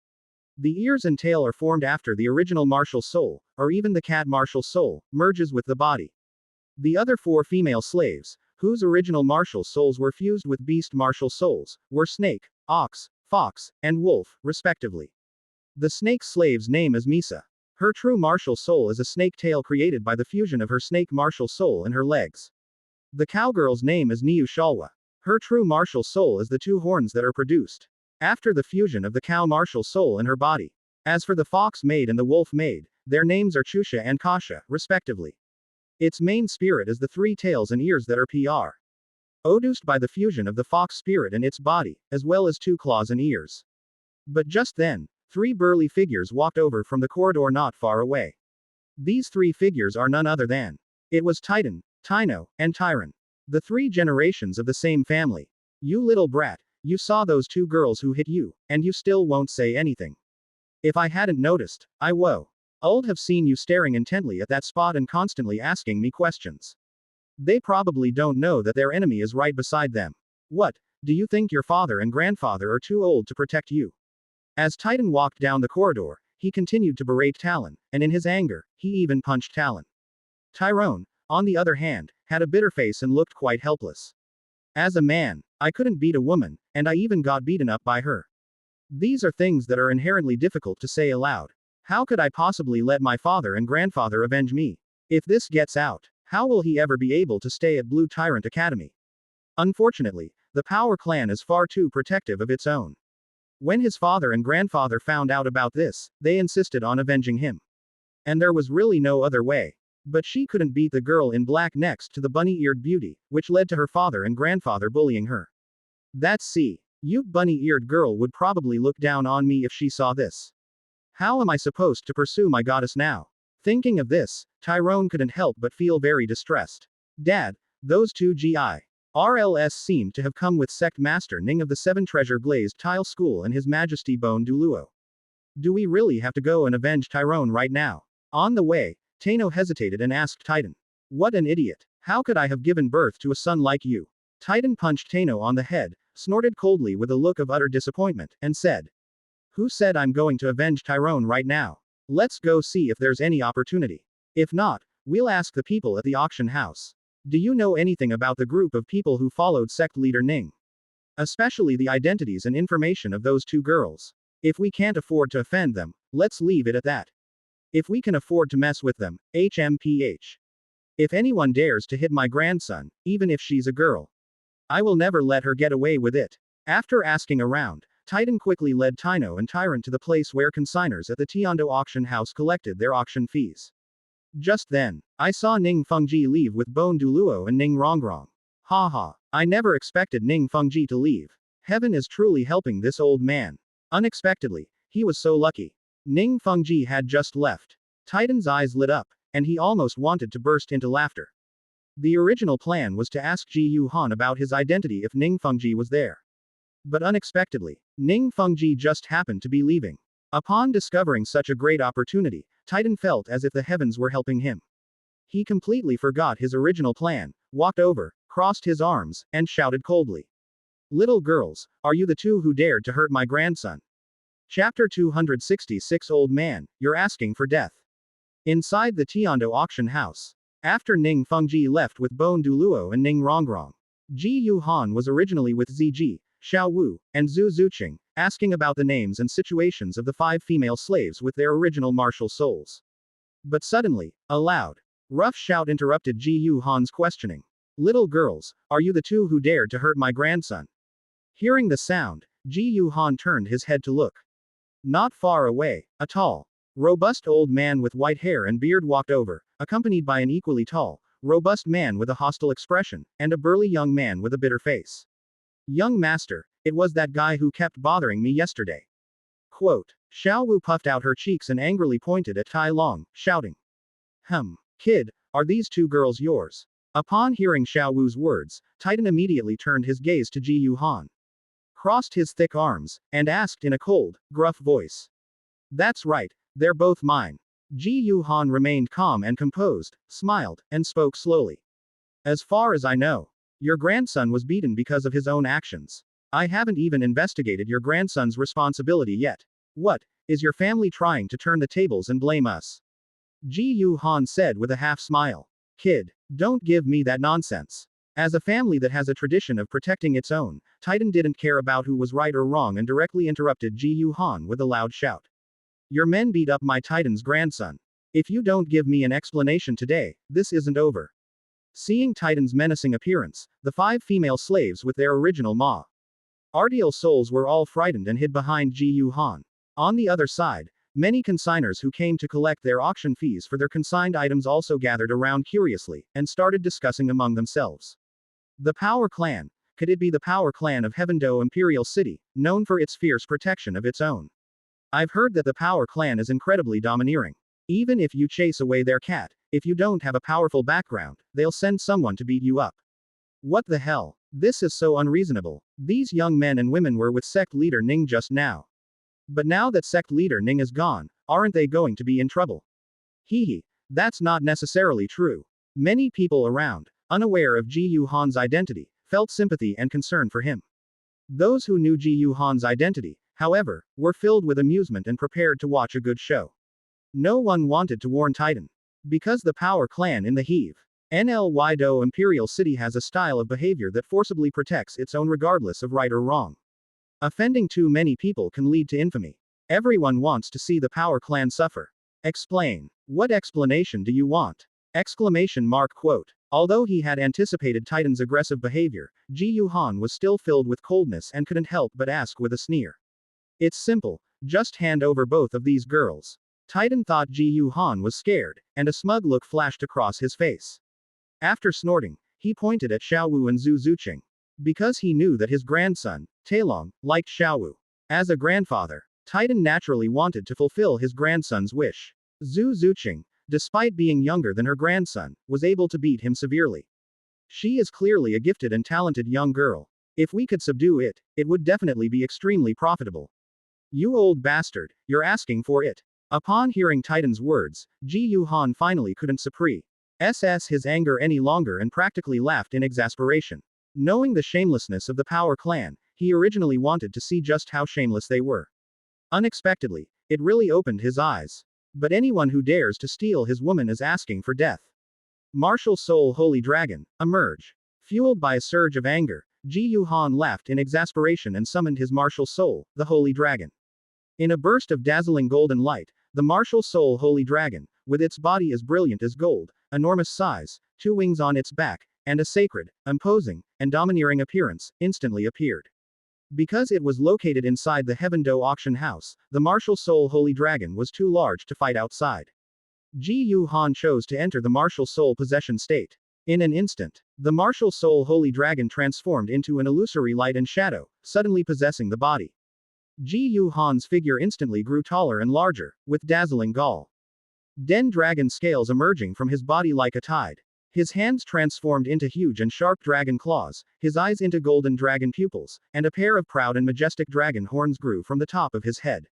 The ears and tail are formed after the original martial soul, or even the cat martial soul, merges with the body. The other 4 female slaves, whose original martial souls were fused with beast martial souls, were snake, ox, fox, and wolf, respectively. The snake slave's name is Misa. Her true martial soul is a snake tail created by the fusion of her snake martial soul and her legs. The cowgirl's name is Niu Shalwa. Her true martial soul is the two horns that are produced after the fusion of the cow martial soul in her body. As for the fox maid and the wolf maid, their names are Chusha and Kasha, respectively. Its main spirit is the three tails and ears that are produced by the fusion of the fox spirit and its body, as well as two claws and ears. But just then, three burly figures walked over from the corridor not far away. These three figures are none other than. It was Titan, Tino, and Tyron. The three generations of the same family. You little brat, you saw those two girls who hit you, and you still won't say anything. If I hadn't noticed, I would have seen you staring intently at that spot and constantly asking me questions. They probably don't know that their enemy is right beside them. What, do you think your father and grandfather are too old to protect you? As Titan walked down the corridor, he continued to berate Talon, and in his anger, he even punched Talon. Tyrone, on the other hand, had a bitter face and looked quite helpless. As a man, I couldn't beat a woman, and I even got beaten up by her. These are things that are inherently difficult to say aloud. How could I possibly let my father and grandfather avenge me? If this gets out, how will he ever be able to stay at Blue Tyrant Academy? Unfortunately, the Power Clan is far too protective of its own. When his father and grandfather found out about this, they insisted on avenging him. And there was really no other way. But she couldn't beat the girl in black next to the bunny-eared beauty, which led to her father and grandfather bullying her. You bunny-eared girl would probably look down on me if she saw this. How am I supposed to pursue my goddess now? Thinking of this, Tyrone couldn't help but feel very distressed. Dad, those two GIRLs seemed to have come with Sect Master Ning of the Seven Treasure Glazed Tile School and His Majesty Bone Douluo. Do we really have to go and avenge Tyrone right now? On the way, Tano hesitated and asked Titan. What an idiot. How could I have given birth to a son like you? Titan punched Tano on the head, snorted coldly with a look of utter disappointment, and said. Who said I'm going to avenge Tyrone right now? Let's go see if there's any opportunity. If not, we'll ask the people at the auction house. Do you know anything about the group of people who followed sect leader Ning? Especially the identities and information of those two girls. If we can't afford to offend them, let's leave it at that. If we can afford to mess with them, HMPH. If anyone dares to hit my grandson, even if she's a girl, I will never let her get away with it. After asking around, Titan quickly led Tino and Tyrant to the place where consigners at the Tiando auction house collected their auction fees. Just then, I saw Ning Fengji leave with Bone Douluo and Ning Rongrong. Haha, I never expected Ning Fengji to leave. Heaven is truly helping this old man. Unexpectedly, he was so lucky. Ning Fengji had just left. Titan's eyes lit up, and he almost wanted to burst into laughter. The original plan was to ask Ji Yu Han about his identity if Ning Fengji was there. But unexpectedly, Ning Fengji just happened to be leaving. Upon discovering such a great opportunity, Titan felt as if the heavens were helping him. He completely forgot his original plan, walked over, crossed his arms, and shouted coldly. Little girls, are you the two who dared to hurt my grandson? Chapter 266 Old Man, you're asking for death. Inside the Tiando auction house. After Ning Fengji left with Bone Douluo and Ning Rongrong, Ji Yu Han was originally with Ziji, Xiao Wu, and Zhu Zuqing, asking about the names and situations of the 5 female slaves with their original martial souls. But suddenly, a loud, rough shout interrupted Ji Yu Han's questioning. Little girls, are you the two who dared to hurt my grandson? Hearing the sound, Ji Yu Han turned his head to look. Not far away, a tall, robust old man with white hair and beard walked over, accompanied by an equally tall, robust man with a hostile expression, and a burly young man with a bitter face. Young master, it was that guy who kept bothering me yesterday. Quote. Xiao Wu puffed out her cheeks and angrily pointed at Tai Long, shouting. Kid, are these two girls yours? Upon hearing Xiao Wu's words, Titan immediately turned his gaze to Ji Yu Han, crossed his thick arms, and asked in a cold, gruff voice. That's right, they're both mine. Ji Yu Han remained calm and composed, smiled, and spoke slowly. As far as I know, your grandson was beaten because of his own actions. I haven't even investigated your grandson's responsibility yet. What, is your family trying to turn the tables and blame us? Ji Yu Han said with a half smile. Kid, don't give me that nonsense. As a family that has a tradition of protecting its own, Titan didn't care about who was right or wrong and directly interrupted Ji Yu Han with a loud shout. Your men beat up my Titan's grandson. If you don't give me an explanation today, this isn't over. Seeing Titan's menacing appearance, the 5 female slaves with their original Artial souls were all frightened and hid behind Ji Yuhan. On the other side, many consignors who came to collect their auction fees for their consigned items also gathered around curiously, and started discussing among themselves. The Power Clan. Could it be the Power Clan of Heavenly Dou Imperial City, known for its fierce protection of its own? I've heard that the Power Clan is incredibly domineering. Even if you chase away their cat, if you don't have a powerful background, they'll send someone to beat you up. What the hell? This is so unreasonable. These young men and women were with sect leader Ning just now. But now that sect leader Ning is gone, aren't they going to be in trouble? Hee, that's not necessarily true. Many people around, unaware of Ji Yuhan's identity, felt sympathy and concern for him. Those who knew Ji Yuhan's identity, however, were filled with amusement and prepared to watch a good show. No one wanted to warn Titan. Because the Power Clan in the Heavenly Dou Imperial City has a style of behavior that forcibly protects its own regardless of right or wrong. Offending too many people can lead to infamy. Everyone wants to see the Power Clan suffer. Explain. What explanation do you want? Exclamation mark quote. Although he had anticipated Titan's aggressive behavior, Ji Yuhan was still filled with coldness and couldn't help but ask with a sneer. It's simple, just hand over both of these girls. Titan thought Ji Yuhan was scared, and a smug look flashed across his face. After snorting, he pointed at Xiaowu and Zhu Zuqing. Because he knew that his grandson, Tailong, liked Xiaowu. As a grandfather, Titan naturally wanted to fulfill his grandson's wish. Zhu Zuqing, despite being younger than her grandson, was able to beat him severely. She is clearly a gifted and talented young girl. If we could subdue it, it would definitely be extremely profitable. You old bastard, you're asking for it. Upon hearing Titan's words, Ji Yuhan finally couldn't suppress his anger any longer and practically laughed in exasperation. Knowing the shamelessness of the Power Clan, he originally wanted to see just how shameless they were. Unexpectedly, it really opened his eyes. But anyone who dares to steal his woman is asking for death. Martial Soul Holy Dragon, emerge. Fueled by a surge of anger, Ji Yuhan laughed in exasperation and summoned his martial soul, the Holy Dragon. In a burst of dazzling golden light, the martial soul Holy Dragon, with its body as brilliant as gold, enormous size, 2 wings on its back, and a sacred, imposing, and domineering appearance, instantly appeared. Because it was located inside the Heavenly Dou auction house, the martial soul Holy Dragon was too large to fight outside. Ji Yuhan chose to enter the martial soul possession state. In an instant, the martial soul Holy Dragon transformed into an illusory light and shadow, suddenly possessing the body. Ji Yuhan's figure instantly grew taller and larger, with dazzling Den dragon scales emerging from his body like a tide. His hands transformed into huge and sharp dragon claws, his eyes into golden dragon pupils, and a pair of proud and majestic dragon horns grew from the top of his head.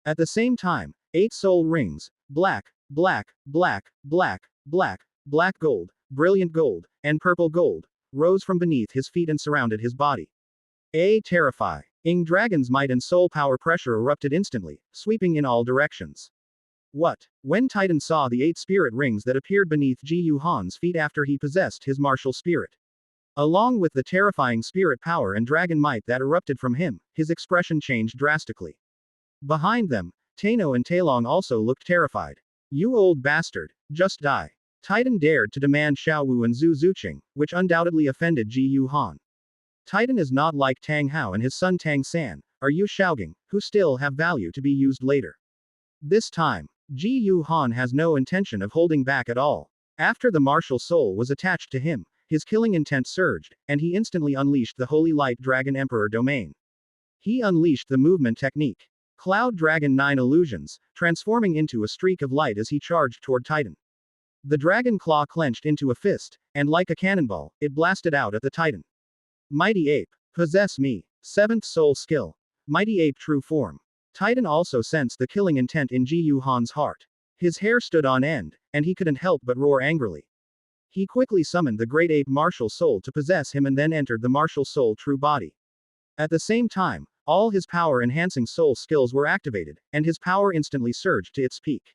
At the same time, 8 soul rings, black, black, black, black, black, black gold, brilliant gold, and purple gold, rose from beneath his feet and surrounded his body. A terrifying dragon's might and soul power pressure erupted instantly, sweeping in all directions. What? When Titan saw the 8 spirit rings that appeared beneath Ji Yuhan's feet after he possessed his martial spirit, along with the terrifying spirit power and dragon might that erupted from him, his expression changed drastically. Behind them, Taino and Tailong also looked terrified. You old bastard, just die. Titan dared to demand Xiaowu and Zhu Zuqing, which undoubtedly offended Ji Yuhan. Titan is not like Tang Hao and his son Tang San, or Yu Xiaogang, who still have value to be used later. This time, Ji Yuhan has no intention of holding back at all. After the martial soul was attached to him, his killing intent surged, and he instantly unleashed the Holy Light Dragon Emperor domain. He unleashed the movement technique. Cloud Dragon 9 illusions, transforming into a streak of light as he charged toward Titan. The dragon claw clenched into a fist, and like a cannonball, it blasted out at the Titan. Mighty Ape, possess me. 7th soul skill. Mighty Ape true form. Titan also sensed the killing intent in Ji Yuhan's heart. His hair stood on end, and he couldn't help but roar angrily. He quickly summoned the great ape martial soul to possess him and then entered the martial soul true body. At the same time, all his power-enhancing soul skills were activated, and his power instantly surged to its peak.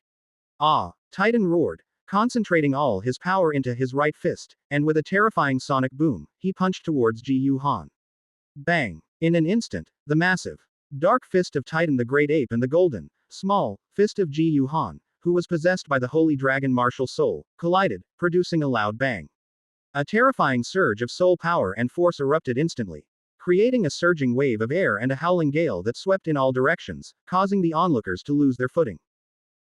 Ah! Titan roared, concentrating all his power into his right fist, and with a terrifying sonic boom, he punched towards Ji Yuhan. Bang! In an instant, the massive, dark fist of Titan the Great Ape and the golden, small, fist of Ji Yuhan, who was possessed by the holy dragon martial soul, collided, producing a loud bang. A terrifying surge of soul power and force erupted instantly, creating a surging wave of air and a howling gale that swept in all directions, causing the onlookers to lose their footing.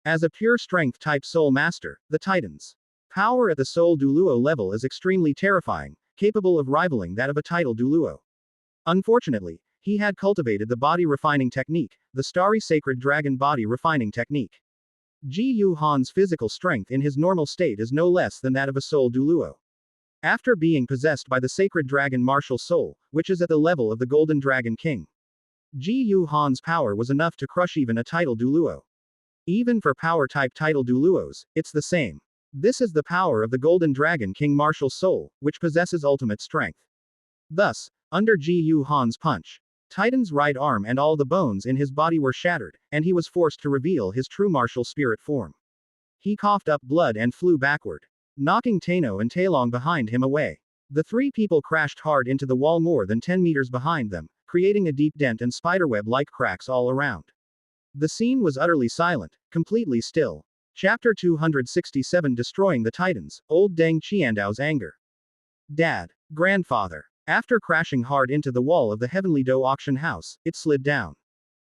As a pure strength type soul master, the Titan's power at the soul Douluo level is extremely terrifying, capable of rivaling that of a title Douluo. Unfortunately, he had cultivated the body refining technique, the starry sacred dragon body refining technique. Ji Yuhan's physical strength in his normal state is no less than that of a soul Douluo. After being possessed by the sacred dragon martial soul, which is at the level of the golden dragon king, Ji Yuhan's power was enough to crush even a title Douluo. Even for power type title Douluos, it's the same. This is the power of the golden dragon king martial soul, which possesses ultimate strength. Thus, under Ji Yuhan's punch, Titan's right arm and all the bones in his body were shattered, and he was forced to reveal his true martial spirit form. He coughed up blood and flew backward, knocking Tang and Tailong behind him away. The three people crashed hard into the wall more than 10 meters behind them, creating a deep dent and spiderweb-like cracks all around. The scene was utterly silent, completely still. Chapter 267 Destroying the Titans, Old Deng Qiandao's Anger. Dad. Grandfather. After crashing hard into the wall of the Heavenly Dou auction house, it slid down.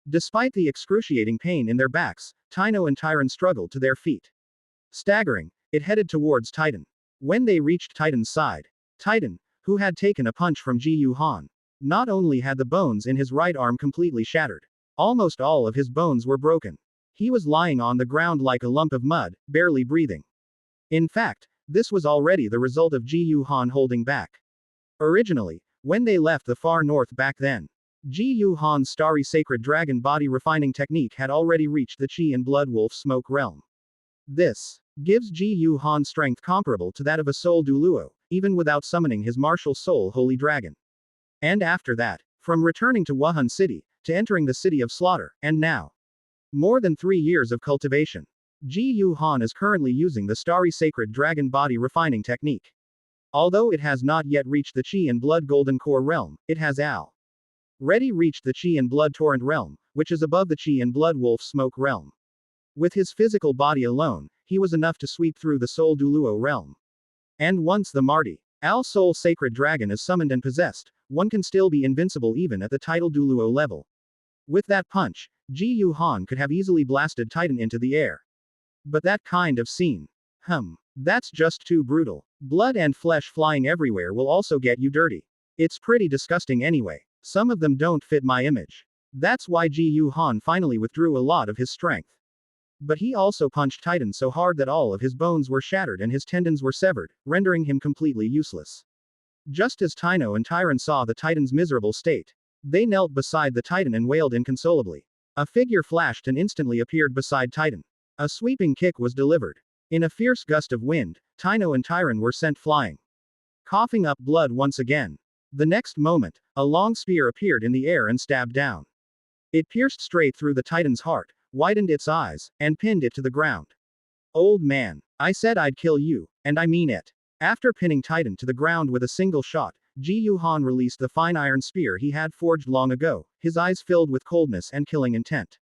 Despite the excruciating pain in their backs, Tang and Tyron struggled to their feet. Staggering, it headed towards Titan. When they reached Titan's side, Titan, who had taken a punch from Ji Yuhan, not only had the bones in his right arm completely shattered, almost all of his bones were broken. He was lying on the ground like a lump of mud, barely breathing. In fact, this was already the result of Ji Yuhan holding back. Originally, when they left the far north back then, Ji Yuhan's starry sacred dragon body refining technique had already reached the Qi and blood wolf smoke realm. This gives Ji Yuhan strength comparable to that of a soul Douluo, even without summoning his martial soul holy dragon. And after that, from returning to Wuhan City, to entering the city of slaughter, and now, more than 3 years of cultivation, Ji Yuhan is currently using the starry sacred dragon body refining technique. Although it has not yet reached the Qi and blood golden core realm, it has already reached the Qi and blood torrent realm, which is above the Qi and blood wolf smoke realm. With his physical body alone, he was enough to sweep through the soul Douluo realm. And once the Marti Al soul sacred dragon is summoned and possessed, one can still be invincible even at the title Douluo level. With that punch, Ji Yuhan could have easily blasted Titan into the air. But that kind of scene. That's just too brutal. Blood and flesh flying everywhere will also get you dirty. It's pretty disgusting anyway. Some of them don't fit my image. That's why Ji Yuhan finally withdrew a lot of his strength. But he also punched Titan so hard that all of his bones were shattered and his tendons were severed, rendering him completely useless. Just as Tang and Tyron saw the Titan's miserable state, they knelt beside the Titan and wailed inconsolably. A figure flashed and instantly appeared beside Titan. A sweeping kick was delivered. In a fierce gust of wind, Tang and Tyron were sent flying, coughing up blood once again. The next moment, a long spear appeared in the air and stabbed down. It pierced straight through the Titan's heart, widened its eyes, and pinned it to the ground. Old man, I said I'd kill you, and I mean it. After pinning Titan to the ground with a single shot, Ji Yuhan released the fine iron spear he had forged long ago, his eyes filled with coldness and killing intent.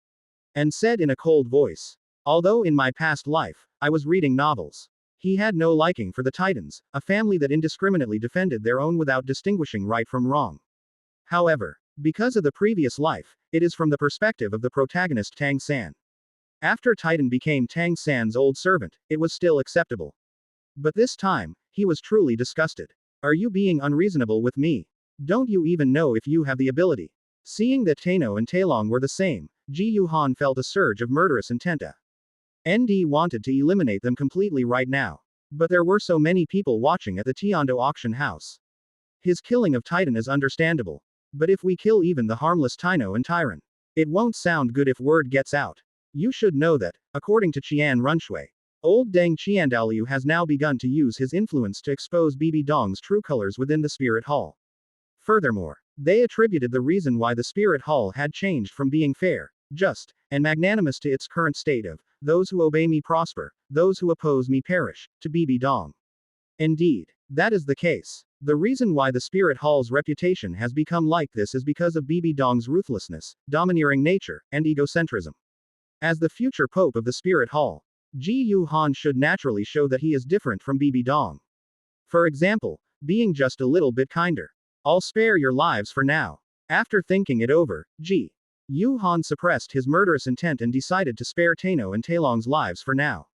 And said in a cold voice, although in my past life, I was reading novels. He had no liking for the Titans, a family that indiscriminately defended their own without distinguishing right from wrong. However, because of the previous life, it is from the perspective of the protagonist Tang San. After Titan became Tang San's old servant, it was still acceptable. But this time, he was truly disgusted. Are you being unreasonable with me? Don't you even know if you have the ability? Seeing that Tang and Tailong were the same, Ji Yuhan felt a surge of murderous intent. ND wanted to eliminate them completely right now. But there were so many people watching at the Tiando auction house. His killing of Titan is understandable. But if we kill even the harmless Tang and Tyron, it won't sound good if word gets out. You should know that, according to Qian Runshui, old Deng Qiandaoliu has now begun to use his influence to expose Bibi Dong's true colors within the Spirit Hall. Furthermore, they attributed the reason why the Spirit Hall had changed from being fair, just, and magnanimous to its current state of, those who obey me prosper, those who oppose me perish, to Bibi Dong. Indeed, that is the case. The reason why the Spirit Hall's reputation has become like this is because of Bibi Dong's ruthlessness, domineering nature, and egocentrism. As the future pope of the Spirit Hall, Ji Yuhan should naturally show that he is different from Bibi Dong. For example, being just a little bit kinder. I'll spare your lives for now. After thinking it over, Ji Yuhan suppressed his murderous intent and decided to spare Tano and Talong's lives for now.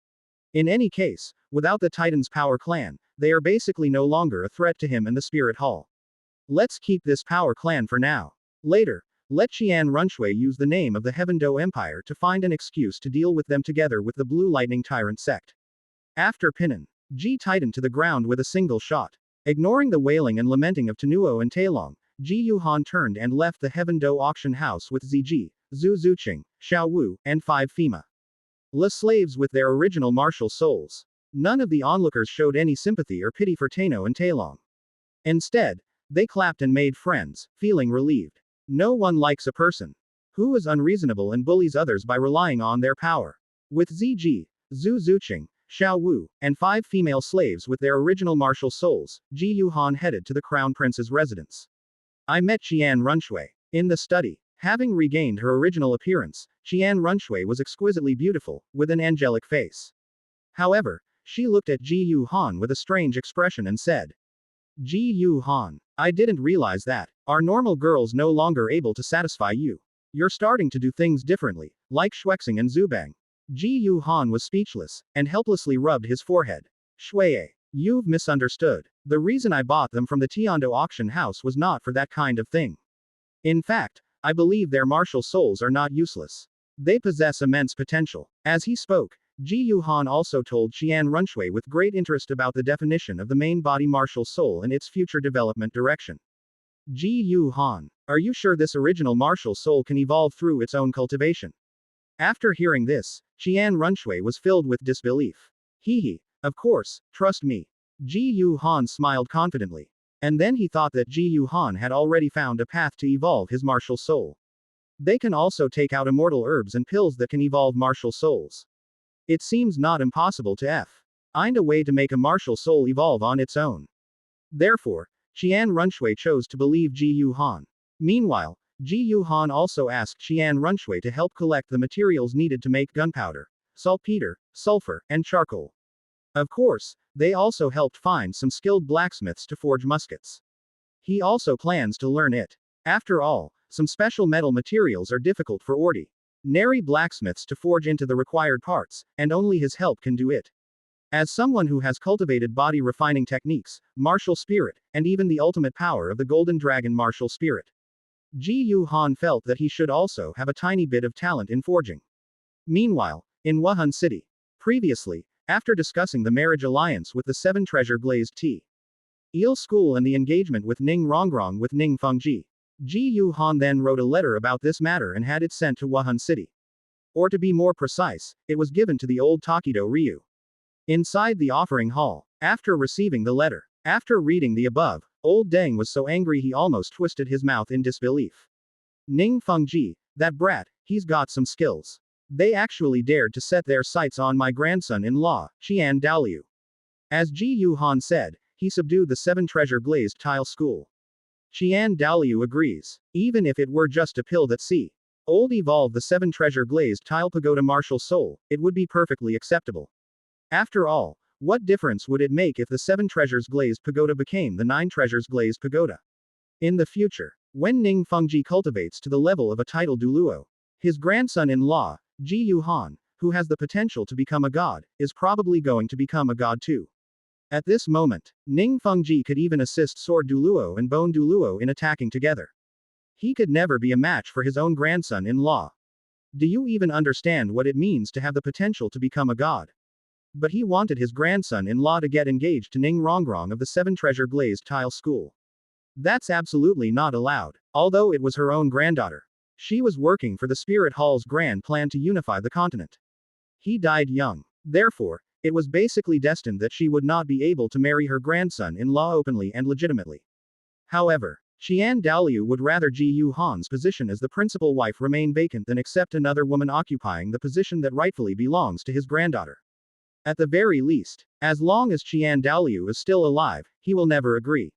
In any case, without the Titan's Power Clan, they are basically no longer a threat to him and the Spirit Hall. Let's keep this Power Clan for now. Later, let Xian Runshui use the name of the Heavenly Dou Empire to find an excuse to deal with them together with the Blue Lightning Tyrant sect. After pinning Ji Titan to the ground with a single shot. Ignoring the wailing and lamenting of Tanuo and Talong, Ji Yuhan turned and left the Heaven Dou auction house with Ziji, Zhu Zuqing, Xiao Wu, and 5 Fima. La slaves with their original martial souls. None of the onlookers showed any sympathy or pity for Tano and Talong. Instead, they clapped and made friends, feeling relieved. No one likes a person who is unreasonable and bullies others by relying on their power. With Ziji, Zhu Zuqing, Xiao Wu, and 5 female slaves with their original martial souls, Ji Yuhan headed to the Crown Prince's residence. I met Xian Runshui in the study. Having regained her original appearance, Xian Runshui was exquisitely beautiful, with an angelic face. However, she looked at Ji Yuhan with a strange expression and said, Ji Yuhan, I didn't realize that. Are normal girls no longer able to satisfy you? You're starting to do things differently, like Shuexing and Zubang. Ji Yuhan was speechless, and helplessly rubbed his forehead. Shuie, you've misunderstood. The reason I bought them from the Tiando auction house was not for that kind of thing. In fact, I believe their martial souls are not useless. They possess immense potential. As he spoke, Ji Yuhan also told Xian Runshui with great interest about the definition of the main body martial soul and its future development direction. Ji Yuhan, are you sure this original martial soul can evolve through its own cultivation? After hearing this, Xian Runshui was filled with disbelief. Hee, of course, trust me. Ji Yuhan smiled confidently. And then he thought that Ji Yuhan had already found a path to evolve his martial soul. They can also take out immortal herbs and pills that can evolve martial souls. It seems not impossible to find a way to make a martial soul evolve on its own. Therefore, Xian Runshui chose to believe Ji Yuhan. Meanwhile, Ji Yuhan also asked Xian Runshui to help collect the materials needed to make gunpowder, saltpeter, sulfur, and charcoal. Of course, they also helped find some skilled blacksmiths to forge muskets. He also plans to learn it. After all, some special metal materials are difficult for ordinary blacksmiths to forge into the required parts, and only his help can do it. As someone who has cultivated body refining techniques, martial spirit, and even the ultimate power of the Golden Dragon martial spirit, Ji Yuhan felt that he should also have a tiny bit of talent in forging. Meanwhile, in Wuhan City, previously, after discussing the marriage alliance with the 7 treasure glazed tea eel school and the engagement with Ning Rongrong with Ning Fengji, Ji Yuhan then wrote a letter about this matter and had it sent to Wuhan City. Or to be more precise, it was given to the old Takido Ryu. Inside the offering hall, after receiving the letter, after reading the above, old Deng was so angry he almost twisted his mouth in disbelief. Ning Fengji, that brat, he's got some skills. They actually dared to set their sights on my grandson-in-law, Xian Douluo. As Ji Yuhan said, he subdued the 7 treasure glazed tile school. Xian Douluo agrees. Even if it were just a pill that old evolved the 7 treasure glazed tile pagoda martial soul, it would be perfectly acceptable. After all, what difference would it make if the 7 treasures glazed pagoda became the 9 treasures glazed pagoda? In the future, when Ning Fengji cultivates to the level of a title Douluo, his grandson-in-law, Ji Yuhan, who has the potential to become a god, is probably going to become a god too. At this moment, Ning Fengji could even assist Sword Douluo and Bone Douluo in attacking together. He could never be a match for his own grandson-in-law. Do you even understand what it means to have the potential to become a god? But he wanted his grandson-in-law to get engaged to Ning Rongrong of the 7 treasure glazed tile school. That's absolutely not allowed, although it was her own granddaughter. She was working for the Spirit Hall's grand plan to unify the continent. He died young. Therefore, it was basically destined that she would not be able to marry her grandson-in-law openly and legitimately. However, Xian Douluo would rather Ji Yuhan's position as the principal wife remain vacant than accept another woman occupying the position that rightfully belongs to his granddaughter. At the very least, as long as Xian Douluo is still alive, he will never agree.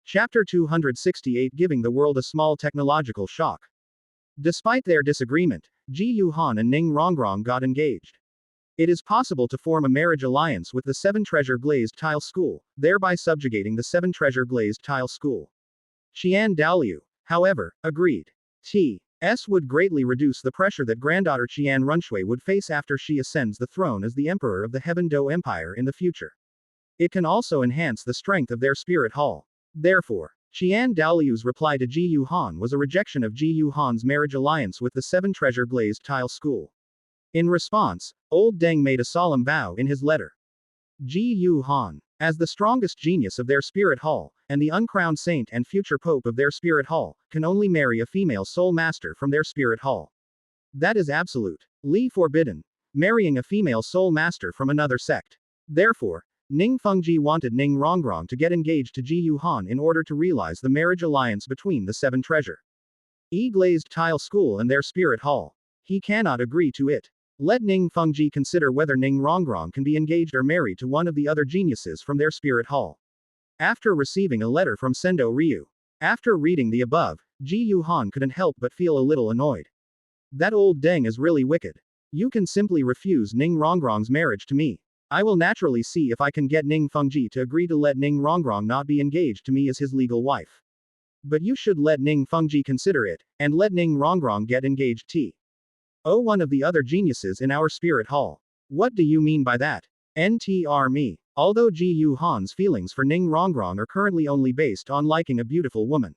Chapter 268 Giving the world a small technological shock. Despite their disagreement, Ji Yuhan and Ning Rongrong got engaged. It is possible to form a marriage alliance with the 7 Treasure Glazed Tile School, thereby subjugating the 7 Treasure Glazed Tile School. Xian Douluo, however, agreed. T.S. would greatly reduce the pressure that granddaughter Qian Runshui would face after she ascends the throne as the emperor of the Heaven Dou Empire in the future. It can also enhance the strength of their spirit hall. Therefore, Xian Daoliu's reply to Ji Yuhan was a rejection of Ji Yuhan's marriage alliance with the 7 Treasure Glazed Tile School. In response, Old Deng made a solemn vow in his letter. Ji Yuhan, as the strongest genius of their spirit hall, and the uncrowned saint and future pope of their spirit hall, can only marry a female soul master from their spirit hall. That is absolutely forbidden, marrying a female soul master from another sect. Therefore, Ning Fengji wanted Ning Rongrong to get engaged to Ji Yuhan in order to realize the marriage alliance between the 7 Treasure Glazed Tile School and their spirit hall. He cannot agree to it. Let Ning Fengji consider whether Ning Rongrong can be engaged or married to one of the other geniuses from their spirit hall. After receiving a letter from Sendo Ryu. After reading the above, Ji Yuhan couldn't help but feel a little annoyed. That old Deng is really wicked. You can simply refuse Ning Rongrong's marriage to me. I will naturally see if I can get Ning Fengji to agree to let Ning Rongrong not be engaged to me as his legal wife. But you should let Ning Fengji consider it, and let Ning Rongrong get engaged to one of the other geniuses in our spirit hall. What do you mean by that? NTR me. Although Ji Yuhan's feelings for Ning Rongrong are currently only based on liking a beautiful woman,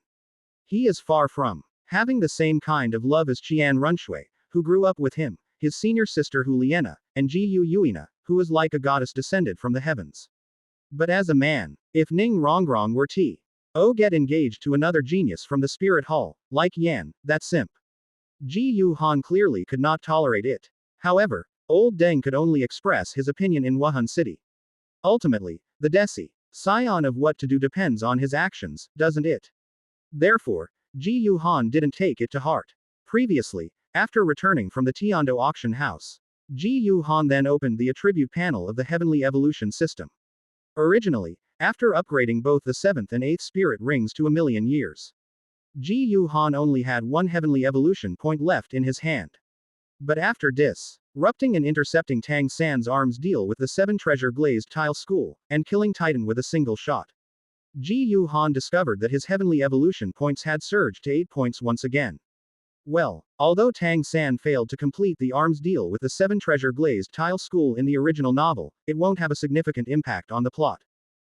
he is far from having the same kind of love as Qian Runshui, who grew up with him, his senior sister Huliena, and Ji Yuina, who is like a goddess descended from the heavens. But as a man, if Ning Rongrong were to get engaged to another genius from the spirit hall, like Yan, that simp, Ji Yuhan clearly could not tolerate it. However, Old Deng could only express his opinion in Wuhan City. Ultimately, the decision of what to do depends on his actions, doesn't it? Therefore, Ji Yuhan didn't take it to heart. Previously, after returning from the Tiando auction house, Ji Yuhan then opened the attribute panel of the Heavenly Evolution system. Originally, after upgrading both the 7th and 8th spirit rings to 1,000,000 years, Ji Yuhan only had 1 Heavenly Evolution point left in his hand. But after disrupting and intercepting Tang San's arms deal with the 7 Treasure Glazed Tile School, and killing Titan with a single shot, Ji Yuhan discovered that his Heavenly Evolution points had surged to 8 points once again. Well, although Tang San failed to complete the arms deal with the 7 Treasure Glazed Tile School in the original novel, it won't have a significant impact on the plot.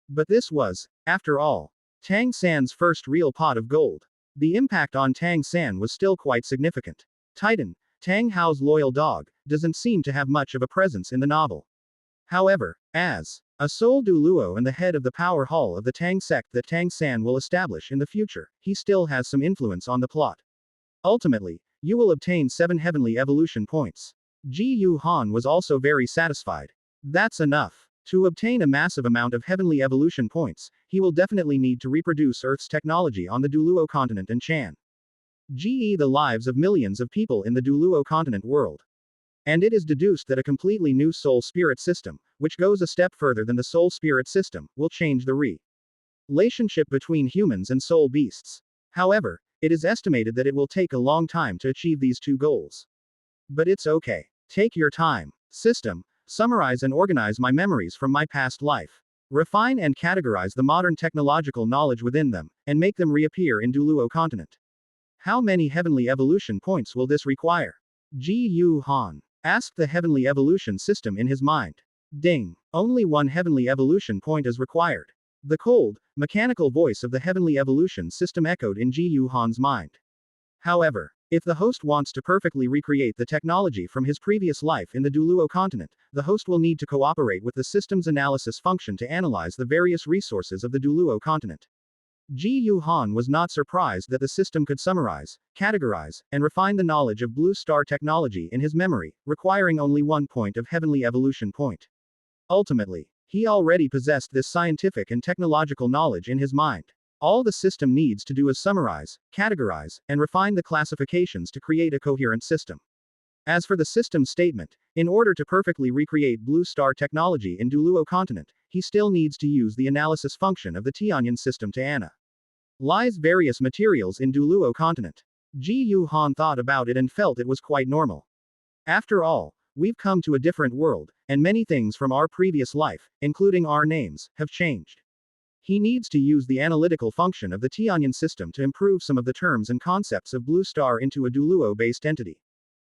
But this was, after all, Tang San's first real pot of gold. The impact on Tang San was still quite significant. Titan, Tang Hao's loyal dog, doesn't seem to have much of a presence in the novel. However, as a sole Douluo and the head of the power hall of the Tang sect that Tang San will establish in the future, he still has some influence on the plot. Ultimately, you will obtain 7 Heavenly Evolution points. Ji Yuhan was also very satisfied. That's enough. To obtain a massive amount of Heavenly Evolution points, he will definitely need to reproduce Earth's technology on the Douluo continent and Chan. GE the lives of millions of people in the Douluo continent world. And it is deduced that a completely new soul spirit system, which goes a step further than the soul spirit system, will change the relationship between humans and soul beasts. However, it is estimated that it will take a long time to achieve these 2 goals. But it's okay. Take your time. System. Summarize and organize my memories from my past life. Refine and categorize the modern technological knowledge within them, and make them reappear in Douluo continent. How many Heavenly Evolution points will this require? Ji Yuhan asked the Heavenly Evolution system in his mind. Ding. Only 1 Heavenly Evolution point is required. The cold, mechanical voice of the Heavenly Evolution system echoed in Ji Yuhan's mind. However, if the host wants to perfectly recreate the technology from his previous life in the Douluo continent, the host will need to cooperate with the system's analysis function to analyze the various resources of the Douluo continent. Ji Yuhan was not surprised that the system could summarize, categorize, and refine the knowledge of Blue Star technology in his memory, requiring only 1 point of Heavenly Evolution point. Ultimately, he already possessed this scientific and technological knowledge in his mind. All the system needs to do is summarize, categorize, and refine the classifications to create a coherent system. As for the system statement, in order to perfectly recreate Blue Star technology in Douluo continent, he still needs to use the analysis function of the Tianyan system to analyze various materials in Douluo continent. Ji Yu Han thought about it and felt it was quite normal. After all, we've come to a different world, and many things from our previous life, including our names, have changed. He needs to use the analytical function of the Tianyan system to improve some of the terms and concepts of Blue Star into a Douluo-based entity.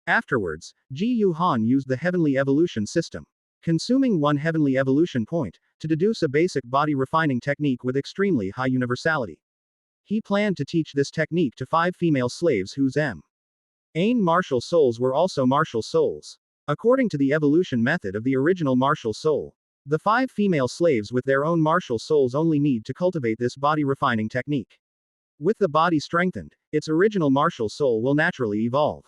Afterwards, Ji Yu Han used the Heavenly Evolution system, consuming one Heavenly Evolution point, to deduce a basic body refining technique with extremely high universality. He planned to teach this technique to 5 female slaves whose main martial souls were also martial souls. According to the evolution method of the original martial soul, the 5 female slaves with their own martial souls only need to cultivate this body refining technique. With the body strengthened, its original martial soul will naturally evolve.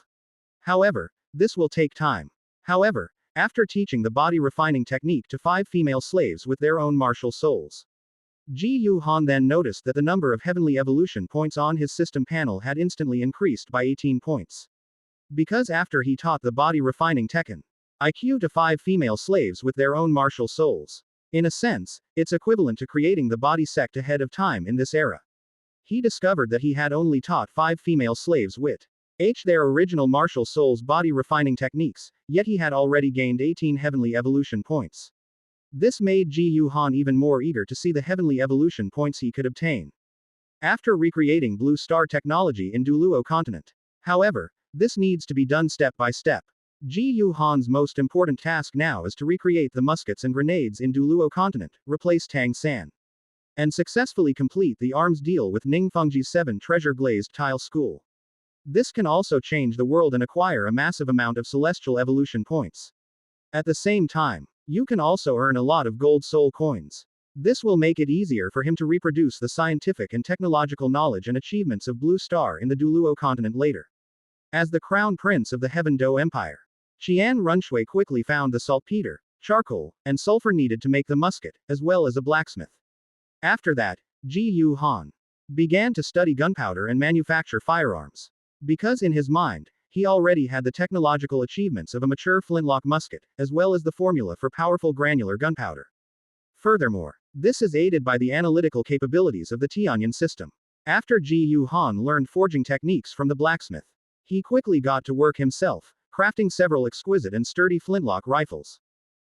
However, this will take time. However, after teaching the body refining technique to 5 female slaves with their own martial souls, Ji Yu Han then noticed that the number of heavenly evolution points on his system panel had instantly increased by 18 points. Because after he taught the body refining Tekken IQ to 5 female slaves with their own martial souls. In a sense, it's equivalent to creating the body sect ahead of time in this era. He discovered that he had only taught 5 female slaves with their original martial souls body refining techniques, yet he had already gained 18 heavenly evolution points. This made Ji Yu Han even more eager to see the heavenly evolution points he could obtain. After recreating Blue Star technology in Douluo continent. However, this needs to be done step by step. Ji Yu Han's most important task now is to recreate the muskets and grenades in Douluo continent, replace Tang San, and successfully complete the arms deal with Ningfengji's 7 treasure glazed tile school. This can also change the world and acquire a massive amount of celestial evolution points. At the same time, you can also earn a lot of gold soul coins. This will make it easier for him to reproduce the scientific and technological knowledge and achievements of Blue Star in the Douluo continent later. As the crown prince of the Heavenly Dou Empire, Xian Mu quickly found the saltpeter, charcoal, and sulfur needed to make the musket, as well as a blacksmith. After that, Ji Yu Han began to study gunpowder and manufacture firearms. Because in his mind, he already had the technological achievements of a mature flintlock musket, as well as the formula for powerful granular gunpowder. Furthermore, this is aided by the analytical capabilities of the Tianyan system. After Ji Yu Han learned forging techniques from the blacksmith, he quickly got to work himself, crafting several exquisite and sturdy flintlock rifles,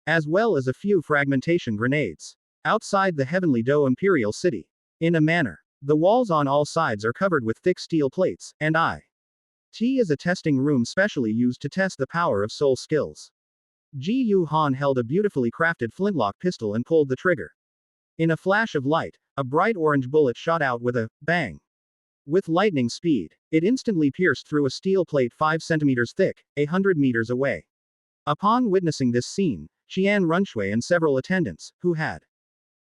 as well as a few fragmentation grenades. Outside the Heavenly Dou Imperial City, in a manner, the walls on all sides are covered with thick steel plates, and IT is a testing room specially used to test the power of soul skills. Ji Yu Han held a beautifully crafted flintlock pistol and pulled the trigger. In a flash of light, a bright orange bullet shot out with a bang. With lightning speed, it instantly pierced through a steel plate 5 centimeters thick, 100 meters away. Upon witnessing this scene, Xian Mu and several attendants, who had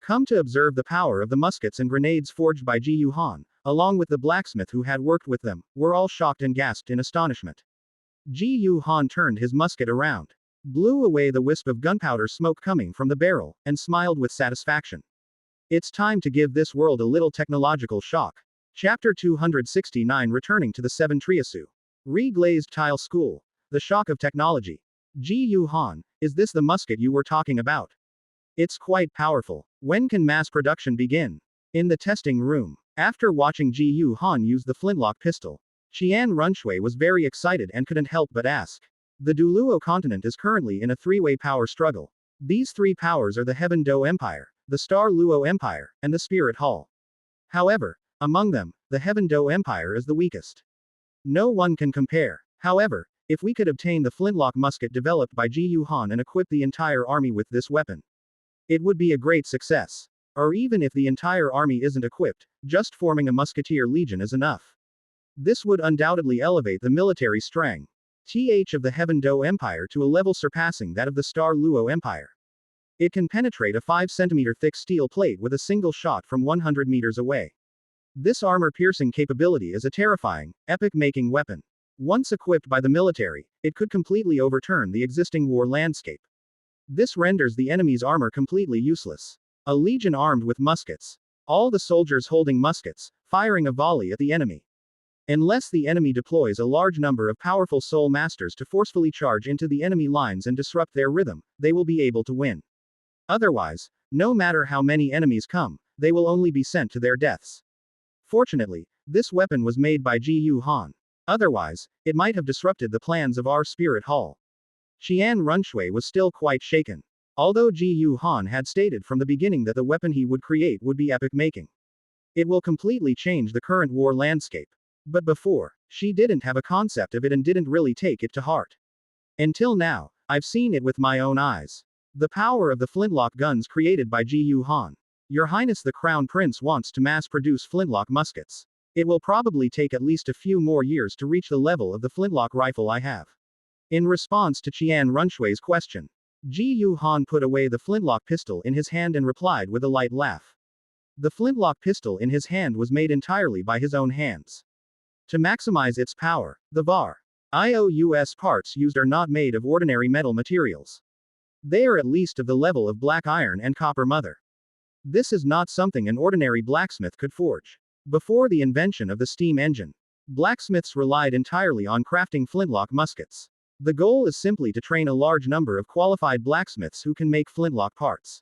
come to observe the power of the muskets and grenades forged by Ji Yu Han, along with the blacksmith who had worked with them, were all shocked and gasped in astonishment. Ji Yu Han turned his musket around, blew away the wisp of gunpowder smoke coming from the barrel, and smiled with satisfaction. It's time to give this world a little technological shock. Chapter 269 Returning to the 7 Triasu. Re-glazed tile school. The shock of technology. Ji Yu Han, is this the musket you were talking about? It's quite powerful. When can mass production begin? In the testing room. After watching Ji Yu Han use the flintlock pistol, Xian Mu was very excited and couldn't help but ask. The Douluo continent is currently in a 3-way power struggle. These 3 powers are the Heaven Dou Empire, the Star Luo Empire, and the Spirit Hall. However, among them, the Heaven Dou Empire is the weakest. No one can compare. However, if we could obtain the flintlock musket developed by Ji Yu Han and equip the entire army with this weapon, it would be a great success. Or even if the entire army isn't equipped, just forming a musketeer legion is enough. This would undoubtedly elevate the military strength of the Heaven Dou Empire to a level surpassing that of the Star Luo Empire. It can penetrate a 5 centimeter thick steel plate with a single shot from 100 meters away. This armor-piercing capability is a terrifying, epic-making weapon. Once equipped by the military, it could completely overturn the existing war landscape. This renders the enemy's armor completely useless. A legion armed with muskets. All the soldiers holding muskets, firing a volley at the enemy. Unless the enemy deploys a large number of powerful soul masters to forcefully charge into the enemy lines and disrupt their rhythm, they will be able to win. Otherwise, no matter how many enemies come, they will only be sent to their deaths. Fortunately, this weapon was made by Ji Yu Han. Otherwise, it might have disrupted the plans of our spirit hall. Xian Runshui was still quite shaken. Although Ji Yu Han had stated from the beginning that the weapon he would create would be epic making. It will completely change the current war landscape. But before, she didn't have a concept of it and didn't really take it to heart. Until now, I've seen it with my own eyes. The power of the flintlock guns created by Ji Yu Han. Your Highness the Crown Prince wants to mass-produce flintlock muskets. It will probably take at least a few more years to reach the level of the flintlock rifle I have. In response to Qian Runshui's question, Ji Yu Han put away the flintlock pistol in his hand and replied with a light laugh. The flintlock pistol in his hand was made entirely by his own hands. To maximize its power, the IOUS parts used are not made of ordinary metal materials. They are at least of the level of black iron and copper mother. This is not something an ordinary blacksmith could forge. Before the invention of the steam engine, blacksmiths relied entirely on crafting flintlock muskets. The goal is simply to train a large number of qualified blacksmiths who can make flintlock parts.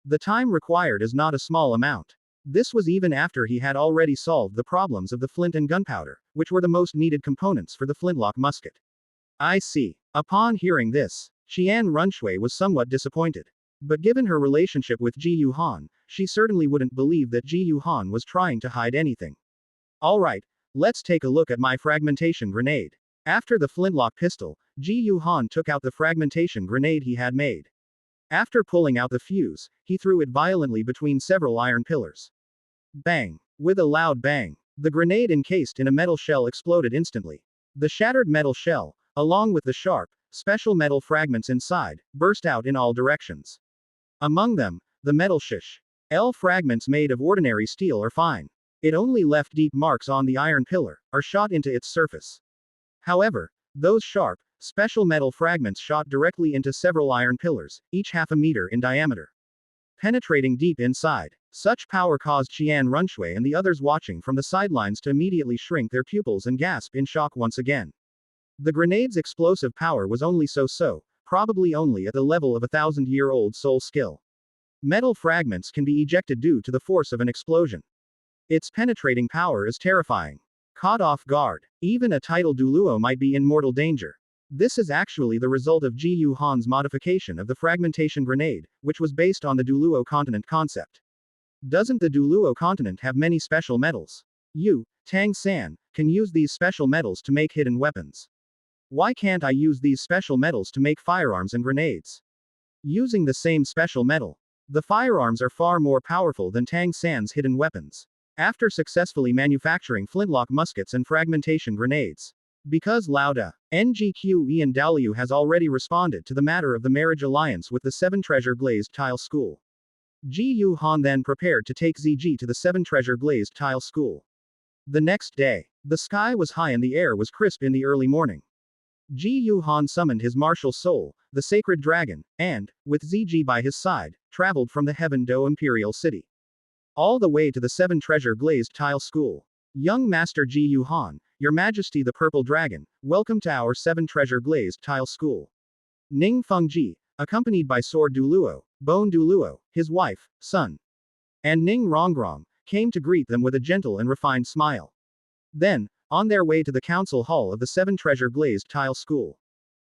The time required is not a small amount. This was even after he had already solved the problems of the flint and gunpowder, which were the most needed components for the flintlock musket. I see. Upon hearing this, Xian Runshui was somewhat disappointed. But given her relationship with Ji Yu Han, she certainly wouldn't believe that Ji Yu Han was trying to hide anything. Alright, let's take a look at my fragmentation grenade. After the flintlock pistol, Ji Yu Han took out the fragmentation grenade he had made. After pulling out the fuse, he threw it violently between several iron pillars. Bang! With a loud bang, the grenade encased in a metal shell exploded instantly. The shattered metal shell, along with the sharp, special metal fragments inside, burst out in all directions. Among them, the metal L fragments made of ordinary steel are fine. It only left deep marks on the iron pillar, or shot into its surface. However, those sharp, special metal fragments shot directly into several iron pillars, each half a meter in diameter. Penetrating deep inside, such power caused Xian Runshui and the others watching from the sidelines to immediately shrink their pupils and gasp in shock once again. The grenade's explosive power was only so-so, probably only at the level of a 1,000-year-old soul skill. Metal fragments can be ejected due to the force of an explosion. Its penetrating power is terrifying. Caught off guard, even a title Douluo might be in mortal danger. This is actually the result of Ji Yu Han's modification of the fragmentation grenade, which was based on the Douluo continent concept. Doesn't the Douluo continent have many special metals? You, Tang San, can use these special metals to make hidden weapons. Why can't I use these special metals to make firearms and grenades? Using the same special metal, the firearms are far more powerful than Tang San's hidden weapons. After successfully manufacturing flintlock muskets and fragmentation grenades. Because Lauda, NGQE and Douluo has already responded to the matter of the marriage alliance with the Seven Treasure Glazed Tile School. Ji Yu Han then prepared to take ZG to the Seven Treasure Glazed Tile School. The next day, the sky was high and the air was crisp in the early morning. Ji Yu Han summoned his martial soul, the sacred dragon, and, with ZG by his side, traveled from the Heavenly Dou Imperial City. All the way to the Seven Treasure Glazed Tile School. Young Master Ji Yu Han, Your Majesty the Purple Dragon, welcome to our Seven Treasure Glazed Tile School. Ning Fengji, accompanied by Sword Douluo, Bone Douluo, his wife, son, and Ning Rongrong, came to greet them with a gentle and refined smile. Then, on their way to the council hall of the Seven Treasure Glazed Tile School.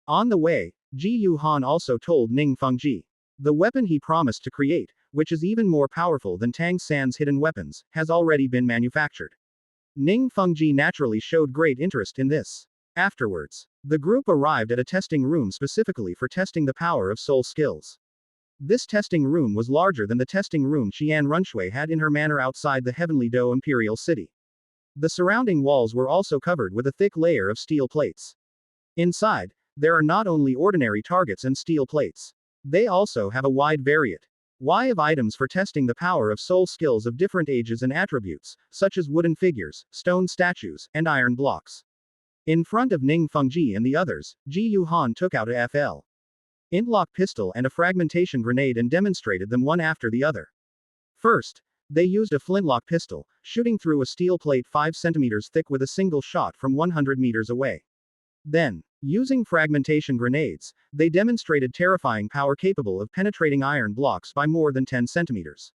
On the way, Ji Yu Han also told Ning Fengji. The weapon he promised to create, which is even more powerful than Tang San's hidden weapons, has already been manufactured. Ning Fengji naturally showed great interest in this. Afterwards, the group arrived at a testing room specifically for testing the power of soul skills. This testing room was larger than the testing room Xian Runshui had in her manor outside the Heavenly Dou Imperial City. The surrounding walls were also covered with a thick layer of steel plates. Inside, there are not only ordinary targets and steel plates. They also have a wide variety of items for testing the power of soul skills of different ages and attributes, such as wooden figures, stone statues, and iron blocks. In front of Ning Fengji and the others, Ji Yu Han took out a FL Intlock pistol and a fragmentation grenade and demonstrated them one after the other. First, they used a flintlock pistol, shooting through a steel plate 5 centimeters thick with a single shot from 100 meters away. Then, using fragmentation grenades, they demonstrated terrifying power capable of penetrating iron blocks by more than 10 centimeters.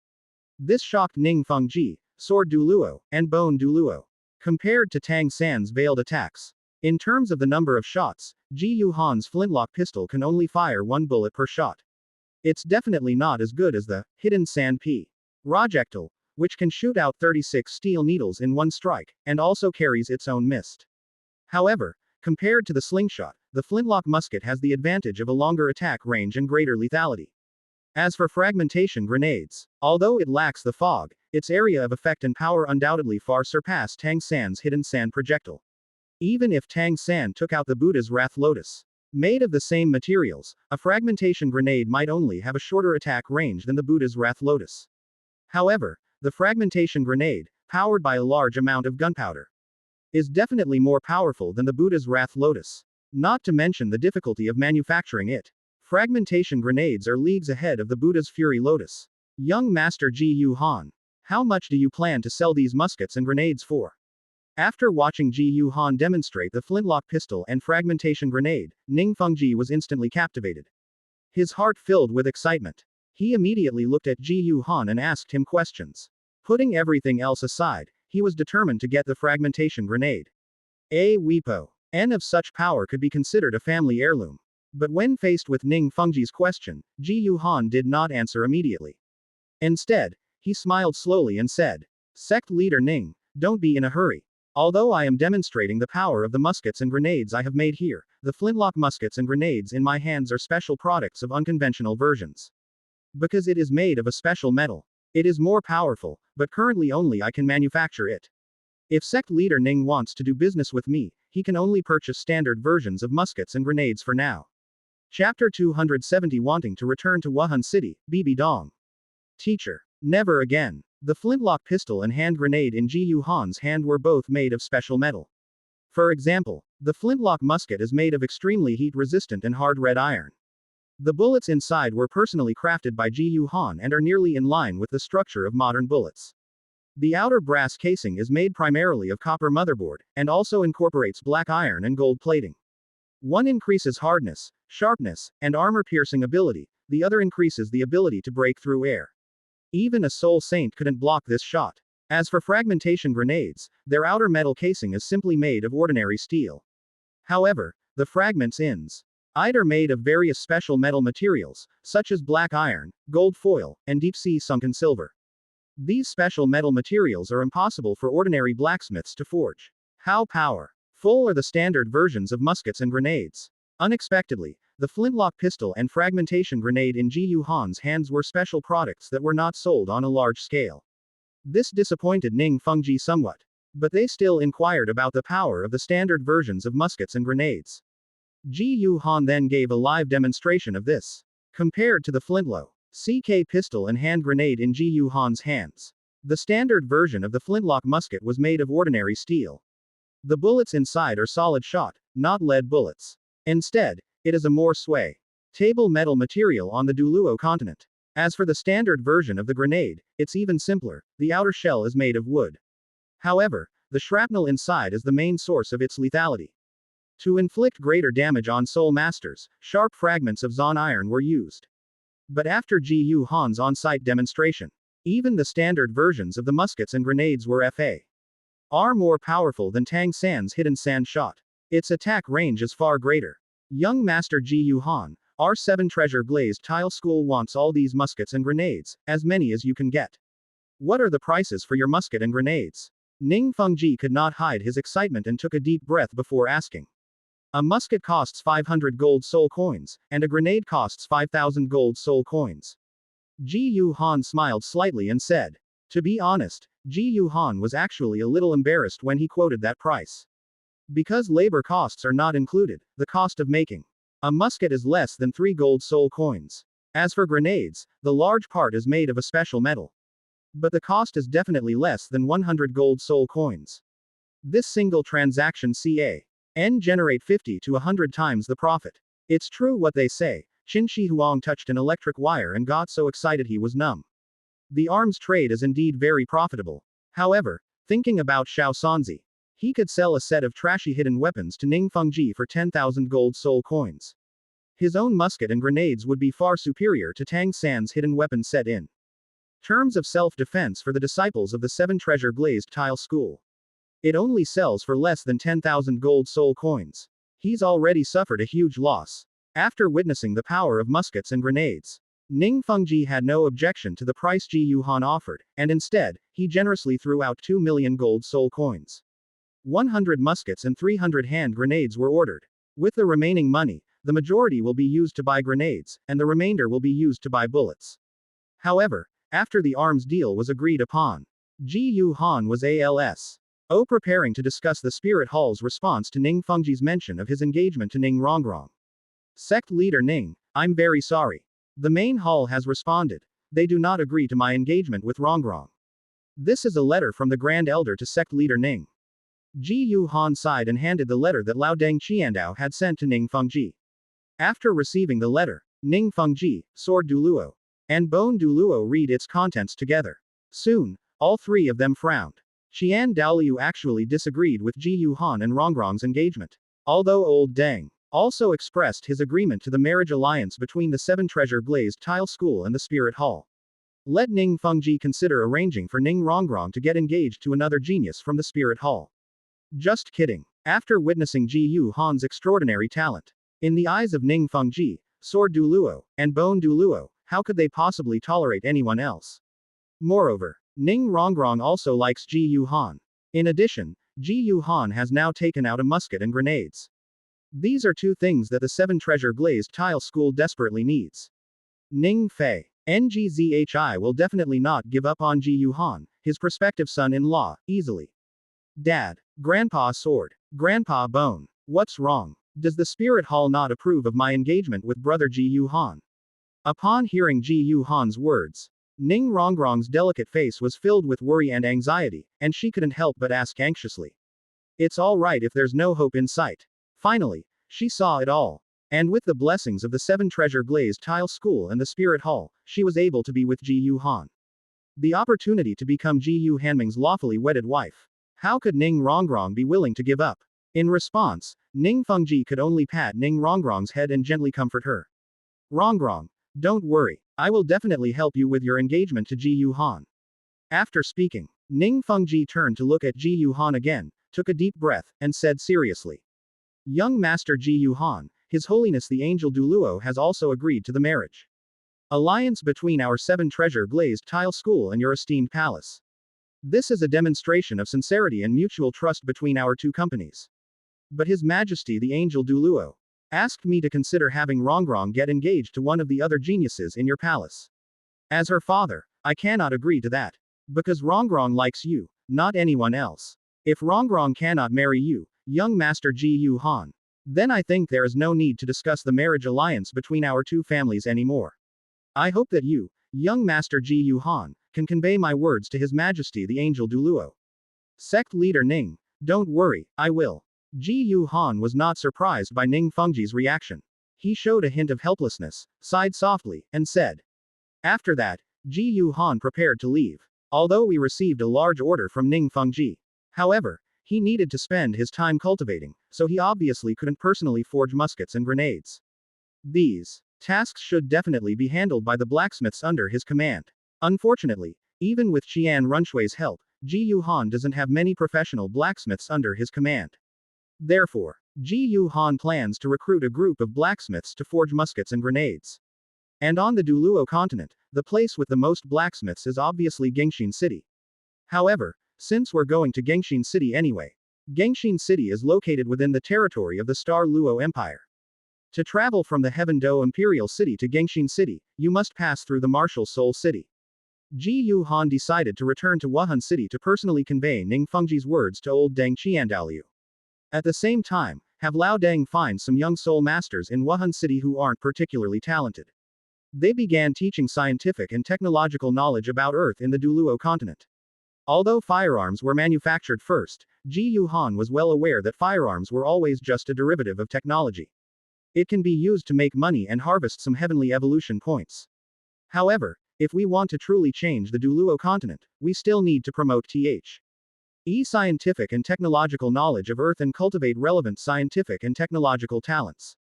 This shocked Ning Fengji, Sword Douluo, and Bone Douluo. compared to Tang San's veiled attacks. In terms of the number of shots, Ji Yuhan's flintlock pistol can only fire 1 bullet per shot. It's definitely not as good as the Hidden Sand P. Projectile, which can shoot out 36 steel needles in one strike, and also carries its own mist. However, compared to the slingshot, the flintlock musket has the advantage of a longer attack range and greater lethality. As for fragmentation grenades, although it lacks the fog, its area of effect and power undoubtedly far surpass Tang San's Hidden Sand projectile. Even if Tang San took out the Buddha's Wrath Lotus, made of the same materials, a fragmentation grenade might only have a shorter attack range than the Buddha's Wrath Lotus. However, the fragmentation grenade, powered by a large amount of gunpowder, is definitely more powerful than the Buddha's Wrath Lotus. Not to mention the difficulty of manufacturing it. Fragmentation grenades are leagues ahead of the Buddha's Fury Lotus. Young Master Ji Yuhan, how much do you plan to sell these muskets and grenades for? After watching Ji Yuhan demonstrate the flintlock pistol and fragmentation grenade, Ning Fengji was instantly captivated. His heart filled with excitement. He immediately looked at Ji Yuhan and asked him questions. Putting everything else aside, he was determined to get the fragmentation grenade. A Weepo. N of such power could be considered a family heirloom. But when faced with Ning Fengji's question, Ji Yuhan did not answer immediately. Instead, he smiled slowly and said, "Sect leader Ning, don't be in a hurry. Although I am demonstrating the power of the muskets and grenades I have made here, the flintlock muskets and grenades in my hands are special products of unconventional versions. Because it is made of a special metal. It is more powerful, but currently only I can manufacture it. If sect leader Ning wants to do business with me, he can only purchase standard versions of muskets and grenades for now." Chapter 270 Wanting to return to Wuhan City, Bibi Dong. Teacher. Never again. The flintlock pistol and hand grenade in Ji Yuhan's hand were both made of special metal. For example, the flintlock musket is made of extremely heat-resistant and hard red iron. The bullets inside were personally crafted by Ji Yuhan and are nearly in line with the structure of modern bullets. The outer brass casing is made primarily of copper motherboard, and also incorporates black iron and gold plating. One increases hardness, sharpness, and armor-piercing ability, the other increases the ability to break through air. Even a soul saint couldn't block this shot. As for fragmentation grenades, their outer metal casing is simply made of ordinary steel. However, the fragments ins are made of various special metal materials, such as black iron, gold foil, and deep-sea sunken silver. These special metal materials are impossible for ordinary blacksmiths to forge. How power full are the standard versions of muskets and grenades. Unexpectedly, the flintlock pistol and fragmentation grenade in Ji Yuhan's hands were special products that were not sold on a large scale. This disappointed Ning Fengji somewhat. But they still inquired about the power of the standard versions of muskets and grenades. Ji Yuhan then gave a live demonstration of this. Compared to the flintlock CK pistol and hand grenade in Ji Yuhan's hands, the standard version of the flintlock musket was made of ordinary steel. The bullets inside are solid shot, not lead bullets. Instead, it is a more sway table metal material on the Douluo continent. As for the standard version of the grenade, it's even simpler. The outer shell is made of wood. However, the shrapnel inside is the main source of its lethality. To inflict greater damage on soul masters, sharp fragments of Zon iron were used. But after Ji Yuhan's on-site demonstration, even the standard versions of the muskets and grenades were far more powerful than Tang San's Hidden Sand shot. Its attack range is far greater. Young Master Ji Yuhan, R7 Treasure Glazed Tile School wants all these muskets and grenades, as many as you can get. What are the prices for your musket and grenades? Ning Fengji could not hide his excitement and took a deep breath before asking. A musket costs 500 gold soul coins, and a grenade costs 5,000 gold soul coins. Ji Yuhan smiled slightly and said. To be honest, Ji Yuhan was actually a little embarrassed when he quoted that price. Because labor costs are not included, the cost of making a musket is less than 3 gold soul coins. As for grenades, the large part is made of a special metal. But the cost is definitely less than 100 gold soul coins. This single transaction can generate 50 to 100 times the profit. It's true what they say. Qin Shi Huang touched an electric wire and got so excited he was numb. The arms trade is indeed very profitable. However, thinking about Xiao Sanzi, he could sell a set of trashy hidden weapons to Ning Fengji for 10,000 gold soul coins. His own musket and grenades would be far superior to Tang San's hidden weapon set in terms of self-defense for the disciples of the 7 Treasure Glazed Tile School. It only sells for less than 10,000 gold soul coins. He's already suffered a huge loss. After witnessing the power of muskets and grenades, Ning Fengji had no objection to the price Ji Yuhan offered, and instead, he generously threw out 2 million gold soul coins. 100 muskets and 300 hand grenades were ordered. With the remaining money, the majority will be used to buy grenades, and the remainder will be used to buy bullets. However, after the arms deal was agreed upon, Ji Yuhan was preparing to discuss the Spirit Hall's response to Ning Fengji's mention of his engagement to Ning Rongrong. Sect leader Ning, I'm very sorry. The main hall has responded. They do not agree to my engagement with Rongrong. This is a letter from the Grand Elder to sect leader Ning. Ji Yuhan sighed and handed the letter that Lao Deng Qiandao had sent to Ning Fengji. After receiving the letter, Ning Fengji, Sword Douluo, and Bone Douluo read its contents together. Soon, all three of them frowned. Xian Daoliu actually disagreed with Ji Yuhan and Rongrong's engagement. Although Old Deng also expressed his agreement to the marriage alliance between the Seven Treasure Glazed Tile School and the Spirit Hall. Let Ning Fengji consider arranging for Ning Rongrong to get engaged to another genius from the Spirit Hall. Just kidding. After witnessing Ji Yuhan's extraordinary talent, in the eyes of Ning Fengji, Sword Douluo, and Bone Douluo, how could they possibly tolerate anyone else? Moreover, Ning Rongrong also likes Ji Yuhan. In addition, Ji Yuhan has now taken out a musket and grenades. These are two things that the Seven Treasure Glazed Tile School desperately needs. Ning Fei. NGZHI will definitely not give up on Ji Yuhan, his prospective son-in-law, easily. Dad. Grandpa Sword. Grandpa Bone. What's wrong? Does the Spirit Hall not approve of my engagement with brother Ji Yuhan? Upon hearing Ji Yuhan's words, Ning Rongrong's delicate face was filled with worry and anxiety, and she couldn't help but ask anxiously. It's all right if there's no hope in sight. Finally, she saw it all. And with the blessings of the Seven Treasure Glazed Tile School and the Spirit Hall, she was able to be with Ji Yuhan. The opportunity to become Ji Yu Hanming's lawfully wedded wife. How could Ning Rongrong be willing to give up? In response, Ning Fengji could only pat Ning Rongrong's head and gently comfort her. Rongrong, don't worry, I will definitely help you with your engagement to Ji Yuhan. After speaking, Ning Fengji turned to look at Ji Yuhan again, took a deep breath, and said seriously. Young Master Ji Yuhan, His Holiness the Angel Douluo has also agreed to the marriage alliance between our Seven Treasure Glazed Tile School and your esteemed palace. This is a demonstration of sincerity and mutual trust between our two companies. But His Majesty the Angel Douluo asked me to consider having Rongrong get engaged to one of the other geniuses in your palace. As her father, I cannot agree to that. Because Rongrong likes you, not anyone else. If Rongrong cannot marry you, young Master Ji Yuhan, then I think there is no need to discuss the marriage alliance between our two families anymore. I hope that you, young Master Ji Yuhan, can convey my words to His Majesty the Angel Douluo. Sect leader Ning, don't worry, I will. Ji Yuhan was not surprised by Ning Fengji's reaction. He showed a hint of helplessness, sighed softly, and said. After that, Ji Yuhan prepared to leave. Although we received a large order from Ning Fengji. However, he needed to spend his time cultivating, so he obviously couldn't personally forge muskets and grenades. These tasks should definitely be handled by the blacksmiths under his command. Unfortunately, even with Qian Runshui's help, Ji Yuhan doesn't have many professional blacksmiths under his command. Therefore, Ji Yuhan plans to recruit a group of blacksmiths to forge muskets and grenades. And on the Douluo continent, the place with the most blacksmiths is obviously Gengshin City. However, since we're going to Gengshin City anyway, Gengshin City is located within the territory of the Star Luo Empire. To travel from the Heavenly Dou Imperial City to Gengshin City, you must pass through the Martial Soul City. Ji Yuhan decided to return to Wuhan City to personally convey Ning Fengji's words to old Deng Qiandaliu. At the same time, have Lao Deng find some young soul masters in Wuhan City who aren't particularly talented. They began teaching scientific and technological knowledge about Earth in the Douluo continent. Although firearms were manufactured first, Ji Yuhan was well aware that firearms were always just a derivative of technology. It can be used to make money and harvest some heavenly evolution points. However, if we want to truly change the Douluo continent, we still need to promote scientific and technological knowledge of Earth and cultivate relevant scientific and technological talents.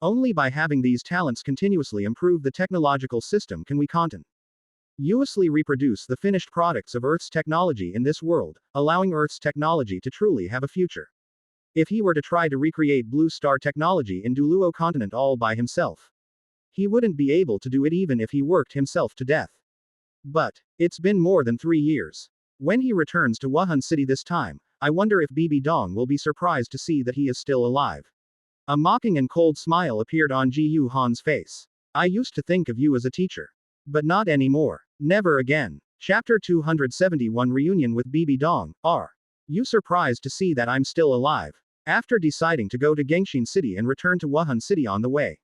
Only by having these talents continuously improve the technological system can we content. Uselessly reproduce the finished products of Earth's technology in this world, allowing Earth's technology to truly have a future. If he were to try to recreate Blue Star technology in Douluo continent all by himself, he wouldn't be able to do it even if he worked himself to death. But, it's been more than 3 years. When he returns to Wuhan City this time, I wonder if Bibi Dong will be surprised to see that he is still alive. A mocking and cold smile appeared on Ji Yu Han's face. I used to think of you as a teacher. But not anymore. Never again. Chapter 271 Reunion with Bibi Dong. Are you surprised to see that I'm still alive? After deciding to go to Gengxin City and return to Wuhan City on the way,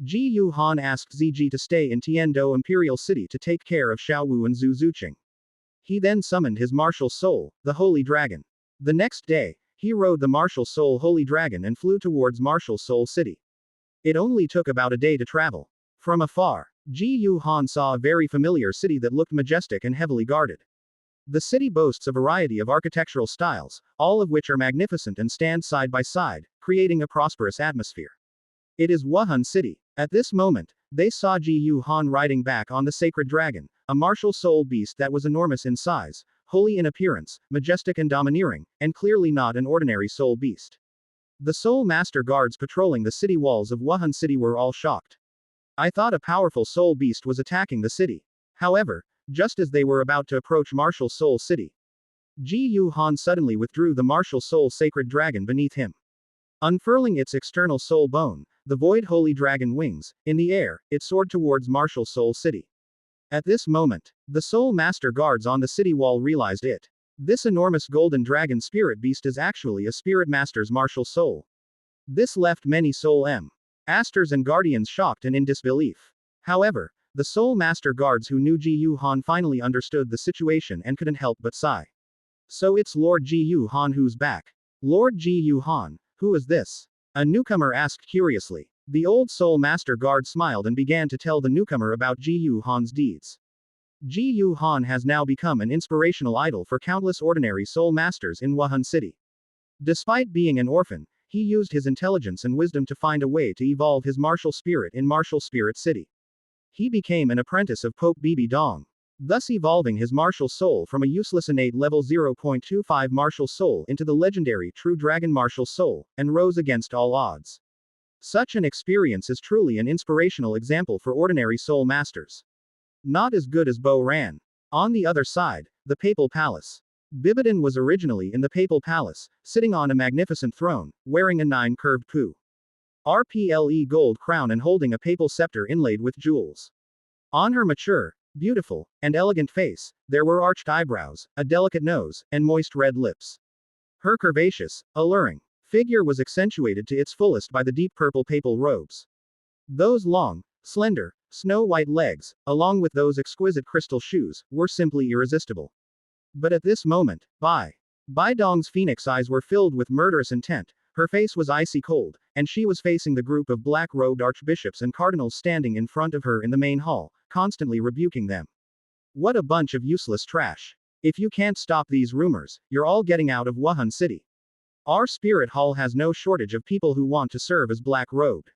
Ji Yu Han asked Ziji to stay in Tiandou Imperial City to take care of Xiao Wu and Zhu Zuqing. He then summoned his martial soul, the Holy Dragon. The next day, he rode the martial soul Holy Dragon and flew towards Martial Soul City. It only took about a day to travel. From afar, Ji Yu Han saw a very familiar city that looked majestic and heavily guarded. The city boasts a variety of architectural styles, all of which are magnificent and stand side by side, creating a prosperous atmosphere. It is Wuhan City. At this moment, they saw Ji Yu Han riding back on the sacred dragon, a martial soul beast that was enormous in size, holy in appearance, majestic and domineering, and clearly not an ordinary soul beast. The soul master guards patrolling the city walls of Wuhan City were all shocked. I thought a powerful soul beast was attacking the city. However, just as they were about to approach Martial Soul City, Ji Yu Han suddenly withdrew the Martial Soul sacred dragon beneath him. Unfurling its external soul bone, the void holy dragon wings, in the air, it soared towards Martial Soul City. At this moment, the soul master guards on the city wall realized it. This enormous golden dragon spirit beast is actually a spirit master's martial soul. This left many soul masters and guardians shocked and in disbelief. However, the soul master guards who knew Ji Yu Han finally understood the situation and couldn't help but sigh. So it's Lord Ji Yu Han who's back. Lord Ji Yu Han, who is this? A newcomer asked curiously. The old soul master guard smiled and began to tell the newcomer about Ji Yu Han's deeds. Ji Yu Han has now become an inspirational idol for countless ordinary soul masters in Wuhan City. Despite being an orphan, he used his intelligence and wisdom to find a way to evolve his martial spirit in Martial Spirit City. He became an apprentice of Pope Bibi Dong, thus evolving his martial soul from a useless innate level 0.25 martial soul into the legendary True Dragon martial soul, and rose against all odds. Such an experience is truly an inspirational example for ordinary soul masters. Not as good as Bo Ran. On the other side, the Papal Palace. Bibidin was originally in the Papal Palace, sitting on a magnificent throne, wearing a 9-curved pu. RPLE gold crown and holding a papal scepter inlaid with jewels. On her mature, beautiful, and elegant face, there were arched eyebrows, a delicate nose, and moist red lips. Her curvaceous, alluring figure was accentuated to its fullest by the deep purple papal robes. Those long, slender, snow-white legs, along with those exquisite crystal shoes, were simply irresistible. But at this moment, Bai Dong's phoenix eyes were filled with murderous intent, her face was icy cold, and she was facing the group of black-robed archbishops and cardinals standing in front of her in the main hall, constantly rebuking them. What a bunch of useless trash. If you can't stop these rumors, you're all getting out of Wuhan City. Our spirit hall has no shortage of people who want to serve as black-robed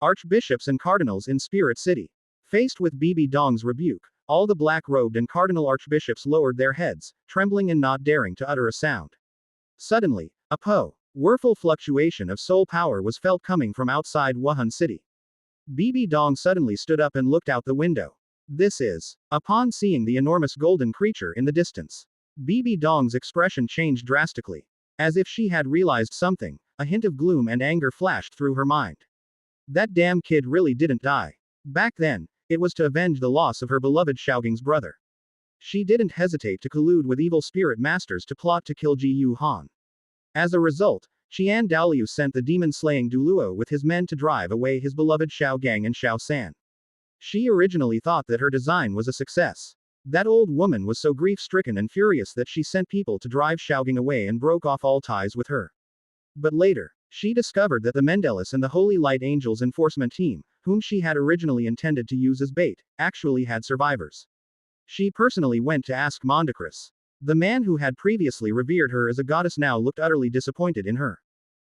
archbishops and cardinals in Spirit City. Faced with Bibi Dong's rebuke, all the black-robed and cardinal archbishops lowered their heads, trembling and not daring to utter a sound. Suddenly, a powerful fluctuation of soul power was felt coming from outside Wuhan City. Bibi Dong suddenly stood up and looked out the window. This is. Upon seeing the enormous golden creature in the distance, Bibi Dong's expression changed drastically. As if she had realized something, a hint of gloom and anger flashed through her mind. That damn kid really didn't die. Back then, it was to avenge the loss of her beloved Xiaogang's brother. She didn't hesitate to collude with evil spirit masters to plot to kill Ji Yu Han. As a result, Xian Daoliu sent the demon-slaying Douluo with his men to drive away his beloved Xiaogang and Xiao San. She originally thought that her design was a success. That old woman was so grief-stricken and furious that she sent people to drive Xiaogang away and broke off all ties with her. But later, she discovered that the Mendelis and the Holy Light Angels enforcement team, whom she had originally intended to use as bait, actually had survivors. She personally went to ask Mondacris. The man who had previously revered her as a goddess now looked utterly disappointed in her.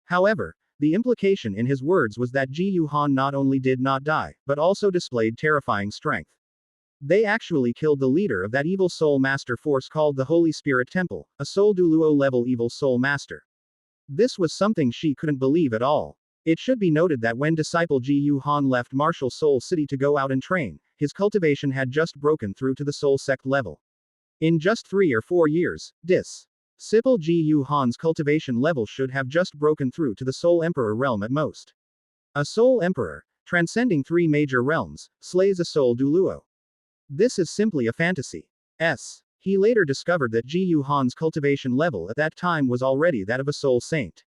However, the implication in his words was that Ji Yu Han not only did not die, but also displayed terrifying strength. They actually killed the leader of that evil soul master force called the Holy Spirit Temple, a soul Douluo level evil soul master. This was something she couldn't believe at all. It should be noted that when disciple Ji Yu Han left Martial Soul City to go out and train, his cultivation had just broken through to the soul sect level. In just 3 or 4 years, disciple Ji Yu Han's cultivation level should have just broken through to the Soul Emperor realm at most. A Soul Emperor, transcending 3 major realms, slays a Soul Douluo. This is simply a fantasy. He later discovered that Ji Yu Han's cultivation level at that time was already that of a Soul Saint.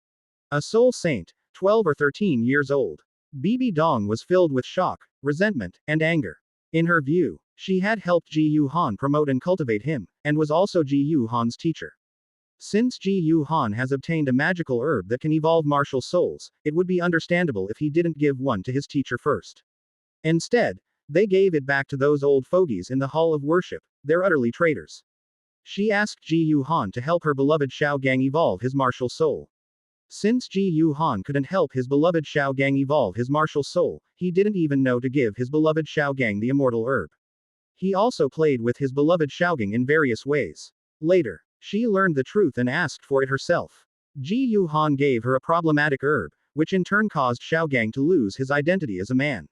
A Soul Saint, 12 or 13 years old. Bibi Dong was filled with shock, resentment, and anger. In her view, she had helped Ji Yu Han promote and cultivate him, and was also Ji Yu Han's teacher. Since Ji Yu Han has obtained a magical herb that can evolve martial souls, it would be understandable if he didn't give one to his teacher first. Instead, they gave it back to those old fogies in the Hall of Worship. They're utterly traitors. She asked Ji Yu Han to help her beloved Xiaogang evolve his martial soul. Since Ji Yu Han couldn't help his beloved Xiaogang evolve his martial soul, he didn't even know to give his beloved Xiaogang the immortal herb. He also played with his beloved Xiaogang in various ways. Later, she learned the truth and asked for it herself. Ji Yu Han gave her a problematic herb, which in turn caused Xiaogang to lose his identity as a man.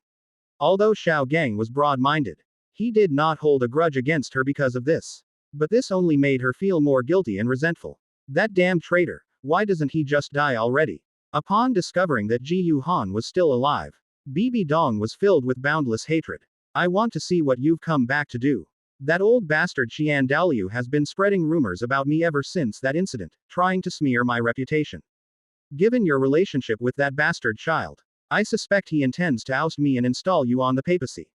Although Xiaogang was broad-minded, he did not hold a grudge against her because of this. But this only made her feel more guilty and resentful. That damn traitor, why doesn't he just die already? Upon discovering that Ji Yu Han was still alive, Bibi Dong was filled with boundless hatred. I want to see what you've come back to do. That old bastard Xian Mu has been spreading rumors about me ever since that incident, trying to smear my reputation. Given your relationship with that bastard child, I suspect he intends to oust me and install you on the papacy.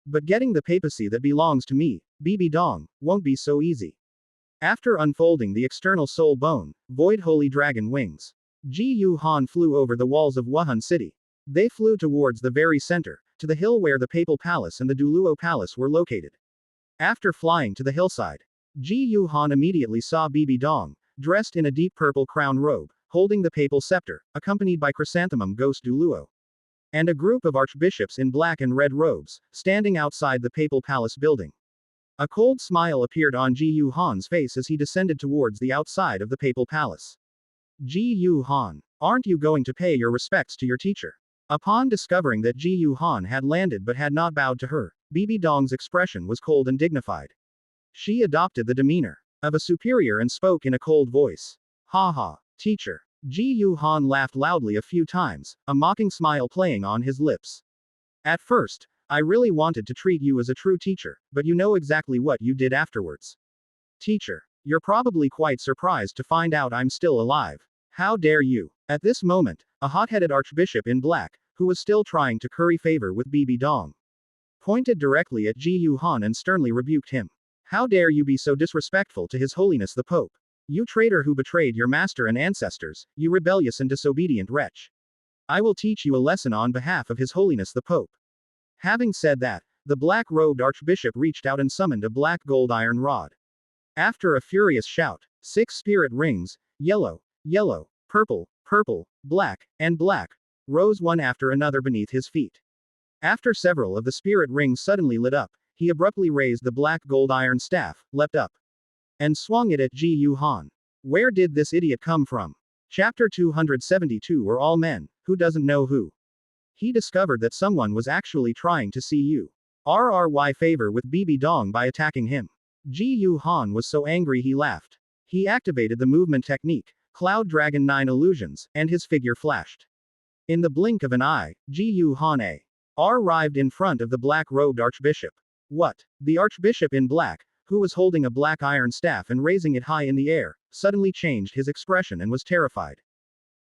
But getting the papacy that belongs to me, Bibi Dong, won't be so easy. After unfolding the external soul bone, void holy dragon wings, Ji Yu Han flew over the walls of Wuhan City. They flew towards the very center, to the hill where the Papal Palace and the Douluo Palace were located. After flying to the hillside, Ji Yu Han immediately saw Bibi Dong, dressed in a deep purple crown robe, holding the papal scepter, accompanied by Chrysanthemum Ghost Douluo. And a group of archbishops in black and red robes, standing outside the papal palace building. A cold smile appeared on Ji Yu Han's face as he descended towards the outside of the papal palace. Ji Yu Han, aren't you going to pay your respects to your teacher? Upon discovering that Ji Yu Han had landed but had not bowed to her, Bibi Dong's expression was cold and dignified. She adopted the demeanor of a superior and spoke in a cold voice. Ha ha, teacher. Ji Yu Han laughed loudly a few times, a mocking smile playing on his lips. At first, I really wanted to treat you as a true teacher, but you know exactly what you did afterwards. Teacher, you're probably quite surprised to find out I'm still alive. How dare you? At this moment, a hot-headed archbishop in black, who was still trying to curry favor with Bibi Dong, pointed directly at Ji Yu Han and sternly rebuked him. How dare you be so disrespectful to His Holiness the Pope? You traitor who betrayed your master and ancestors, you rebellious and disobedient wretch. I will teach you a lesson on behalf of His Holiness the Pope. Having said that, the black-robed archbishop reached out and summoned a black gold iron rod. After a furious shout, 6 spirit rings, yellow, yellow, purple, purple, black, and black, rose one after another beneath his feet. After several of the spirit rings suddenly lit up, he abruptly raised the black gold iron staff, leapt up, and swung it at Ji Yu Han. Where did this idiot come from? Chapter 272 Are all men, who doesn't know who? He discovered that someone was actually trying to see you. RRY favor with Bibi Dong by attacking him. Ji Yu Han was so angry he laughed. He activated the movement technique, Cloud Dragon 9 illusions, and his figure flashed. In the blink of an eye, Ji Yu Han arrived in front of the black-robed archbishop. What? The archbishop in black, who was holding a black iron staff and raising it high in the air, suddenly changed his expression and was terrified.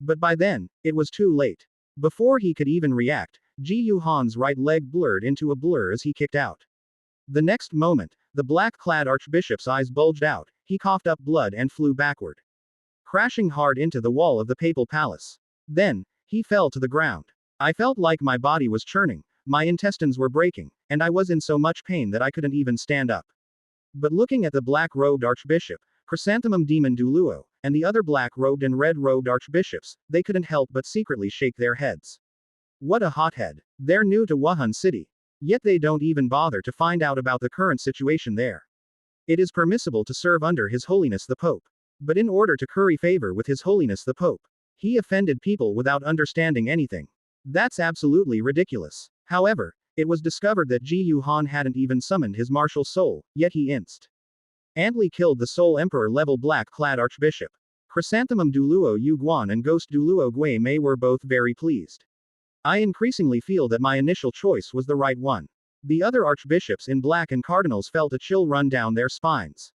But by then, it was too late. Before he could even react, Ji Yu Han's right leg blurred into a blur as he kicked out. The next moment, the black-clad archbishop's eyes bulged out, he coughed up blood and flew backward, crashing hard into the wall of the papal palace. Then, he fell to the ground. I felt like my body was churning, my intestines were breaking, and I was in so much pain that I couldn't even stand up. But looking at the black-robed archbishop, Chrysanthemum Demon Douluo, and the other black-robed and red-robed archbishops, they couldn't help but secretly shake their heads. What a hothead. They're new to Wuhan City. Yet they don't even bother to find out about the current situation there. It is permissible to serve under His Holiness the Pope. But in order to curry favor with His Holiness the Pope, he offended people without understanding anything. That's absolutely ridiculous. However, it was discovered that Ji Yuhan hadn't even summoned his martial soul, yet he instantly killed the Soul Emperor level black-clad Archbishop. Chrysanthemum Douluo Yu Guan and Ghost Douluo Gui Mei were both very pleased. I increasingly feel that my initial choice was the right one. The other archbishops in black and cardinals felt a chill run down their spines.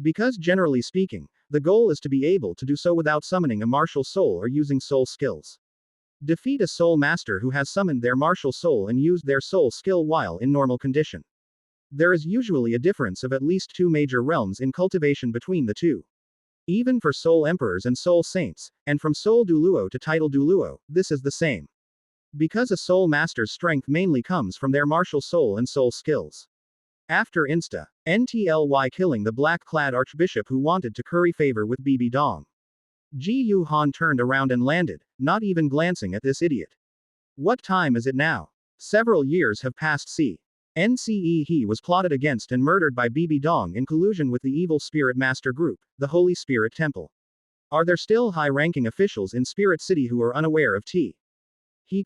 Because generally speaking, the goal is to be able to do so without summoning a martial soul or using soul skills. Defeat a soul master who has summoned their martial soul and used their soul skill while in normal condition. There is usually a difference of at least 2 major realms in cultivation between the two. Even for soul emperors and soul saints, and from soul Douluo to title Douluo, this is the same. Because a soul master's strength mainly comes from their martial soul and soul skills. After NTLY killing the black-clad archbishop who wanted to curry favor with Bibi Dong, Ji Yuhan turned around and landed, not even glancing at this idiot. What time is it now? Several years have passed. He was plotted against and murdered by Bibi Dong in collusion with the evil Spirit Master Group, the Holy Spirit Temple. Are there still high-ranking officials in Spirit City who are unaware of the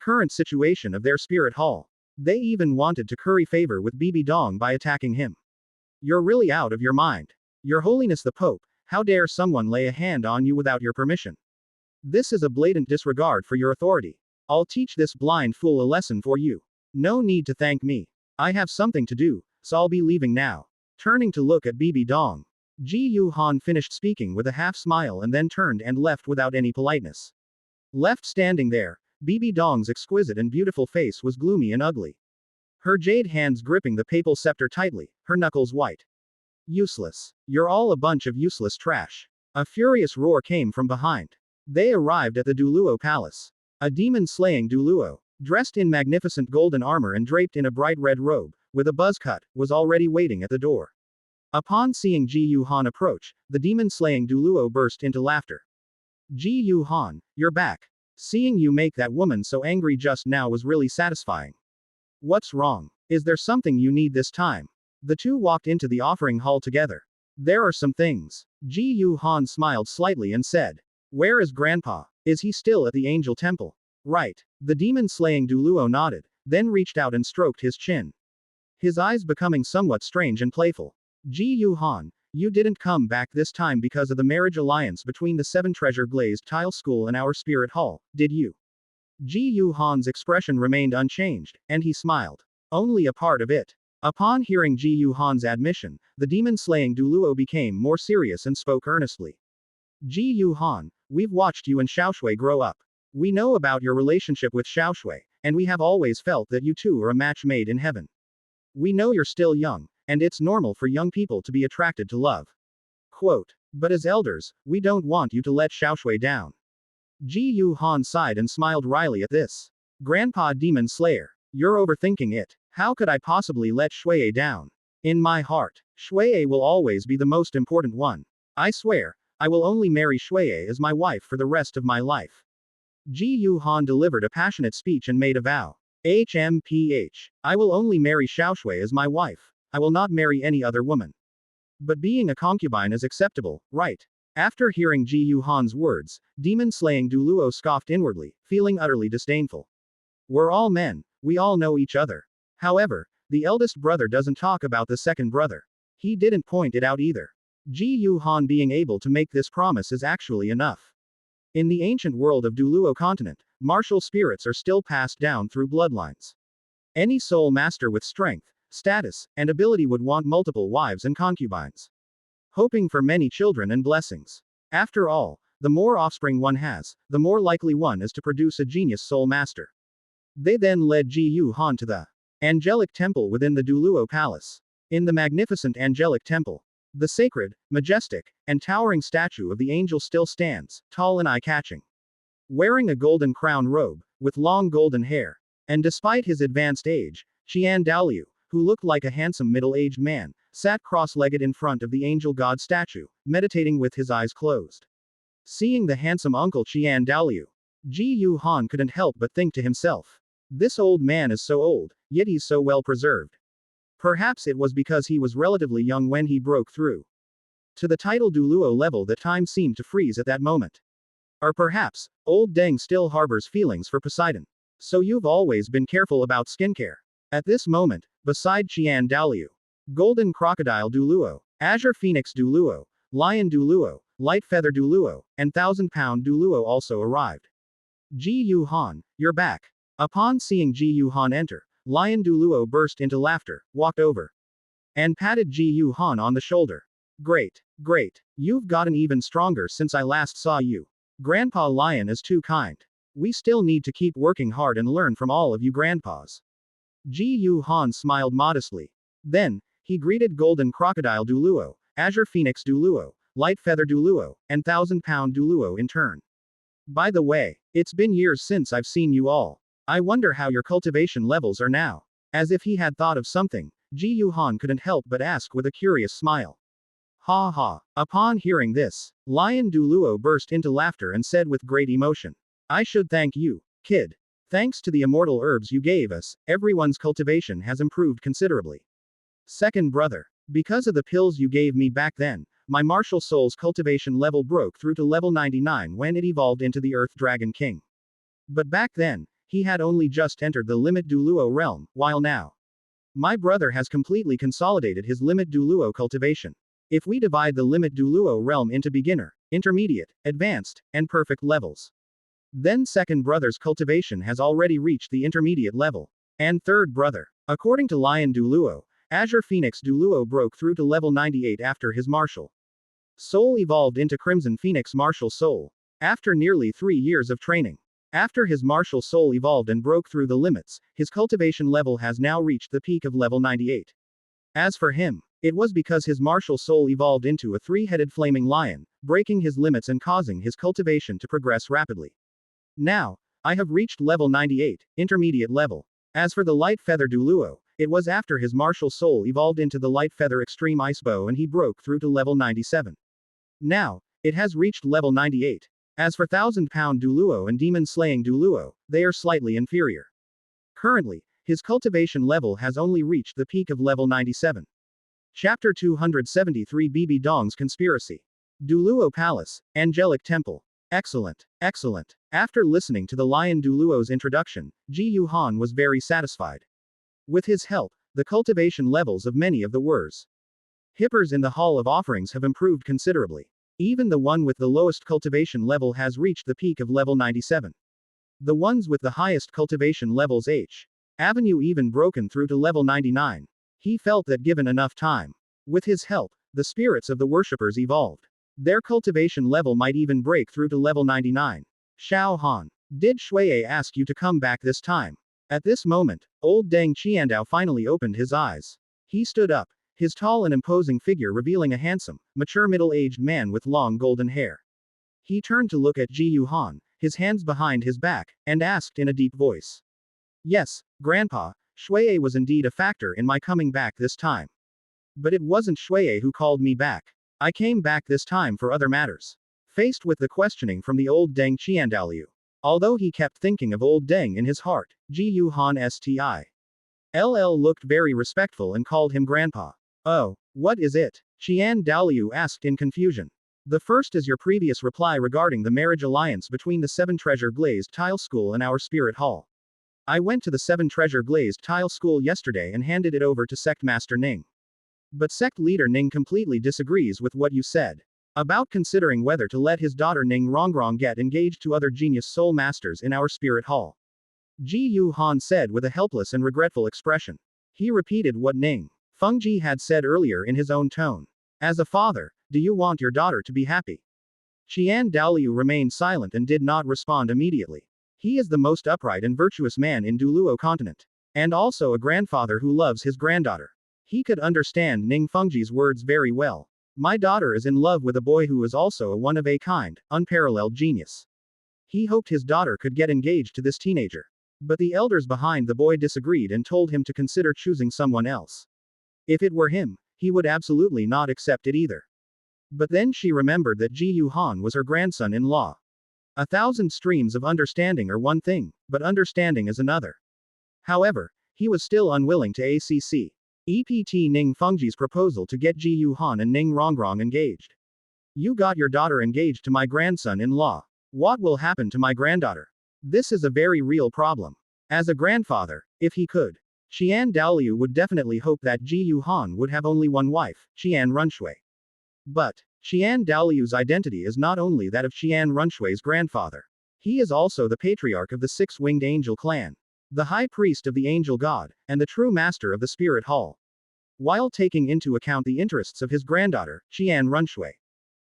current situation of their Spirit Hall? They even wanted to curry favor with Bibi Dong by attacking him. You're really out of your mind. Your Holiness the Pope, how dare someone lay a hand on you without your permission? This is a blatant disregard for your authority. I'll teach this blind fool a lesson for you. No need to thank me. I have something to do, so I'll be leaving now. Turning to look at Bibi Dong, Ji Yuhan finished speaking with a half smile and then turned and left without any politeness. Left standing there, Bibi Dong's exquisite and beautiful face was gloomy and ugly. Her jade hands gripping the papal scepter tightly, her knuckles white. Useless. You're all a bunch of useless trash. A furious roar came from behind. They arrived at the Douluo Palace. A demon-slaying Douluo, dressed in magnificent golden armor and draped in a bright red robe, with a buzz cut, was already waiting at the door. Upon seeing Ji Yuhan approach, the demon-slaying Douluo burst into laughter. Ji Yuhan, you're back. Seeing you make that woman so angry just now was really satisfying. What's wrong? Is there something you need this time? The two walked into the offering hall together. There are some things. Ji Yuhan smiled slightly and said. Where is Grandpa? Is he still at the Angel Temple? Right. The demon-slaying Douluo nodded, then reached out and stroked his chin. His eyes becoming somewhat strange and playful. Ji Yuhan, you didn't come back this time because of the marriage alliance between the 7 Treasure Glazed Tile School and our Spirit Hall, did you? Ji Yuhan's expression remained unchanged, and he smiled. Only a part of it. Upon hearing Ji Yuhan's admission, the demon-slaying Douluo became more serious and spoke earnestly. Ji Yuhan, we've watched you and Xiaoshui grow up. We know about your relationship with Xiaoshui, and we have always felt that you two are a match made in heaven. We know you're still young, and it's normal for young people to be attracted to love. Quote. But as elders, we don't want you to let Xiaoshui down. Ji Yuhan sighed and smiled wryly at this. Grandpa Demon Slayer, you're overthinking it. How could I possibly let Shuiye down? In my heart, Shuiye will always be the most important one. I swear, I will only marry Shuiye as my wife for the rest of my life. Ji Yuhan delivered a passionate speech and made a vow. HMPH. I will only marry Xiaoshui as my wife. I will not marry any other woman. But being a concubine is acceptable, right? After hearing Ji Yuhan's words, demon-slaying Douluo scoffed inwardly, feeling utterly disdainful. We're all men, we all know each other. However, the eldest brother doesn't talk about the second brother. He didn't point it out either. Ji Yuhan being able to make this promise is actually enough. In the ancient world of Douluo continent, martial spirits are still passed down through bloodlines. Any soul master with strength, status, and ability would want multiple wives and concubines, hoping for many children and blessings. After all, the more offspring one has, the more likely one is to produce a genius soul master. They then led Ji Yuhan to the angelic temple within the Douluo palace. In the magnificent angelic temple, the sacred, majestic, and towering statue of the angel still stands, tall and eye-catching. Wearing a golden crown robe, with long golden hair, and despite his advanced age, Xian Mu, who looked like a handsome middle-aged man, sat cross-legged in front of the angel god statue, meditating with his eyes closed. Seeing the handsome uncle Xian Mu, Ji Yuhan couldn't help but think to himself. This old man is so old, yet he's so well preserved. Perhaps it was because he was relatively young when he broke through to the title Douluo level that time seemed to freeze at that moment. Or perhaps, old Deng still harbors feelings for Poseidon. So you've always been careful about skincare. At this moment, beside Xian Mu, Golden Crocodile Douluo, Azure Phoenix Douluo, Lion Douluo, Light Feather Douluo, and Thousand Pound Douluo also arrived. Ji Yu Han, you're back. Upon seeing Ji Yu Han enter, Lion Douluo burst into laughter, walked over, and patted Ji Yu Han on the shoulder. Great, great. You've gotten even stronger since I last saw you. Grandpa Lion is too kind. We still need to keep working hard and learn from all of you grandpas. Ji Yu Han smiled modestly. Then, he greeted Golden Crocodile Douluo, Azure Phoenix Douluo, Light Feather Douluo, and Thousand Pound Douluo in turn. By the way, it's been years since I've seen you all. I wonder how your cultivation levels are now. As if he had thought of something, Ji Yu Han couldn't help but ask with a curious smile. Ha ha. Upon hearing this, Lion Douluo burst into laughter and said with great emotion. I should thank you, kid. Thanks to the immortal herbs you gave us, everyone's cultivation has improved considerably. Second brother. Because of the pills you gave me back then, my martial soul's cultivation level broke through to level 99 when it evolved into the Earth Dragon King. But back then, he had only just entered the Limit Douluo realm, while now, my brother has completely consolidated his Limit Douluo cultivation. If we divide the Limit Douluo realm into beginner, intermediate, advanced, and perfect levels, then second brother's cultivation has already reached the intermediate level. And third brother, according to Lion Douluo, Azure Phoenix Douluo broke through to level 98 after his martial soul evolved into Crimson Phoenix martial soul, after nearly 3 years of training. After his martial soul evolved and broke through the limits, his cultivation level has now reached the peak of level 98. As for him, it was because his martial soul evolved into a 3-headed flaming lion, breaking his limits and causing his cultivation to progress rapidly. Now, I have reached level 98, intermediate level. As for the Light Feather Douluo, it was after his martial soul evolved into the Light Feather Extreme Ice Bow and he broke through to level 97. Now, it has reached level 98. As for Thousand Pound Douluo and Demon Slaying Douluo, they are slightly inferior. Currently, his cultivation level has only reached the peak of level 97. Chapter 273 BB Dong's Conspiracy. Douluo Palace, Angelic Temple. Excellent, excellent. After listening to the Lion Douluo's introduction, Ji Yu Han was very satisfied. With his help, the cultivation levels of many of the hippers in the Hall of Offerings have improved considerably. Even the one with the lowest cultivation level has reached the peak of level 97. The ones with the highest cultivation levels Avenue even broken through to level 99. He felt that given enough time, with his help, the spirits of the worshippers evolved. Their cultivation level might even break through to level 99. Xiao Han. Did Shuiye ask you to come back this time? At this moment, old Deng Qiandao finally opened his eyes. He stood up, his tall and imposing figure revealing a handsome, mature middle-aged man with long golden hair. He turned to look at Ji Yu Han, his hands behind his back, and asked in a deep voice. Yes, Grandpa, Shuiye was indeed a factor in my coming back this time. But it wasn't Shuiye who called me back. I came back this time for other matters. Faced with the questioning from the old Deng Qiandao, although he kept thinking of old Deng in his heart, Ji Yu Han Ll looked very respectful and called him Grandpa. Oh, what is it? Qian Daoliu asked in confusion. The first is your previous reply regarding the marriage alliance between the 7 Treasure Glazed Tile School and our Spirit Hall. I went to the 7 Treasure Glazed Tile School yesterday and handed it over to Sect Master Ning. But Sect Leader Ning completely disagrees with what you said about considering whether to let his daughter Ning Rongrong get engaged to other genius soul masters in our Spirit Hall. Ji Yu Han said with a helpless and regretful expression. He repeated what Ning Fengji had said earlier in his own tone. As a father, do you want your daughter to be happy? Qian Daoliu remained silent and did not respond immediately. He is the most upright and virtuous man in Douluo continent. And also a grandfather who loves his granddaughter. He could understand Ning Fengji's words very well. My daughter is in love with a boy who is also a one-of-a-kind, unparalleled genius. He hoped his daughter could get engaged to this teenager. But the elders behind the boy disagreed and told him to consider choosing someone else. If it were him, he would absolutely not accept it either. But then she remembered that Ji Yu Han was her grandson-in-law. 1,000 streams of understanding are one thing, but understanding is another. However, he was still unwilling to accept Ning Fengji's proposal to get Ji Yuhan and Ning Rongrong engaged. You got your daughter engaged to my grandson-in-law. What will happen to my granddaughter? This is a very real problem. As a grandfather, if he could, Xian Daoliu would definitely hope that Ji Yuhan would have only one wife, Xian Runshui. But, Xian Daoliu's identity is not only that of Xian Runshui's grandfather. He is also the patriarch of the six-winged angel clan, the high priest of the angel god, and the true master of the spirit hall. While taking into account the interests of his granddaughter, Xian Runshui,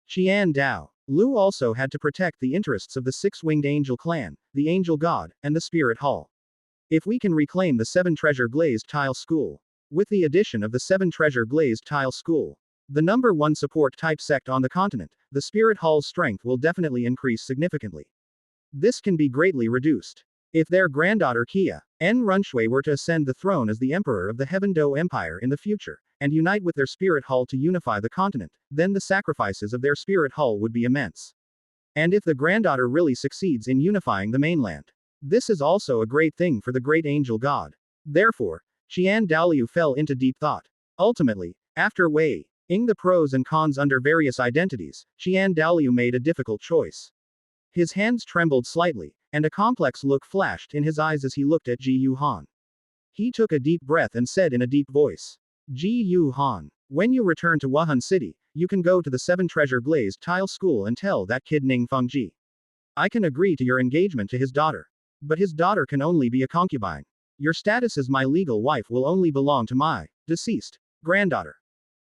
Xian Dao, Lu also had to protect the interests of the six-winged angel clan, the angel god, and the spirit hall. If we can reclaim the 7-treasure glazed tile school, with the addition of the 7-treasure glazed tile school, the number 1 support type sect on the continent, the spirit hall's strength will definitely increase significantly. This can be greatly reduced. If their granddaughter Qian Runshui were to ascend the throne as the emperor of the Heavenly Dou Empire in the future, and unite with their spirit hall to unify the continent, then the sacrifices of their spirit hall would be immense. And if the granddaughter really succeeds in unifying the mainland, this is also a great thing for the great angel god. Therefore, Xian Daoliu fell into deep thought. Ultimately, after weighing the pros and cons under various identities, Xian Daoliu made a difficult choice. His hands trembled slightly, and a complex look flashed in his eyes as he looked at Ji Yuhan. He took a deep breath and said in a deep voice, Ji Yuhan, when you return to Wuhan City, you can go to the 7-treasure glazed tile school and tell that kid Ning Fengji. I can agree to your engagement to his daughter. But his daughter can only be a concubine. Your status as my legal wife will only belong to my deceased granddaughter.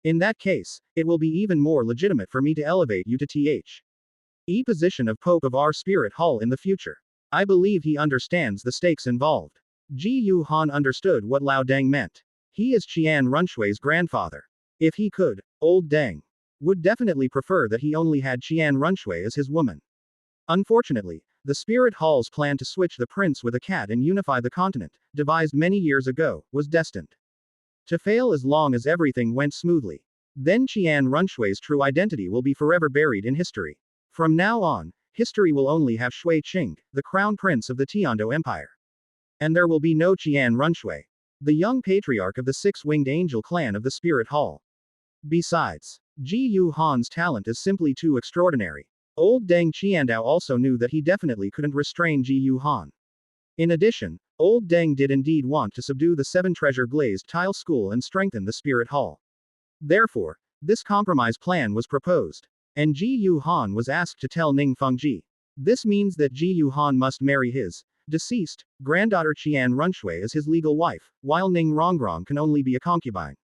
In that case, it will be even more legitimate for me to elevate you to the position of Pope of our Spirit Hall in the future. I believe he understands the stakes involved. Ji Yuhan understood what Lao Deng meant. He is Xian Runshui's grandfather. If he could, old Deng would definitely prefer that he only had Xian Runshui as his woman. Unfortunately, the Spirit Hall's plan to switch the prince with a cat and unify the continent, devised many years ago, was destined to fail as long as everything went smoothly. Then Xian Runshui's true identity will be forever buried in history. From now on, history will only have Shui Qing, the crown prince of the Tiando Empire. And there will be no Xian Runshui, the young patriarch of the six-winged angel clan of the Spirit Hall. Besides, Ji Yuhan's talent is simply too extraordinary. Old Deng Qiandao also knew that he definitely couldn't restrain Ji Yuhan. In addition, Old Deng did indeed want to subdue the 7-treasure glazed tile school and strengthen the Spirit Hall. Therefore, this compromise plan was proposed. And Ji Yuhan was asked to tell Ning Fengji. This means that Ji Yuhan must marry his deceased granddaughter Xian Runshui as his legal wife, while Ning Rongrong can only be a concubine.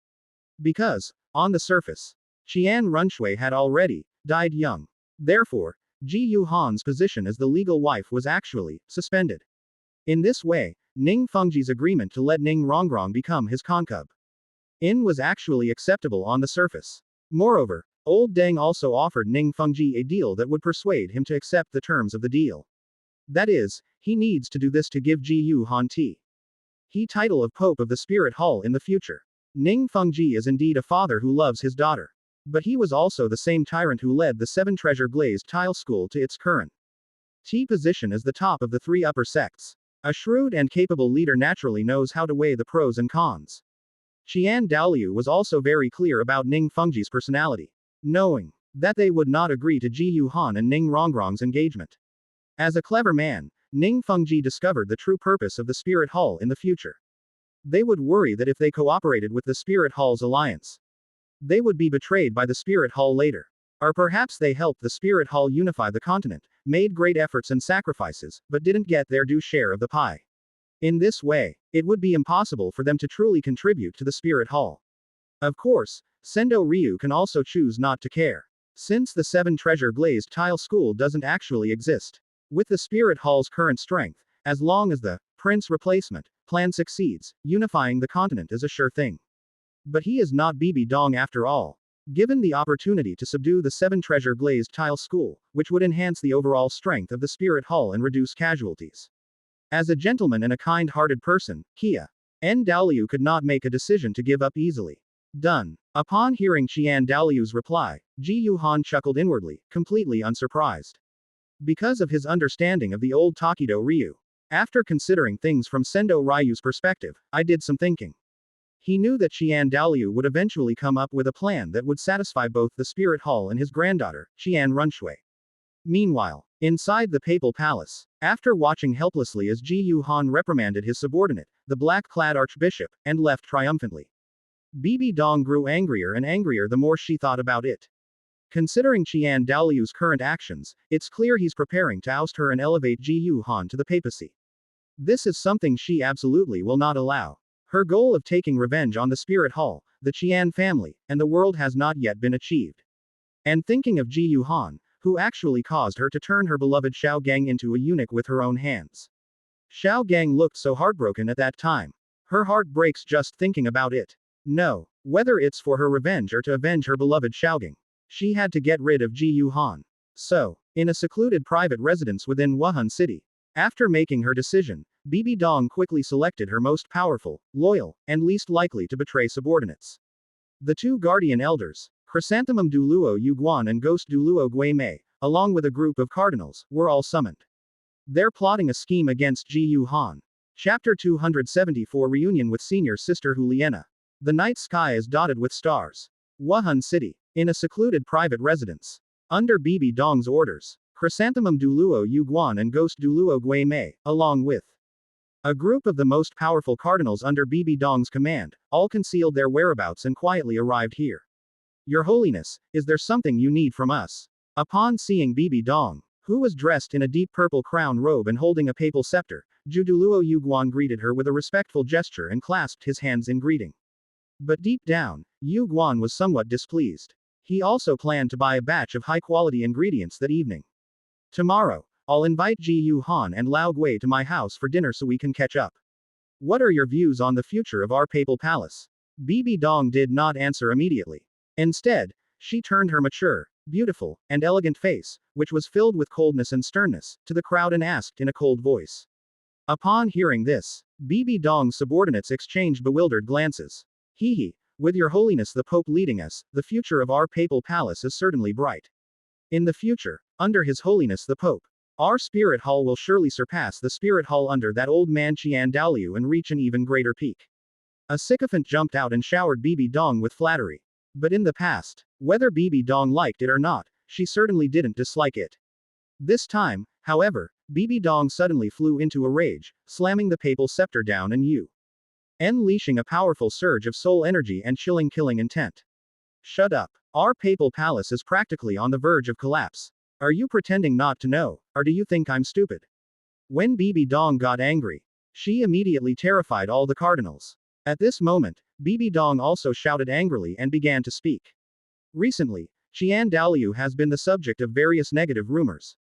Because, on the surface, Xian Runshui had already died young. Therefore, Ji Yuhan's position as the legal wife was actually suspended. In this way, Ning Fengji's agreement to let Ning Rongrong become his concub was actually acceptable on the surface. Moreover, Old Deng also offered Ning Fengji a deal that would persuade him to accept the terms of the deal. That is, he needs to do this to give Ji Yuhan the title of Pope of the Spirit Hall in the future. Ning Fengji is indeed a father who loves his daughter. But he was also the same tyrant who led the 7-treasure glazed tile school to its current position as the top of the 3 upper sects. A shrewd and capable leader naturally knows how to weigh the pros and cons. Xian Daoliu was also very clear about Ning Fengji's personality, knowing that they would not agree to Ji Yuhan and Ning Rongrong's engagement. As a clever man, Ning Fengji discovered the true purpose of the Spirit Hall in the future. They would worry that if they cooperated with the Spirit Hall's alliance, they would be betrayed by the Spirit Hall later. Or perhaps they helped the Spirit Hall unify the continent, made great efforts and sacrifices, but didn't get their due share of the pie. In this way, it would be impossible for them to truly contribute to the Spirit Hall. Of course, Sendo Ryu can also choose not to care. Since the 7-treasure glazed tile school doesn't actually exist. With the Spirit Hall's current strength, as long as the Prince replacement plan succeeds, unifying the continent is a sure thing. But he is not Bibi Dong after all. Given the opportunity to subdue the 7-treasure glazed tile school, which would enhance the overall strength of the Spirit Hall and reduce casualties. As a gentleman and a kind-hearted person, Qian Daoliu could not make a decision to give up easily. Done. Upon hearing Xian Daoliu's reply, Ji Yuhan chuckled inwardly, completely unsurprised. Because of his understanding of the old Takido Ryu, After considering things from Sendo Ryu's perspective, I did some thinking. He knew that Xian Douluo would eventually come up with a plan that would satisfy both the Spirit Hall and his granddaughter, Xian Runshui. Meanwhile, inside the papal palace, after watching helplessly as Ji Yu Han reprimanded his subordinate, the black-clad archbishop, and left triumphantly. Bibi Dong grew angrier and angrier the more she thought about it. Considering Xian Daoliu's current actions, it's clear he's preparing to oust her and elevate Ji Yu Han to the papacy. This is something she absolutely will not allow. Her goal of taking revenge on the Spirit Hall, the Qian family, and the world has not yet been achieved. And thinking of Ji Yu Han, who actually caused her to turn her beloved Xiaogang into a eunuch with her own hands. Xiaogang looked so heartbroken at that time. Her heart breaks just thinking about it. No, whether it's for her revenge or to avenge her beloved Xiaogang, she had to get rid of Ji Yu Han. So, in a secluded private residence within Wuhan City, after making her decision, Bibi Dong quickly selected her most powerful, loyal, and least likely to betray subordinates. The two guardian elders, Chrysanthemum Douluo Yuguan and Ghost Douluo Gui Mei, along with a group of cardinals, were all summoned. They're plotting a scheme against Ji Yu Han. Chapter 274 Reunion with Senior Sister Juliana. The night sky is dotted with stars. Wuhan City. In a secluded private residence. Under Bibi Dong's orders, Chrysanthemum Douluo Yuguan and Ghost Douluo Gui Mei, along with a group of the most powerful cardinals under Bibi Dong's command, all concealed their whereabouts and quietly arrived here. Your Holiness, is there something you need from us? Upon seeing Bibi Dong, who was dressed in a deep purple crown robe and holding a papal scepter, Ju Douluo Yuguan greeted her with a respectful gesture and clasped his hands in greeting. But deep down, Yuguan was somewhat displeased. He also planned to buy a batch of high-quality ingredients that evening. Tomorrow, I'll invite Ji Yu Han and Lao Gui to my house for dinner so we can catch up. What are your views on the future of our papal palace? Bibi Dong did not answer immediately. Instead, she turned her mature, beautiful, and elegant face, which was filled with coldness and sternness, to the crowd and asked in a cold voice. Upon hearing this, Bibi Dong's subordinates exchanged bewildered glances. Hee, with your holiness the Pope leading us, the future of our papal palace is certainly bright. In the future, under his holiness the Pope, our spirit hall will surely surpass the spirit hall under that old man Xian Douluo and reach an even greater peak. A sycophant jumped out and showered Bibi Dong with flattery. But in the past, whether Bibi Dong liked it or not, she certainly didn't dislike it. This time, however, Bibi Dong suddenly flew into a rage, slamming the papal scepter down and unleashing a powerful surge of soul energy and chilling killing intent. Shut up. Our papal palace is practically on the verge of collapse. Are you pretending not to know, or do you think I'm stupid? When Bibi Dong got angry, she immediately terrified all the cardinals. At this moment, Bibi Dong also shouted angrily and began to speak. Recently, Xian Douluo has been the subject of various negative rumors,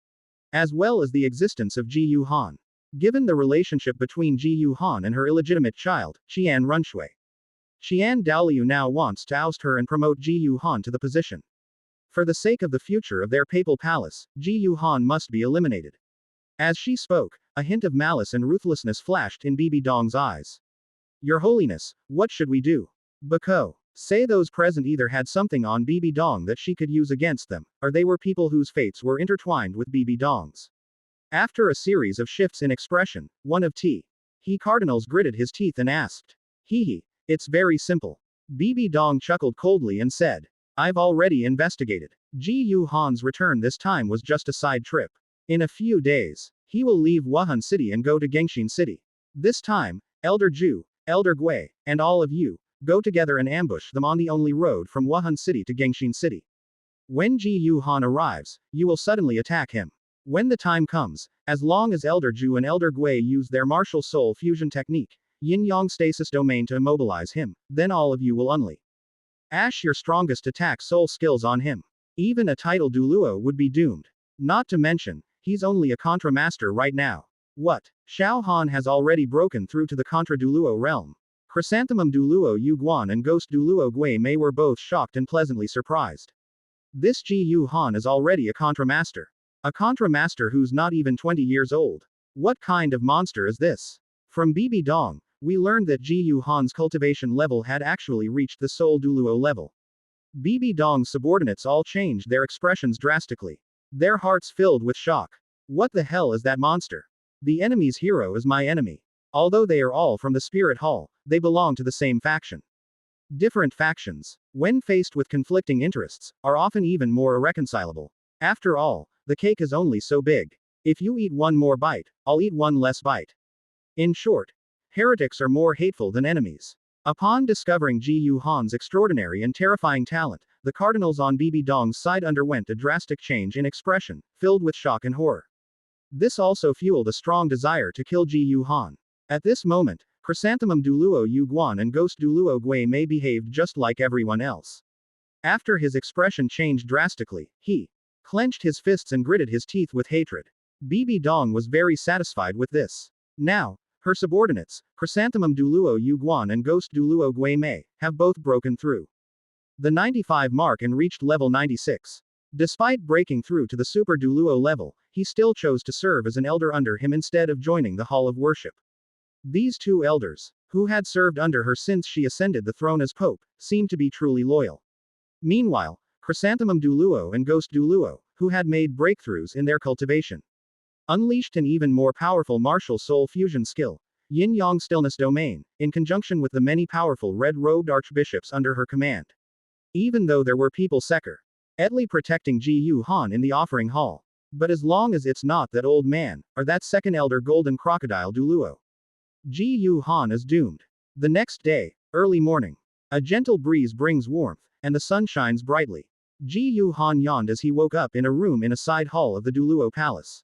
as well as the existence of Ji Yu Han. Given the relationship between Ji Yu Han and her illegitimate child, Xian Runshui, Xian Douluo now wants to oust her and promote Ji Yu Han to the position. For the sake of the future of their papal palace, Ji Yu Han must be eliminated. As she spoke, a hint of malice and ruthlessness flashed in Bibi Dong's eyes. Your Holiness, what should we do? Bako. Say those present either had something on Bibi Dong that she could use against them, or they were people whose fates were intertwined with Bibi Dong's. After a series of shifts in expression, one of he cardinals gritted his teeth and asked. It's very simple. Bibi Dong chuckled coldly and said. I've already investigated. Ji Yu Han's return this time was just a side trip. In a few days, he will leave Wuhan City and go to Gengxin City. This time, Elder Ju, Elder Gui, and all of you, go together and ambush them on the only road from Wuhan City to Gengxin City. When Ji Yu Han arrives, you will suddenly attack him. When the time comes, as long as Elder Ju and Elder Gui use their martial soul fusion technique, Yin-Yang stasis domain to immobilize him, then all of you will unleash your strongest attack soul skills on him. Even a title Douluo would be doomed. Not to mention, he's only a Contra Master right now. What? Xiao Han has already broken through to the Contra Douluo realm. Chrysanthemum Douluo Yuguan and Ghost Douluo Gui Mei were both shocked and pleasantly surprised. This Ji Yu Han is already a Contra Master. A Contra Master who's not even 20 years old. What kind of monster is this? From Bibi Dong, we learned that Ji Yu Han's cultivation level had actually reached the Soul Douluo level. Bibi Dong's subordinates all changed their expressions drastically. Their hearts filled with shock. What the hell is that monster? The enemy's hero is my enemy. Although they are all from the Spirit Hall, they belong to the same faction. Different factions, when faced with conflicting interests, are often even more irreconcilable. After all, the cake is only so big. If you eat one more bite, I'll eat one less bite. In short, heretics are more hateful than enemies. Upon discovering Ji Yu Han's extraordinary and terrifying talent, the cardinals on Bibi Dong's side underwent a drastic change in expression, filled with shock and horror. This also fueled a strong desire to kill Ji Yu Han. At this moment, Chrysanthemum Douluo Yu Guan and Ghost Douluo Gui Mei behaved just like everyone else. After his expression changed drastically, he clenched his fists and gritted his teeth with hatred. Bibi Dong was very satisfied with this. Now, her subordinates, Chrysanthemum Douluo Yu Guan and Ghost Douluo Gui Mei, have both broken through the 95 mark and reached level 96. Despite breaking through to the Super Douluo level, he still chose to serve as an elder under him instead of joining the Hall of Worship. These two elders, who had served under her since she ascended the throne as Pope, seemed to be truly loyal. Meanwhile, Chrysanthemum Douluo and Ghost Douluo, who had made breakthroughs in their cultivation, unleashed an even more powerful martial soul fusion skill, Yin Yang Stillness Domain, in conjunction with the many powerful red-robed archbishops under her command. Even though there were people secretly protecting Ji Yu Han in the offering hall. But as long as it's not that old man, or that second elder golden crocodile Douluo, Ji Yu Han is doomed. The next day, early morning. A gentle breeze brings warmth, and the sun shines brightly. Ji Yu Han yawned as he woke up in a room in a side hall of the Douluo Palace.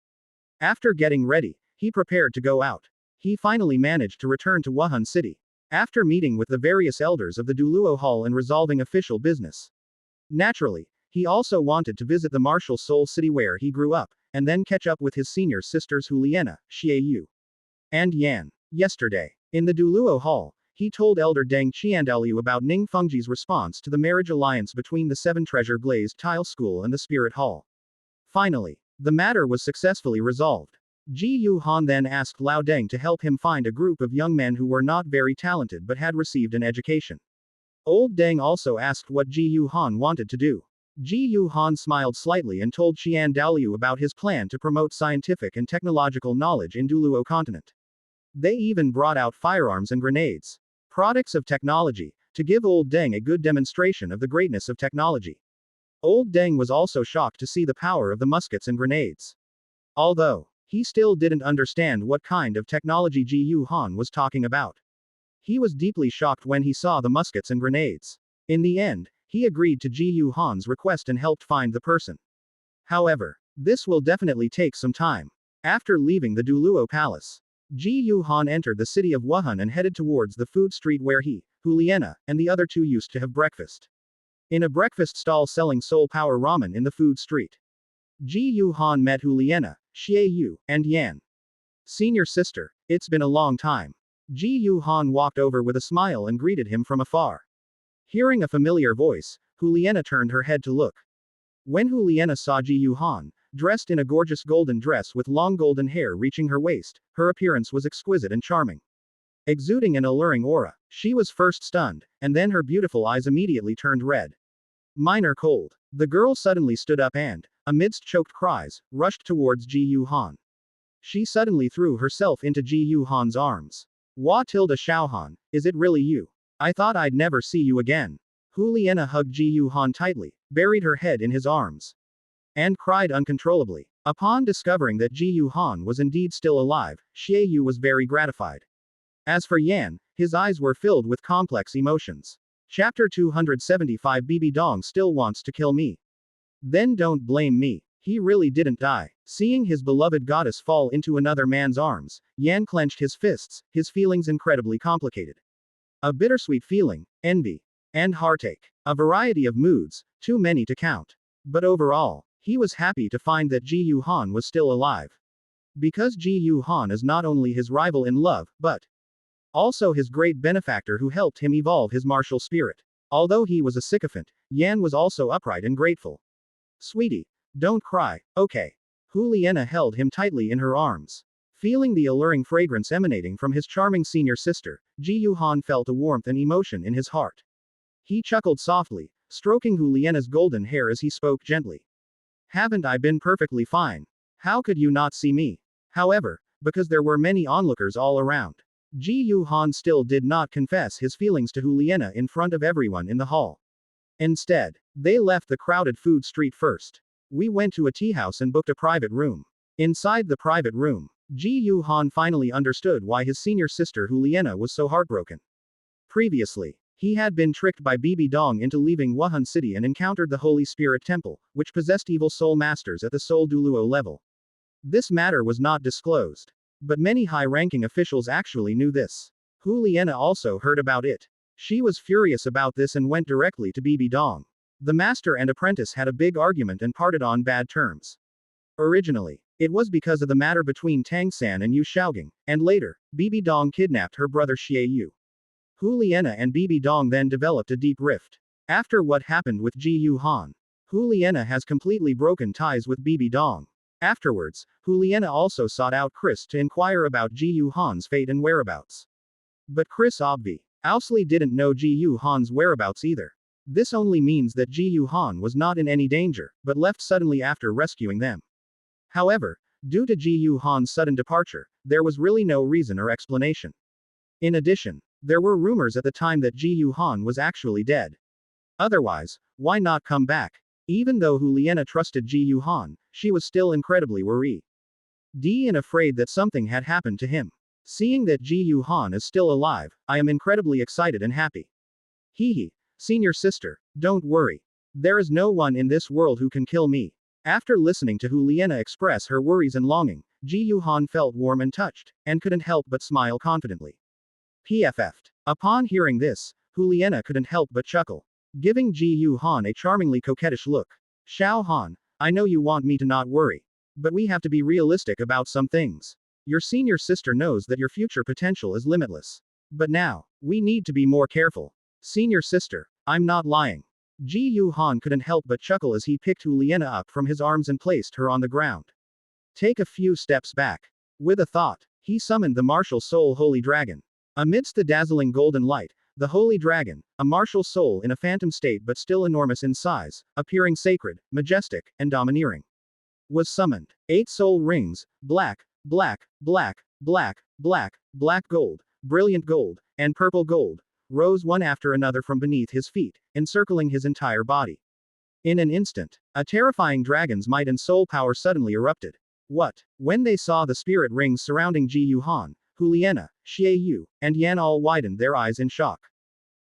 After getting ready, he prepared to go out. He finally managed to return to Wuhan City. After meeting with the various elders of the Douluo Hall and resolving official business. Naturally, he also wanted to visit the martial soul city where he grew up, and then catch up with his senior sisters Huliena, Xiaoyu, and Yan. Yesterday, in the Douluo Hall, he told Elder Deng Qiandaoliu about Ning Fengji's response to the marriage alliance between the Seven Treasure Glazed Tile School and the Spirit Hall. Finally, the matter was successfully resolved. Ji Yu Han then asked Lao Deng to help him find a group of young men who were not very talented but had received an education. Old Deng also asked what Ji Yu Han wanted to do. Ji Yu Han smiled slightly and told Qiandaoliu about his plan to promote scientific and technological knowledge in Douluo continent. They even brought out firearms and grenades. Products of technology, to give Old Deng a good demonstration of the greatness of technology. Old Deng was also shocked to see the power of the muskets and grenades. Although, he still didn't understand what kind of technology Ji Yu Han was talking about. He was deeply shocked when he saw the muskets and grenades. In the end, he agreed to Ji Yu Han's request and helped find the person. However, this will definitely take some time. After leaving the Douluo Palace, Ji Yu Han entered the city of Wuhan and headed towards the food street where he, Huliena, and the other two used to have breakfast. In a breakfast stall selling soul power ramen in the food street, Ji Yu Han met Huliena, Xiaoyu, and Yan. Senior sister, it's been a long time. Ji Yu Han walked over with a smile and greeted him from afar. Hearing a familiar voice, Huliena turned her head to look. When Huliena saw Ji Yu Han, dressed in a gorgeous golden dress with long golden hair reaching her waist, her appearance was exquisite and charming. Exuding an alluring aura, she was first stunned, and then her beautiful eyes immediately turned red. Minor cold. The girl suddenly stood up and, amidst choked cries, rushed towards Ji Yu Han. She suddenly threw herself into Ji Yu Han's arms. Wa tilde Xiaohan, is it really you? I thought I'd never see you again. Huliena hugged Ji Yu Han tightly, buried her head in his arms, and cried uncontrollably. Upon discovering that Ji Yu Han was indeed still alive, Xiaoyu was very gratified. As for Yan, his eyes were filled with complex emotions. Chapter 275 Bibi Dong still wants to kill me. Then don't blame me. He really didn't die. Seeing his beloved goddess fall into another man's arms, Yan clenched his fists, his feelings incredibly complicated. A bittersweet feeling, envy, and heartache. A variety of moods, too many to count. But overall, he was happy to find that Ji Yu Han was still alive. Because Ji Yu Han is not only his rival in love, but also his great benefactor who helped him evolve his martial spirit. Although he was a sycophant, Yan was also upright and grateful. Sweetie, don't cry, okay. Huliena held him tightly in her arms. Feeling the alluring fragrance emanating from his charming senior sister, Ji Yu Han felt a warmth and emotion in his heart. He chuckled softly, stroking Huliena's golden hair as he spoke gently. Haven't I been perfectly fine? How could you not see me? However, because there were many onlookers all around. Ji Yuhan still did not confess his feelings to Huliena in front of everyone in the hall. Instead, they left the crowded food street first. We went to a tea house and booked a private room. Inside the private room, Ji Yuhan finally understood why his senior sister Huliena was so heartbroken. Previously, he had been tricked by Bibi Dong into leaving Wuhan City and encountered the Holy Spirit Temple, which possessed evil soul masters at the Soul Douluo level. This matter was not disclosed. But many high-ranking officials actually knew this. Huliena also heard about it. She was furious about this and went directly to Bibi Dong. The master and apprentice had a big argument and parted on bad terms. Originally, it was because of the matter between Tang San and Yu Xiaogang, and later, Bibi Dong kidnapped her brother Xie Yu. Huliena and Bibi Dong then developed a deep rift. After what happened with Ji Yuhan, Huliena has completely broken ties with Bibi Dong. Afterwards, Huliena also sought out Chris to inquire about Ji Yuhan's fate and whereabouts. But Chris obviously didn't know Ji Yuhan's whereabouts either. This only means that Ji Yuhan was not in any danger, but left suddenly after rescuing them. However, due to Ji Yuhan's sudden departure, there was really no reason or explanation. In addition, there were rumors at the time that Ji Yuhan was actually dead. Otherwise, why not come back? Even though Huliena trusted Ji Yuhan, she was still incredibly worried and afraid that something had happened to him. Seeing that Ji Yuhan is still alive, I am incredibly excited and happy. Hee, senior sister, don't worry. There is no one in this world who can kill me. After listening to Huliena express her worries and longing, Ji Yuhan felt warm and touched, and couldn't help but smile confidently. PFF'd. Upon hearing this, Huliena couldn't help but chuckle, giving Ji Yuhan a charmingly coquettish look. Xiao Han, I know you want me to not worry. But we have to be realistic about some things. Your senior sister knows that your future potential is limitless. But now, we need to be more careful. Senior sister, I'm not lying. Ji Yuhan couldn't help but chuckle as he picked Huliena up from his arms and placed her on the ground. Take a few steps back. With a thought, he summoned the martial soul Holy Dragon. Amidst the dazzling golden light, the Holy Dragon, a martial soul in a phantom state but still enormous in size, appearing sacred, majestic, and domineering, was summoned. 8 soul rings, black, black, black, black, black, black gold, brilliant gold, and purple gold, rose one after another from beneath his feet, encircling his entire body. In an instant, a terrifying dragon's might and soul power suddenly erupted. What? When they saw the spirit rings surrounding Ji Yuhan, Huliena, Xie Yu, and Yan all widened their eyes in shock.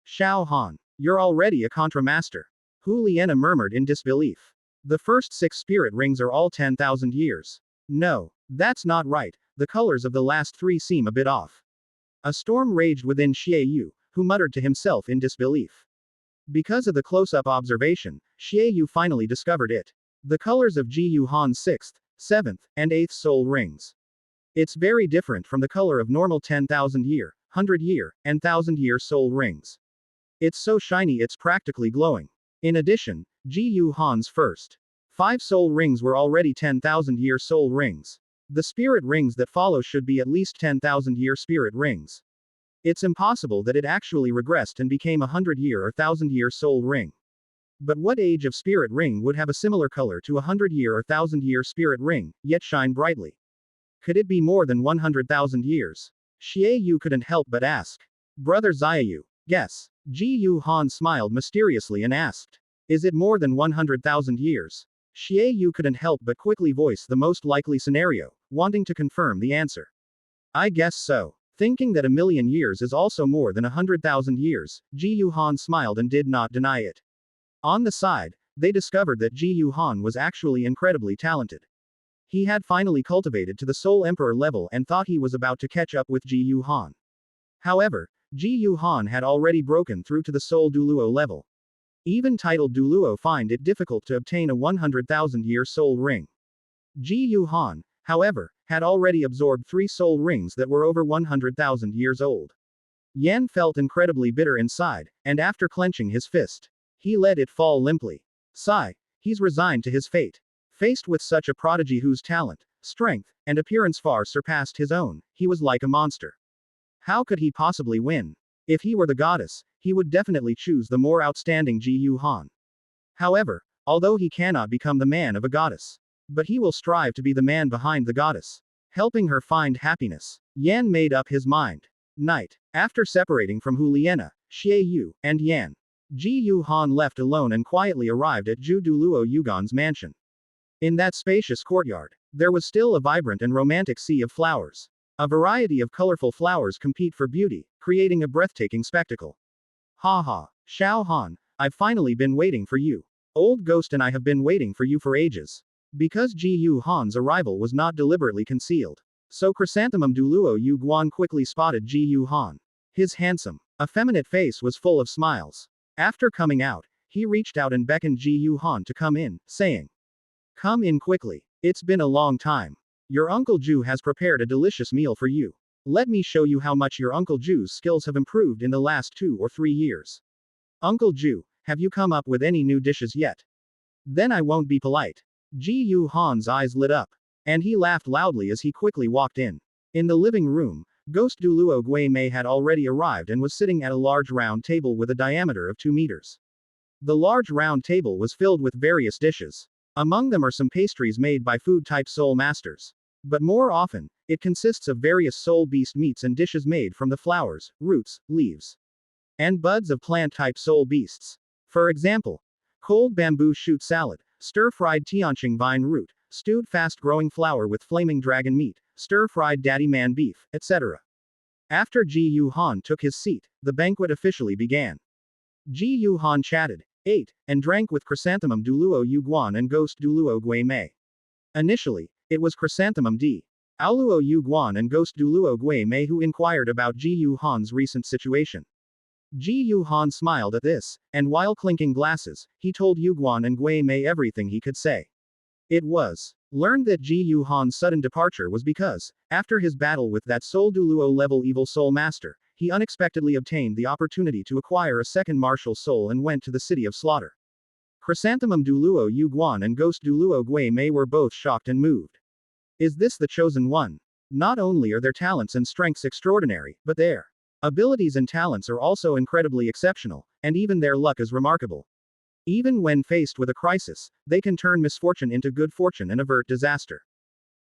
Xiao Han, you're already a Contra Master. Huliena murmured in disbelief. The first 6 spirit rings are all 10,000 years. No, that's not right, the colors of the last 3 seem a bit off. A storm raged within Xie Yu, who muttered to himself in disbelief. Because of the close-up observation, Xie Yu finally discovered it. The colors of Ji Yuhan's 6th, 7th, and 8th soul rings. It's very different from the color of normal 10,000-year, 100-year, and 1,000-year soul rings. It's so shiny it's practically glowing. In addition, Ji Yuhan's first 5 soul rings were already 10,000-year soul rings. The spirit rings that follow should be at least 10,000-year spirit rings. It's impossible that it actually regressed and became a 100-year or 1,000-year soul ring. But what age of spirit ring would have a similar color to a 100-year or 1,000-year spirit ring, yet shine brightly? Could it be more than 100,000 years? Xie Yu couldn't help but ask. Brother Xiaoyu, guess. Ji Yuhan smiled mysteriously and asked. Is it more than 100,000 years? Xie Yu couldn't help but quickly voice the most likely scenario, wanting to confirm the answer. I guess so. Thinking that 1,000,000 years is also more than 100,000 years, Ji Yuhan smiled and did not deny it. On the side, they discovered that Ji Yuhan was actually incredibly talented. He had finally cultivated to the Soul Emperor level and thought he was about to catch up with Ji Yuhan. However, Ji Yuhan had already broken through to the Soul Douluo level. Even titled Douluo find it difficult to obtain a 100,000-year soul ring. Ji Yuhan, however, had already absorbed 3 soul rings that were over 100,000 years old. Yan felt incredibly bitter inside, and after clenching his fist, he let it fall limply. Sigh, he's resigned to his fate. Faced with such a prodigy whose talent, strength, and appearance far surpassed his own, he was like a monster. How could he possibly win? If he were the goddess, he would definitely choose the more outstanding Ji Yuhan. However, although he cannot become the man of a goddess, but he will strive to be the man behind the goddess. helping her find happiness. Yan made up his mind. Night. After separating from Hu Liena, Xie Yu, and Yan, Ji Yu Han left alone and quietly arrived at Zhu Douluo Yugan's mansion. In that spacious courtyard, there was still a vibrant and romantic sea of flowers. A variety of colorful flowers compete for beauty, creating a breathtaking spectacle. Ha ha, Xiao Han, I've finally been waiting for you. Old Ghost and I have been waiting for you for ages. Because Ji Yu Han's arrival was not deliberately concealed, so Chrysanthemum Douluo Yu Guan quickly spotted Ji Yu Han. His handsome, effeminate face was full of smiles. After coming out, he reached out and beckoned Ji Yu Han to come in, saying, "Come in quickly. It's been a long time. Your Uncle Ju has prepared a delicious meal for you. Let me show you how much your Uncle Ju's skills have improved in the last 2 or 3 years. Uncle Ju, have you come up with any new dishes yet? Then I won't be polite." Ji Yu Han's eyes lit up, and he laughed loudly as he quickly walked in. In the living room, Ghost Douluo Gui Mei had already arrived and was sitting at a large round table with a diameter of 2 meters. The large round table was filled with various dishes. Among them are some pastries made by food-type soul masters. But more often, it consists of various soul beast meats and dishes made from the flowers, roots, leaves, and buds of plant-type soul beasts. For example, cold bamboo shoot salad, stir-fried tianqing vine root, stewed fast-growing flower with flaming dragon meat, stir-fried daddy man beef, etc. After Ji Yu Han took his seat, the banquet officially began. Ji Yu Han chatted, ate, and drank with Chrysanthemum Douluo Yu Guan and Ghost Douluo Gui Mei. Initially, it was Chrysanthemum Douluo Yu Guan and Ghost Douluo Gui Mei who inquired about Ji Yu Han's recent situation. Ji Yu Han smiled at this, and while clinking glasses, he told Yu Guan and Gui Mei everything he could say. It was learned that Ji Yu Han's sudden departure was because, after his battle with that Soul Douluo level evil soul master, he unexpectedly obtained the opportunity to acquire a second martial soul and went to the city of slaughter. Chrysanthemum Douluo Yu Guan and Ghost Douluo Gui Mei were both shocked and moved. Is this the chosen one? Not only are their talents and strengths extraordinary, but their abilities and talents are also incredibly exceptional, and even their luck is remarkable. Even when faced with a crisis, they can turn misfortune into good fortune and avert disaster.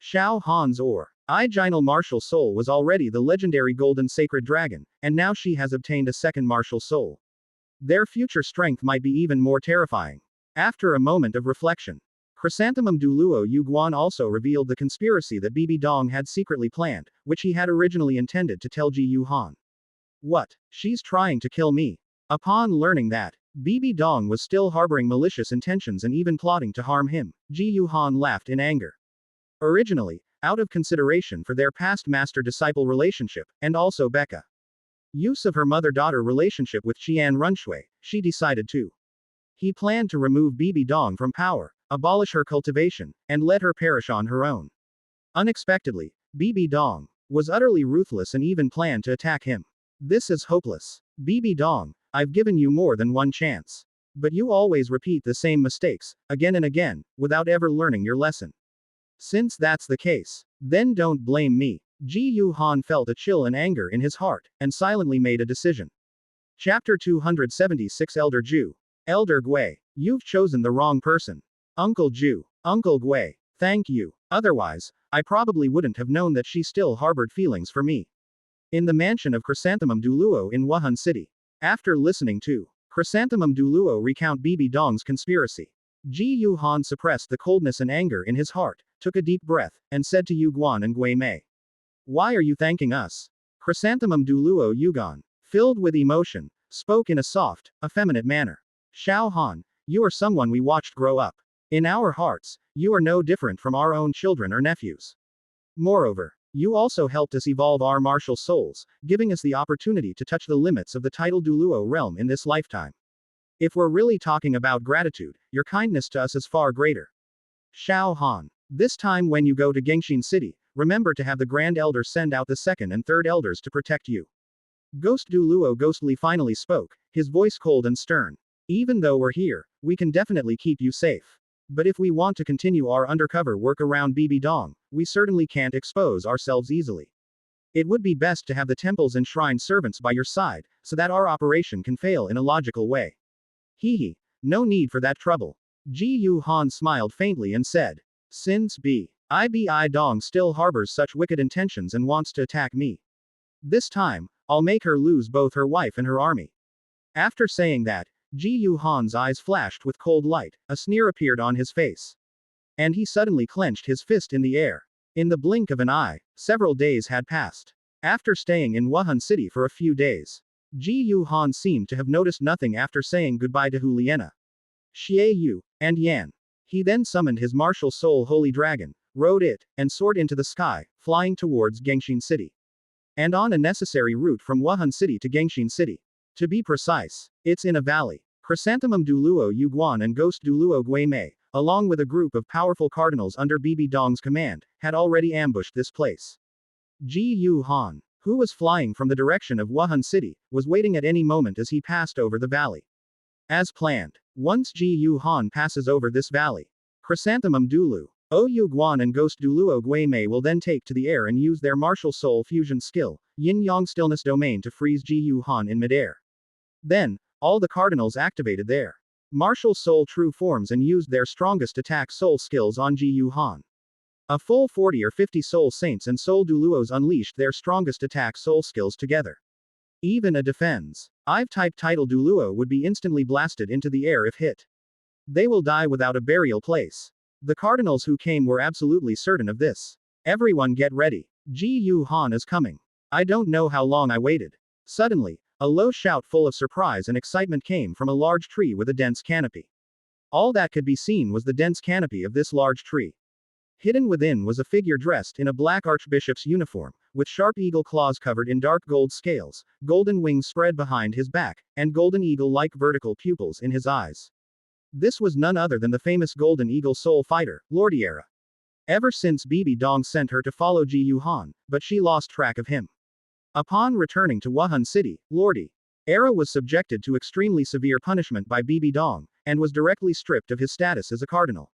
Xiao Han's original martial soul was already the legendary golden sacred dragon, and now she has obtained a second martial soul. Their future strength might be even more terrifying. After a moment of reflection, Chrysanthemum Douluo Yu Guan also revealed the conspiracy that Bibi Dong had secretly planned, which he had originally intended to tell Ji Yu Han. What? She's trying to kill me. Upon learning that Bibi Dong was still harboring malicious intentions and even plotting to harm him, Ji Yu Han laughed in anger. Originally, out of consideration for their past master-disciple relationship, and also Becca use of her mother-daughter relationship with Qian Runshui, she decided to. He planned to remove Bibi Dong from power, abolish her cultivation, and let her perish on her own. Unexpectedly, Bibi Dong was utterly ruthless and even planned to attack him. This is hopeless. Bibi Dong, I've given you more than one chance. But you always repeat the same mistakes, again and again, without ever learning your lesson. Since that's the case, then don't blame me. Ji Yu Han felt a chill and anger in his heart, and silently made a decision. Chapter 276 Elder Ju. Elder Gui, you've chosen the wrong person. Uncle Ju. Uncle Gui, thank you. Otherwise, I probably wouldn't have known that she still harbored feelings for me. In the mansion of Chrysanthemum Douluo in Wuhan City. After listening to Chrysanthemum Douluo recount Bibi Dong's conspiracy, Ji Yu Han suppressed the coldness and anger in his heart, took a deep breath, and said to Yu Guan and Gui Mei, "Why are you thanking us?" Chrysanthemum Douluo Yugan, filled with emotion, spoke in a soft, effeminate manner. "Xiao Han, you are someone we watched grow up. In our hearts, you are no different from our own children or nephews. Moreover, you also helped us evolve our martial souls, giving us the opportunity to touch the limits of the tidal Douluo realm in this lifetime. If we're really talking about gratitude, your kindness to us is far greater. Xiao Han, this time when you go to Gengxin City, remember to have the Grand Elder send out the second and third elders to protect you." Ghost Douluo Ghostly finally spoke, his voice cold and stern. "Even though we're here, we can definitely keep you safe. But if we want to continue our undercover work around Bibi Dong, we certainly can't expose ourselves easily. It would be best to have the temple's enshrined servants by your side, so that our operation can fail in a logical way." Hee, no need for that trouble. Ji Yu Han smiled faintly and said, "Since Ibi Dong still harbors such wicked intentions and wants to attack me. This time, I'll make her lose both her wife and her army. After saying that, Ji Yuhan's eyes flashed with cold light, a sneer appeared on his face. And he suddenly clenched his fist in the air. In the blink of an eye, several days had passed. After staying in Wuhan City for a few days, Ji Yuhan seemed to have noticed nothing after saying goodbye to Hu Liena, Xie Yu, and Yan. He then summoned his martial soul Holy Dragon, rode it, and soared into the sky, flying towards Gengxin City. And on a necessary route from Wuhan City to Gengxin City. To be precise, it's in a valley. Chrysanthemum Douluo Yuguan and Ghost Douluo Guimei, along with a group of powerful cardinals under Bibi Dong's command, had already ambushed this place. Ji Yuhan, who was flying from the direction of Wuhan City, was waiting at any moment as he passed over the valley. As planned, once Ji Yuhan passes over this valley, Chrysanthemum Douluo Yuguan and Ghost Douluo Guimei will then take to the air and use their martial soul fusion skill, Yin-Yang Stillness Domain, to freeze Ji Yuhan in midair. Then, all the cardinals activated their martial soul true forms and used their strongest attack soul skills on Ji Yuhan. A full 40 or 50 soul saints and soul Douluos unleashed their strongest attack soul skills together. Even a defense IV-type title Douluo would be instantly blasted into the air if hit. They will die without a burial place. The cardinals who came were absolutely certain of this. Everyone get ready. Ji Yuhan is coming. I don't know how long I waited. Suddenly, a low shout full of surprise and excitement came from a large tree with a dense canopy. All that could be seen was the dense canopy of this large tree. Hidden within was a figure dressed in a black archbishop's uniform, with sharp eagle claws covered in dark gold scales, golden wings spread behind his back, and golden eagle-like vertical pupils in his eyes. This was none other than the famous Golden Eagle soul fighter, Lordiera. Ever since Bibi Dong sent her to follow Ji Yuhan, but she lost track of him. Upon returning to Wuhan City, Lordiera was subjected to extremely severe punishment by Bibi Dong, and was directly stripped of his status as a cardinal.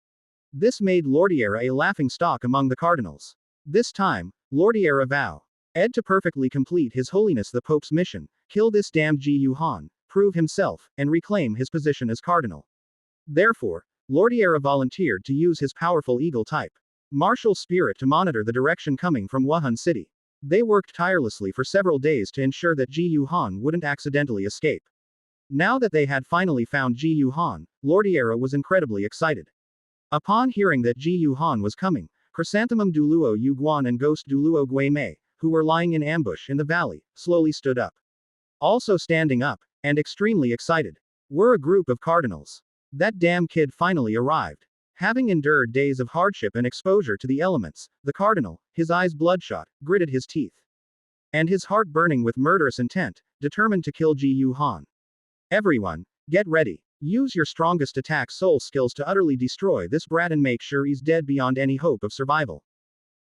This made Lordiera a laughingstock among the cardinals. This time, Lordiera vowed to perfectly complete His Holiness the Pope's mission, kill this damned Ji Yuhan, prove himself, and reclaim his position as cardinal. Therefore, Lordiera volunteered to use his powerful eagle-type martial spirit to monitor the direction coming from Wuhan City. They worked tirelessly for several days to ensure that Ji Yuhan wouldn't accidentally escape. Now that they had finally found Ji Yuhan, Lordiera was incredibly excited. Upon hearing that Ji Yuhan was coming, Chrysanthemum Douluo Yuguan and Ghost Douluo Guimei, who were lying in ambush in the valley, slowly stood up. Also standing up, and extremely excited, were a group of cardinals. That damn kid finally arrived. Having endured days of hardship and exposure to the elements, the cardinal, his eyes bloodshot, gritted his teeth. And his heart burning with murderous intent, determined to kill Ji Yuhan. Everyone, get ready. Use your strongest attack soul skills to utterly destroy this brat and make sure he's dead beyond any hope of survival.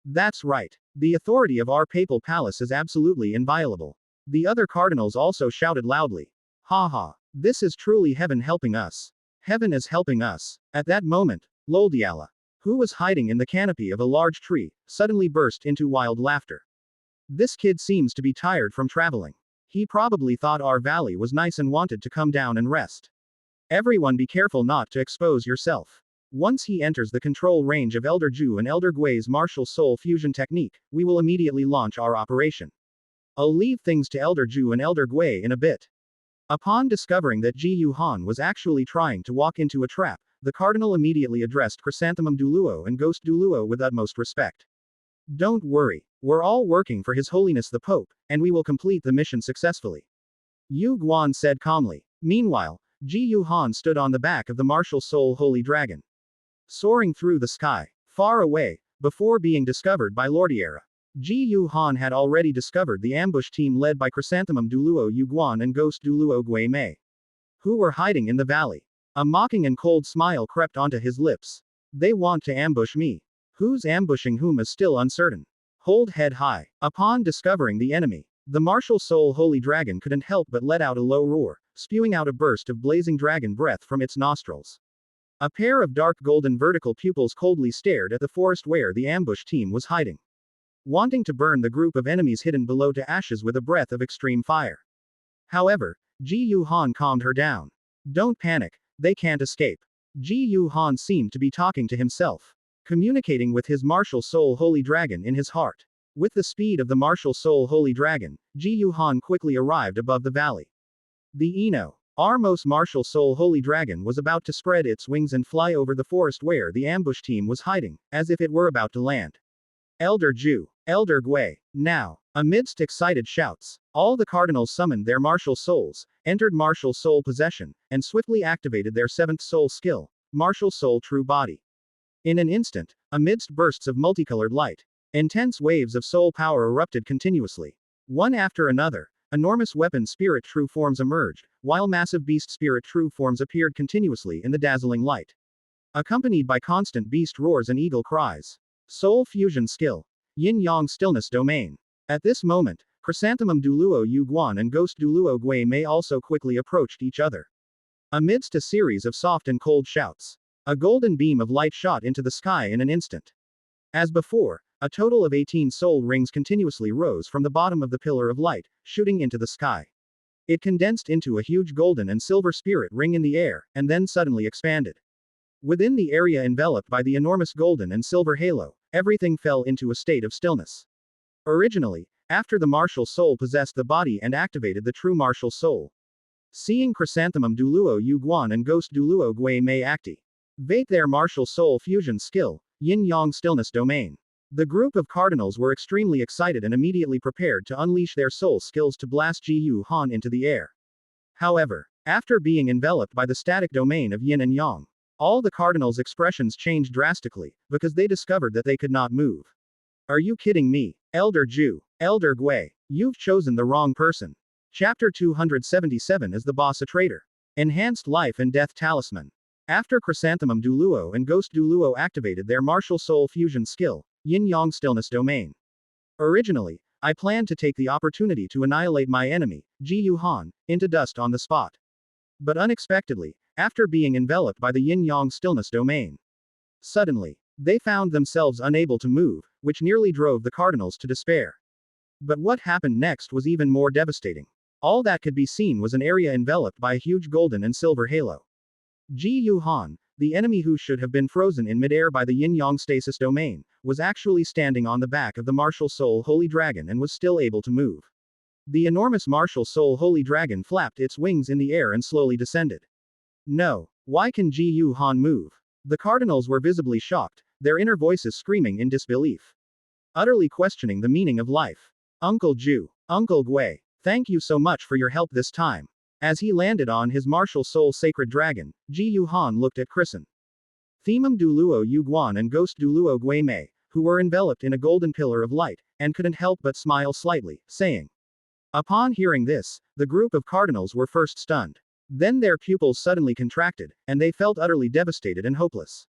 That's right. The authority of our papal palace is absolutely inviolable. The other cardinals also shouted loudly. Ha ha. This is truly heaven helping us. Heaven is helping us. At that moment, Loldiala, who was hiding in the canopy of a large tree, suddenly burst into wild laughter. This kid seems to be tired from traveling. He probably thought our valley was nice and wanted to come down and rest. Everyone be careful not to expose yourself. Once he enters the control range of Elder Zhu and Elder Gui's martial soul fusion technique, we will immediately launch our operation. I'll leave things to Elder Zhu and Elder Gui in a bit. Upon discovering that Ji Yuhan was actually trying to walk into a trap, the cardinal immediately addressed Chrysanthemum Douluo and Ghost Douluo with utmost respect. Don't worry, we're all working for His Holiness the Pope, and we will complete the mission successfully. Yu Guan said calmly. Meanwhile, Ji Yuhan stood on the back of the martial soul Holy Dragon, soaring through the sky, far away, before being discovered by Lordiera. Ji Yuhan had already discovered the ambush team led by Chrysanthemum Douluo Yuguan and Ghost Douluo Guimei, who were hiding in the valley. A mocking and cold smile crept onto his lips. They want to ambush me. Who's ambushing whom is still uncertain. Hold head high. Upon discovering the enemy, the martial soul Holy Dragon couldn't help but let out a low roar, spewing out a burst of blazing dragon breath from its nostrils. A pair of dark golden vertical pupils coldly stared at the forest where the ambush team was hiding, wanting to burn the group of enemies hidden below to ashes with a breath of extreme fire. However, Ji Yuhan calmed her down. Don't panic, they can't escape. Ji Yuhan seemed to be talking to himself. communicating with his martial soul Holy Dragon in his heart. With the speed of the martial soul Holy Dragon, Ji Yuhan quickly arrived above the valley. The Eno, Armos martial soul Holy Dragon was about to spread its wings and fly over the forest where the ambush team was hiding, as if it were about to land. Elder Ju, Elder Gui, now. Amidst excited shouts, all the cardinals summoned their martial souls, entered martial soul possession, and swiftly activated their seventh soul skill, martial soul true body. In an instant, amidst bursts of multicolored light, intense waves of soul power erupted continuously. One after another, enormous weapon spirit true forms emerged, while massive beast spirit true forms appeared continuously in the dazzling light. Accompanied by constant beast roars and eagle cries. Soul fusion skill. Yin-Yang stillness domain. At this moment, Chrysanthemum Douluo Yu Guan and Ghost Douluo Gui Mei also quickly approached each other. Amidst a series of soft and cold shouts, a golden beam of light shot into the sky in an instant. As before, a total of 18 soul rings continuously rose from the bottom of the pillar of light, shooting into the sky. It condensed into a huge golden and silver spirit ring in the air, and then suddenly expanded. Within the area enveloped by the enormous golden and silver halo, everything fell into a state of stillness. Originally, after the martial soul possessed the body and activated the true martial soul. Seeing Chrysanthemum Douluo Yu Guan and Ghost Douluo Gui Mei activate their martial soul fusion skill, Yin-Yang stillness domain. The group of cardinals were extremely excited and immediately prepared to unleash their soul skills to blast Ji Yu Han into the air. However, after being enveloped by the static domain of Yin and Yang, all the cardinals' expressions changed drastically, because they discovered that they could not move. Are you kidding me? Elder Ju, Elder Gui, you've chosen the wrong person. Chapter 277 is the boss a traitor. Enhanced Life and Death Talisman. After Chrysanthemum Douluo and Ghost Douluo activated their martial soul fusion skill, Yin-Yang stillness domain. Originally, I planned to take the opportunity to annihilate my enemy, Ji Yu Han, into dust on the spot. But unexpectedly, after being enveloped by the Yin-Yang stillness domain, suddenly, they found themselves unable to move, which nearly drove the cardinals to despair. But what happened next was even more devastating. All that could be seen was an area enveloped by a huge golden and silver halo. Ji Yu Han, the enemy who should have been frozen in midair by the Yin-Yang stasis domain, was actually standing on the back of the martial soul Holy Dragon and was still able to move. The enormous martial soul Holy Dragon flapped its wings in the air and slowly descended. No, why can Ji Yu Han move? The cardinals were visibly shocked, their inner voices screaming in disbelief. Utterly questioning the meaning of life. Uncle Ju, Uncle Gui, thank you so much for your help this time. As he landed on his martial soul sacred dragon, Ji Yu Han looked at Chrysanthemum Douluo Yu Guan and Ghost Douluo Gui Mei, who were enveloped in a golden pillar of light, and couldn't help but smile slightly, saying. Upon hearing this, the group of cardinals were first stunned. Then their pupils suddenly contracted, and they felt utterly devastated and hopeless.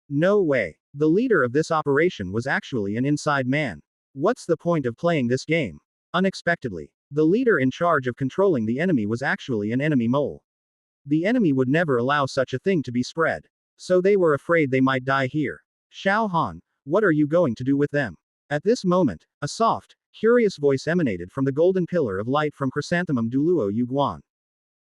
No way. The leader of this operation was actually an inside man. What's the point of playing this game? Unexpectedly, the leader in charge of controlling the enemy was actually an enemy mole. The enemy would never allow such a thing to be spread. So they were afraid they might die here. Xiao Han, what are you going to do with them? At this moment, a soft, curious voice emanated from the golden pillar of light from Chrysanthemum Douluo Yu Guan.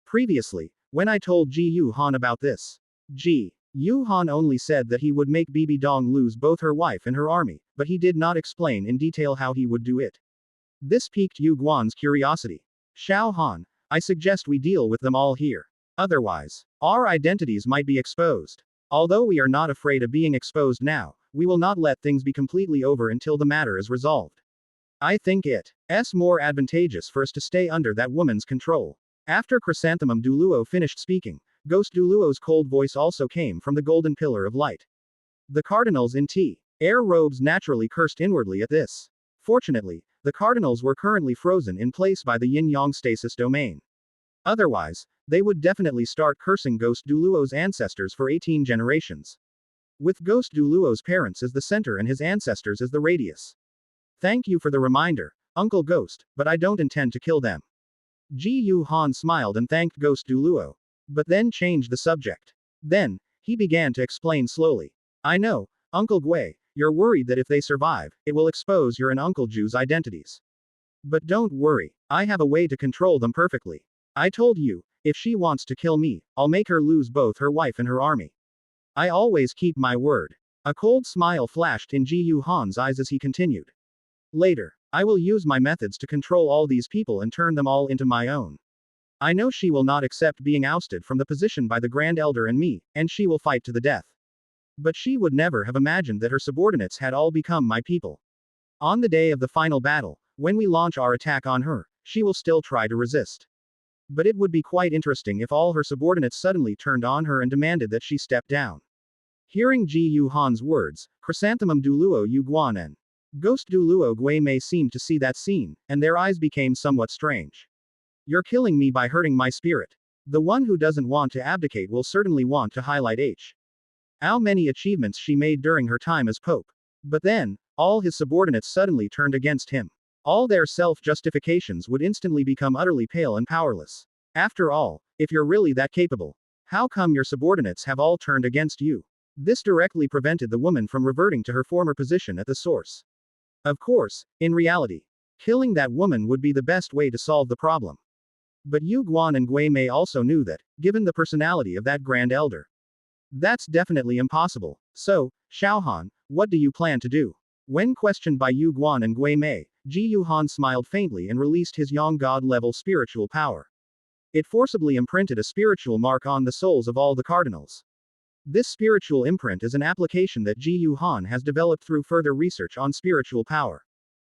Previously, when I told Ji Yu Han about this, Ji Yu Han only said that he would make Bibi Dong lose both her wife and her army, but he did not explain in detail how he would do it. This piqued Yu Guan's curiosity. Xiao Han, I suggest we deal with them all here. Otherwise, our identities might be exposed. Although we are not afraid of being exposed now, we will not let things be completely over until the matter is resolved. I think it's more advantageous for us to stay under that woman's control. After Chrysanthemum Douluo finished speaking, Ghost Douluo's cold voice also came from the golden pillar of light. The cardinals in air robes naturally cursed inwardly at this. Fortunately, the cardinals were currently frozen in place by the Yin-Yang stasis domain. Otherwise, they would definitely start cursing Ghost Douluo's ancestors for 18 generations. With Ghost Douluo's parents as the center and his ancestors as the radius. Thank you for the reminder, Uncle Ghost, but I don't intend to kill them. Ji Yu Han smiled and thanked Ghost Douluo. But then changed the subject. Then, he began to explain slowly. I know, Uncle Gui, you're worried that if they survive, it will expose your and Uncle Ju's identities. But don't worry, I have a way to control them perfectly. I told you, if she wants to kill me, I'll make her lose both her wife and her army. I always keep my word. A cold smile flashed in Ji Yuhan's eyes as he continued. Later, I will use my methods to control all these people and turn them all into my own. I know she will not accept being ousted from the position by the Grand Elder and me, and she will fight to the death. But she would never have imagined that her subordinates had all become my people. On the day of the final battle, when we launch our attack on her, she will still try to resist. But it would be quite interesting if all her subordinates suddenly turned on her and demanded that she step down. Hearing Ji Yuhan's words, Chrysanthemum Douluo Yuguan and Ghost Douluo Guimei seemed to see that scene, and their eyes became somewhat strange. You're killing me by hurting my spirit. The one who doesn't want to abdicate will certainly want to highlight how many achievements she made during her time as Pope. But then, all his subordinates suddenly turned against him. All their self-justifications would instantly become utterly pale and powerless. After all, if you're really that capable, how come your subordinates have all turned against you? This directly prevented the woman from reverting to her former position at the source. Of course, in reality, killing that woman would be the best way to solve the problem. But Yu Guan and Gui Mei also knew that, given the personality of that Grand Elder, that's definitely impossible. So, Xiaohan, what do you plan to do? When questioned by Yu Guan and Gui Mei, Ji Yuhan smiled faintly and released his Yang God-level spiritual power. It forcibly imprinted a spiritual mark on the souls of all the cardinals. This spiritual imprint is an application that Ji Yuhan has developed through further research on spiritual power.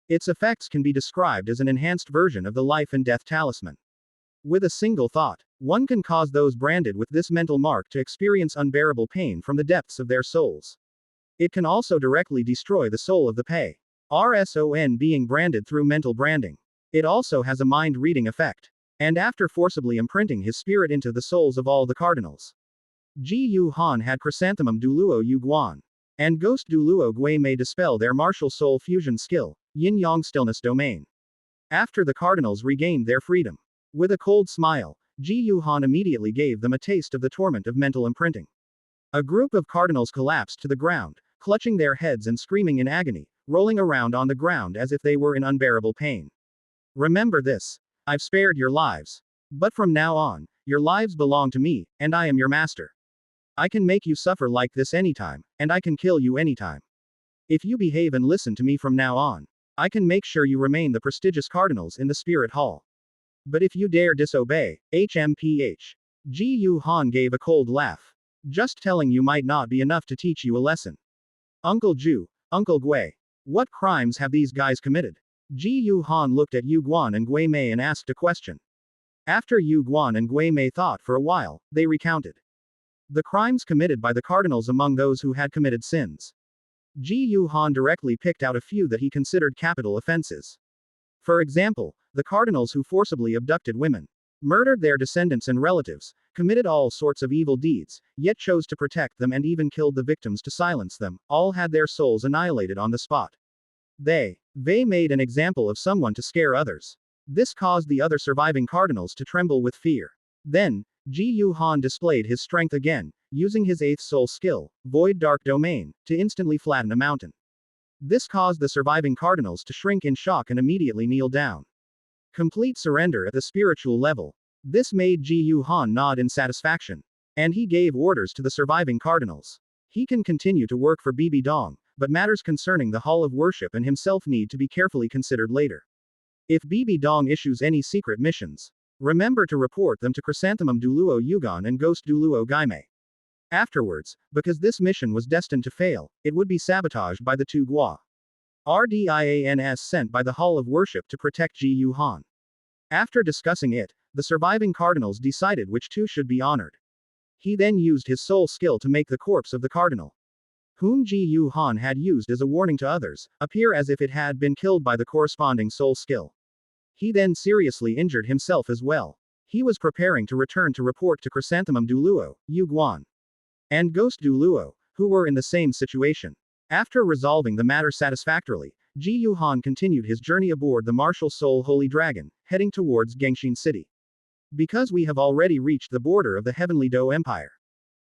Its effects can be described as an enhanced version of the life and death talisman. With a single thought, one can cause those branded with this mental mark to experience unbearable pain from the depths of their souls. It can also directly destroy the soul of the Pei. RSON being branded through mental branding. It also has a mind-reading effect. And after forcibly imprinting his spirit into the souls of all the cardinals, Ji Yuhan had Chrysanthemum Douluo Yuguan and Ghost Douluo Gui Mei dispel their martial soul fusion skill, Yin-Yang Stillness Domain. After the cardinals regained their freedom, with a cold smile, Ji Yuhan immediately gave them a taste of the torment of mental imprinting. A group of cardinals collapsed to the ground, clutching their heads and screaming in agony, rolling around on the ground as if they were in unbearable pain. Remember this. I've spared your lives. But from now on, your lives belong to me, and I am your master. I can make you suffer like this anytime, and I can kill you anytime. If you behave and listen to me from now on, I can make sure you remain the prestigious cardinals in the Spirit Hall. But if you dare disobey, HMPH. Ji Yuhan gave a cold laugh. Just telling you might not be enough to teach you a lesson. Uncle Ju, Uncle Gui. What crimes have these guys committed? Ji Yuhan looked at Yu Guan and Gui Mei and asked a question. After Yu Guan and Gui Mei thought for a while, they recounted the crimes committed by the cardinals among those who had committed sins. Ji Yuhan directly picked out a few that he considered capital offenses. For example, the cardinals who forcibly abducted women, murdered their descendants and relatives, committed all sorts of evil deeds, yet chose to protect them and even killed the victims to silence them, all had their souls annihilated on the spot. They made an example of someone to scare others. This caused the other surviving cardinals to tremble with fear. Then, Ji Yuhan displayed his strength again, using his 8th soul skill, Void Dark Domain, to instantly flatten a mountain. This caused the surviving cardinals to shrink in shock and immediately kneel down. Complete surrender at the spiritual level. This made Ji Yuhan nod in satisfaction. And he gave orders to the surviving cardinals. He can continue to work for Bibi Dong, but matters concerning the Hall of Worship and himself need to be carefully considered later. If Bibi Dong issues any secret missions, remember to report them to Chrysanthemum Douluo Yugan and Ghost Douluo Guimei. Afterwards, because this mission was destined to fail, it would be sabotaged by the two Gua RDIANS sent by the Hall of Worship to protect Ji Yuhan. After discussing it, the surviving cardinals decided which two should be honored. He then used his soul skill to make the corpse of the cardinal, whom Ji Yuhan had used as a warning to others, appear as if it had been killed by the corresponding soul skill. He then seriously injured himself as well. He was preparing to return to report to Chrysanthemum Douluo, Yu Guan, and Ghost Douluo, who were in the same situation. After resolving the matter satisfactorily, Ji Yuhan continued his journey aboard the Martial Soul Holy Dragon, heading towards Gengxin City. Because we have already reached the border of the Heavenly Dou Empire.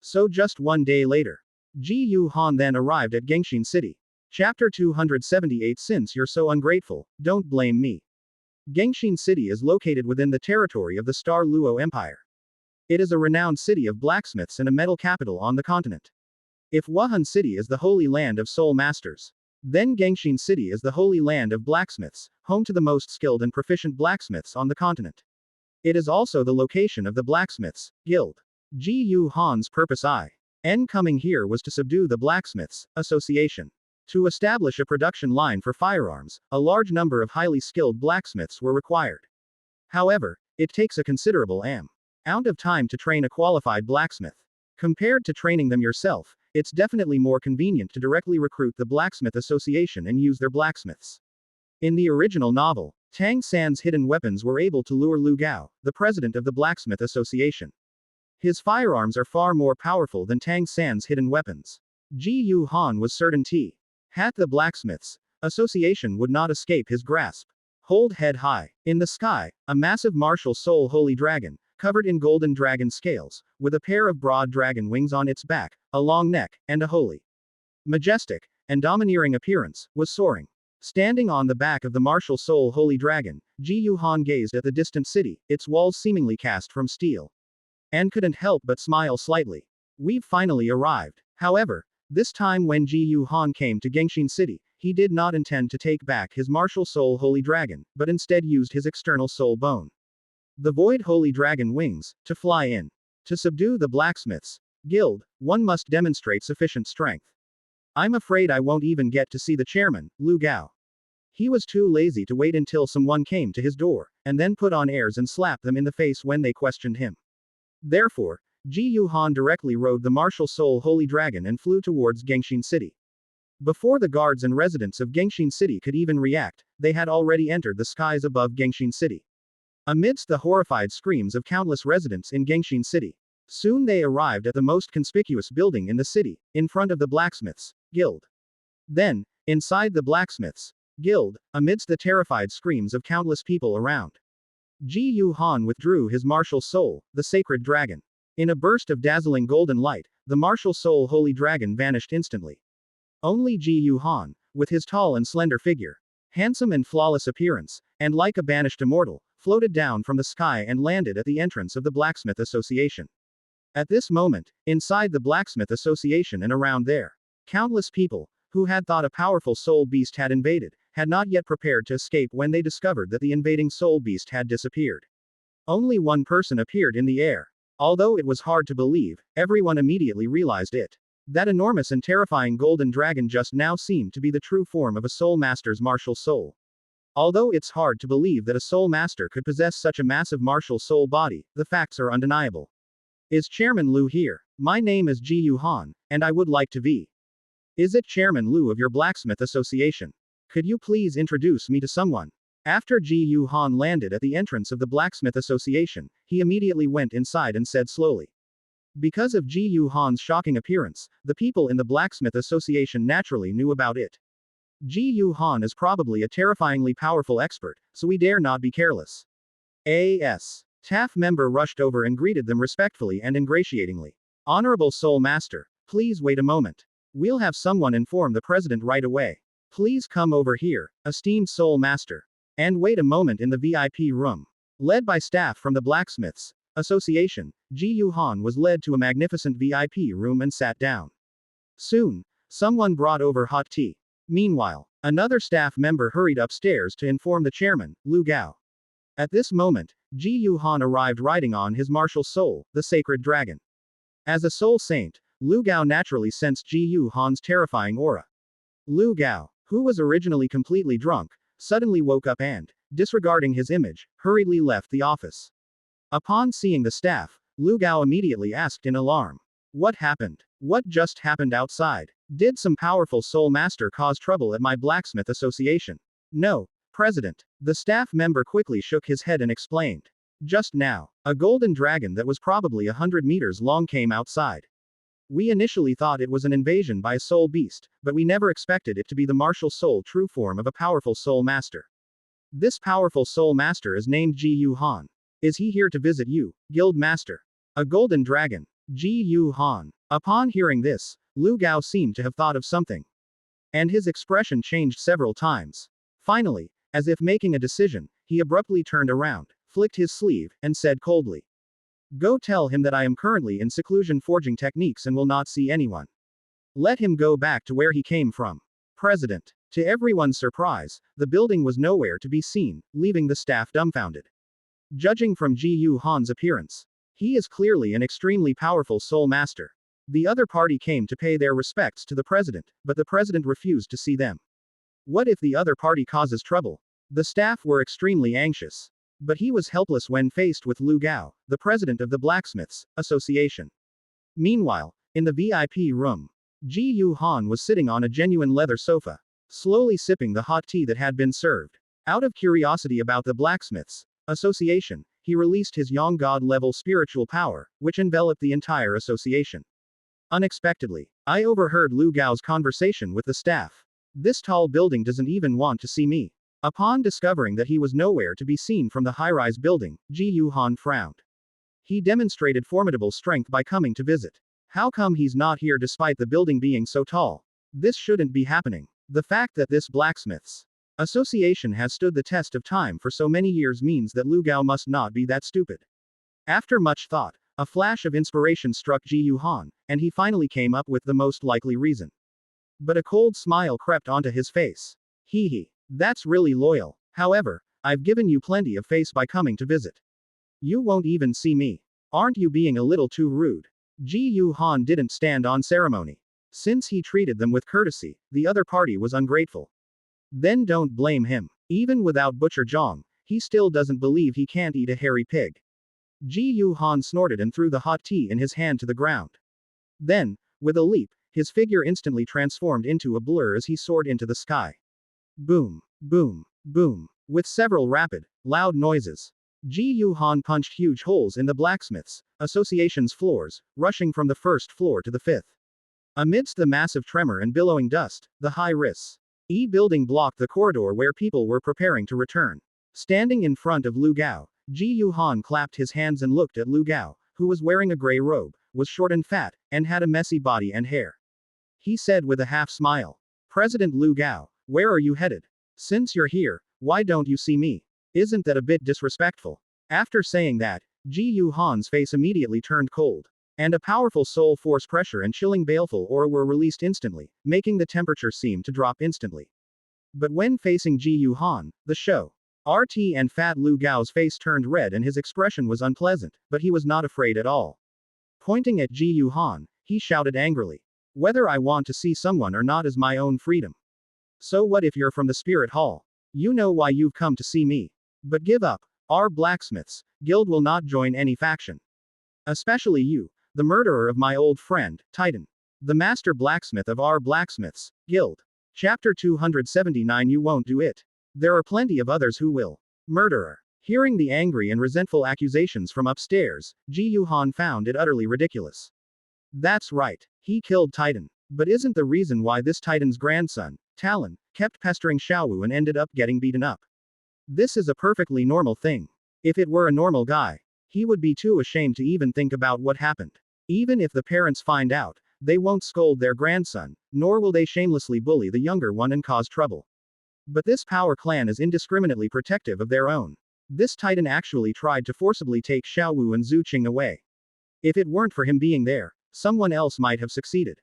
So just one day later, Ji Yuhan then arrived at Gengxin City. Chapter 278 Since you're so ungrateful, don't blame me. Gengxin City is located within the territory of the Star Luo Empire. It is a renowned city of blacksmiths and a metal capital on the continent. If Wuhan City is the holy land of soul masters, then Gengxin City is the holy land of blacksmiths, home to the most skilled and proficient blacksmiths on the continent. It is also the location of the Blacksmiths Guild. Ji Yu Han's purpose in coming here was to subdue the Blacksmiths Association. To establish a production line for firearms, a large number of highly skilled blacksmiths were required. However, it takes a considerable amount of time to train a qualified blacksmith. Compared to training them yourself, it's definitely more convenient to directly recruit the Blacksmith Association and use their blacksmiths. In the original novel, Tang San's hidden weapons were able to lure Lu Gao, the president of the Blacksmith Association. His firearms are far more powerful than Tang San's hidden weapons. Ji Yu Han was certain the Blacksmiths Association would not escape his grasp. Hold head high. In the sky, a massive martial soul holy dragon, covered in golden dragon scales, with a pair of broad dragon wings on its back, a long neck, and a holy, majestic, and domineering appearance, was soaring. Standing on the back of the martial soul holy dragon, Ji Yu Han gazed at the distant city, its walls seemingly cast from steel, and couldn't help but smile slightly. We've finally arrived. However, this time when Ji Yu Han came to Gengxin City, he did not intend to take back his martial soul holy dragon, but instead used his external soul bone, the void holy dragon wings, to fly in. To subdue the Blacksmiths Guild, one must demonstrate sufficient strength. I'm afraid I won't even get to see the chairman, Lu Gao. He was too lazy to wait until someone came to his door, and then put on airs and slap them in the face when they questioned him. Therefore, Ji Yu Han directly rode the martial soul holy dragon and flew towards Gengxin City. Before the guards and residents of Gengxin City could even react, they had already entered the skies above Gengxin City. Amidst the horrified screams of countless residents in Gengxin City, soon they arrived at the most conspicuous building in the city, in front of the Blacksmiths Guild. Then, inside the Blacksmiths Guild, amidst the terrified screams of countless people around, Ji Yu Han withdrew his martial soul, the sacred dragon. In a burst of dazzling golden light, the martial soul holy dragon vanished instantly. Only Ji Yu Han, with his tall and slender figure, handsome and flawless appearance, and like a banished immortal, floated down from the sky and landed at the entrance of the Blacksmith Association. At this moment, inside the Blacksmith Association and around there, countless people, who had thought a powerful soul beast had invaded, had not yet prepared to escape when they discovered that the invading soul beast had disappeared. Only one person appeared in the air. Although it was hard to believe, everyone immediately realized it. That enormous and terrifying golden dragon just now seemed to be the true form of a soul master's martial soul. Although it's hard to believe that a soul master could possess such a massive martial soul body, the facts are undeniable. Is Chairman Lu here? My name is Ji Yu Han, and I would like to be. Is it Chairman Lu of your Blacksmith Association? Could you please introduce me to someone? After Ji Yu Han landed at the entrance of the Blacksmith Association, he immediately went inside and said slowly. Because of Ji Yu Han's shocking appearance, the people in the Blacksmith Association naturally knew about it. Ji Yu Han is probably a terrifyingly powerful expert, so we dare not be careless. A.S. TAF member rushed over and greeted them respectfully and ingratiatingly. Honorable Soul Master, please wait a moment. We'll have someone inform the president right away. Please come over here, esteemed Soul Master. And wait a moment in the VIP room. Led by staff from the Blacksmiths Association, Ji Yu Han was led to a magnificent VIP room and sat down. Soon, someone brought over hot tea. Meanwhile, another staff member hurried upstairs to inform the chairman, Lu Gao. At this moment, Ji Yu Han arrived riding on his martial soul, the sacred dragon. As a soul saint, Lu Gao naturally sensed Ji Yu Han's terrifying aura. Lu Gao, who was originally completely drunk, suddenly woke up and, disregarding his image, hurriedly left the office. Upon seeing the staff, Lu Gao immediately asked in alarm. What happened? What just happened outside? Did some powerful soul master cause trouble at my Blacksmith Association? No, President. The staff member quickly shook his head and explained. Just now, a golden dragon that was probably 100 meters long came outside. We initially thought it was an invasion by a soul beast, but we never expected it to be the martial soul true form of a powerful soul master. This powerful soul master is named Ji Yu Han. Is he here to visit you, Guild Master? A golden dragon. Ji Yu Han. Upon hearing this, Lu Gao seemed to have thought of something. And his expression changed several times. Finally, as if making a decision, he abruptly turned around, flicked his sleeve, and said coldly. Go tell him that I am currently in seclusion forging techniques and will not see anyone. Let him go back to where he came from. President. To everyone's surprise, the building was nowhere to be seen, leaving the staff dumbfounded. Judging from Ji Yu Han's appearance, he is clearly an extremely powerful soul master. The other party came to pay their respects to the president, but the president refused to see them. What if the other party causes trouble? The staff were extremely anxious. But he was helpless when faced with Lu Gao, the president of the Blacksmiths Association. Meanwhile, in the VIP room, Ji Yu Han was sitting on a genuine leather sofa, slowly sipping the hot tea that had been served. Out of curiosity about the Blacksmiths Association, he released his Yang God-level spiritual power, which enveloped the entire association. Unexpectedly, I overheard Lu Gao's conversation with the staff. This tall building doesn't even want to see me. Upon discovering that he was nowhere to be seen from the high-rise building, Ji Yu Han frowned. He demonstrated formidable strength by coming to visit. How come he's not here despite the building being so tall? This shouldn't be happening. The fact that this Blacksmiths Association has stood the test of time for so many years means that Lu Gao must not be that stupid. After much thought, a flash of inspiration struck Ji Yu Han, and he finally came up with the most likely reason. But a cold smile crept onto his face. Hee hee. That's really loyal. However, I've given you plenty of face by coming to visit. You won't even see me. Aren't you being a little too rude? Ji Yu Han didn't stand on ceremony. Since he treated them with courtesy, the other party was ungrateful. Then don't blame him. Even without Butcher Zhang, he still doesn't believe he can't eat a hairy pig. Ji Yu Han snorted and threw the hot tea in his hand to the ground. Then, with a leap, his figure instantly transformed into a blur as he soared into the sky. Boom, boom, boom. With several rapid, loud noises, Ji Yu Han punched huge holes in the Blacksmiths Association's floors, rushing from the first floor to the fifth. Amidst the massive tremor and billowing dust, the high-rise building blocked the corridor where people were preparing to return. Standing in front of Lu Gao, Ji Yu Han clapped his hands and looked at Lu Gao, who was wearing a gray robe, was short and fat, and had a messy body and hair. He said with a half-smile, "President Lu Gao, where are you headed? Since you're here, why don't you see me? Isn't that a bit disrespectful?" After saying that, Ji Yu Han's face immediately turned cold. And a powerful soul force pressure and chilling baleful aura were released instantly, making the temperature seem to drop instantly. But when facing Ji Yu Han, the show RT and fat Lu Gao's face turned red and his expression was unpleasant, but he was not afraid at all. Pointing at Ji Yu Han, he shouted angrily. "Whether I want to see someone or not is my own freedom. So what if you're from the Spirit Hall? You know why you've come to see me. But give up. Our Blacksmiths Guild will not join any faction. Especially you, the murderer of my old friend, Titan. The master blacksmith of our Blacksmiths Guild. Chapter 279. You won't do it. There are plenty of others who will." Murderer. Hearing the angry and resentful accusations from upstairs, Ji Yu Han found it utterly ridiculous. That's right. He killed Titan. But isn't the reason why this Titan's grandson, Talon, kept pestering Xiaowu and ended up getting beaten up? This is a perfectly normal thing. If it were a normal guy, he would be too ashamed to even think about what happened. Even if the parents find out, they won't scold their grandson, nor will they shamelessly bully the younger one and cause trouble. But this power clan is indiscriminately protective of their own. This Titan actually tried to forcibly take Xiaowu and Zhu Qing away. If it weren't for him being there, someone else might have succeeded.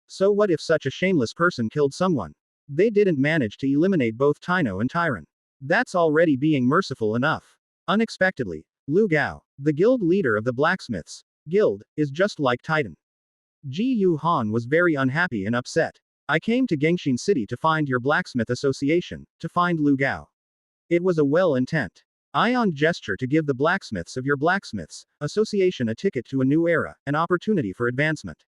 So what if such a shameless person killed someone? They didn't manage to eliminate both Tino and Tyron. That's already being merciful enough. Unexpectedly, Lu Gao, the guild leader of the Blacksmiths Guild, is just like Titan. Ji Yu Han was very unhappy and upset. "I came to Gengxin City to find your Blacksmith Association, to find Lu Gao." It was a well-intent ion gesture to give the blacksmiths of your Blacksmiths Association a ticket to a new era, an opportunity for advancement.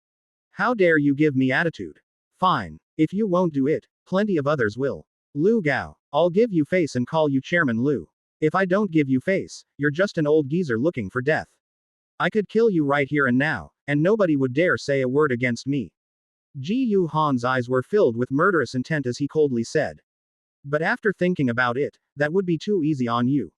How dare you give me attitude? Fine. If you won't do it, plenty of others will. Lu Gao, I'll give you face and call you Chairman Lu. If I don't give you face, you're just an old geezer looking for death. I could kill you right here and now, and nobody would dare say a word against me. Ji Yu Han's eyes were filled with murderous intent as he coldly said. But after thinking about it, that would be too easy on you.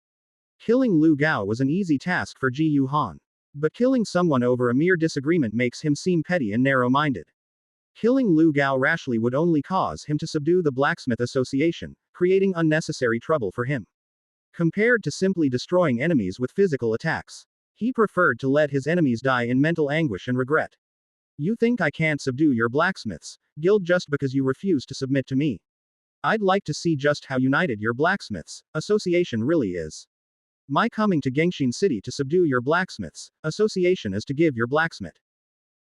Killing Lu Gao was an easy task for Ji Yu Han. But killing someone over a mere disagreement makes him seem petty and narrow-minded. Killing Lu Gao rashly would only cause him to subdue the Blacksmith Association, creating unnecessary trouble for him. Compared to simply destroying enemies with physical attacks, he preferred to let his enemies die in mental anguish and regret. You think I can't subdue your blacksmiths guild just because you refuse to submit to me? I'd like to see just how united your blacksmiths association really is. My coming to Gengshin City to subdue your blacksmiths association is to give your blacksmith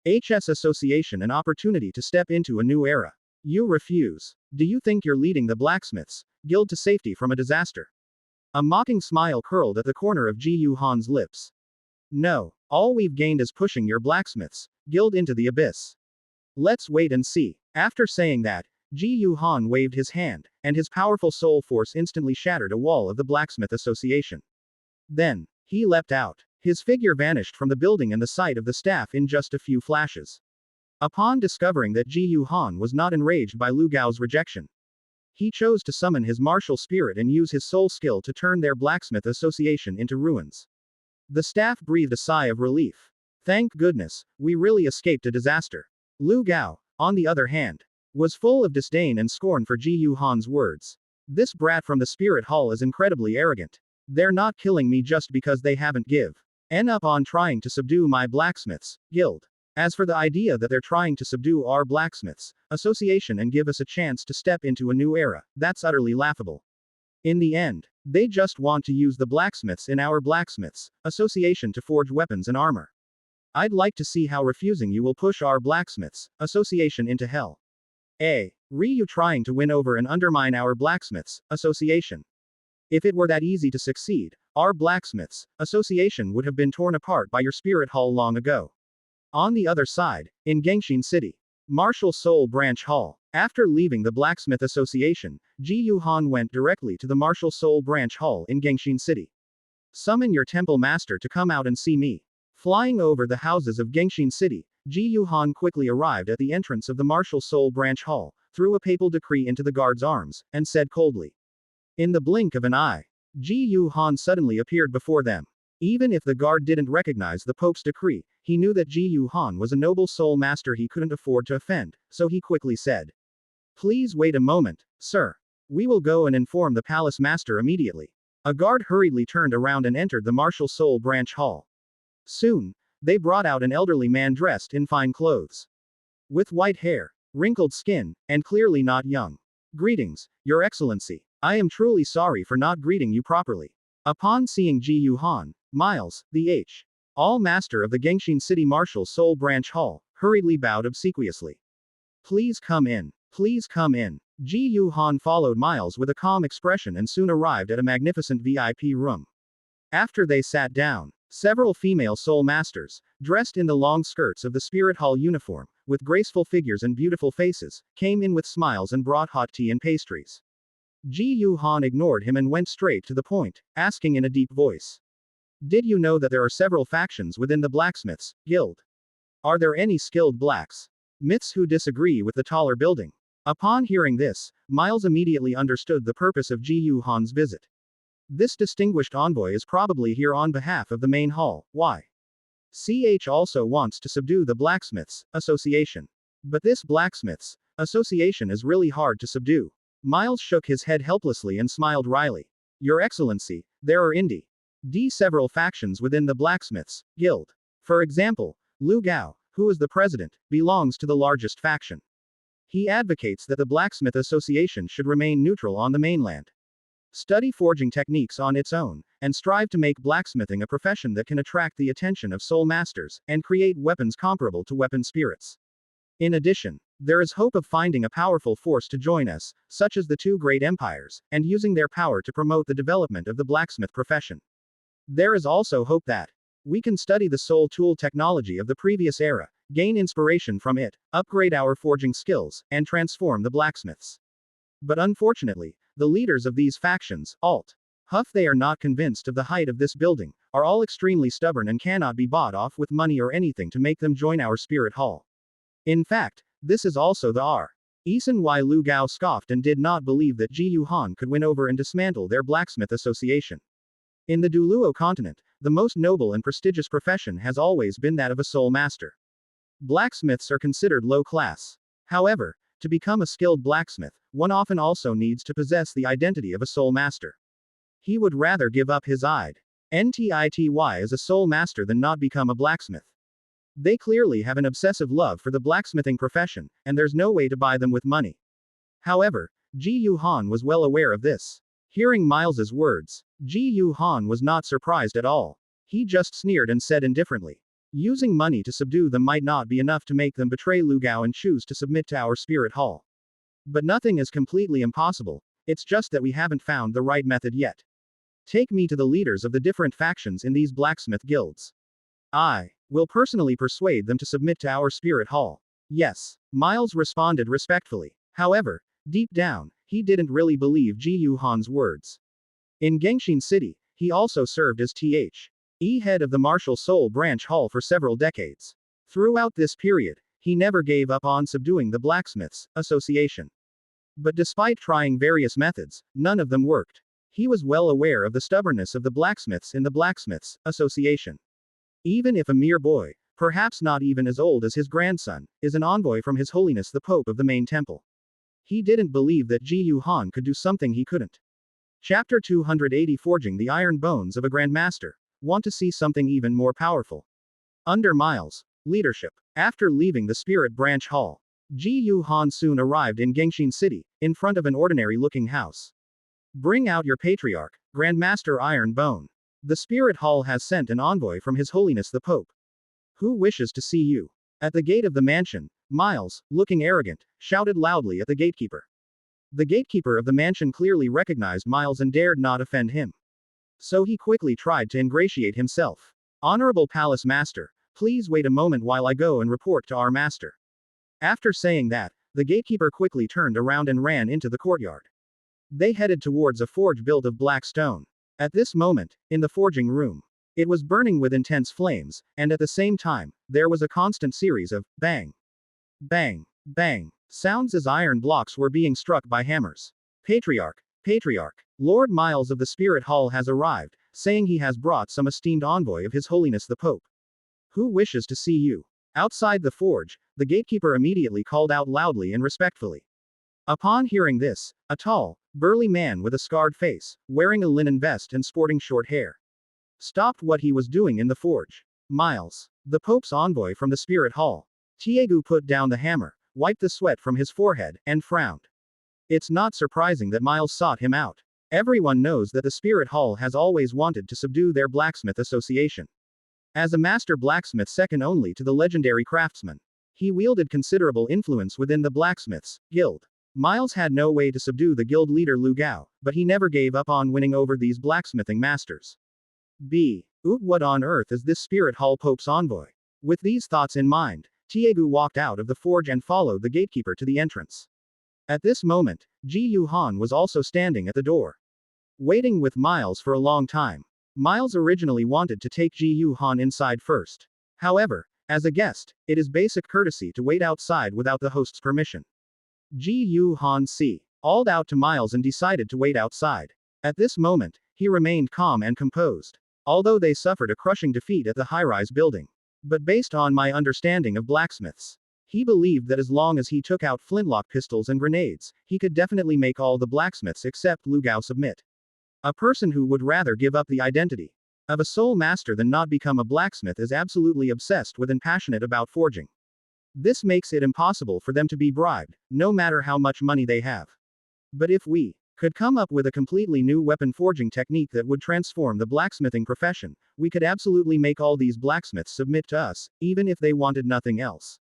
HS Association an opportunity to step into a new era. You refuse. Do you think you're leading the blacksmiths guild to safety from a disaster? A mocking smile curled at the corner of Ji Yuhan's lips. No. All we've gained is pushing your blacksmiths guild into the abyss. Let's wait and see. After saying that, Ji Yuhan waved his hand, and his powerful soul force instantly shattered a wall of the Blacksmith Association. Then, he leapt out. His figure vanished from the building and the sight of the staff in just a few flashes. Upon discovering that Ji Yuhan was not enraged by Lu Gao's rejection, he chose to summon his martial spirit and use his soul skill to turn their Blacksmith Association into ruins. The staff breathed a sigh of relief. Thank goodness, we really escaped a disaster. Lu Gao, on the other hand, was full of disdain and scorn for Ji Yuhan's words. This brat from the Spirit Hall is incredibly arrogant. They're not killing me just because they haven't given up on trying to subdue my blacksmiths guild. As for the idea that they're trying to subdue our blacksmiths association and give us a chance to step into a new era, that's utterly laughable. In the end, they just want to use the blacksmiths in our blacksmiths association to forge weapons and armor. I'd like to see how refusing you will push our blacksmiths association into hell. You trying to win over and undermine our blacksmiths association. If it were that easy to succeed, our blacksmiths association would have been torn apart by your spirit hall long ago. On the other side, in Gengshin City, Martial Soul Branch Hall. After leaving the Blacksmith Association, Ji Yuhan went directly to the Martial Soul Branch Hall in Gengshin City. Summon your temple master to come out and see me. Flying over the houses of Gengshin City, Ji Yuhan quickly arrived at the entrance of the Martial Soul Branch Hall, threw a papal decree into the guard's arms, and said coldly. In the blink of an eye, Ji Yuhan suddenly appeared before them. Even if the guard didn't recognize the Pope's decree, he knew that Ji Yuhan was a noble soul master he couldn't afford to offend, so he quickly said. Please wait a moment, sir. We will go and inform the palace master immediately. A guard hurriedly turned around and entered the Martial Soul Branch Hall. Soon, they brought out an elderly man dressed in fine clothes. With white hair, wrinkled skin, and clearly not young. Greetings, Your Excellency. I am truly sorry for not greeting you properly. Upon seeing Ji Yuhan, Miles, the All Master of the Gengshin City Martial Soul Branch Hall, hurriedly bowed obsequiously. Please come in. Please come in. Ji Yuhan followed Miles with a calm expression and soon arrived at a magnificent VIP room. After they sat down, several female soul masters, dressed in the long skirts of the Spirit Hall uniform, with graceful figures and beautiful faces, came in with smiles and brought hot tea and pastries. Ji Yuhan ignored him and went straight to the point, asking in a deep voice. Did you know that there are several factions within the Blacksmiths Guild? Are there any skilled blacksmiths who disagree with the taller building? Upon hearing this, Miles immediately understood the purpose of Ji Yuhan's visit. This distinguished envoy is probably here on behalf of the main hall. Why? CH also wants to subdue the Blacksmiths Association. But this Blacksmiths Association is really hard to subdue. Miles shook his head helplessly and smiled wryly. Your Excellency, there are several factions within the Blacksmiths Guild. For example, Lu Gao, who is the president, belongs to the largest faction. He advocates that the Blacksmith Association should remain neutral on the mainland. Study forging techniques on its own, and strive to make blacksmithing a profession that can attract the attention of soul masters, and create weapons comparable to weapon spirits. In addition, there is hope of finding a powerful force to join us, such as the two great empires, and using their power to promote the development of the blacksmith profession. There is also hope that we can study the soul tool technology of the previous era, gain inspiration from it, upgrade our forging skills, and transform the blacksmiths. But unfortunately, the leaders of these factions, they are not convinced of the height of this building, are all extremely stubborn and cannot be bought off with money or anything to make them join our spirit hall. In fact, this is also the reason why Lu Gao scoffed and did not believe that Ji Yuhan could win over and dismantle their blacksmith association. In the Douluo continent, the most noble and prestigious profession has always been that of a soul master. Blacksmiths are considered low class. However, to become a skilled blacksmith, one often also needs to possess the identity of a soul master. He would rather give up his identity as a soul master than not become a blacksmith. They clearly have an obsessive love for the blacksmithing profession, and there's no way to buy them with money. However, Ji Yuhan was well aware of this. Hearing Miles's words, Ji Yuhan was not surprised at all. He just sneered and said indifferently, "Using money to subdue them might not be enough to make them betray Lu Gao and choose to submit to our spirit hall. But nothing is completely impossible, it's just that we haven't found the right method yet. Take me to the leaders of the different factions in these blacksmith guilds. I will personally persuade them to submit to our spirit hall." Yes, Miles responded respectfully. However, deep down, he didn't really believe Ji Yuhan's words. In Gengxin City, he also served as the head of the Martial Soul Branch Hall for several decades. Throughout this period, he never gave up on subduing the Blacksmiths Association. But despite trying various methods, none of them worked. He was well aware of the stubbornness of the blacksmiths in the Blacksmiths Association. Even if a mere boy, perhaps not even as old as his grandson, is an envoy from His Holiness the Pope of the main temple, he didn't believe that Ji Yuhan could do something he couldn't. Chapter 280 Forging the Iron Bones of a Grandmaster. Want to see something even more powerful? Under Miles' leadership, after leaving the Spirit Branch Hall, Ji Yuhan soon arrived in Gengxin City, in front of an ordinary-looking house. "Bring out your patriarch, Grandmaster Iron Bone. The Spirit Hall has sent an envoy from His Holiness the Pope. Who wishes to see you?" At the gate of the mansion, Miles, looking arrogant, shouted loudly at the gatekeeper. The gatekeeper of the mansion clearly recognized Miles and dared not offend him. So he quickly tried to ingratiate himself. "Honorable Palace Master, please wait a moment while I go and report to our master." After saying that, the gatekeeper quickly turned around and ran into the courtyard. They headed towards a forge built of black stone. At this moment, in the forging room, it was burning with intense flames, and at the same time, there was a constant series of bang, bang, bang sounds as iron blocks were being struck by hammers. "Patriarch, Patriarch, Lord Miles of the Spirit Hall has arrived, saying he has brought some esteemed envoy of His Holiness the Pope. Who wishes to see you?" Outside the forge, the gatekeeper immediately called out loudly and respectfully. Upon hearing this, a tall, burly man with a scarred face, wearing a linen vest and sporting short hair, stopped what he was doing in the forge. "Miles, the Pope's envoy from the Spirit Hall." Tiegu put down the hammer, wiped the sweat from his forehead, and frowned. It's not surprising that Miles sought him out. Everyone knows that the Spirit Hall has always wanted to subdue their blacksmith association. As a master blacksmith second only to the legendary craftsman, he wielded considerable influence within the blacksmiths guild. Miles had no way to subdue the guild leader Lu Gao, but he never gave up on winning over these blacksmithing masters. What on earth is this Spirit Hall Pope's envoy? With these thoughts in mind, Tiegu walked out of the forge and followed the gatekeeper to the entrance. At this moment, Ji Yuhan was also standing at the door, waiting with Miles for a long time. Miles originally wanted to take Ji Yuhan inside first. However, as a guest, it is basic courtesy to wait outside without the host's permission. Ji Yuhan called out to Miles and decided to wait outside. At this moment, he remained calm and composed. Although they suffered a crushing defeat at the high-rise building. But based on my understanding of blacksmiths, he believed that as long as he took out flintlock pistols and grenades, he could definitely make all the blacksmiths except Lu Gao submit. A person who would rather give up the identity of a soul master than not become a blacksmith is absolutely obsessed with and passionate about forging. This makes it impossible for them to be bribed, no matter how much money they have. But if we could come up with a completely new weapon forging technique that would transform the blacksmithing profession, we could absolutely make all these blacksmiths submit to us, even if they wanted nothing else.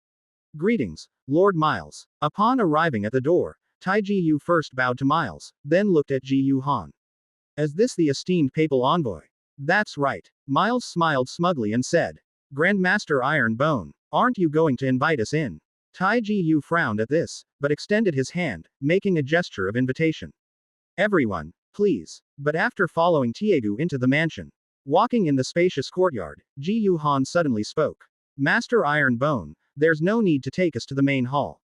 Greetings, Lord Miles. Upon arriving at the door, Tai Ji Yu first bowed to Miles, then looked at Ji Yuhan. "Is this the esteemed papal envoy?" "That's right." Miles smiled smugly and said. "Grandmaster Iron Bone, aren't you going to invite us in?" Tai Ji Yu frowned at this, but extended his hand, making a gesture of invitation. "Everyone, please." But after following Tiegu into the mansion, walking in the spacious courtyard, Ji Yuhan suddenly spoke. "Master Iron Bone, there's no need to take us to the main hall.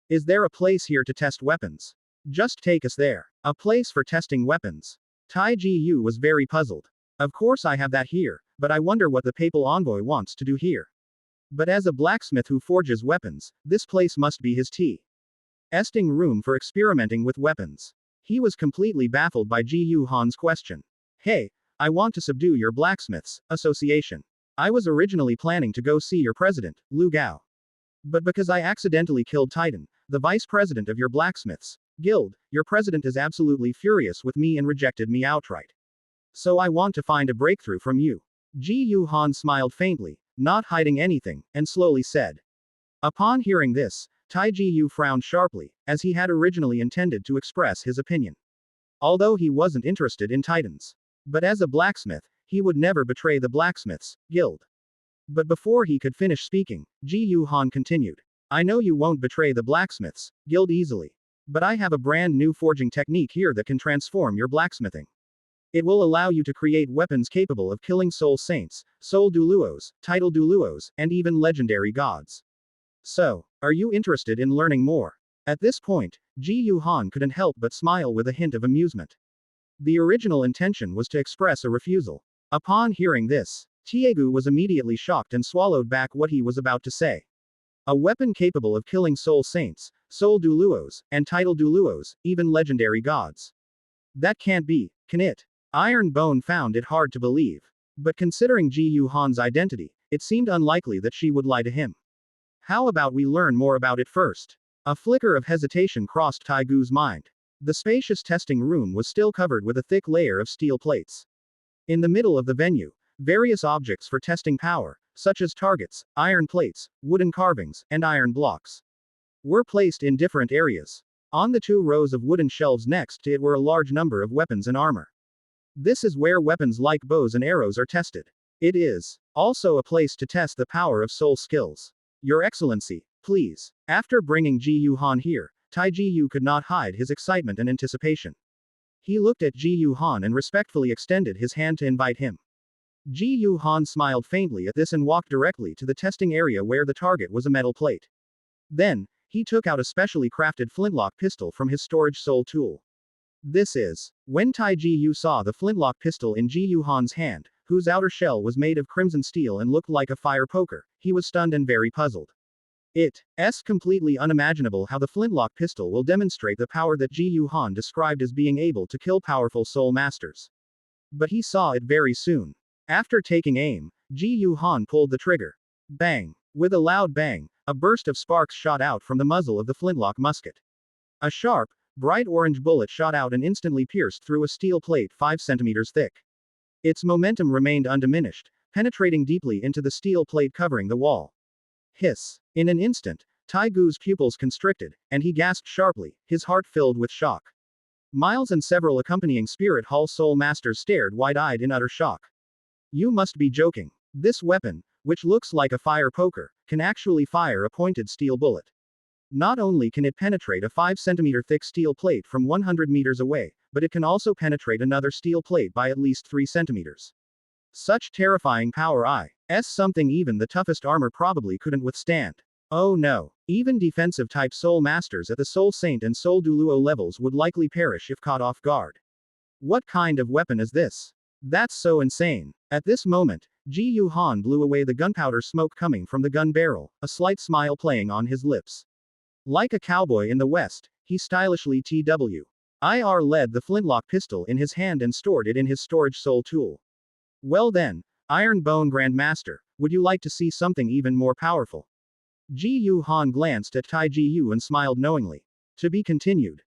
Is there a place here to test weapons? Just take us there." "A place for testing weapons?" Tai Ji Yu was very puzzled. "Of course I have that here, but I wonder what the papal envoy wants to do here. But as a blacksmith who forges weapons, this place must be his testing room for experimenting with weapons." He was completely baffled by Ji Yuhan's question. "Hey, I want to subdue your blacksmiths association. I was originally planning to go see your president, Lu Gao. But because I accidentally killed Titan, the vice president of your blacksmiths guild, your president is absolutely furious with me and rejected me outright. So I want to find a breakthrough from you. Ji Yuhan smiled faintly, not hiding anything, and slowly said. Upon hearing this, Tai Ji Yu frowned sharply, as he had originally intended to express his opinion. Although he wasn't interested in Titans. But as a blacksmith, he would never betray the blacksmiths guild. But before he could finish speaking, Ji Yuhan continued. I know you won't betray the blacksmiths guild easily. But I have a brand new forging technique here that can transform your blacksmithing. It will allow you to create weapons capable of killing soul saints, soul Douluos, title Douluos, and even legendary gods. So, are you interested in learning more? At this point, Ji Yuhan couldn't help but smile with a hint of amusement. The original intention was to express a refusal. Upon hearing this, Tiegu was immediately shocked and swallowed back what he was about to say. A weapon capable of killing soul saints, soul Douluos, and title Douluos, even legendary gods. That can't be, can it? Iron Bone found it hard to believe. But considering Ji Yuhan's identity, it seemed unlikely that she would lie to him. How about we learn more about it first? A flicker of hesitation crossed Taigu's mind. The spacious testing room was still covered with a thick layer of steel plates. In the middle of the venue, various objects for testing power, such as targets, iron plates, wooden carvings, and iron blocks, were placed in different areas. On the 2 rows of wooden shelves next to it were a large number of weapons and armor. This is where weapons like bows and arrows are tested. It is also a place to test the power of soul skills. Your Excellency, please. After bringing Ji Yuhan here, Tai Ji Yu could not hide his excitement and anticipation. He looked at Ji Yuhan and respectfully extended his hand to invite him. Ji Yuhan smiled faintly at this and walked directly to the testing area where the target was a metal plate. Then, he took out a specially crafted flintlock pistol from his storage soul tool. This is. When Tai Ji Yu saw the flintlock pistol in Ji Yuhan's hand, whose outer shell was made of crimson steel and looked like a fire poker, he was stunned and very puzzled. It's completely unimaginable how the flintlock pistol will demonstrate the power that Ji Yuhan described as being able to kill powerful soul masters. But he saw it very soon. After taking aim, Ji Yuhan pulled the trigger. Bang! With a loud bang, a burst of sparks shot out from the muzzle of the flintlock musket. A sharp, bright orange bullet shot out and instantly pierced through a steel plate 5 centimeters thick. Its momentum remained undiminished, penetrating deeply into the steel plate covering the wall. Hiss! In an instant, Taigu's pupils constricted, and he gasped sharply, his heart filled with shock. Miles and several accompanying Spirit Hall Soul Masters stared wide-eyed in utter shock. You must be joking. This weapon, which looks like a fire poker, can actually fire a pointed steel bullet. Not only can it penetrate a 5 centimeter thick steel plate from 100 meters away, but it can also penetrate another steel plate by at least 3 centimeters. Such terrifying power is something even the toughest armor probably couldn't withstand. Oh no, even defensive type soul masters at the Soul Saint and Soul Douluo levels would likely perish if caught off guard. What kind of weapon is this? That's so insane. At this moment, Ji Yuhan blew away the gunpowder smoke coming from the gun barrel, a slight smile playing on his lips. Like a cowboy in the West, he stylishly TWIR led the flintlock pistol in his hand and stored it in his storage soul tool. Well then, Iron Bone Grandmaster, would you like to see something even more powerful? Ji Yuhan glanced at Tai Ji Yu and smiled knowingly. To be continued.